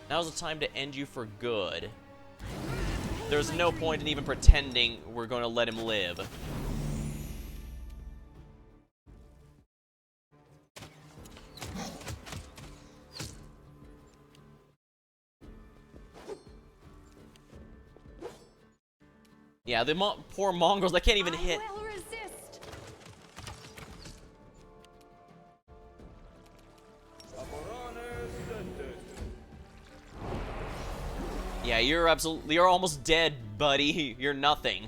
now's the time to end you for good. There's no point in even pretending we're going to let him live. Yeah, the poor mongrels, they can't even hit. I will resist. Yeah, you're almost dead, buddy. You're nothing.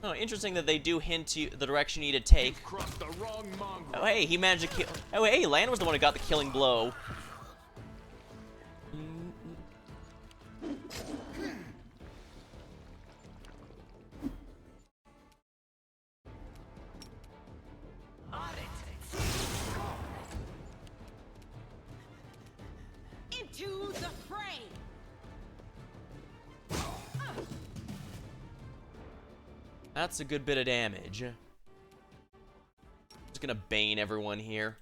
Oh, interesting that they do hint you the direction you need to take. Crossed the wrong mongrel. Oh, hey, he managed to kill. Oh, hey, Lan was the one who got the killing blow. That's a good bit of damage. Just gonna bane everyone here.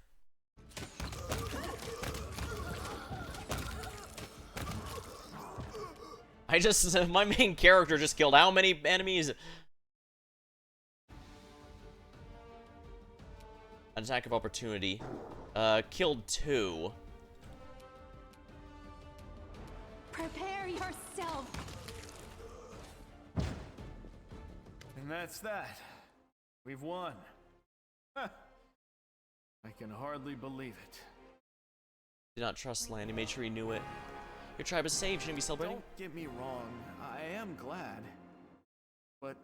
My main character just killed how many enemies? An attack of opportunity. Killed 2. Prepare yourself. And that's that. We've won. Huh. I can hardly believe it. Did not trust Land. He made sure he knew it. Your tribe is saved. Shouldn't you be celebrating? Don't get me wrong, I am glad. But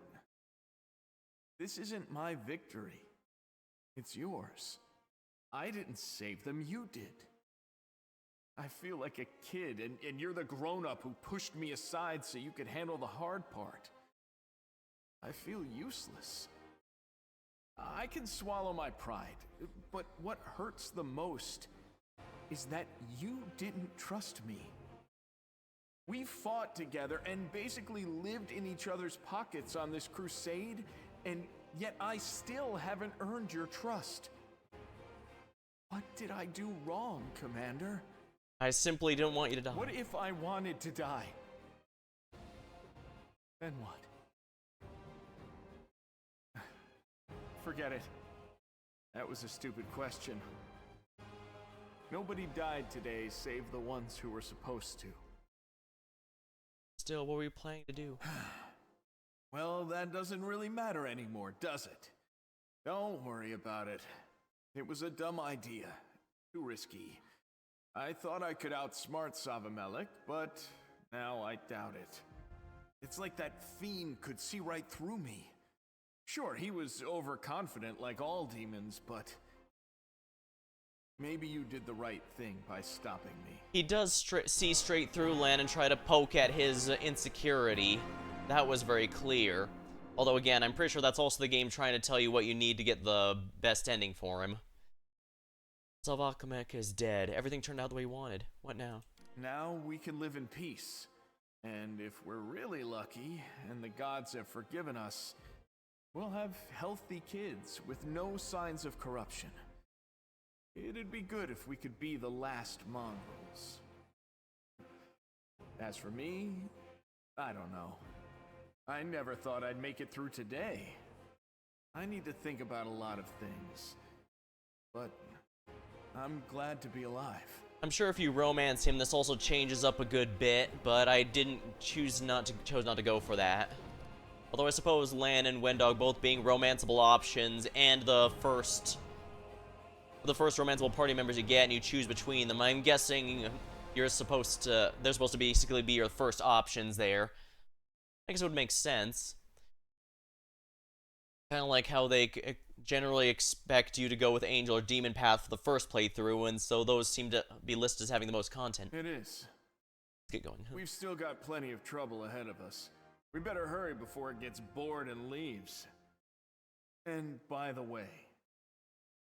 this isn't my victory. It's yours. I didn't save them, you did. I feel like a kid, and you're the grown-up who pushed me aside so you could handle the hard part. I feel useless. I can swallow my pride, but what hurts the most is that you didn't trust me. We fought together and basically lived in each other's pockets on this crusade, and yet I still haven't earned your trust. What did I do wrong, Commander? I simply didn't want you to die. What if I wanted to die? Then what? Forget it. That was a stupid question. Nobody died today save the ones who were supposed to. Still, what were you planning to do? Well, that doesn't really matter anymore, does it? Don't worry about it. It was a dumb idea. Too risky. I thought I could outsmart Savimelek, but now I doubt it. It's like that fiend could see right through me. Sure, he was overconfident like all demons, but maybe you did the right thing by stopping me. He does see straight through Lan and try to poke at his insecurity. That was very clear. Although, again, I'm pretty sure that's also the game trying to tell you what you need to get the best ending for him. Savimelek is dead. Everything turned out the way he wanted. What now? Now we can live in peace. And if we're really lucky, and the gods have forgiven us, we'll have healthy kids with no signs of corruption. It'd be good if we could be the last mongrels. As for me, I don't know. I never thought I'd make it through today. I need to think about a lot of things. But I'm glad to be alive. I'm sure if you romance him, this also changes up a good bit, but I chose not to go for that. Although I suppose Lan and Wendog both being romanceable options, and the first romanceable party members you get, and you choose between them, I'm guessing they're supposed to basically be your first options there. I guess it would make sense. Kind of like how they generally expect you to go with Angel or Demon Path for the first playthrough, and so those seem to be listed as having the most content. It is. Let's get going. We've still got plenty of trouble ahead of us. We better hurry before it gets bored and leaves. And by the way,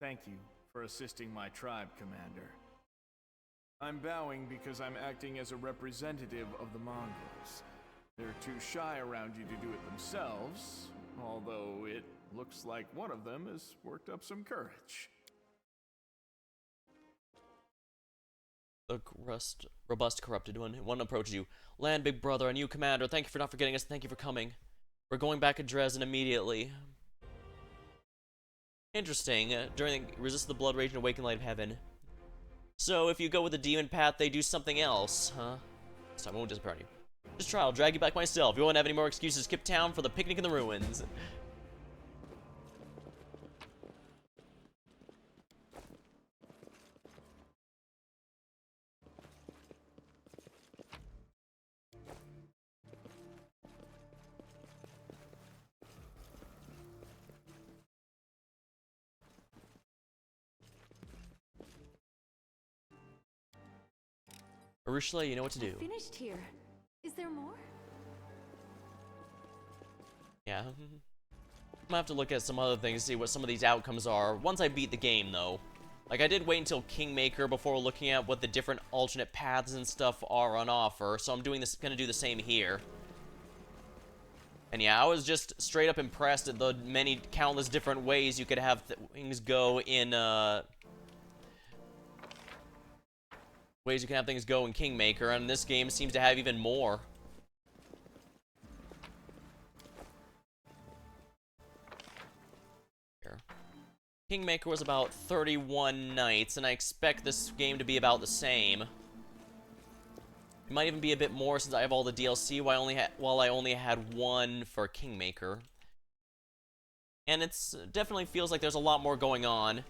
thank you for assisting my tribe, Commander. I'm bowing because I'm acting as a representative of the mongrels. They're too shy around you to do it themselves, although it looks like one of them has worked up some courage. The robust, corrupted one approaches you. Land, big brother, and you, Commander, thank you for not forgetting us, thank you for coming. We're going back to Dresden immediately. Interesting. Resist the blood rage and awaken light of heaven. So, if you go with the demon path, they do something else, huh? So I won't disappear on you. Just try, I'll drag you back myself. You won't have any more excuses. Skip town for the picnic in the ruins. Urushala, you know what to do. I finished here. Is there more? Yeah. I'm gonna have to look at some other things, see what some of these outcomes are, once I beat the game, though. Like, I did wait until Kingmaker before looking at what the different alternate paths and stuff are on offer, so I'm gonna do the same here. And yeah, I was just straight up impressed at the many countless different ways you could have things go in, ways you can have things go in Kingmaker, and this game seems to have even more. Here. Kingmaker was about 31 nights, and I expect this game to be about the same. It might even be a bit more since I have all the DLC while I only had one for Kingmaker. And it's definitely feels like there's a lot more going on.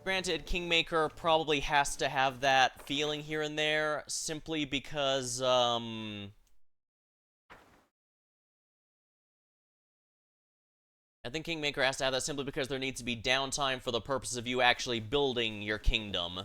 Granted, Kingmaker probably has to have that feeling here and there, simply because, I think Kingmaker has to have that simply because there needs to be downtime for the purpose of you actually building your kingdom.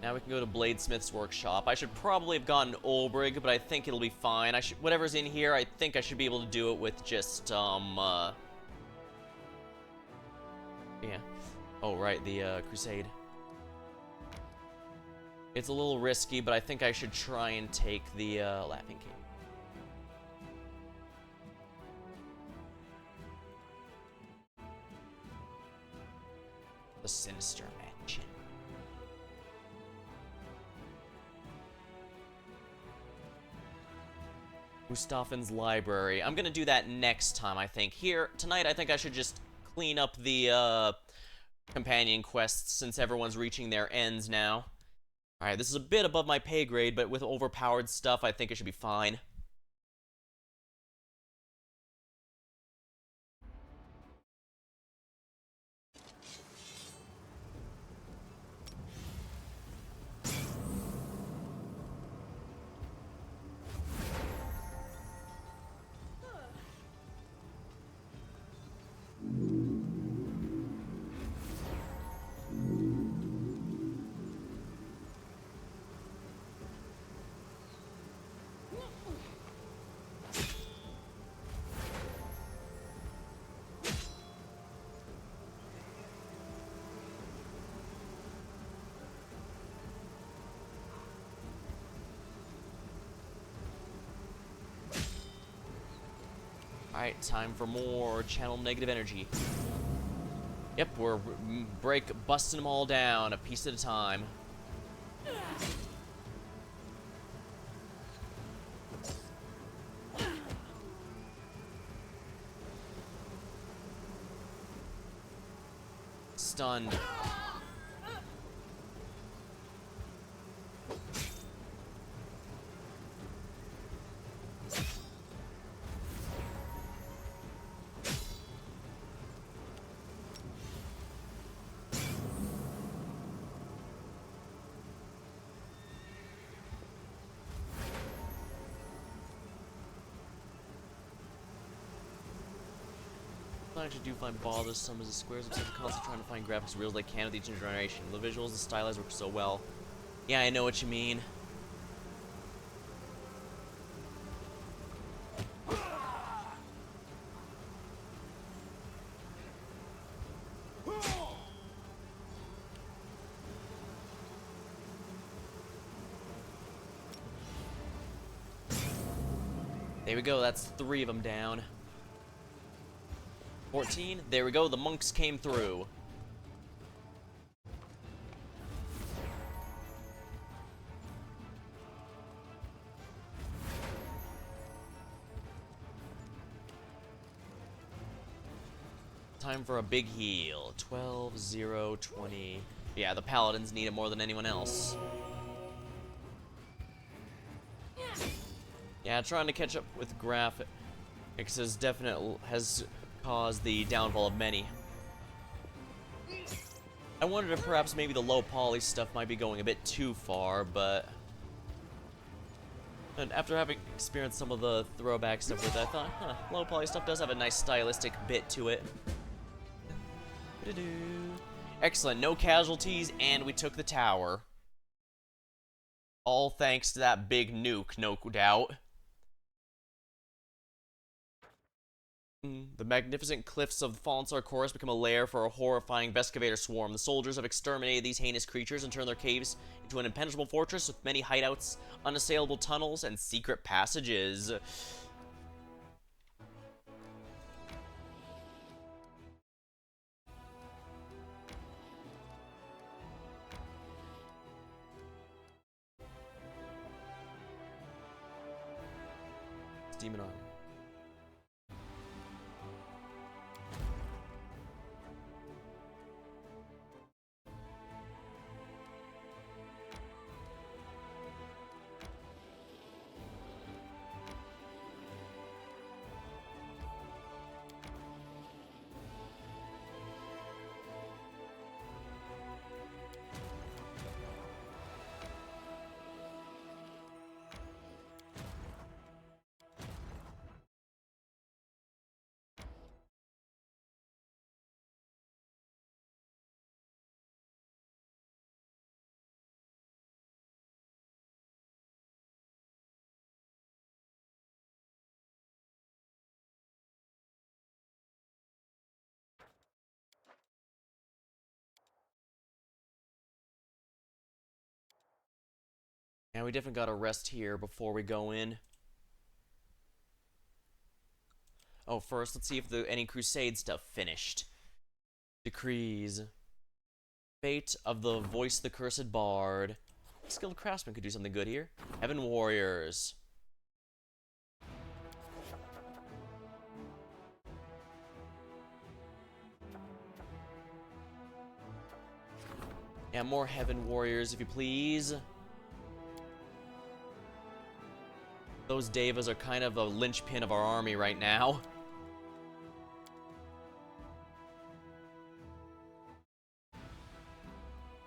Now we can go to Bladesmith's workshop. I should probably have gotten Olbrig, but I think it'll be fine. Whatever's in here, I think I should be able to do it with just, yeah. Oh, right, the, Crusade. It's a little risky, but I think I should try and take the, Laughing King. The Sinister Mansion. Mustafen's Library. I'm gonna do that next time, I think. Here, tonight, I think I should just clean up the, companion quests, since everyone's reaching their ends now. Alright, this is a bit above my pay grade, but with overpowered stuff, I think it should be fine. Alright, time for more channel negative energy. Yep, we're busting them all down, a piece at a time. Stunned. I actually do find bothersome as the squares upset constantly trying to find graphics reels they can with each new generation. The visuals and stylized work so well. Yeah, I know what you mean. There we go, that's 3 of them down. 14, there we go, the monks came through. Time for a big heal. 12, 0, 20. Yeah, the paladins need it more than anyone else. Yeah, trying to catch up with graphics has caused the downfall of many. I wondered if perhaps maybe the low poly stuff might be going a bit too far, but And after having experienced some of the throwback stuff with it, I thought, huh, low poly stuff does have a nice stylistic bit to it. Excellent, no casualties, and we took the tower. All thanks to that big nuke, no doubt. The magnificent cliffs of the Fallen Star Chorus become a lair for a horrifying Vescavator swarm. The soldiers have exterminated these heinous creatures and turned their caves into an impenetrable fortress with many hideouts, unassailable tunnels, and secret passages. Demon Army. And we definitely gotta rest here before we go in. Oh, first, let's see if any Crusade stuff finished. Decrees. Fate of the Voice of the Cursed Bard. Skilled Craftsman could do something good here. Heaven Warriors. Yeah, more Heaven Warriors, if you please. Those Devas are kind of a linchpin of our army right now.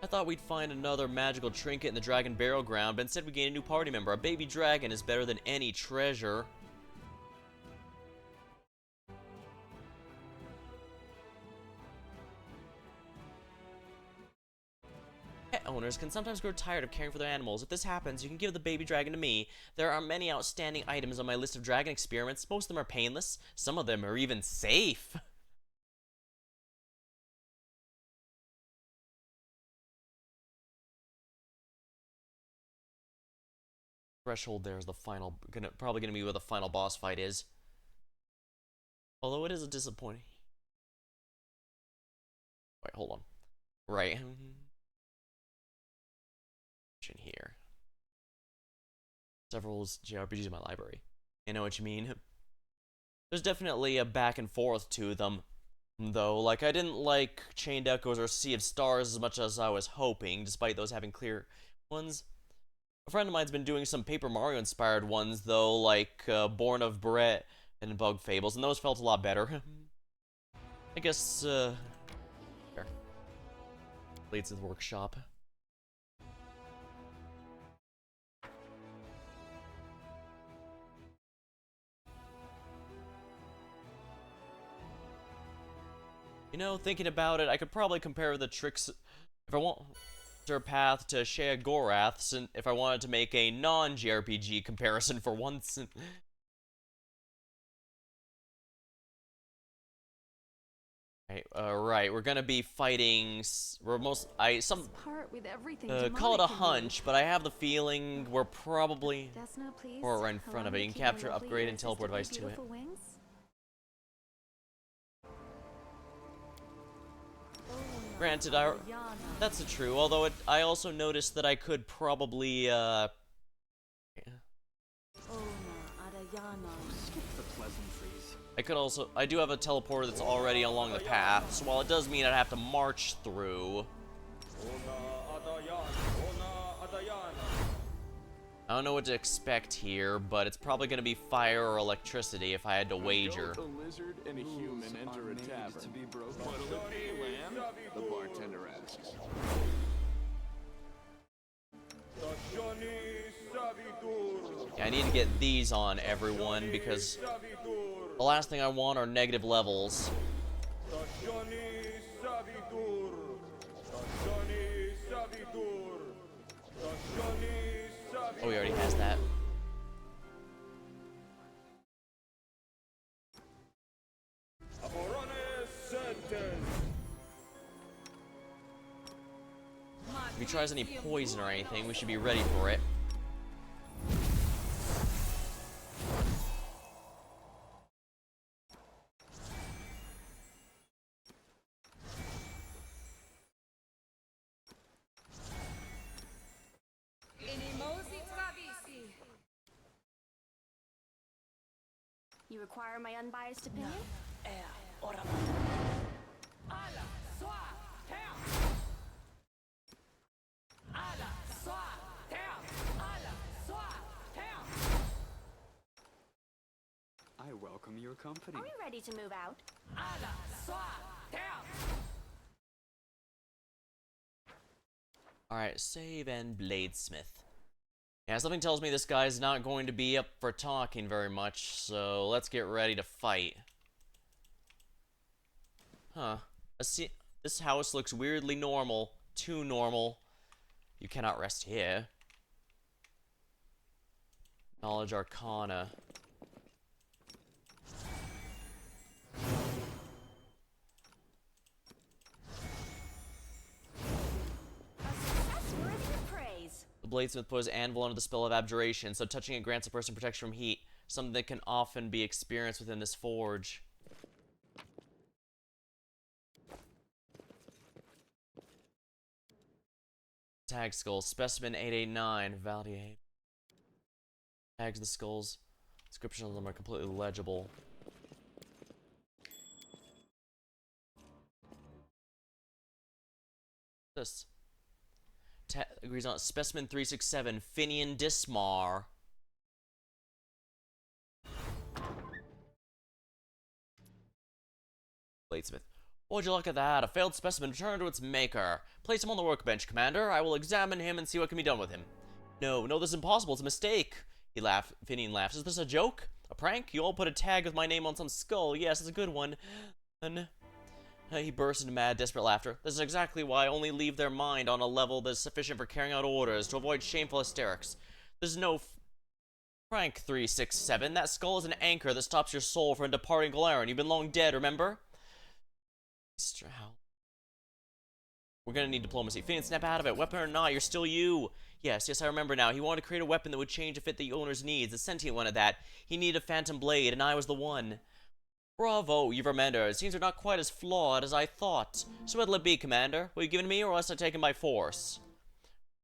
I thought we'd find another magical trinket in the Dragon Burial Ground, but instead we gain a new party member. A baby dragon is better than any treasure. Pet owners can sometimes grow tired of caring for their animals. If this happens, you can give the baby dragon to me. There are many outstanding items on my list of dragon experiments. Most of them are painless. Some of them are even safe. Threshold there is the final, probably gonna be where the final boss fight is. Although it is a disappointing. Wait, hold on. Right. Here. Several JRPGs in my library. I know what you mean. There's definitely a back and forth to them, though. Like, I didn't like Chained Echoes or Sea of Stars as much as I was hoping, despite those having clear ones. A friend of mine's been doing some Paper Mario inspired ones, though, like Born of Brett and Bug Fables, and those felt a lot better. I guess, here. Leads to the workshop. You know, thinking about it, I could probably compare the tricks if I want path to Shea Gorath's, and if I wanted to make a non-JRPG comparison for once. Right, we're gonna be fighting. We're Part with everything call it a demonic in hunch, but I have the feeling we're probably Desna, please. or right in front of it. You can capture, upgrade, and teleport device to it. Wings? Granted, that's true. Although I also noticed that I could probably Skip the pleasantries. I do have a teleporter that's already along the path, so while it does mean I'd have to march through, I don't know what to expect here, but it's probably going to be fire or electricity if I had to wager. A lizard and a human enter a tavern. What'll it be, lamb? The bartender asks. Yeah, I need to get these on everyone because the last thing I want are negative levels. Oh, he already has that. If he tries any poison or anything, we should be ready for it. You require my unbiased opinion? I welcome your company. Are we ready to move out? Alright, save and bladesmith. Yeah, something tells me this guy's not going to be up for talking very much, so let's get ready to fight. Huh. This house looks weirdly normal. Too normal. You cannot rest here. Knowledge Arcana. The bladesmith put his anvil under the spell of abjuration, so touching it grants a person protection from heat, something that can often be experienced within this forge. Tag skulls, specimen 889, Valdier. Tags the skulls. Description of them are completely legible. This. Agrees on specimen 367, Finian Dismar. Bladesmith. Would you look at that? A failed specimen returned to its maker. Place him on the workbench, Commander. I will examine him and see what can be done with him. No, this is impossible. It's a mistake. Finian laughs. Is this a joke? A prank? You all put a tag with my name on some skull. Yes, it's a good one. And he burst into mad, desperate laughter. This is exactly why I only leave their mind on a level that is sufficient for carrying out orders, to avoid shameful hysterics. There's no prank, 367. That skull is an anchor that stops your soul from departing Galaran. You've been long dead, remember? We're gonna need diplomacy. Finian, snap out of it. Weapon or not, you're still you. Yes, I remember now. He wanted to create a weapon that would change to fit the owner's needs. A sentient one at that. He needed a phantom blade, and I was the one. Bravo, you've remembered. Seems you're not quite as flawed as I thought. So what'll it be, Commander? Will you give it to me, or else I take him by force?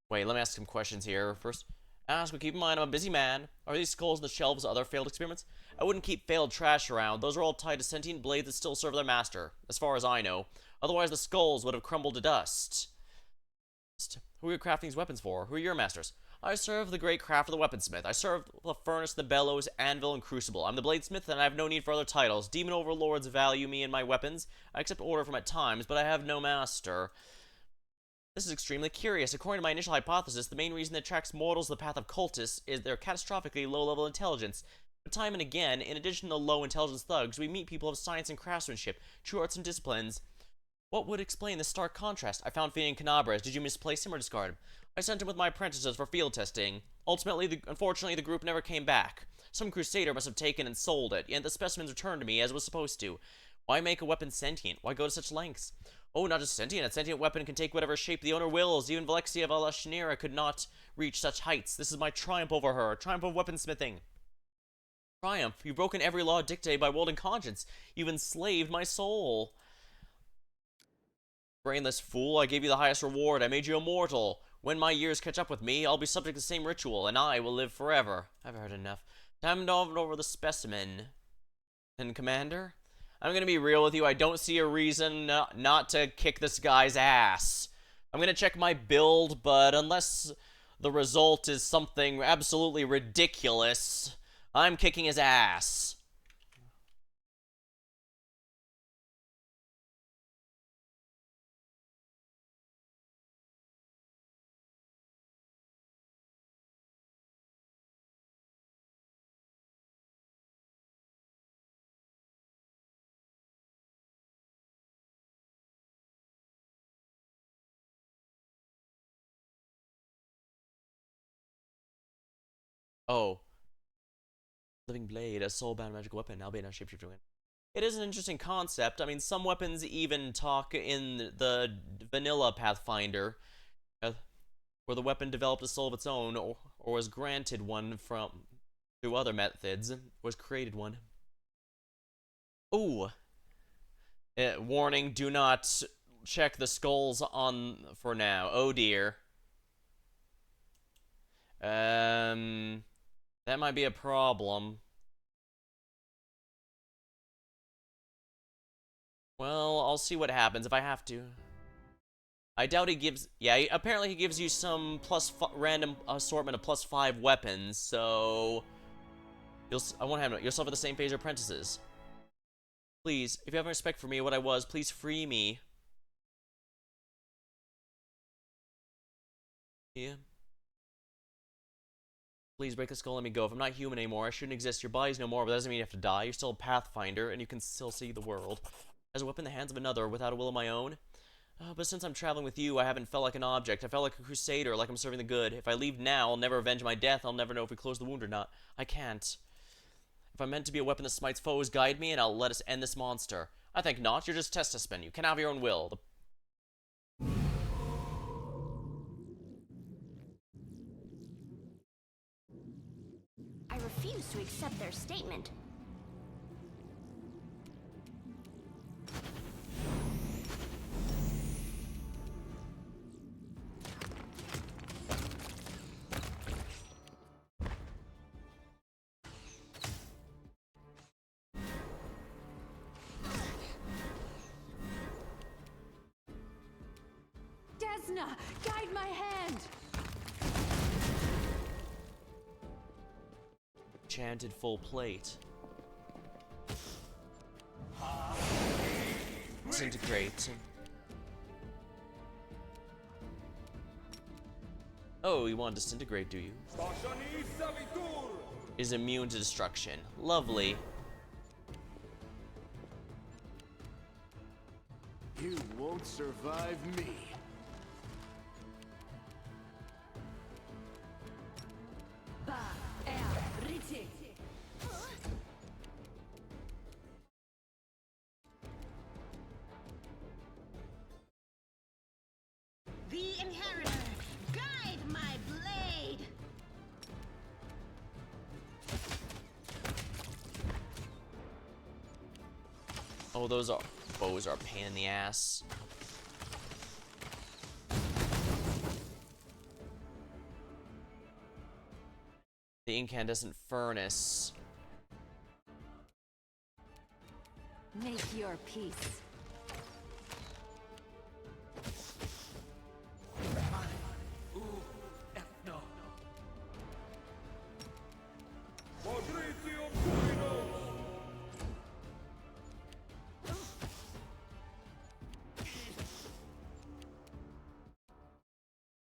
Wait, let me ask some questions here first. Ask, but keep in mind I'm a busy man. Are these skulls on the shelves other failed experiments? I wouldn't keep failed trash around. Those are all tied to sentient blades that still serve their master, as far as I know. Otherwise, the skulls would have crumbled to dust. Who are you crafting these weapons for? Who are your masters? I serve the great craft of the weaponsmith. I serve the furnace, the bellows, anvil, and crucible. I'm the bladesmith, and I have no need for other titles. Demon overlords value me and my weapons. I accept order from at times, but I have no master. This is extremely curious. According to my initial hypothesis, the main reason that attracts mortals to the path of cultists is their catastrophically low-level intelligence. But time and again, in addition to low-intelligence thugs, we meet people of science and craftsmanship, true arts and disciplines. What would explain this stark contrast? I found Finian Canabres. Did you misplace him or discard him? I sent him with my apprentices for field testing. Ultimately, unfortunately, the group never came back. Some crusader must have taken and sold it, and the specimens returned to me as it was supposed to. Why make a weapon sentient? Why go to such lengths? Oh, not just sentient. A sentient weapon can take whatever shape the owner wills. Even Valexia Valashneira could not reach such heights. This is my triumph over her. A triumph of weaponsmithing. Triumph. You've broken every law dictated by world and conscience. You've enslaved my soul. Brainless fool, I gave you the highest reward. I made you immortal. When my years catch up with me, I'll be subject to the same ritual, and I will live forever. I've heard enough. Time to hand over the specimen. And Commander? I'm gonna be real with you. I don't see a reason not to kick this guy's ass. I'm gonna check my build, but unless the result is something absolutely ridiculous, I'm kicking his ass. Oh. Living blade, a soul-bound magical weapon, albeit not shapeshifter. It is an interesting concept. I mean, some weapons even talk in the vanilla Pathfinder, where the weapon developed a soul of its own, or was granted one from through other methods, was created one. Ooh. Warning, do not check the skulls on for now. Oh dear. That might be a problem. Well, I'll see what happens if I have to. I doubt he gives... Yeah, apparently he gives you some random assortment of +5 weapons, so... I won't have... You'll suffer the same fate as your apprentices. Please, if you have respect for me what I was, please free me. Yeah. Please break the skull and let me go. If I'm not human anymore, I shouldn't exist. Your body's no more, but that doesn't mean you have to die. You're still a Pathfinder, and you can still see the world. As a weapon in the hands of another, without a will of my own. But since I'm traveling with you, I haven't felt like an object. I felt like a crusader, like I'm serving the good. If I leave now, I'll never avenge my death. I'll never know if we close the wound or not. I can't. If I'm meant to be a weapon that smites foes, guide me, and I'll let us end this monster. I think not. You're just Testament. You can have your own will. I refuse to accept their statement. Desna, guide my hand! Enchanted full plate. Disintegrate. Oh, you want to disintegrate, do you? Is immune to destruction. Lovely. You won't survive me. The Inheritor, guide my blade! Oh, those bows are a pain in the ass. The incandescent furnace. Make your peace.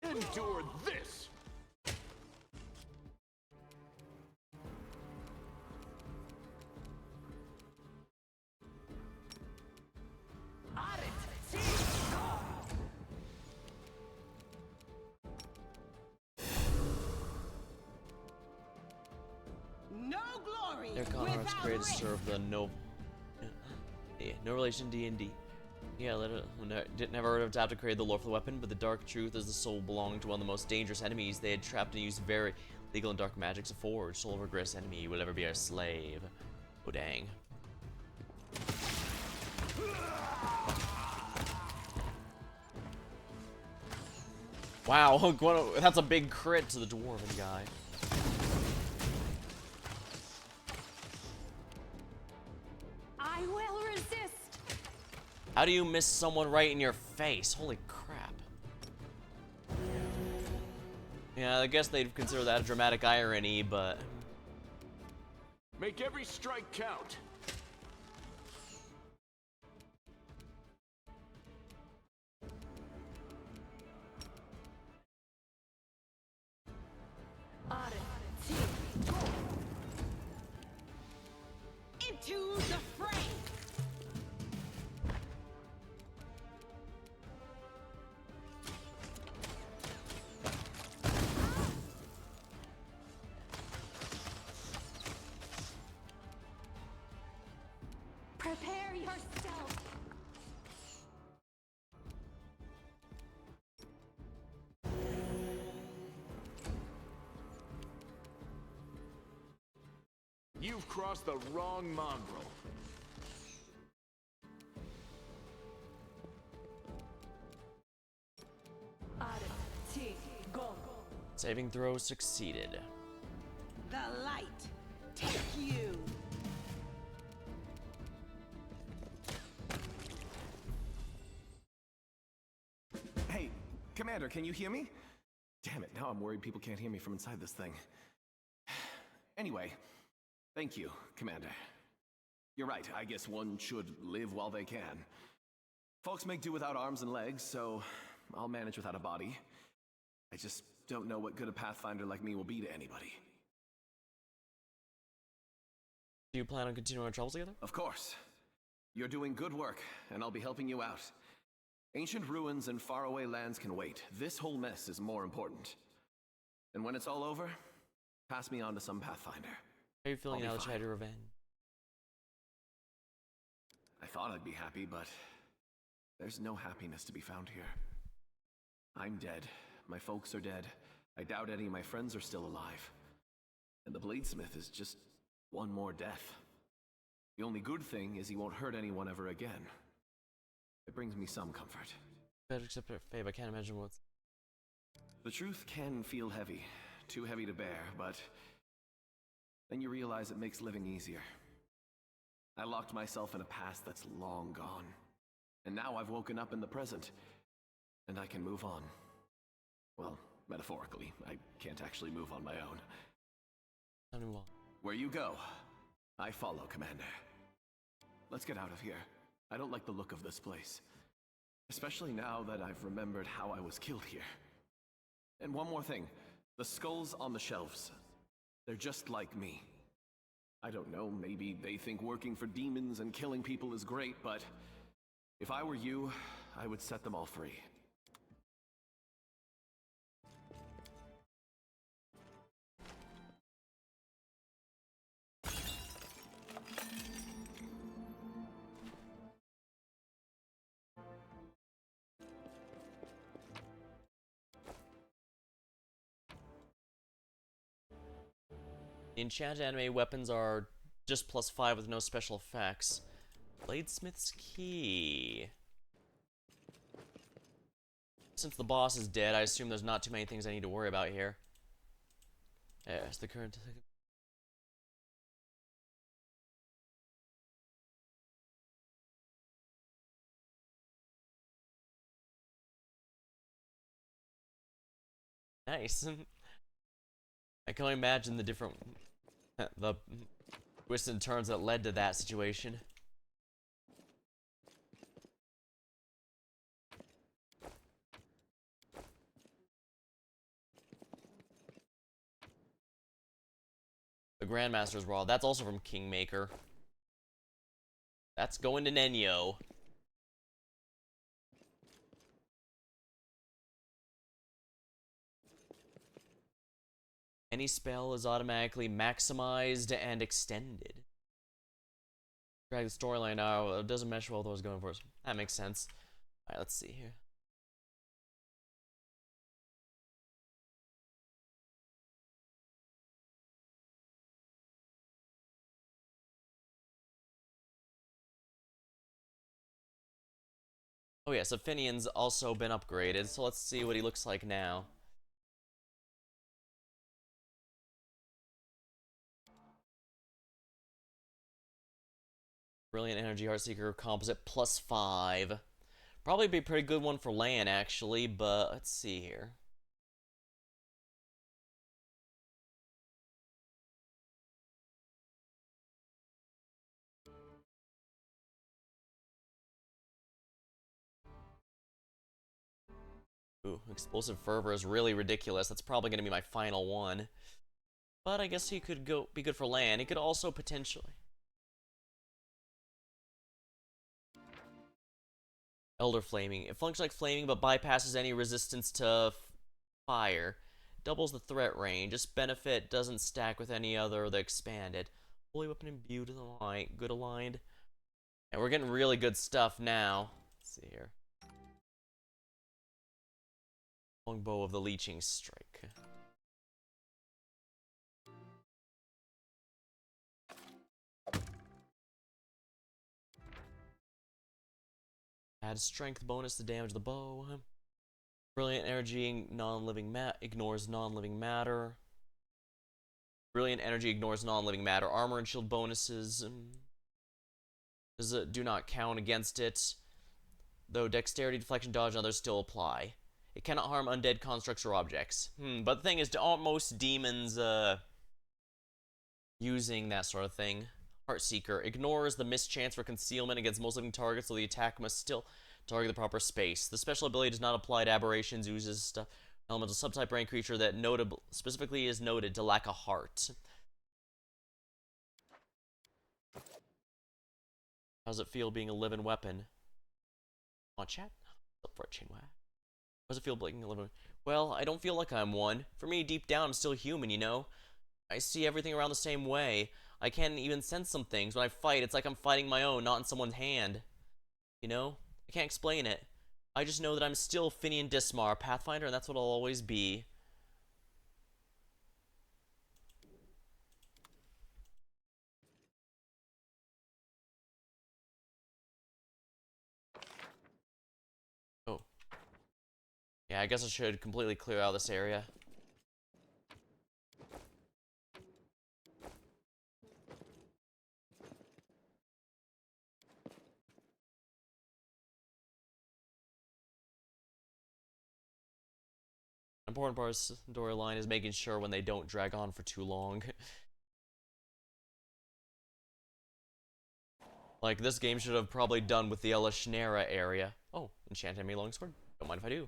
Endure this! No glory Their comrades without created to risk. serve the no relation D&D. Yeah, never heard of adapted created the lore for the weapon, but the dark truth is the soul belonged to one of the most dangerous enemies they had trapped and used very legal and dark magics to forge. Soul of regress enemy will ever be our slave. Oh dang. Wow, that's a big crit to the dwarven guy. I will resist! How do you miss someone right in your face? Holy crap. Yeah, I guess they'd consider that a dramatic irony, but... Make every strike count. Into the fray! you've crossed the wrong mongrel. Saving throw succeeded. The light, take you. Hey, Commander, can you hear me? Damn it, now I'm worried people can't hear me from inside this thing. Anyway, thank you, Commander. You're right, I guess one should live while they can. Folks make do without arms and legs, so I'll manage without a body. I just don't know what good a Pathfinder like me will be to anybody. Do you plan on continuing our travels together? Of course. You're doing good work, and I'll be helping you out. Ancient ruins and faraway lands can wait. This whole mess is more important. And when it's all over, pass me on to some Pathfinder. How are you feeling now that you had your revenge? I thought I'd be happy, but there's no happiness to be found here. I'm dead. My folks are dead. I doubt any of my friends are still alive. And the Bladesmith is just one more death. The only good thing is he won't hurt anyone ever again. It brings me some comfort. Better accept it, Fabe. I can't imagine what's... The truth can feel heavy. Too heavy to bear, but then you realize it makes living easier. I locked myself in a past that's long gone. And now I've woken up in the present. And I can move on. Well, metaphorically. I can't actually move on my own. Tell me what. Where you go, I follow, Commander. Let's get out of here. I don't like the look of this place. Especially now that I've remembered how I was killed here. And one more thing. The skulls on the shelves. They're just like me. I don't know, maybe they think working for demons and killing people is great, but if I were you, I would set them all free. The enchanted anime weapons are just +5 with no special effects. Bladesmith's Key. Since the boss is dead, I assume there's not too many things I need to worry about here. Yes, the current... Nice. I can only imagine the different... the twists and turns that led to that situation. The Grandmaster's World. That's also from Kingmaker. That's going to Nenyo. Any spell is automatically maximized and extended. Drag the storyline out. It doesn't mesh well with what I was going for. That makes sense. Alright, let's see here. Oh yeah, so Finian's also been upgraded, so let's see what he looks like now. Brilliant Energy Heartseeker Composite +5. Probably be a pretty good one for Lan, actually, but let's see here. Ooh, Explosive Fervor is really ridiculous. That's probably going to be my final one. But I guess he could be good for Lan. He could also potentially... Elder Flaming. It functions like Flaming, but bypasses any resistance to fire. Doubles the threat range. This benefit doesn't stack with any other of the expanded. Holy Weapon imbued in the light. Good aligned. And we're getting really good stuff now. Let's see here. Longbow of the Leeching Strike. Add strength bonus to damage the bow. Brilliant energy ignores non-living matter. Brilliant energy ignores non-living matter. Armor and shield bonuses do not count against it, though dexterity, deflection, dodge, and others still apply. It cannot harm undead constructs or objects. But the thing is, most demons using that sort of thing. Heartseeker ignores the mischance for concealment against most living targets, so the attack must still target the proper space. The special ability does not apply to aberrations, uses elemental subtype rank creature that specifically is noted to lack a heart. How's it feel being a living weapon? On chat? Up for a chin wag. How's it feel being a living? Well, I don't feel like I'm one. For me, deep down, I'm still human, you know? I see everything around the same way. I can't even sense some things. When I fight, it's like I'm fighting my own, not in someone's hand. You know? I can't explain it. I just know that I'm still Finian Dismar, Pathfinder, and that's what I'll always be. Oh. Yeah, I guess I should completely clear out this area. An important part of the storyline is making sure when they don't drag on for too long. Like, this game should have probably done with the Elishnera area. Oh, enchant enemy longsword. Don't mind if I do.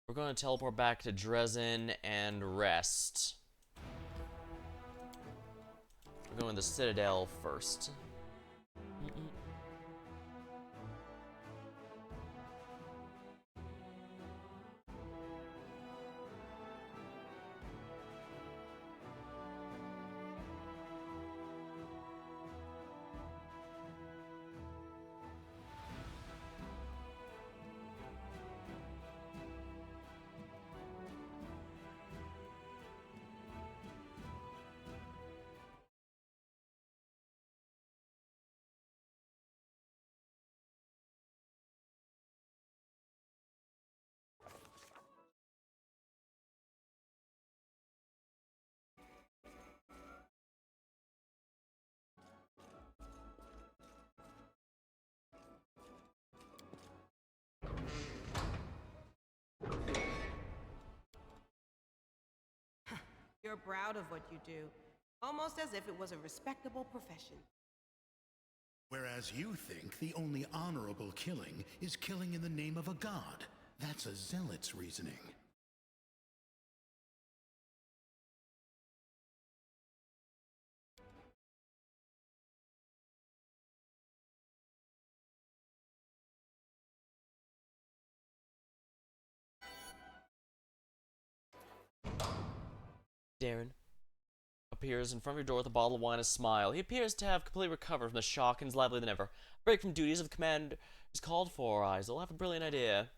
We're going to teleport back to Dresden and rest. We're going to the Citadel first. You're proud of what you do, almost as if it was a respectable profession. Whereas you think the only honorable killing is killing in the name of a god. That's a zealot's reasoning. Darren appears in front of your door with a bottle of wine and a smile. He appears to have completely recovered from the shock and is livelier than ever. A break from duties of command is called for, Isel. I have a brilliant idea.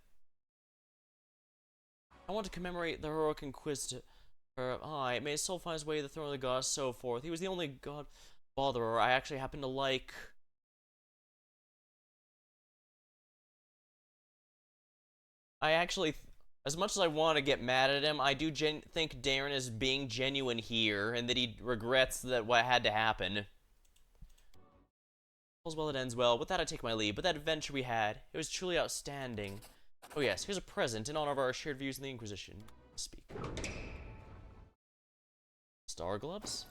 I want to commemorate the heroic Inquisitor. May his soul find his way to the throne of the gods, so forth. He was the only god botherer I actually happen to like. As much as I want to get mad at him, I do think Darren is being genuine here, and that he regrets that what had to happen. All's well that ends well. With that, I take my leave. But that adventure we had, it was truly outstanding. Oh yes, here's a present in honor of our shared views in the Inquisition. Speak. Star gloves?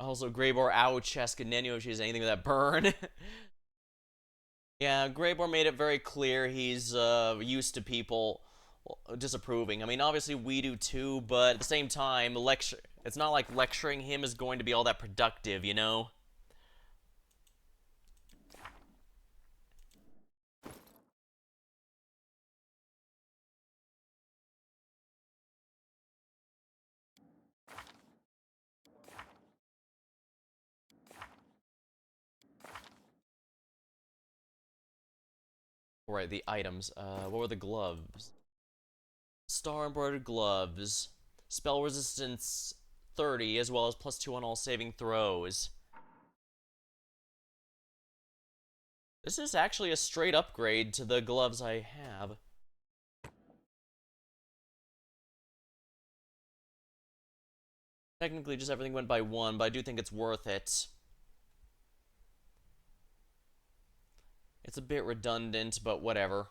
Also, Greybor, ouch, ask Nenyo if she has anything with that burn. Yeah, Greybor made it very clear he's used to people disapproving. I mean, obviously we do too, but at the same time, it's not like lecturing him is going to be all that productive, you know? Alright, the items. What were the gloves? Star embroidered gloves. Spell resistance 30, as well as +2 on all saving throws. This is actually a straight upgrade to the gloves I have. Technically, just everything went by 1, but I do think it's worth it. It's a bit redundant, but whatever.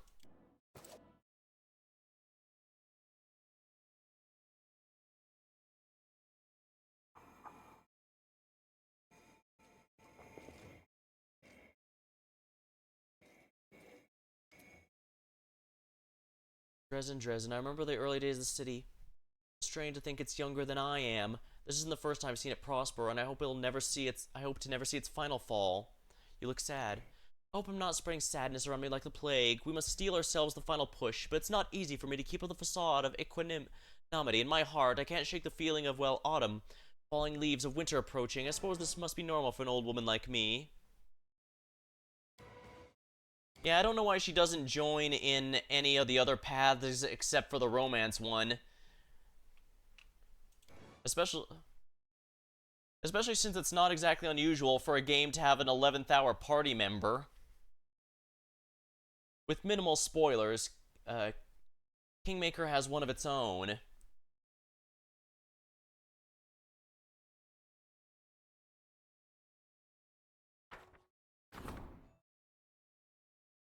Dresden. I remember the early days of the city. It's strange to think it's younger than I am. This isn't the first time I've seen it prosper, and I hope to never see its final fall. You look sad. I hope I'm not spreading sadness around me like the plague. We must steel ourselves the final push, but it's not easy for me to keep up the facade of equanimity. In my heart, I can't shake the feeling of, well, autumn. Falling leaves of winter approaching. I suppose this must be normal for an old woman like me. Yeah, I don't know why she doesn't join in any of the other paths except for the romance one. Especially since it's not exactly unusual for a game to have an 11th hour party member. With minimal spoilers, Kingmaker has one of its own.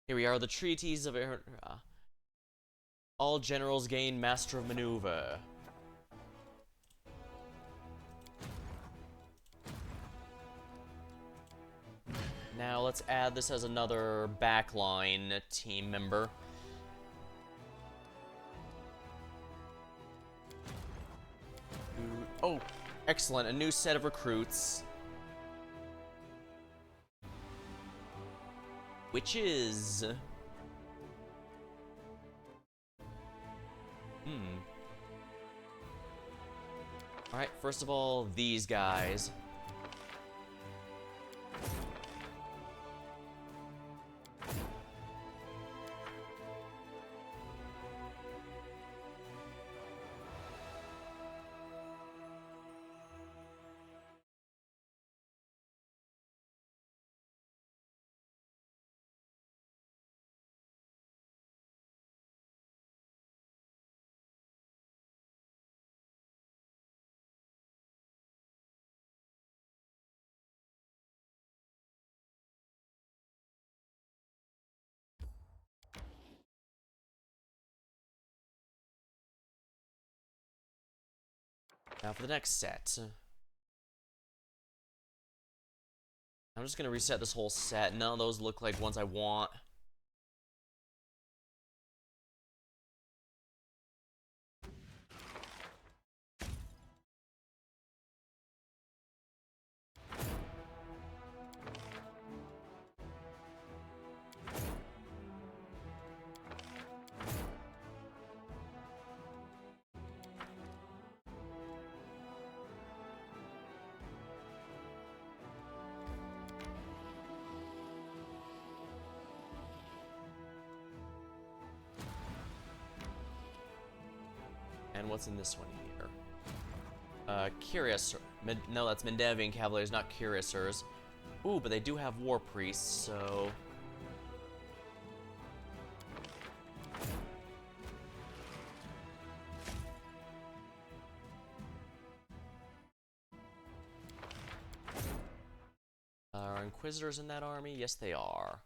Here we are, the treaties of all generals gain Master of Maneuver. Now let's add this as another backline team member. Oh, excellent, a new set of recruits. Witches. Alright, first of all, these guys. Now for the next set. I'm just gonna reset this whole set. None of those look like ones I want. And what's in this one here? Curious. No, that's Mendevian Cavaliers, not Cuirassiers. Ooh, but they do have War Priests, so... Are Inquisitors in that army? Yes, they are.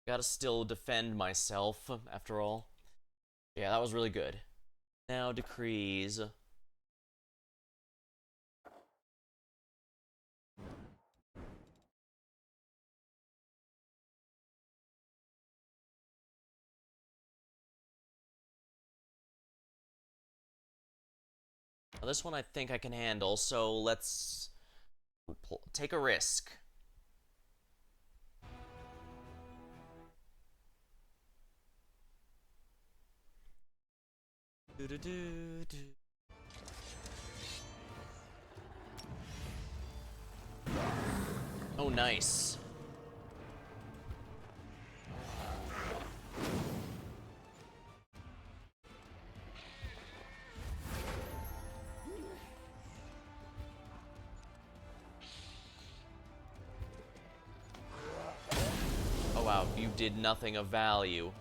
Gotta still defend myself, after all. Yeah, that was really good. Now, decrees. Now, this one I think I can handle, so let's take a risk. Oh, nice. Oh wow, you did nothing of value.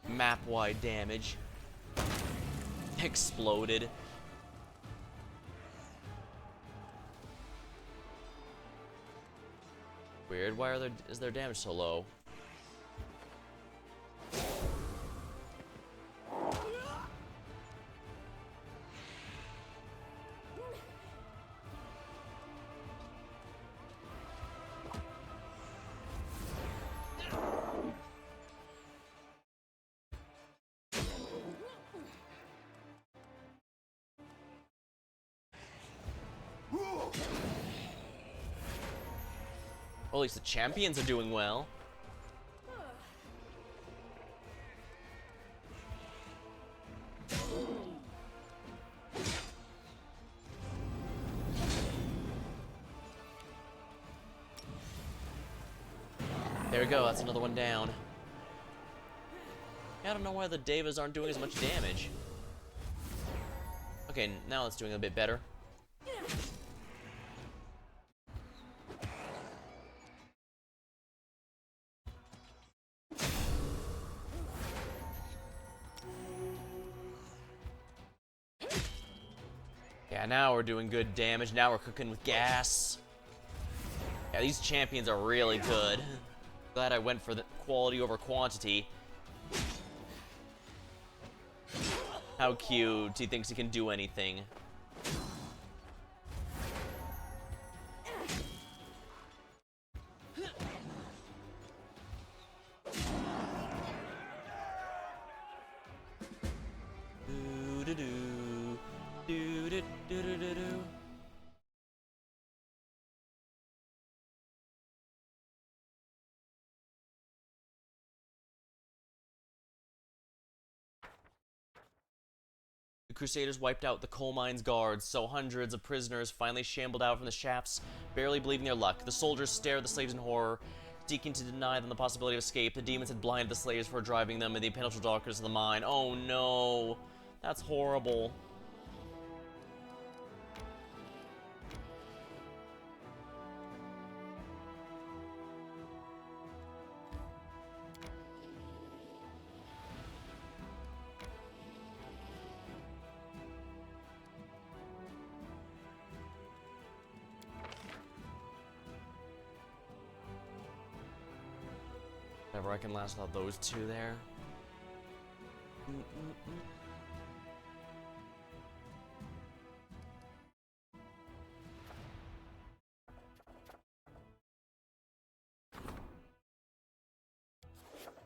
Map-wide damage. Exploded. Weird. Why is their damage so low? Well, at least the champions are doing well. There we go, that's another one down. I don't know why the Devas aren't doing as much damage. Okay, now it's doing a bit better. Yeah, now we're doing good damage. Now we're cooking with gas. Yeah, these champions are really good. Glad I went for the quality over quantity. How cute. He thinks he can do anything. Do-do-do. Do-do-do-do-do-do. The Crusaders wiped out the coal mine's guards, so hundreds of prisoners finally shambled out from the shafts, barely believing their luck. The soldiers stared at the slaves in horror, seeking to deny them the possibility of escape. The demons had blinded the slaves for driving them in the impenetrable darkness of the mine. Oh no, that's horrible. Whatever, I can last without those two there.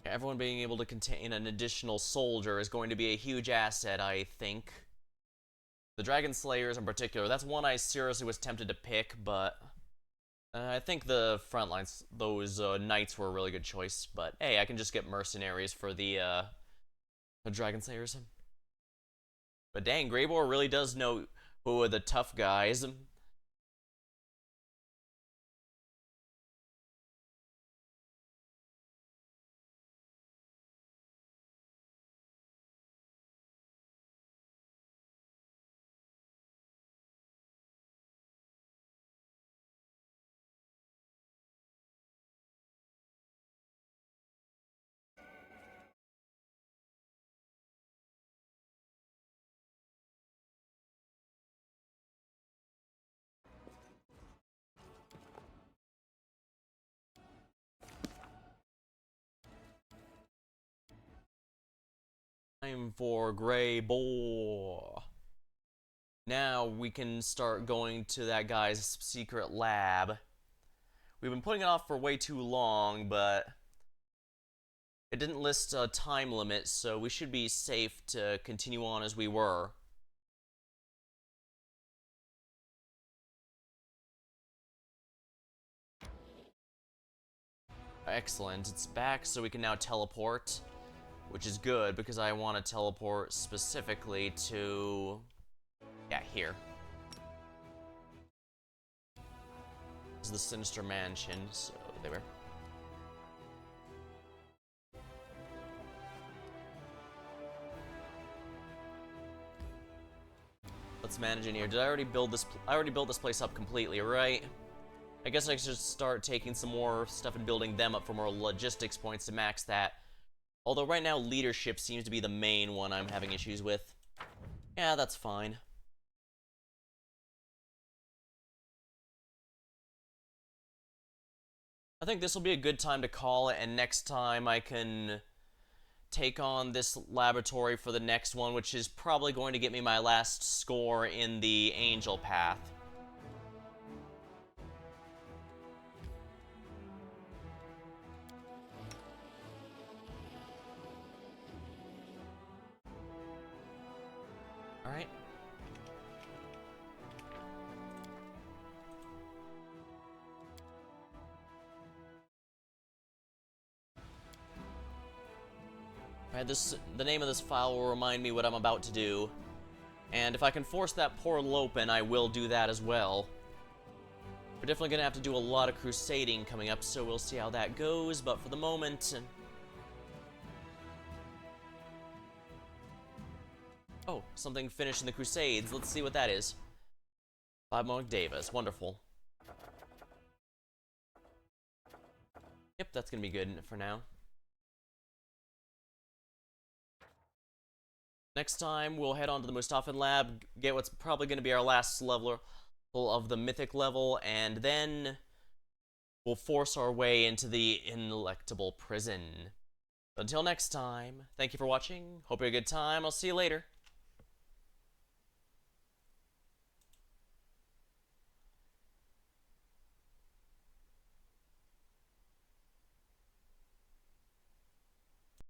Everyone being able to contain an additional soldier is going to be a huge asset, I think. The Dragon Slayers in particular, that's one I seriously was tempted to pick, but I think the front lines, those knights were a really good choice. But hey, I can just get mercenaries for the Dragon Slayers. But dang, Greybor really does know who are the tough guys. Time for Greybor. Now we can start going to that guy's secret lab. We've been putting it off for way too long, but It didn't list a time limit, so we should be safe to continue on as we were. Excellent, it's back, so we can now teleport, which is good because I want to teleport specifically to, yeah, here. This is the Sinister Mansion, so there. Let's manage in here. Did I already build this? I already built this place up completely, right? I guess I should start taking some more stuff and building them up for more logistics points to max that. Although right now leadership seems to be the main one I'm having issues with. Yeah, that's fine. I think this will be a good time to call it, and next time I can take on this laboratory for the next one, which is probably going to get me my last score in the Angel Path. Alright. The name of this file will remind me what I'm about to do. And if I can force that portal open, I will do that as well. We're definitely gonna have to do a lot of crusading coming up, so we'll see how that goes, but for the moment... Oh, something finished in the Crusades. Let's see what that is. 5 Monk Davis. Wonderful. Yep, that's gonna be good for now. Next time, we'll head on to the Mustafan Lab, get what's probably going to be our last level of the Mythic level, and then we'll force our way into the Ineluctable Prison. Until next time, thank you for watching, hope you had a good time, I'll see you later.